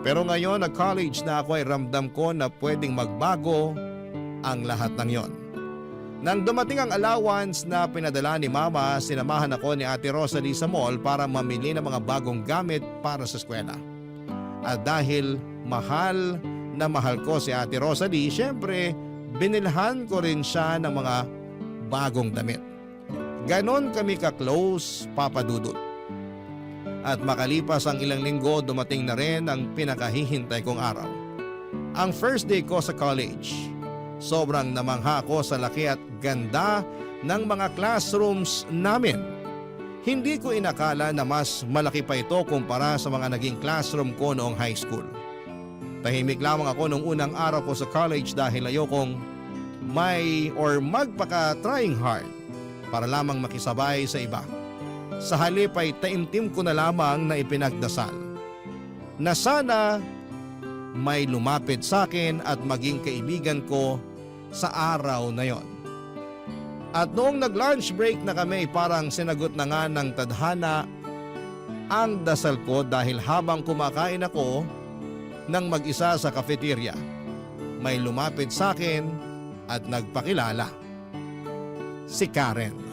Pero ngayon na college na ako ay ramdam ko na pwedeng magbago ang lahat ng yon. Nang dumating ang allowance na pinadala ni Mama, sinamahan ako ni Ate Rosalie sa mall para mamili ng mga bagong gamit para sa eskwela. At dahil mahal na mahal ko si Ate Rosalie, syempre binilhan ko rin siya ng mga bagong damit. Ganon kami ka-close, Papa Dudut. At makalipas ang ilang linggo, dumating na rin ang pinakahihintay kong araw. Ang first day ko sa college. Sobrang namangha ako sa laki at ganda ng mga classrooms namin. Hindi ko inakala na mas malaki pa ito kumpara sa mga naging classroom ko noong high school. Tahimik lamang ako nung unang araw ko sa college dahil ayokong magpaka-trying hard para lamang makisabay sa iba. Sa halip ay taimtim ko na lamang na ipinagdasal na sana may lumapit sa akin at maging kaibigan ko sa araw na yon. At noong nag-lunch break na kami, parang sinagot na nga ng tadhana ang dasal ko dahil habang kumakain ako ng mag-isa sa cafeteria, may lumapit sa akin at nagpakilala. Si Karen.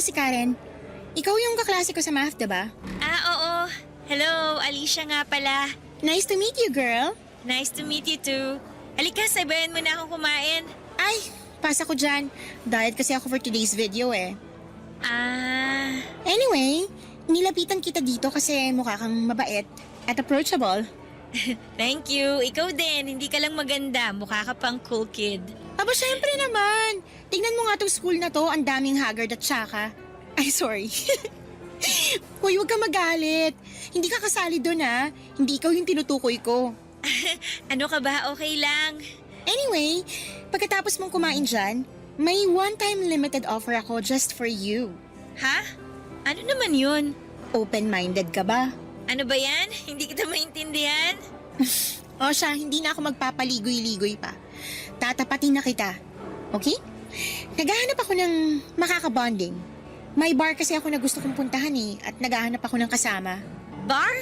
Si Karen, ikaw yung kaklase ko sa math, diba? Oo. Hello, Alicia nga pala. Nice to meet you, girl. Nice to meet you too. Halika, sabayan mo na akong kumain. Ay, pasa ko dyan. Diet kasi ako for today's video eh. Anyway, nilapitan kita dito kasi mukha kang mabait at approachable. Thank you. Ikaw din, hindi ka lang maganda. Mukha ka pang cool kid. Aba, syempre naman. Tingnan mo nga tong school na to, ang daming haggard at tsaka. Ay, sorry. Hoy, huwag ka magalit. Hindi ka kasali doon ha. Hindi ikaw yung tinutukoy ko. Ano ka ba? Okay lang. Anyway, pagkatapos mong kumain dyan, may one-time limited offer ako just for you. Ha? Ano naman yun? Open-minded ka ba? Ano ba yan? Hindi kita maintindihan. O siya, hindi na ako magpapaligoy-ligoy pa. Tatapatin na kita. Okay? Naghahanap ako ng makakabonding. May bar kasi ako na gusto kong puntahan eh at naghahanap ako ng kasama. Bar?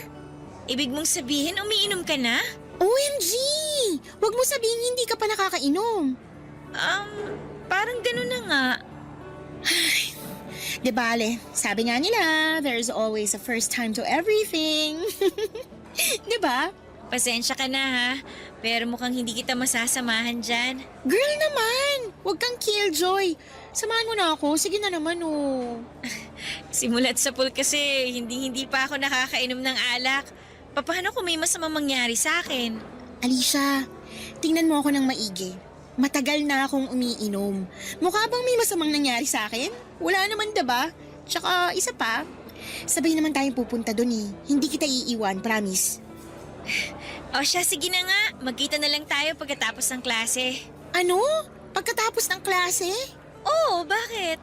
Ibig mong sabihin umiinom ka na? OMG! Huwag mo sabihin hindi ka pa nakakainom. Parang ganun na nga. Ay, di bale, sabi nga nila, there's always a first time to everything. Di ba? Pasensya ka na ha, pero mukhang hindi kita masasamahan dyan. Girl naman! Huwag kang killjoy. Samahan mo na ako. Sige na naman oh. Simulat sa pool kasi hindi pa ako nakakainom ng alak. Paano kung may masamang mangyari sa akin? Alicia, tingnan mo ako ng maigi. Matagal na akong umiinom. Mukha bang may masamang nangyari sa akin? Wala naman diba? Tsaka isa pa, sabay naman tayong pupunta dun eh. Hindi kita iiwan, promise. O siya, sige na nga. Magkita na lang tayo pagkatapos ng klase. Ano? Pagkatapos ng klase? Oo, bakit?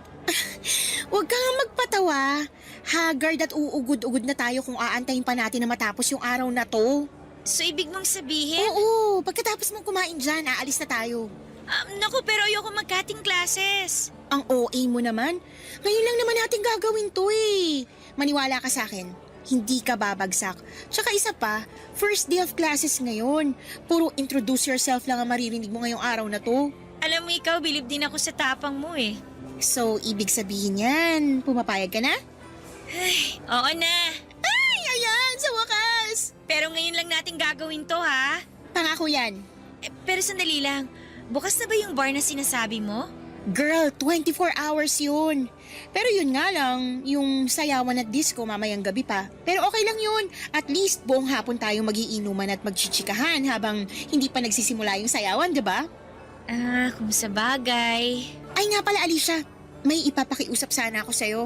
Huwag kang magpatawa. Haggard at uugod-ugod na tayo kung aantayin pa natin na matapos yung araw na to. So, ibig mong sabihin? Oo, pagkatapos mong kumain dyan, aalis na tayo. Naku, pero ayoko mag-cutting classes. Ang OA mo naman. Ngayon lang naman natin gagawin to eh. Maniwala ka sa akin. Hindi ka babagsak. Tsaka isa pa, first day of classes ngayon. Puro introduce yourself lang ang maririnig mo ngayong araw na to. Alam mo ikaw, bilib din ako sa tapang mo eh. So, ibig sabihin yan, pumapayag ka na? Ay, oo na. Ay, ayan, sa wakas! Pero ngayon lang natin gagawin to ha. Pangako yan. Pero sandali lang, bukas na ba yung bar na sinasabi mo? Girl, 24 hours yun. Pero yun nga lang, yung sayawan at disco mamayang gabi pa. Pero okay lang yun. At least buong hapon tayong magiinuman at magchichikahan habang hindi pa nagsisimula yung sayawan, di ba? Kung sa bagay. Ay nga pala, Alicia. May ipapakiusap sana ako sa'yo.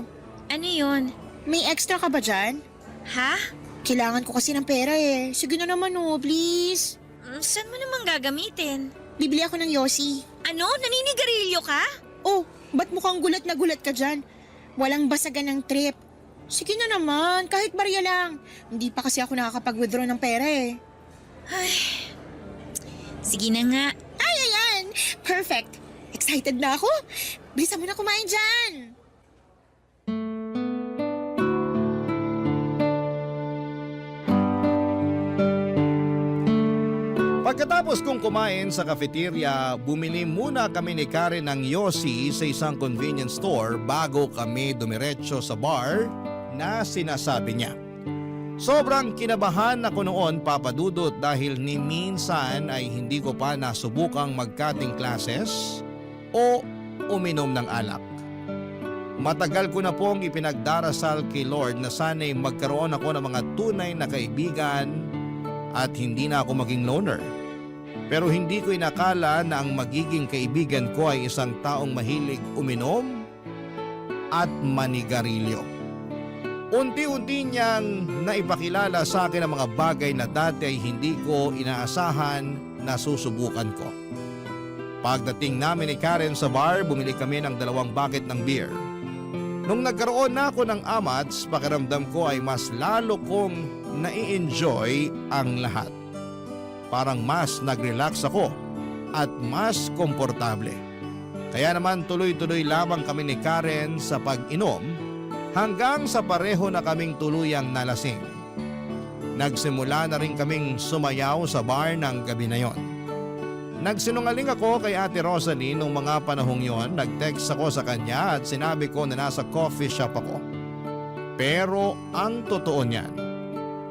Ano yun? May extra ka ba dyan? Ha? Kailangan ko kasi ng pera eh. Sige na naman please. Saan mo naman gagamitin? Bibili ako ng Yossi. Ano? Naninigarilyo ka? Oh, ba't mukhang gulat na gulat ka dyan? Walang basagan ng trip. Sige na naman, kahit barya lang. Hindi pa kasi ako nakakapag-withdraw ng pera eh. Ay, sige na nga. Ay, ayan! Perfect! Excited na ako! Bilisan mo na kumain dyan! Pagkatapos kong kumain sa cafeteria, bumili muna kami ni Karen ng Yossi sa isang convenience store bago kami dumiretso sa bar na sinasabi niya. Sobrang kinabahan ako noon, Papa Dudut, dahil ni minsan ay hindi ko pa nasubukang mag-cutting classes o uminom ng alak. Matagal ko na pong ipinagdarasal kay Lord na sana'y magkaroon ako ng mga tunay na kaibigan at hindi na ako maging loner. Pero hindi ko inakala na ang magiging kaibigan ko ay isang taong mahilig uminom at manigarilyo. Unti-unti niyang naipakilala sa akin ang mga bagay na dati ay hindi ko inaasahan na susubukan ko. Pagdating namin ni Karen sa bar, bumili kami ng 2 bucket ng beer. Nung nagkaroon na ako ng amats, pakiramdam ko ay mas lalo kong nai-enjoy ang lahat. Parang mas nag-relax ako at mas komportable. Kaya naman tuloy-tuloy lamang kami ni Karen sa pag-inom hanggang sa pareho na kaming tuluyang nalasing. Nagsimula na rin kaming sumayaw sa bar ng gabi na yon. Nagsinungaling ako kay Ate Rosalie nung mga panahong yon. Nag-text ako sa kanya at sinabi ko na nasa coffee shop ako. Pero ang totoo niyan,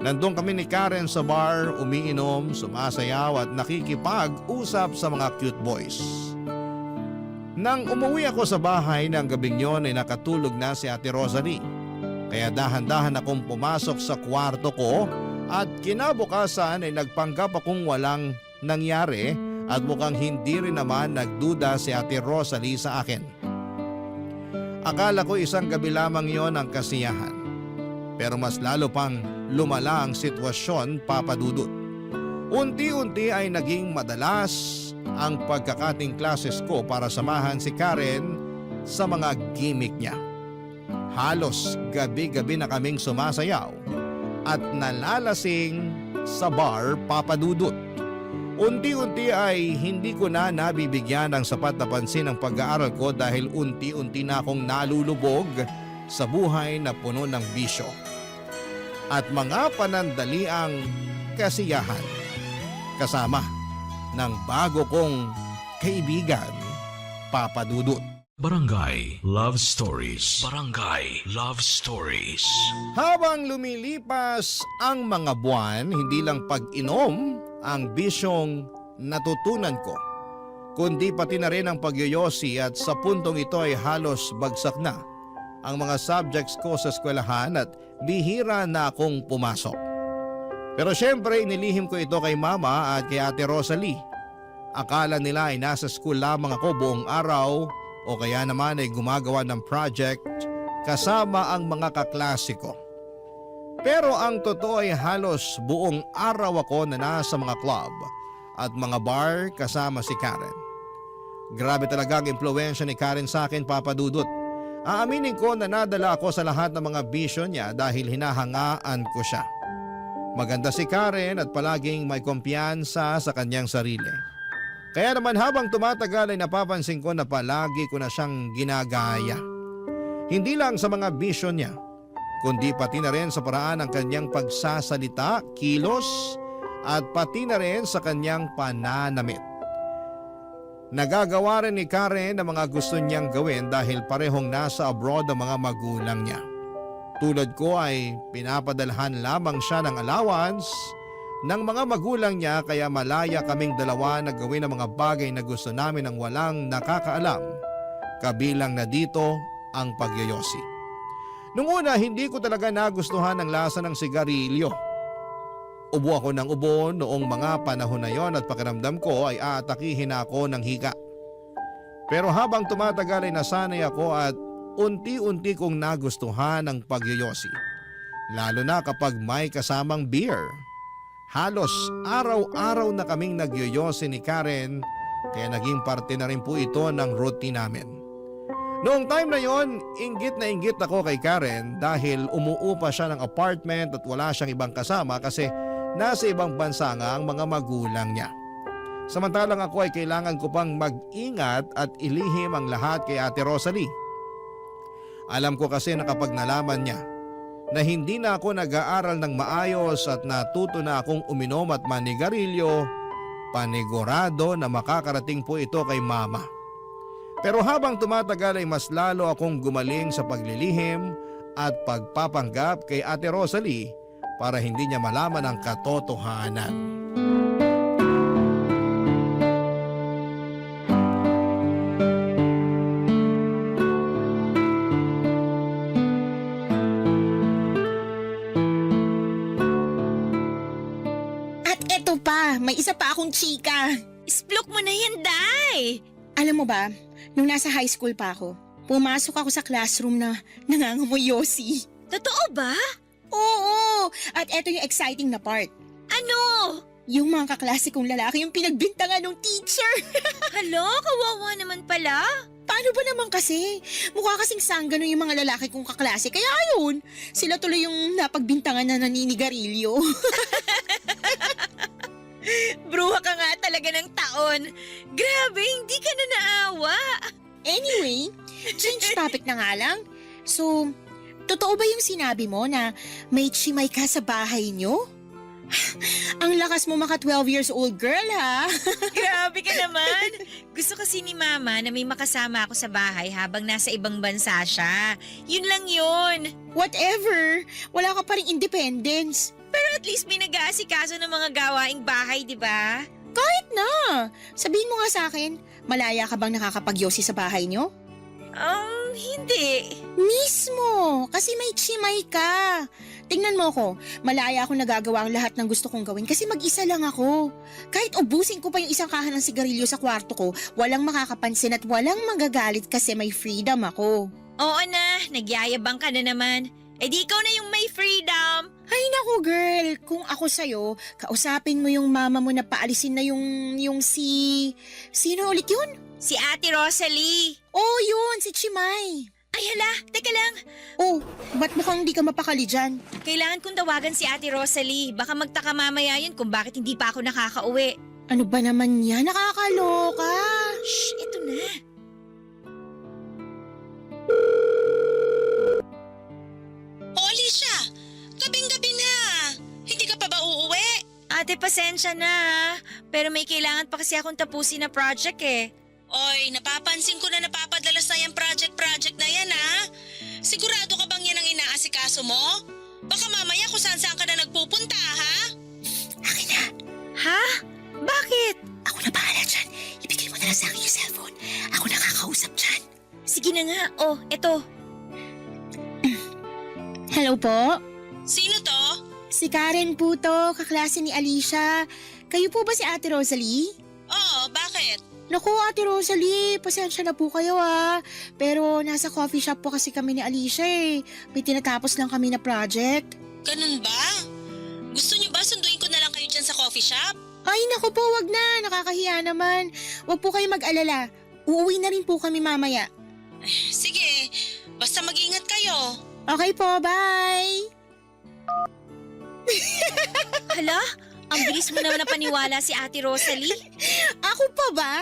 nandun kami ni Karen sa bar, umiinom, sumasayaw at nakikipag-usap sa mga cute boys. Nang umuwi ako sa bahay ng gabing yon ay nakatulog na si Ate Rosalie. Kaya dahan-dahan akong pumasok sa kwarto ko at kinabukasan ay nagpanggap akong walang nangyari at mukhang hindi rin naman nagduda si Ate Rosalie sa akin. Akala ko isang gabi lamang yon ang kasiyahan. Pero mas lalo pang lumala ang sitwasyon, Papa Dudut. Unti-unti ay naging madalas ang pagkakating classes ko para samahan si Karen sa mga gimmick niya. Halos gabi-gabi na kaming sumasayaw at nalalasing sa bar, Papa Dudut. Unti-unti ay hindi ko na nabibigyan ng sapat na pansin ang pag-aaral ko dahil unti-unti na akong nalulubog sa buhay na puno ng bisyo at mga panandaliang kasiyahan kasama ng bago kong kaibigan, Papa Dudut. Barangay Love Stories. Barangay Love Stories. Habang lumilipas ang mga buwan, hindi lang pag-inom ang bisyong natutunan ko, kundi pati na rin ang pagyoyosi at sa puntong ito ay halos bagsak na ang mga subjects ko sa eskwelahan at bihira na akong pumasok. Pero syempre inilihim ko ito kay Mama at kay Ate Rosalie. Akala nila ay nasa school lamang ako buong araw o kaya naman ay gumagawa ng project kasama ang mga kaklase ko. Pero ang totoo ay halos buong araw ako na nasa mga club at mga bar kasama si Karen. Grabe talaga ang impluwensya ni Karen sa akin, Papa Dudut. Aaminin ko na nadala ako sa lahat ng mga bisyo niya dahil hinahangaan ko siya. Maganda si Karen at palaging may kumpiyansa sa kanyang sarili. Kaya naman habang tumatagal ay napapansin ko na palagi ko na siyang ginagaya. Hindi lang sa mga bisyo niya, kundi pati na rin sa paraan ng kanyang pagsasalita, kilos, at pati na rin sa kanyang pananamit. Nagagawa rin ni Karen ang mga gusto niyang gawin dahil parehong nasa abroad ang mga magulang niya. Tulad ko ay pinapadalhan lamang siya ng allowance ng mga magulang niya kaya malaya kaming dalawa na gawin ang mga bagay na gusto namin ng walang nakakaalam Kabilang na dito ang pagyoyosi. Nung una, hindi ko talaga nagustuhan ang lasa ng sigarilyo. Ubo ako ng ubo noong mga panahon na yon at pakiramdam ko ay aatakihin ako ng hika. Pero habang tumatagal ay nasanay ako at unti-unti kong nagustuhan ang pagyoyosi. Lalo na kapag may kasamang beer. Halos araw-araw na kaming nagyoyosi ni Karen kaya naging parte na rin po ito ng routine namin. Noong time na yon, inggit na inggit ako kay Karen dahil umuupa siya ng apartment at wala siyang ibang kasama kasi nasa ibang bansa nga ang mga magulang niya. Samantalang ako ay kailangan ko pang mag-ingat at ilihim ang lahat kay Ate Rosalie. Alam ko kasi na kapag nalaman niya na hindi na ako nag-aaral ng maayos at natuto na akong uminom at manigarilyo, panigurado na makakarating po ito kay Mama. Pero habang tumatagal ay mas lalo akong gumaling sa paglilihim at pagpapanggap kay Ate Rosalie para hindi niya malaman ang katotohanan. At eto pa, may isa pa akong chika. Isplok mo na yan, Day! Alam mo ba, nung nasa high school pa ako, pumasok ako sa classroom na nangangamoy yosi. Totoo ba? Oo! At eto yung exciting na part. Ano? Yung mga kaklase kong lalaki yung pinagbintangan ng teacher. Hala, kawawa naman pala. Paano ba naman kasi? Mukha kasing sanggano yung mga lalaki kong kaklase. Kaya ayun, sila tuloy yung napagbintangan na naninigarilyo. Bruha ka nga talaga ng taon. Grabe, hindi ka na naawa. Anyway, change topic na nga lang. So, totoo ba yung sinabi mo na may chimay ka sa bahay nyo? Ang lakas mo maka 12 years old girl ha. Grabe ka naman. Gusto kasi ni Mama na may makasama ako sa bahay habang nasa ibang bansa siya. Yun lang yun. Whatever. Wala ka pa rin independence. Pero at least may nag-aasikaso ng mga gawaing bahay, di ba? Kahit na. Sabihin mo nga sa akin, malaya ka bang nakakapagyosi sa bahay nyo? Hindi. Mismo, kasi may chimay ka. Tingnan mo ko, malaya ako nagagawa ang lahat ng gusto kong gawin kasi mag-isa lang ako. Kahit ubusin ko pa yung isang kahan ng sigarilyo sa kwarto ko, walang makakapansin at walang magagalit kasi may freedom ako. Oo na, nagyayabang ka na naman. Eh di ikaw na yung may freedom. Ay naku girl, kung ako sa'yo, kausapin mo yung mama mo na paalisin na yung si... Sino ulit yun? Si Ate Rosalie. Oh yun, si Chimay. Ay hala, teka lang. Oh, ba't mukhang hindi ka mapakali dyan? Kailangan kong tawagan si Ate Rosalie. Baka magtaka mamaya yun kung bakit hindi pa ako nakakauwi. Ano ba naman yan? Nakakaloka. Shh, eto na. Alicia, gabing-gabi na. Hindi ka pa ba uuwi? Ate, pasensya na ha. Pero may kailangan pa kasi akong tapusin na project eh. Oy, napapansin ko na napapadalas na yung project na yan ha. Sigurado ka bang yan ang inaasikaso mo? Baka mamaya kung saan-saan ka na nagpupunta ha? Akin na. Ha? Bakit? Ako na bahala dyan. Ibigay mo na lang sa akin yung cellphone. Ako nakakausap dyan. Sige na nga. Oh, eto. Hello po? Sino to? Si Karen po to, kaklase ni Alicia. Kayo po ba si Ate Rosalie? Oo, bakit? Naku, Ate Rosalie, pasensya na po kayo ha. Pero nasa coffee shop po kasi kami ni Alicia eh. May tinatapos lang kami na project. Ganun ba? Gusto niyo ba sunduin ko na lang kayo dyan sa coffee shop? Ay naku po, wag na. Nakakahiya naman. Wag po kayo mag-alala. Uuwi na rin po kami mamaya. Sige, basta mag-ingat kayo. Okay po, bye! Hala? Ang bilis mo naman napaniwala si Ate Rosalie. Ako pa ba?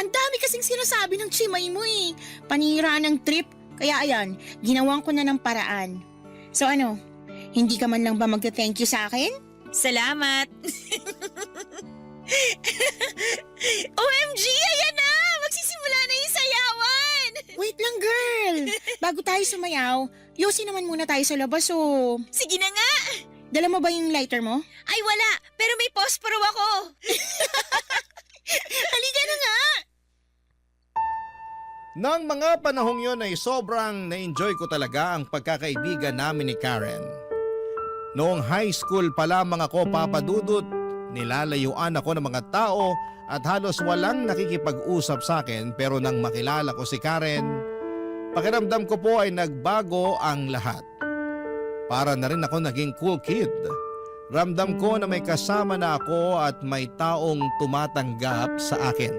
Ang dami kasing sinasabi ng chimay mo eh. Panira ng trip. Kaya ayan, ginawan ko na ng paraan. So ano, hindi ka man lang ba magte-thank you sa akin? Salamat. OMG, ayan na! Magsisimula na yung sayawan! Wait lang girl! Bago tayo sumayaw, yosi naman muna tayo sa labas oh. Sige na nga! Dala mo ba yung lighter mo? Ay wala, pero may posporo ako. Halika na nga! Nang mga panahong yon ay sobrang na-enjoy ko talaga ang pagkakaibigan namin ni Karen. Noong high school pa lamang ako, Papa Dudut, nilalayuan ako ng mga tao at halos walang nakikipag-usap sa akin, pero nang makilala ko si Karen, pakiramdam ko po ay nagbago ang lahat. Para na rin ako naging cool kid. Ramdam ko na may kasama na ako at may taong tumatanggap sa akin.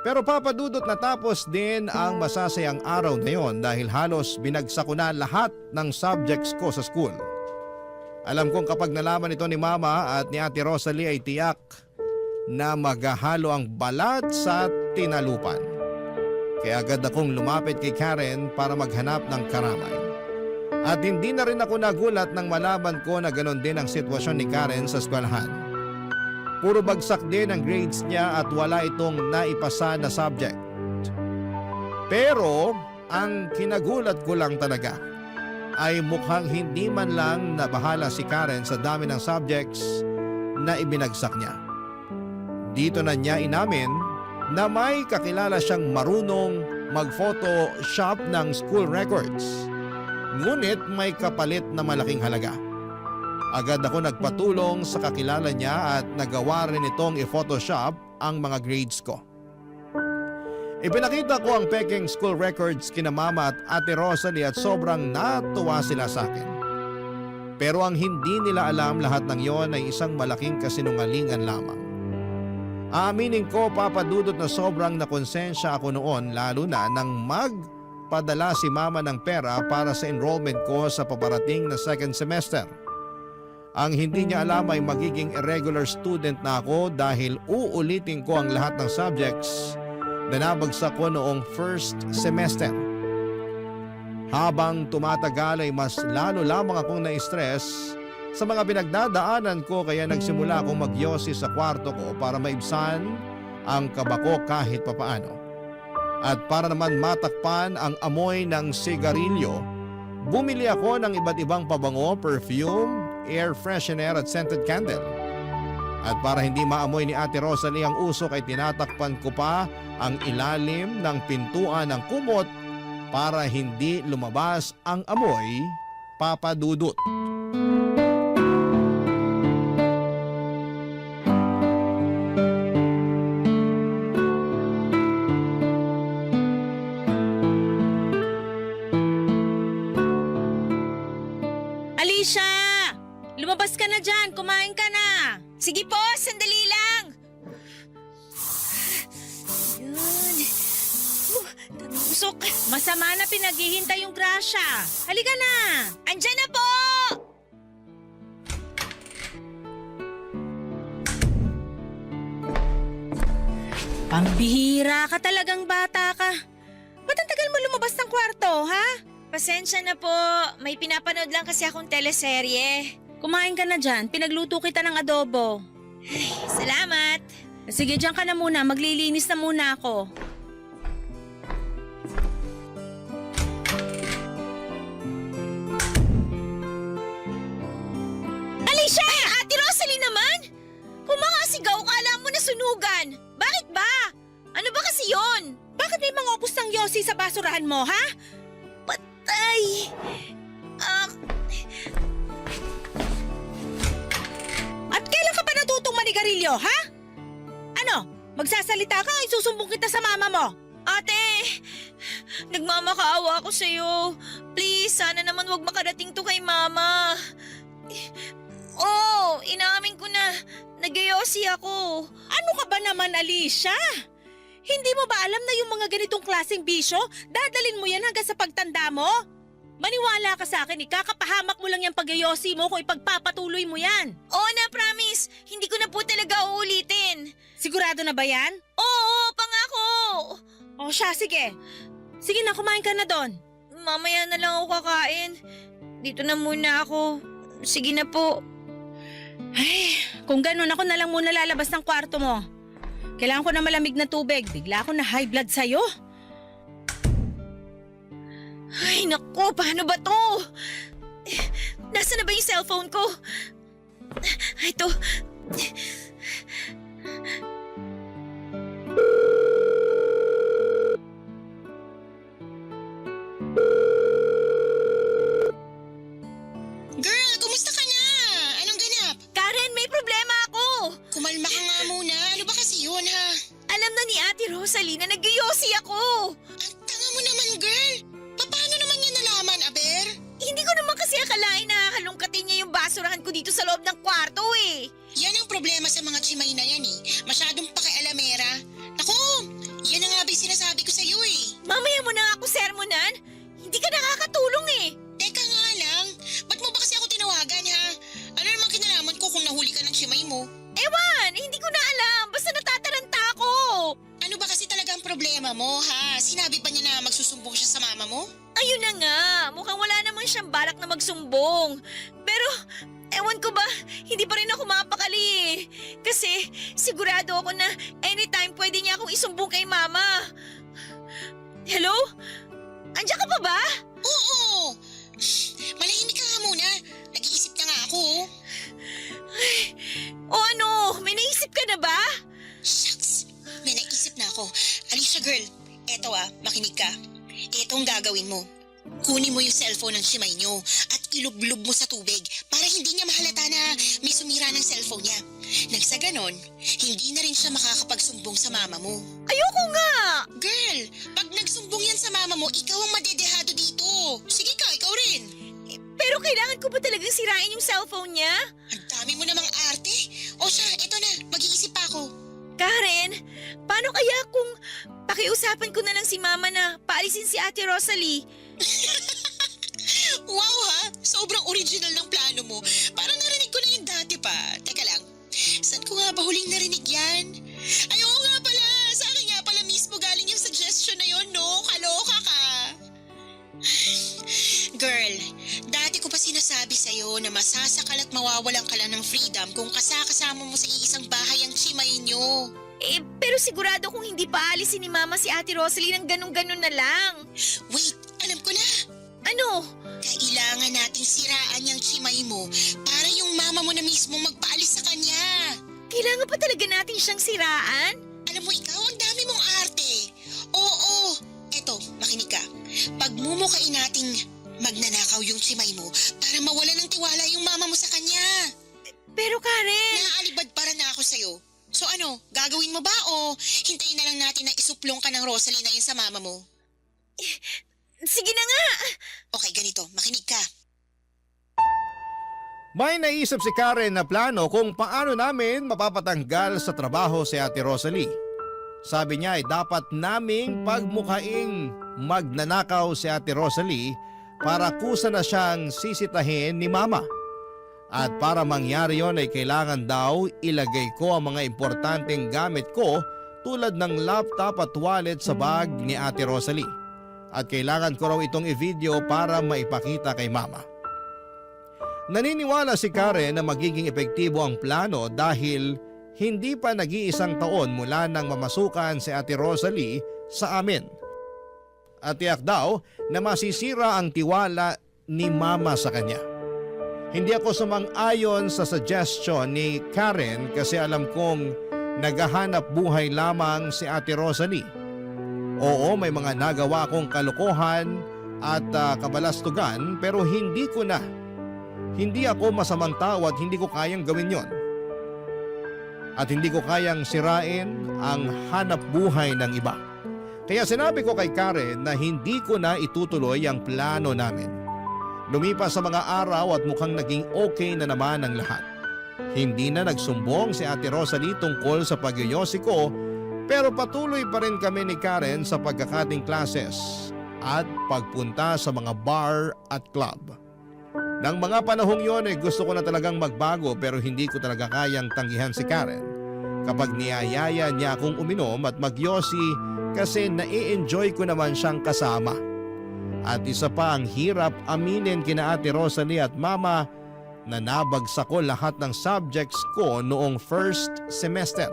Pero Papa Dudut, natapos din ang masasayang araw na yon dahil halos binagsak ko na lahat ng subjects ko sa school. Alam kong kapag nalaman ito ni Mama at ni Ate Rosalie ay tiyak na maghahalo ang balat sa tinalupan. Kaya agad akong lumapit kay Karen para maghanap ng karamay. At hindi na rin ako nagulat nang malaman ko na ganon din ang sitwasyon ni Karen sa eskwelahan. Puro bagsak din ang grades niya at wala itong naipasa na subject. Pero ang kinagulat ko lang talaga ay mukhang hindi man lang nabahala si Karen sa dami ng subjects na ibinagsak niya. Dito na niya inamin na may kakilala siyang marunong mag-photoshop ng school records. Ngunit may kapalit na malaking halaga. Agad ako nagpatulong sa kakilala niya at nagawa rin itong i-photoshop ang mga grades ko. Ipinakita ko ang peking school records kina Mama at Ate Rosalie at sobrang natuwa sila sa akin. Pero ang hindi nila alam, lahat ng yon ay isang malaking kasinungalingan lamang. Aaminin ko, Papa Dudut, na sobrang nakonsensya ako noon, lalo na nang magpadala si Mama ng pera para sa enrollment ko sa paparating na second semester. Ang hindi niya alam ay magiging irregular student na ako dahil uulitin ko ang lahat ng subjects na nabagsak ko noong first semester. Habang tumatagal ay mas lalo lamang akong na-stress sa mga pinagdadaanan ko, kaya nagsimula akong magyosi sa kwarto ko para maibsan ang kaba ko kahit papaano. At para naman matakpan ang amoy ng sigarilyo, bumili ako ng iba't ibang pabango, perfume, air freshener at scented candle. At para hindi maamoy ni Ate Rosalie ang usok ay tinatakpan ko pa ang ilalim ng pintuan ng kumot para hindi lumabas ang amoy, Papa Dudut. Alicia! Lumabas ka na dyan, kumain ka na. Sige po, sandali lang. Yun. Usok. Masama na pinaghihintay yung grasya. Halika na. Andyan na po. Pambihira ka talagang bata ka. Ba't ang tagal mo lumabas ng kwarto, ha? Pasensya na po. May pinapanood lang kasi akong teleserye. Kumain ka na dyan. Pinagluto kita ng adobo. Ay, salamat. Sige, dyan ka na muna. Maglilinis na muna ako. Alicia! Ay, Ate Rosalie naman! Kumangasigaw ka, alam mo na sunugan. Bakit ba? Ano ba kasi yon? Bakit may mga upos ng yosi sa basurahan mo, ha? Patay! At kailan ka pa natutong manigarilyo, ha? Ano? Magsasalita ka, isusumbong kita sa mama mo. Ate, nagmamakaawa ako sa'yo. Please, sana naman wag makarating to kay mama. Oh, inamin ko na. Nagyosi ako. Ano ka ba naman, Alicia? Hindi mo ba alam na yung mga ganitong klaseng bisyo, dadalin mo yan hanggang sa pagtanda mo? Maniwala ka sa akin, ikakapahamak mo lang yung pagyosi mo kung ipagpapatuloy mo yan. Oo na, promise. Hindi ko na po talaga uulitin. Sigurado na ba yan? Oo, pangako. O siya, sige. Sige na, kumain ka na doon. Mamaya na lang ako kakain. Dito na muna ako. Sige na po. Ay, kung ganun ako na lang muna lalabas ng kwarto mo. Kailangan ko na malamig na tubig. Bigla ako na high blood sa'yo. Ay, naku, paano ba to? Nasaan na ba yung cellphone ko? Ito. ni Ate Rosalie na nagyoyosi ako. Ang tanga mo naman, girl. Paano naman niya nalaman, Aber? Hindi ko naman kasi akalain na halongkatin niya yung basurahan ko dito sa loob ng kwarto eh. Yan ang problema sa mga chimay na yan eh. Masyadong pakialamera. Naku, yan ang nga ba yung sinasabi ko sa'yo eh. Mamaya mo na ako sermonan. Hindi ka nakakatulong eh. Teka nga lang, ba't mo ba kasi ako tinawagan ha? Ano naman kinalaman ko kung nahuli ka ng chimay mo? Ewan, hindi ko na alam. Basta natataranta ako. Ano ba kasi talaga ang problema mo ha? Sinabi pa niya na magsusumbong siya sa mama mo? Ayun na nga, mukhang wala naman siyang balak na magsumbong. Pero, ewan ko ba, hindi pa rin ako mapakali eh. Kasi sigurado ako na anytime pwede niya akong isumbong kay mama. Hello? Andiyan ka pa ba? Oo! Malahimik ka nga muna. Nag-iisip na nga ako. Ay, o ano, may naisip ka na ba? Shucks, may naisip na ako. Alicia girl, eto makinig ka. Eto ang gagawin mo. Kunin mo yung cellphone ng chimay nyo at ilublob mo sa tubig para hindi niya mahalata na may sumira ng cellphone niya. Nang sa ganon, hindi na rin siya makakapagsumbong sa mama mo. Ayoko nga! Girl, pag nagsumbong yan sa mama mo, ikaw ang madedehado dito. Sige ka, ikaw rin. Pero kailangan ko ba talagang sirain yung cellphone niya? Ang dami mo namang arte. O siya, eto na, mag-iisip pa ako. Karen, paano kaya kung pakiusapan ko na lang si mama na paalisin si Ate Rosalie? Wow ha, sobrang original ng plano mo. Parang narinig ko na yung dati pa. Teka lang, saan ko nga ba huling narinig yan? Ay oo nga pala, sa akin nga pala mismo galing yung suggestion na yun, no? Kaloka ka. Girl, dati ko pa sinasabi sa'yo na masasakal at mawawalan ka lang ng freedom kung kasama mo sa iisang bahay ang chimay nyo. Pero sigurado kung hindi pa alisin ni mama si Ate Rosalie ng ganun-ganun na lang. Wait, alam ko na. Ano? Kailangan nating siraan yung chimay mo para yung mama mo na mismo magpaalis sa kanya. Kailangan pa talaga natin siyang siraan? Alam mo ikaw, ang dami mong arte. Oo, eto, makinig ka. Pagmumukain nating magnanakaw yung chimay mo para mawala ng tiwala yung mama mo sa kanya. Pero Karen... Naaalibad para na ako sa'yo. So ano, gagawin mo ba o hintayin na lang natin na isuplong ka ng Rosalie na yun sa mama mo? Sige na nga! Okay, ganito, makinig ka. May naisip si Karen na plano kung paano namin mapapatanggal sa trabaho si Ate Rosalie. Sabi niya ay dapat naming pagmukaing magnanakaw si Ate Rosalie para kusa na siyang sisitahin ni Mama. At para mangyari yon ay kailangan daw ilagay ko ang mga importanteng gamit ko tulad ng laptop at wallet sa bag ni Ate Rosalie. At kailangan ko raw itong i-video para maipakita kay Mama. Naniniwala si Karen na magiging epektibo ang plano dahil hindi pa nag-iisang taon mula nang mamasukan si Ate Rosalie sa amin. At tiyak daw na masisira ang tiwala ni Mama sa kanya. Hindi ako sumang-ayon sa suggestion ni Karen kasi alam kong naghahanap buhay lamang si Ate Rosalie. Oo, may mga nagawa akong kalokohan at kabalastugan pero hindi ko na. Hindi ako masamang tao at hindi ko kayang gawin yon. At hindi ko kayang sirain ang hanap buhay ng iba. Kaya sinabi ko kay Karen na hindi ko na itutuloy ang plano namin. Lumipas sa mga araw at mukhang naging okay na naman ang lahat. Hindi na nagsumbong si Ate Rosalie tungkol sa pagyoyosi ko pero patuloy pa rin kami ni Karen sa pagkakating classes at pagpunta sa mga bar at club. Nang mga panahong yon ay gusto ko na talagang magbago pero hindi ko talaga kayang tanggihan si Karen. Kapag niyayaya niya akong uminom at magyosi kasi nai-enjoy ko naman siyang kasama. At isa pa ang hirap aminin kina Ate Rosalie at Mama na nabagsak ko lahat ng subjects ko noong first semester.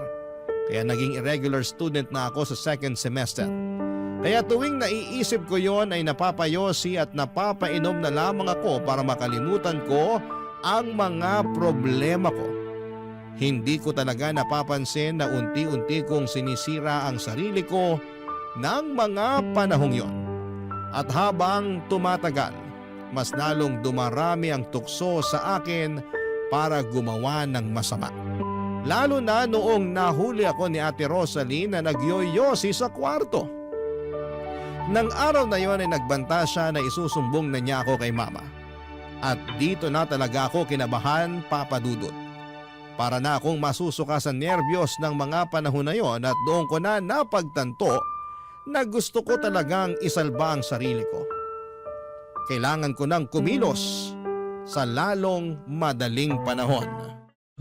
Kaya naging irregular student na ako sa second semester. Kaya tuwing naiisip ko yon ay napapayosi at napapainom na lamang ako para makalimutan ko ang mga problema ko. Hindi ko talaga napapansin na unti-unti kong sinisira ang sarili ko ng mga panahong yon. At habang tumatagal, mas lalong dumarami ang tukso sa akin para gumawa ng masama. Lalo na noong nahuli ako ni Ate Rosalie na nagyoyosi sa kwarto. Nang araw na yon ay nagbanta siya na isusumbong na niya ako kay Mama. At dito na talaga ako kinabahan, Papa Dudut. Para na akong masusuka sa nerbiyos ng mga panahon na yon at doon ko na napagtanto na gusto ko talagang isalba ang sarili ko. Kailangan ko nang kumilos sa lalong madaling panahon.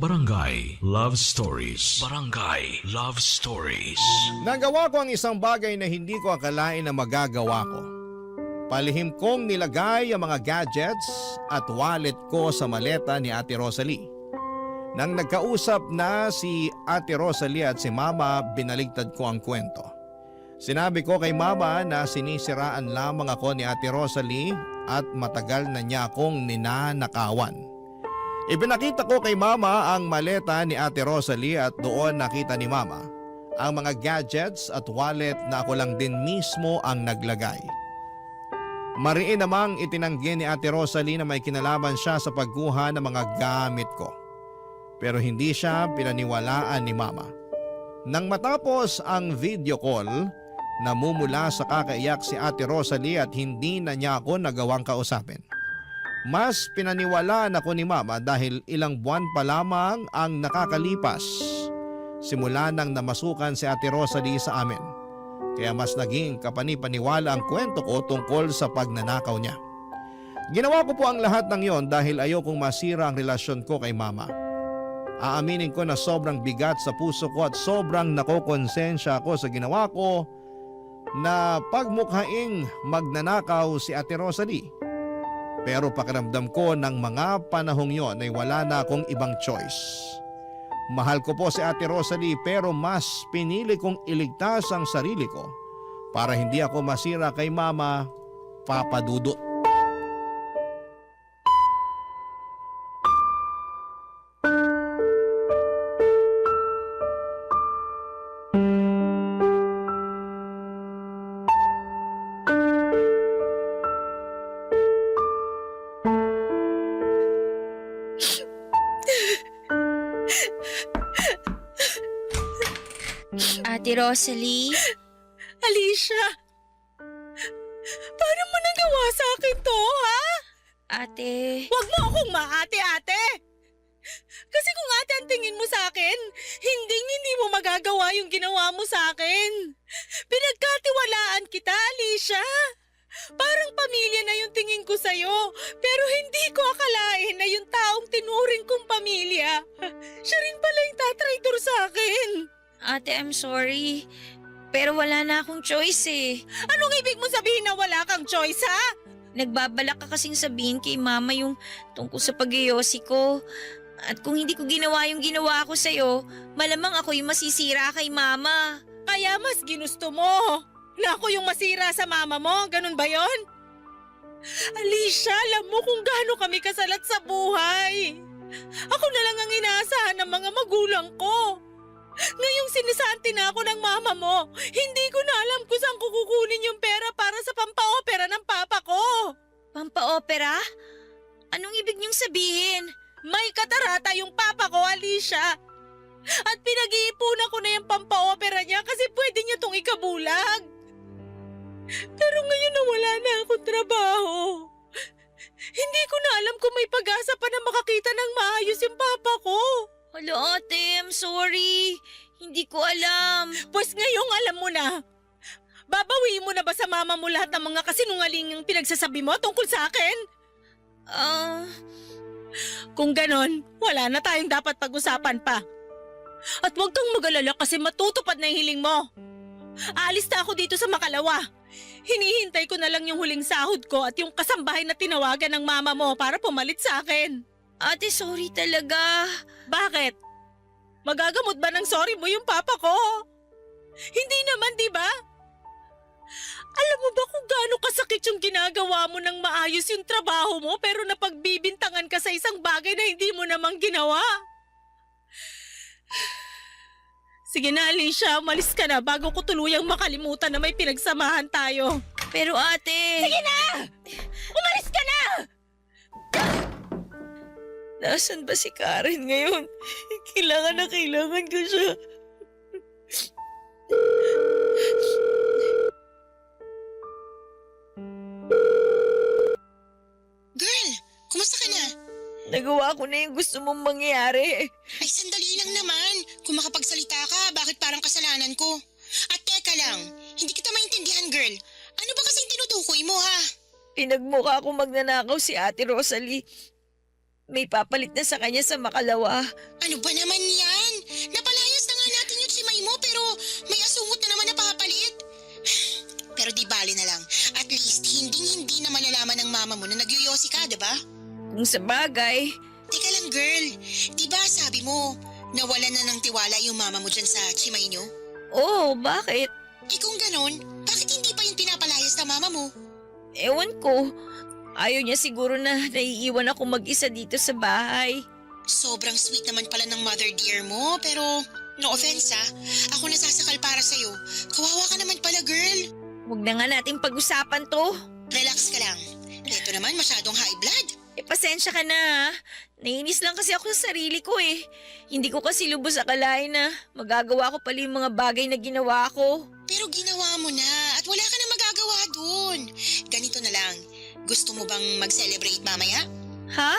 Barangay Love Stories. Barangay Love Stories. Nagawa ko ang isang bagay na hindi ko akalain na magagawa ko. Palihim kong nilagay ang mga gadgets at wallet ko sa maleta ni Ate Rosalie. Nang nagkausap na si Ate Rosalie at si Mama, binaligtad ko ang kwento. Sinabi ko kay Mama na sinisiraan lamang ako ni Ate Rosalie at matagal na niya akong ninanakawan. Ipinakita ko kay Mama ang maleta ni Ate Rosalie at doon nakita ni Mama ang mga gadgets at wallet na ako lang din mismo ang naglagay. Mariin namang itinanggi ni Ate Rosalie na may kinalaman siya sa pagkuha ng mga gamit ko. Pero hindi siya pinaniwalaan ni Mama. Nang matapos ang video call, namumula sa kakaiyak si Ate Rosalie at hindi na niya ako nagawang kausapin. Mas pinaniwalaan ako ni Mama dahil ilang buwan pa lamang ang nakakalipas simula nang namasukan si Ate Rosalie sa amin. Kaya mas naging kapanipaniwala ang kwento ko tungkol sa pagnanakaw niya. Ginawa ko po ang lahat ng yon dahil ayokong masira ang relasyon ko kay Mama. Aaminin ko na sobrang bigat sa puso ko at sobrang nakokonsensya ako sa ginawa ko na pagmukhaing magnanakaw si Ate Rosalie. Pero pakiramdam ko ng mga panahong yon ay wala na akong ibang choice. Mahal ko po si Ate Rosalie pero mas pinili kong iligtas ang sarili ko para hindi ako masira kay Mama, Papa Dudut. Ate Rosalie? Alicia! Paano mo nagawa sa akin to, ha? Ate... Huwag mo akong maate-ate! Kasi kung ate ang tingin mo sa akin, hindi mo magagawa yung ginawa mo sa akin. Pinagkatiwalaan kita, Alicia. Parang pamilya na yung tingin ko sa'yo, pero hindi ko akalain na yung taong tinuring kong pamilya, siya rin pala yung tatraitor sa akin. Ate, I'm sorry. Pero wala na akong choice eh. Anong ibig mo sabihin na wala kang choice, ha? Nagbabalak ka kasing sabihin kay Mama yung tungkol sa pag-iyosi ko. At kung hindi ko ginawa yung ginawa ko sa'yo, malamang ako yung masisira kay Mama. Kaya mas ginusto mo na ako yung masira sa Mama mo, ganun ba yon? Alicia, alam mo kung gaano kami kasalat sa buhay. Ako na lang ang inaasahan ng mga magulang ko. Ngayong sinisanti na ako ng Mama mo, hindi ko na alam kung saan ko kukunin yung pera para sa pampaopera ng Papa ko. Pampaopera? Anong ibig niyong sabihin? May katarata yung Papa ko, Alicia. At pinag-iipunan ko na yung pampaopera niya kasi pwede niya tong ikabulag. Pero ngayon na wala na akong trabaho. Hindi ko na alam kung may pag-asa pa na makakita ng maayos yung Papa ko. Hala ate, I'm sorry. Hindi ko alam. Pues ngayong alam mo na. Babawiin mo na ba sa Mama mo lahat ng mga kasinungaling yung pinagsasabi mo tungkol sa akin? Kung ganon, wala na tayong dapat pag-usapan pa. At huwag kang mag-alala kasi matutupad na yung hiling mo. Aalis na ako dito sa Makalawa. Hinihintay ko na lang yung huling sahod ko at yung kasambahay na tinawagan ng Mama mo para pumalit sa akin. Ate, sorry talaga. Bakit? Magagamot ba ng sorry mo yung Papa ko? Hindi naman, di ba? Alam mo ba kung gaano kasakit yung ginagawa mo ng maayos yung trabaho mo pero napagbibintangan ka sa isang bagay na hindi mo namang ginawa? Sige na, Alicia, umalis ka na bago ko tuluyang makalimutan na may pinagsamahan tayo. Pero ate... Sige na! Umalis ka na! Nasaan ba si Karen ngayon? Kailangan ko siya. Girl, kumusta ka na? Nagawa ko na yung gusto mong mangyari. Ay, sandali lang naman. Kung makapagsalita ka, bakit parang kasalanan ko? At teka lang, hindi kita maintindihan, girl. Ano ba kasing tinutukoy mo, ha? Pinagmukha ko magnanakaw si Ate Rosalie. May papalit na sa kanya sa makalawa. Ano ba naman yan? Napalayas na nga natin yung simay mo pero may asungot na naman na papalit. Pero di bali na lang. At least, hindi na malalaman ng mama mo na nagyoyosi ka, diba? Kung sa bagay. Teka lang, girl. Diba sabi mo, nawalan na ng tiwala yung mama mo dyan sa chimay nyo? Oo, bakit? Eh kung ganon, bakit hindi pa yung pinapalayas na mama mo? Ewan ko. Ayaw niya siguro na naiiwan ako mag-isa dito sa bahay. Sobrang sweet naman pala ng mother dear mo, pero no offense ha, ako nasasakal para sa'yo. Kawawa ka naman pala, girl. Huwag na nga natin pag-usapan to. Relax ka lang. Ito naman masyadong high blood. Pasensya ka na ha. Nainis lang kasi ako sa sarili ko eh. Hindi ko kasi lubos akalain na magagawa ko pala yung mga bagay na ginawa ko. Pero ginawa mo na at wala ka na magagawa dun. Ganito na lang. Gusto mo bang mag-celebrate mamaya? Ha?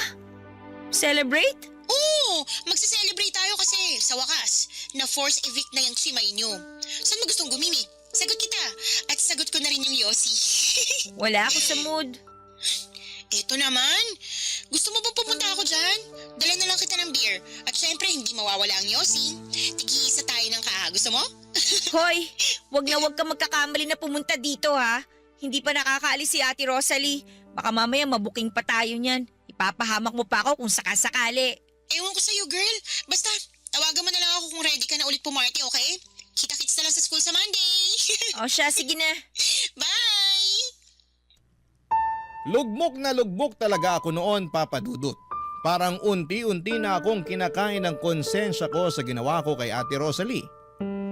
Celebrate? Oo! Magse-celebrate tayo kasi sa wakas na force evict na yung chimay nyo. Saan mo gustong gumimik? Sagot kita. At sagot ko na rin yung Yossi. Wala ako sa mood. Eto naman. Gusto mo ba pumunta ako dyan? Dala na lang kita ng beer. At syempre, hindi mawawala ang Yossi. Tigi-isa tayo ng Gusto mo? Hoy, wag ka magkakamali na pumunta dito ha. Hindi pa nakakaalis si Ate Rosalie. Baka mamaya mabuking pa tayo niyan. Ipapahamak mo pa ako kung sakasakali. Ewan ko sa'yo, girl. Basta, tawagan mo na lang ako kung ready ka na ulit pumarty, okay? Kita-kits na lang sa school sa Monday. O siya, sige na. Bye! Lugbok talaga ako noon, Papa Dudut. Parang unti-unti na akong kinakain ng konsensya ko sa ginawa ko kay Ate Rosalie.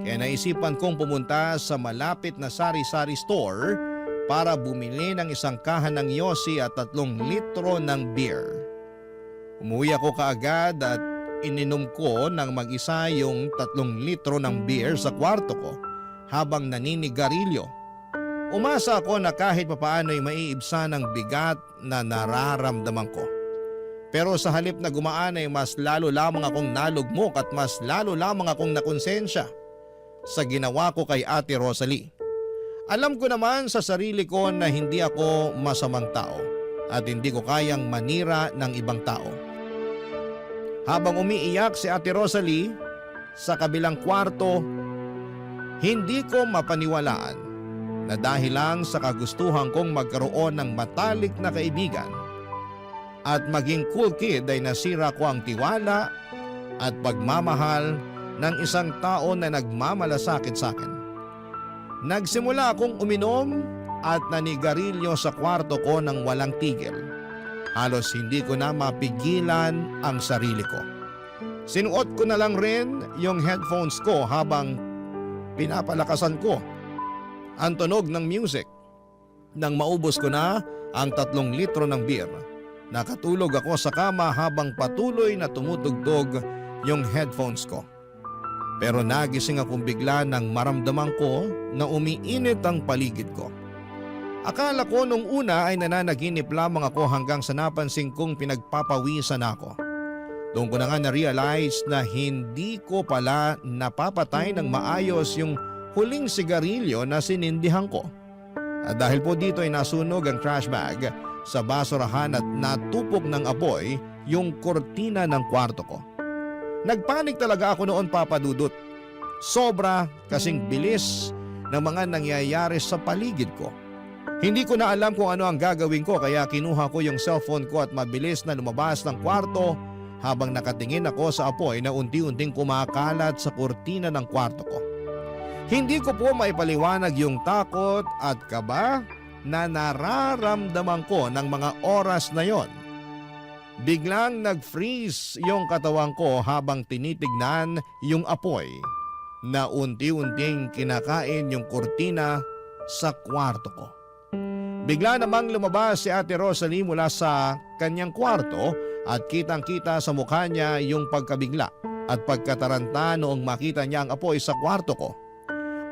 Kaya naisipan kong pumunta sa malapit na sari-sari store para bumili ng isang kahan ng Yossi at 3 litro ng beer. Umuwi ako kaagad at ininom ko ng mag-isa yung 3 litro ng beer sa kwarto ko habang naninigarilyo. Umasa ako na kahit papaano ay maiibsan ang bigat na nararamdaman ko. Pero sa halip na gumaan ay mas lalo lamang akong nalugmok at mas lalo lamang akong nakonsensya sa ginawa ko kay Ate Rosalie. Alam ko naman sa sarili ko na hindi ako masamang tao at hindi ko kayang manira ng ibang tao. Habang umiiyak si Ate Rosalie sa kabilang kwarto, hindi ko mapaniwalaan na dahil lang sa kagustuhan kong magkaroon ng matalik na kaibigan at maging cool kid ay nasira ko ang tiwala at pagmamahal ng isang tao na nagmamalasakit sa akin. Nagsimula akong uminom at nanigarilyo sa kwarto ko ng walang tigil. Halos hindi ko na mapigilan ang sarili ko. Sinuot ko na lang rin yung headphones ko habang pinapalakasan ko ang tunog ng music. Nang maubos ko na ang 3 litro ng beer, nakatulog ako sa kama habang patuloy na tumutugtog yung headphones ko. Pero nagising akong bigla nang maramdaman ko na umiinit ang paligid ko. Akala ko nung una ay nananaginip lamang ako hanggang sa napansin kong pinagpapawisan ako. Doon ko na nga na-realize na hindi ko pala napapatay ng maayos yung huling sigarilyo na sinindihan ko. At dahil po dito ay nasunog ang trash bag sa basurahan at natupok ng apoy yung kortina ng kwarto ko. Nagpanik talaga ako noon, Papa Dudut. Sobra kasing bilis ng mga nangyayari sa paligid ko. Hindi ko na alam kung ano ang gagawin ko kaya kinuha ko yung cellphone ko at mabilis na lumabas ng kwarto habang nakatingin ako sa apoy na unti-unting kumakalat sa kortina ng kwarto ko. Hindi ko po maipaliwanag yung takot at kaba na nararamdaman ko ng mga oras na yon. Biglang nag-freeze yung katawan ko habang tinitignan yung apoy na unti-unting kinakain yung kortina sa kwarto ko. Bigla namang lumabas si Ate Rosalie mula sa kanyang kwarto at kitang-kita sa mukha niya yung pagkabigla at pagkataranta noong makita niya ang apoy sa kwarto ko.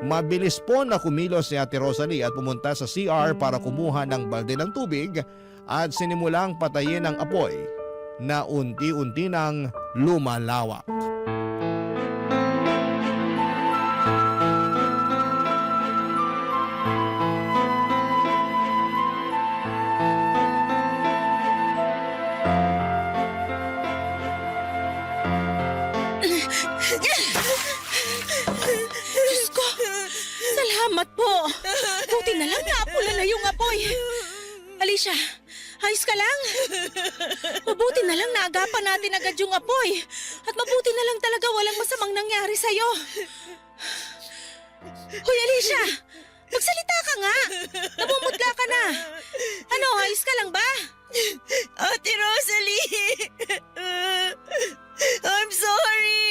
Mabilis po na kumilos si Ate Rosalie at pumunta sa CR para kumuha ng balde ng tubig at sinimulang patayin ang apoy na unti-unti nang lumalawak. Diyos ko! Salamat po! Buti na lang naapula na yung apoy. Alicia, ayos ka lang? Mabuti na lang naagapan natin agad yung apoy. At mabuti na lang talaga walang masamang nangyari sa'yo. Hoy Alicia! Magsalita ka nga! Namumutla ka na! Ano, ayos ka lang ba? Ate Rosalie! I'm sorry!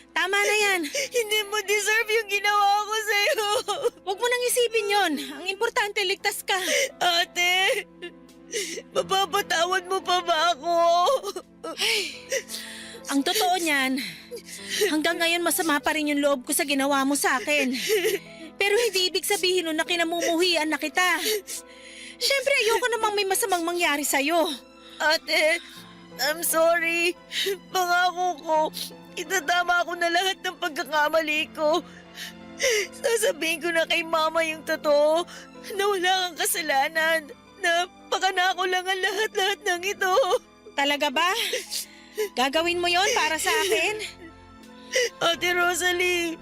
Tama na yan. Hindi mo deserve yung ginawa ko sa'yo. Huwag mo nang isipin yon. Ang importante, ligtas ka. Ate, mapapatawad mo pa ba ako? Ang totoo niyan, hanggang ngayon masama pa rin yung loob ko sa ginawa mo sa akin. Pero hindi ibig sabihin nun na kinamumuhian na kita. Siyempre ayoko namang may masamang mangyari sa'yo. Ate, I'm sorry. Pangako ko, itatama ko na lahat ng pagkakamali ko. Sasabihin ko na kay Mama yung totoo na wala kang kasalanan. Na pakanako lang ang lahat-lahat ng ito. Talaga ba? Gagawin mo yon para sa akin? Ate Rosalie,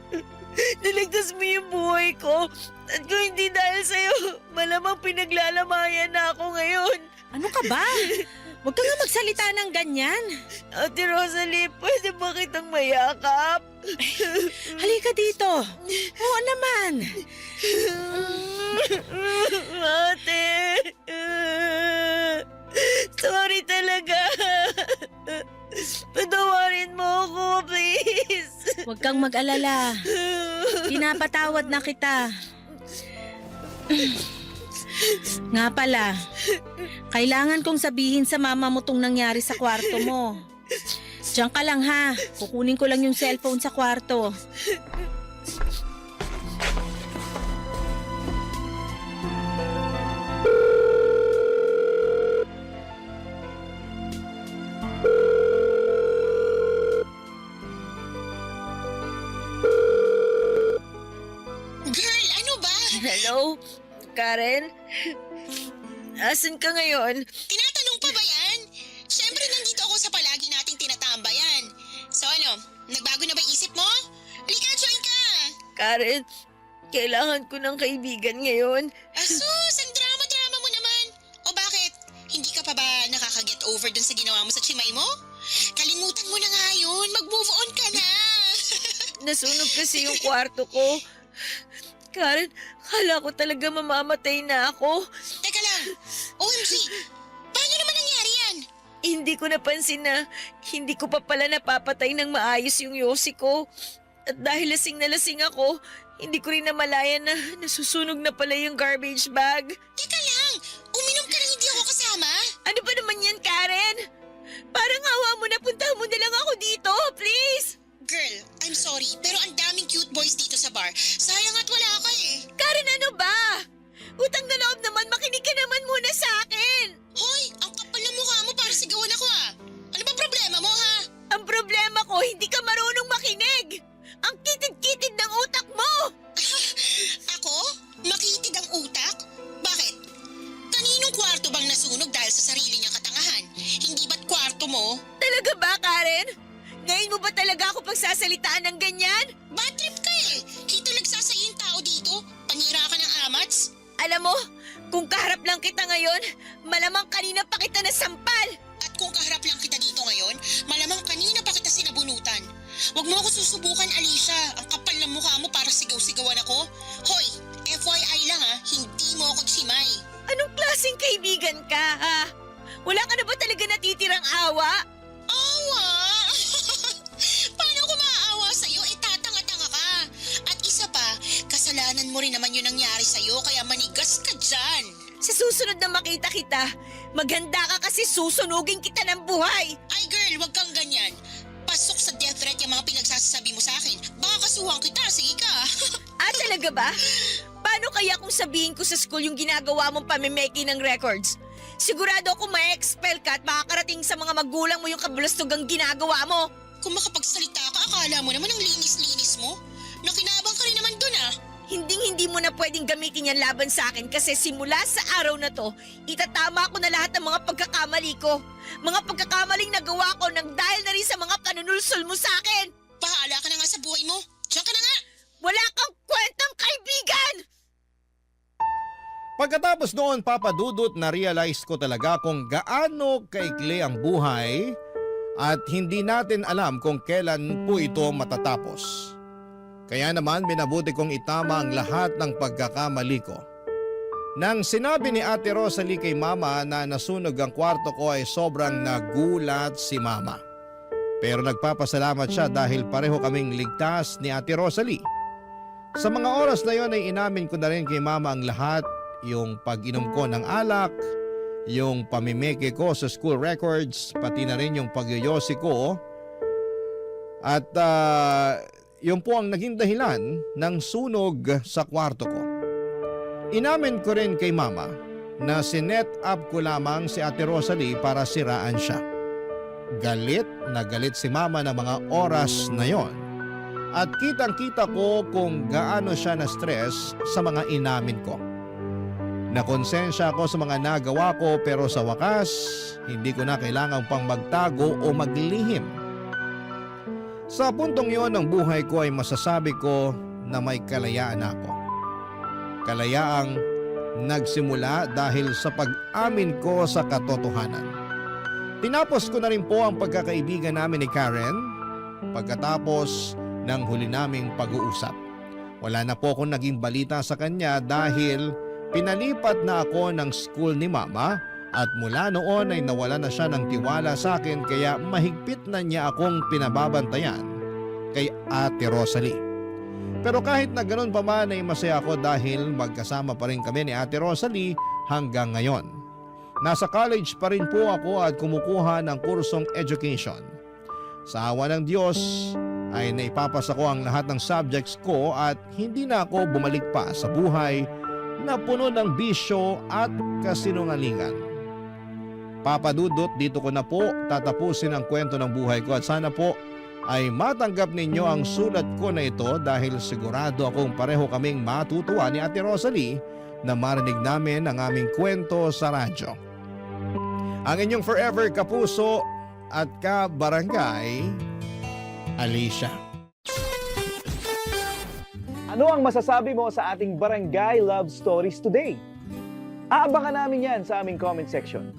niligtas mo yung buhay ko. At kung hindi dahil sa'yo, malamang pinaglalamayan na ako ngayon. Ano ka ba? Huwag ka nga magsalita ng ganyan. Ate Rosalie, pwede ba kitang mayakap? Halika dito. Oo naman. Ate, sorry talaga. Patawarin mo ako, please. Huwag kang mag-alala. Pinapatawad na kita. Nga pala, kailangan kong sabihin sa mama mo tong nangyari sa kwarto mo. Diyan ka lang ha. Kukunin ko lang yung cellphone sa kwarto. Girl, ano ba? Hello, Karen? Asan ka ngayon? Tinatanong pa ba yan? Siyempre nandito ako sa palagi nating tinatambayan. So ano, nagbago na ba isip mo? Halika, join ka! Karen, kailangan ko ng kaibigan ngayon. Asus, ang drama-drama mo naman. O bakit? Hindi ka pa ba nakaka-get over dun sa ginawa mo sa chimay mo? Kalimutan mo na nga yun. Mag-move on ka na. Nasunog kasi yung kwarto ko. Karen, kala ko talaga mamamatay na ako. Teka lang, OMG, paano naman nangyari yan? Hindi ko napansin na hindi ko pa pala napapatay ng maayos yung yosi ko. At dahil lasing na lasing ako, hindi ko rin namalayan na nasusunog na pala yung garbage bag. Teka lang, uminom ka lang hindi ako kasama? Ano ba naman yan, Karen? Parang awa mo na, puntahan mo na lang ako dito, please! Girl, I'm sorry, pero ang daming cute boys dito sa bar. Sayang at wala ka eh. Karen, ano ba? Utang na loob naman, makinig ka naman muna sa akin! Hoy, ang kapal ng mukha mo para sigawan ako ah. Ano ba problema mo ha? Ang problema ko, hindi ka marunong makinig! Ang kitid-kitid ng utak mo! Ako? Makitid ang utak? Bakit? Kaninong kwarto bang nasunog dahil sa sarili niyang katangahan? Hindi ba't kwarto mo? Talaga ba, Karen? Ngayon mo ba talaga ako pagsasalitaan ng ganyan? Bad trip ka eh. Hito nagsasayo yung tao dito. Panira ka ng amats. Alam mo, kung kaharap lang kita ngayon, malamang kanina pa kita nasampal. At kung kaharap lang kita dito ngayon, malamang kanina pa kita sinabunutan. Huwag mo ako susubukan, Alicia. Ang kapal ng mukha mo para sigaw-sigawan ako. Hoy, FYI lang ha, hindi mo ako chimay. Anong klaseng kaibigan ka, ha? Wala ka na ba talaga natitirang awa? Awa? Paano ko maaawa sa'yo? Tatanga-tanga ka. At isa pa, kasalanan mo rin naman yung nangyari sa'yo, kaya manigas ka dyan. Sa susunod na makita kita, Maganda ka kasi susunugin kita ng buhay. Ay girl, wag kang ganyan. Pasok sa death threat yung mga pinagsasabi mo sa akin. Baka kasuhan kita, sige ka. Talaga ba? Paano kaya kung sabihin ko sa school yung ginagawa mong pamimeki ng records? Sigurado ako ma-expel ka at makakarating sa mga magulang mo yung kabulastugang ginagawa mo. Kung makapagsalita ka, akala mo naman ang linis-linis mo. Nakinabang ka rin naman dun ah. Hindi mo na pwedeng gamitin yan laban sa akin kasi simula sa araw na to, itatama ko na lahat ng mga pagkakamali ko. Mga pagkakamaling nagawa ko nang dahil na rin sa mga panunulsol mo sa akin. Bahala ka na nga sa buhay mo. Diyan ka na nga. Wala kang kwentang kaibigan! Pagkatapos noon, Papa Dudut, na-realize ko talaga kung gaano kaikli ang buhay at hindi natin alam kung kailan po ito matatapos. Kaya naman minabuti kong itama ang lahat ng pagkakamali ko. Nang sinabi ni Ate Rosalie kay Mama na nasunog ang kwarto ko ay sobrang nagulat si Mama. Pero nagpapasalamat siya dahil pareho kaming ligtas ni Ate Rosalie. Sa mga oras na yon ay inamin ko na rin kay Mama ang lahat, yung pag-inom ko ng alak, yung pamimeke ko sa school records, pati na rin yung pagyoyosi ko. At yun po ang naging dahilan ng sunog sa kwarto ko. Inamin ko rin kay Mama na sinet up ko lamang si Ate Rosalie para siraan siya. Galit na galit si Mama ng mga oras na yon. At kitang-kita ko kung gaano siya na-stress sa mga inamin ko. Nakonsensya ako sa mga nagawa ko pero sa wakas, hindi ko na kailangang pang magtago o maglihim. Sa puntong yon ng buhay ko ay masasabi ko na may kalayaan ako. Kalayaang nagsimula dahil sa pag-amin ko sa katotohanan. Tinapos ko na rin po ang pagkakaibigan namin ni Karen pagkatapos ng huli naming pag-uusap. Wala na po akong naging balita sa kanya dahil pinalipat na ako ng school ni Mama at mula noon ay nawala na siya ng tiwala sa akin kaya mahigpit na niya akong pinababantayan kay Ate Rosalie. Pero kahit na ganun pa man ay masaya ako dahil magkasama pa rin kami ni Ate Rosalie hanggang ngayon. Nasa college pa rin po ako at kumukuha ng kursong education. Sa awa ng Diyos ay naipapasa ko ang lahat ng subjects ko at hindi na ako bumalik pa sa buhay na puno ng bisyo at kasinungalingan. Papa Dudut, dito ko na po tatapusin ang kwento ng buhay ko at sana po ay matanggap ninyo ang sulat ko na ito dahil sigurado akong pareho kaming matutuwa ni Ate Rosalie na marinig namin ang aming kwento sa radyo. Ang inyong forever kapuso at kabarangay, Alicia. Ano ang masasabi mo sa ating Barangay Love Stories today? Aabangan namin yan sa aming comment section.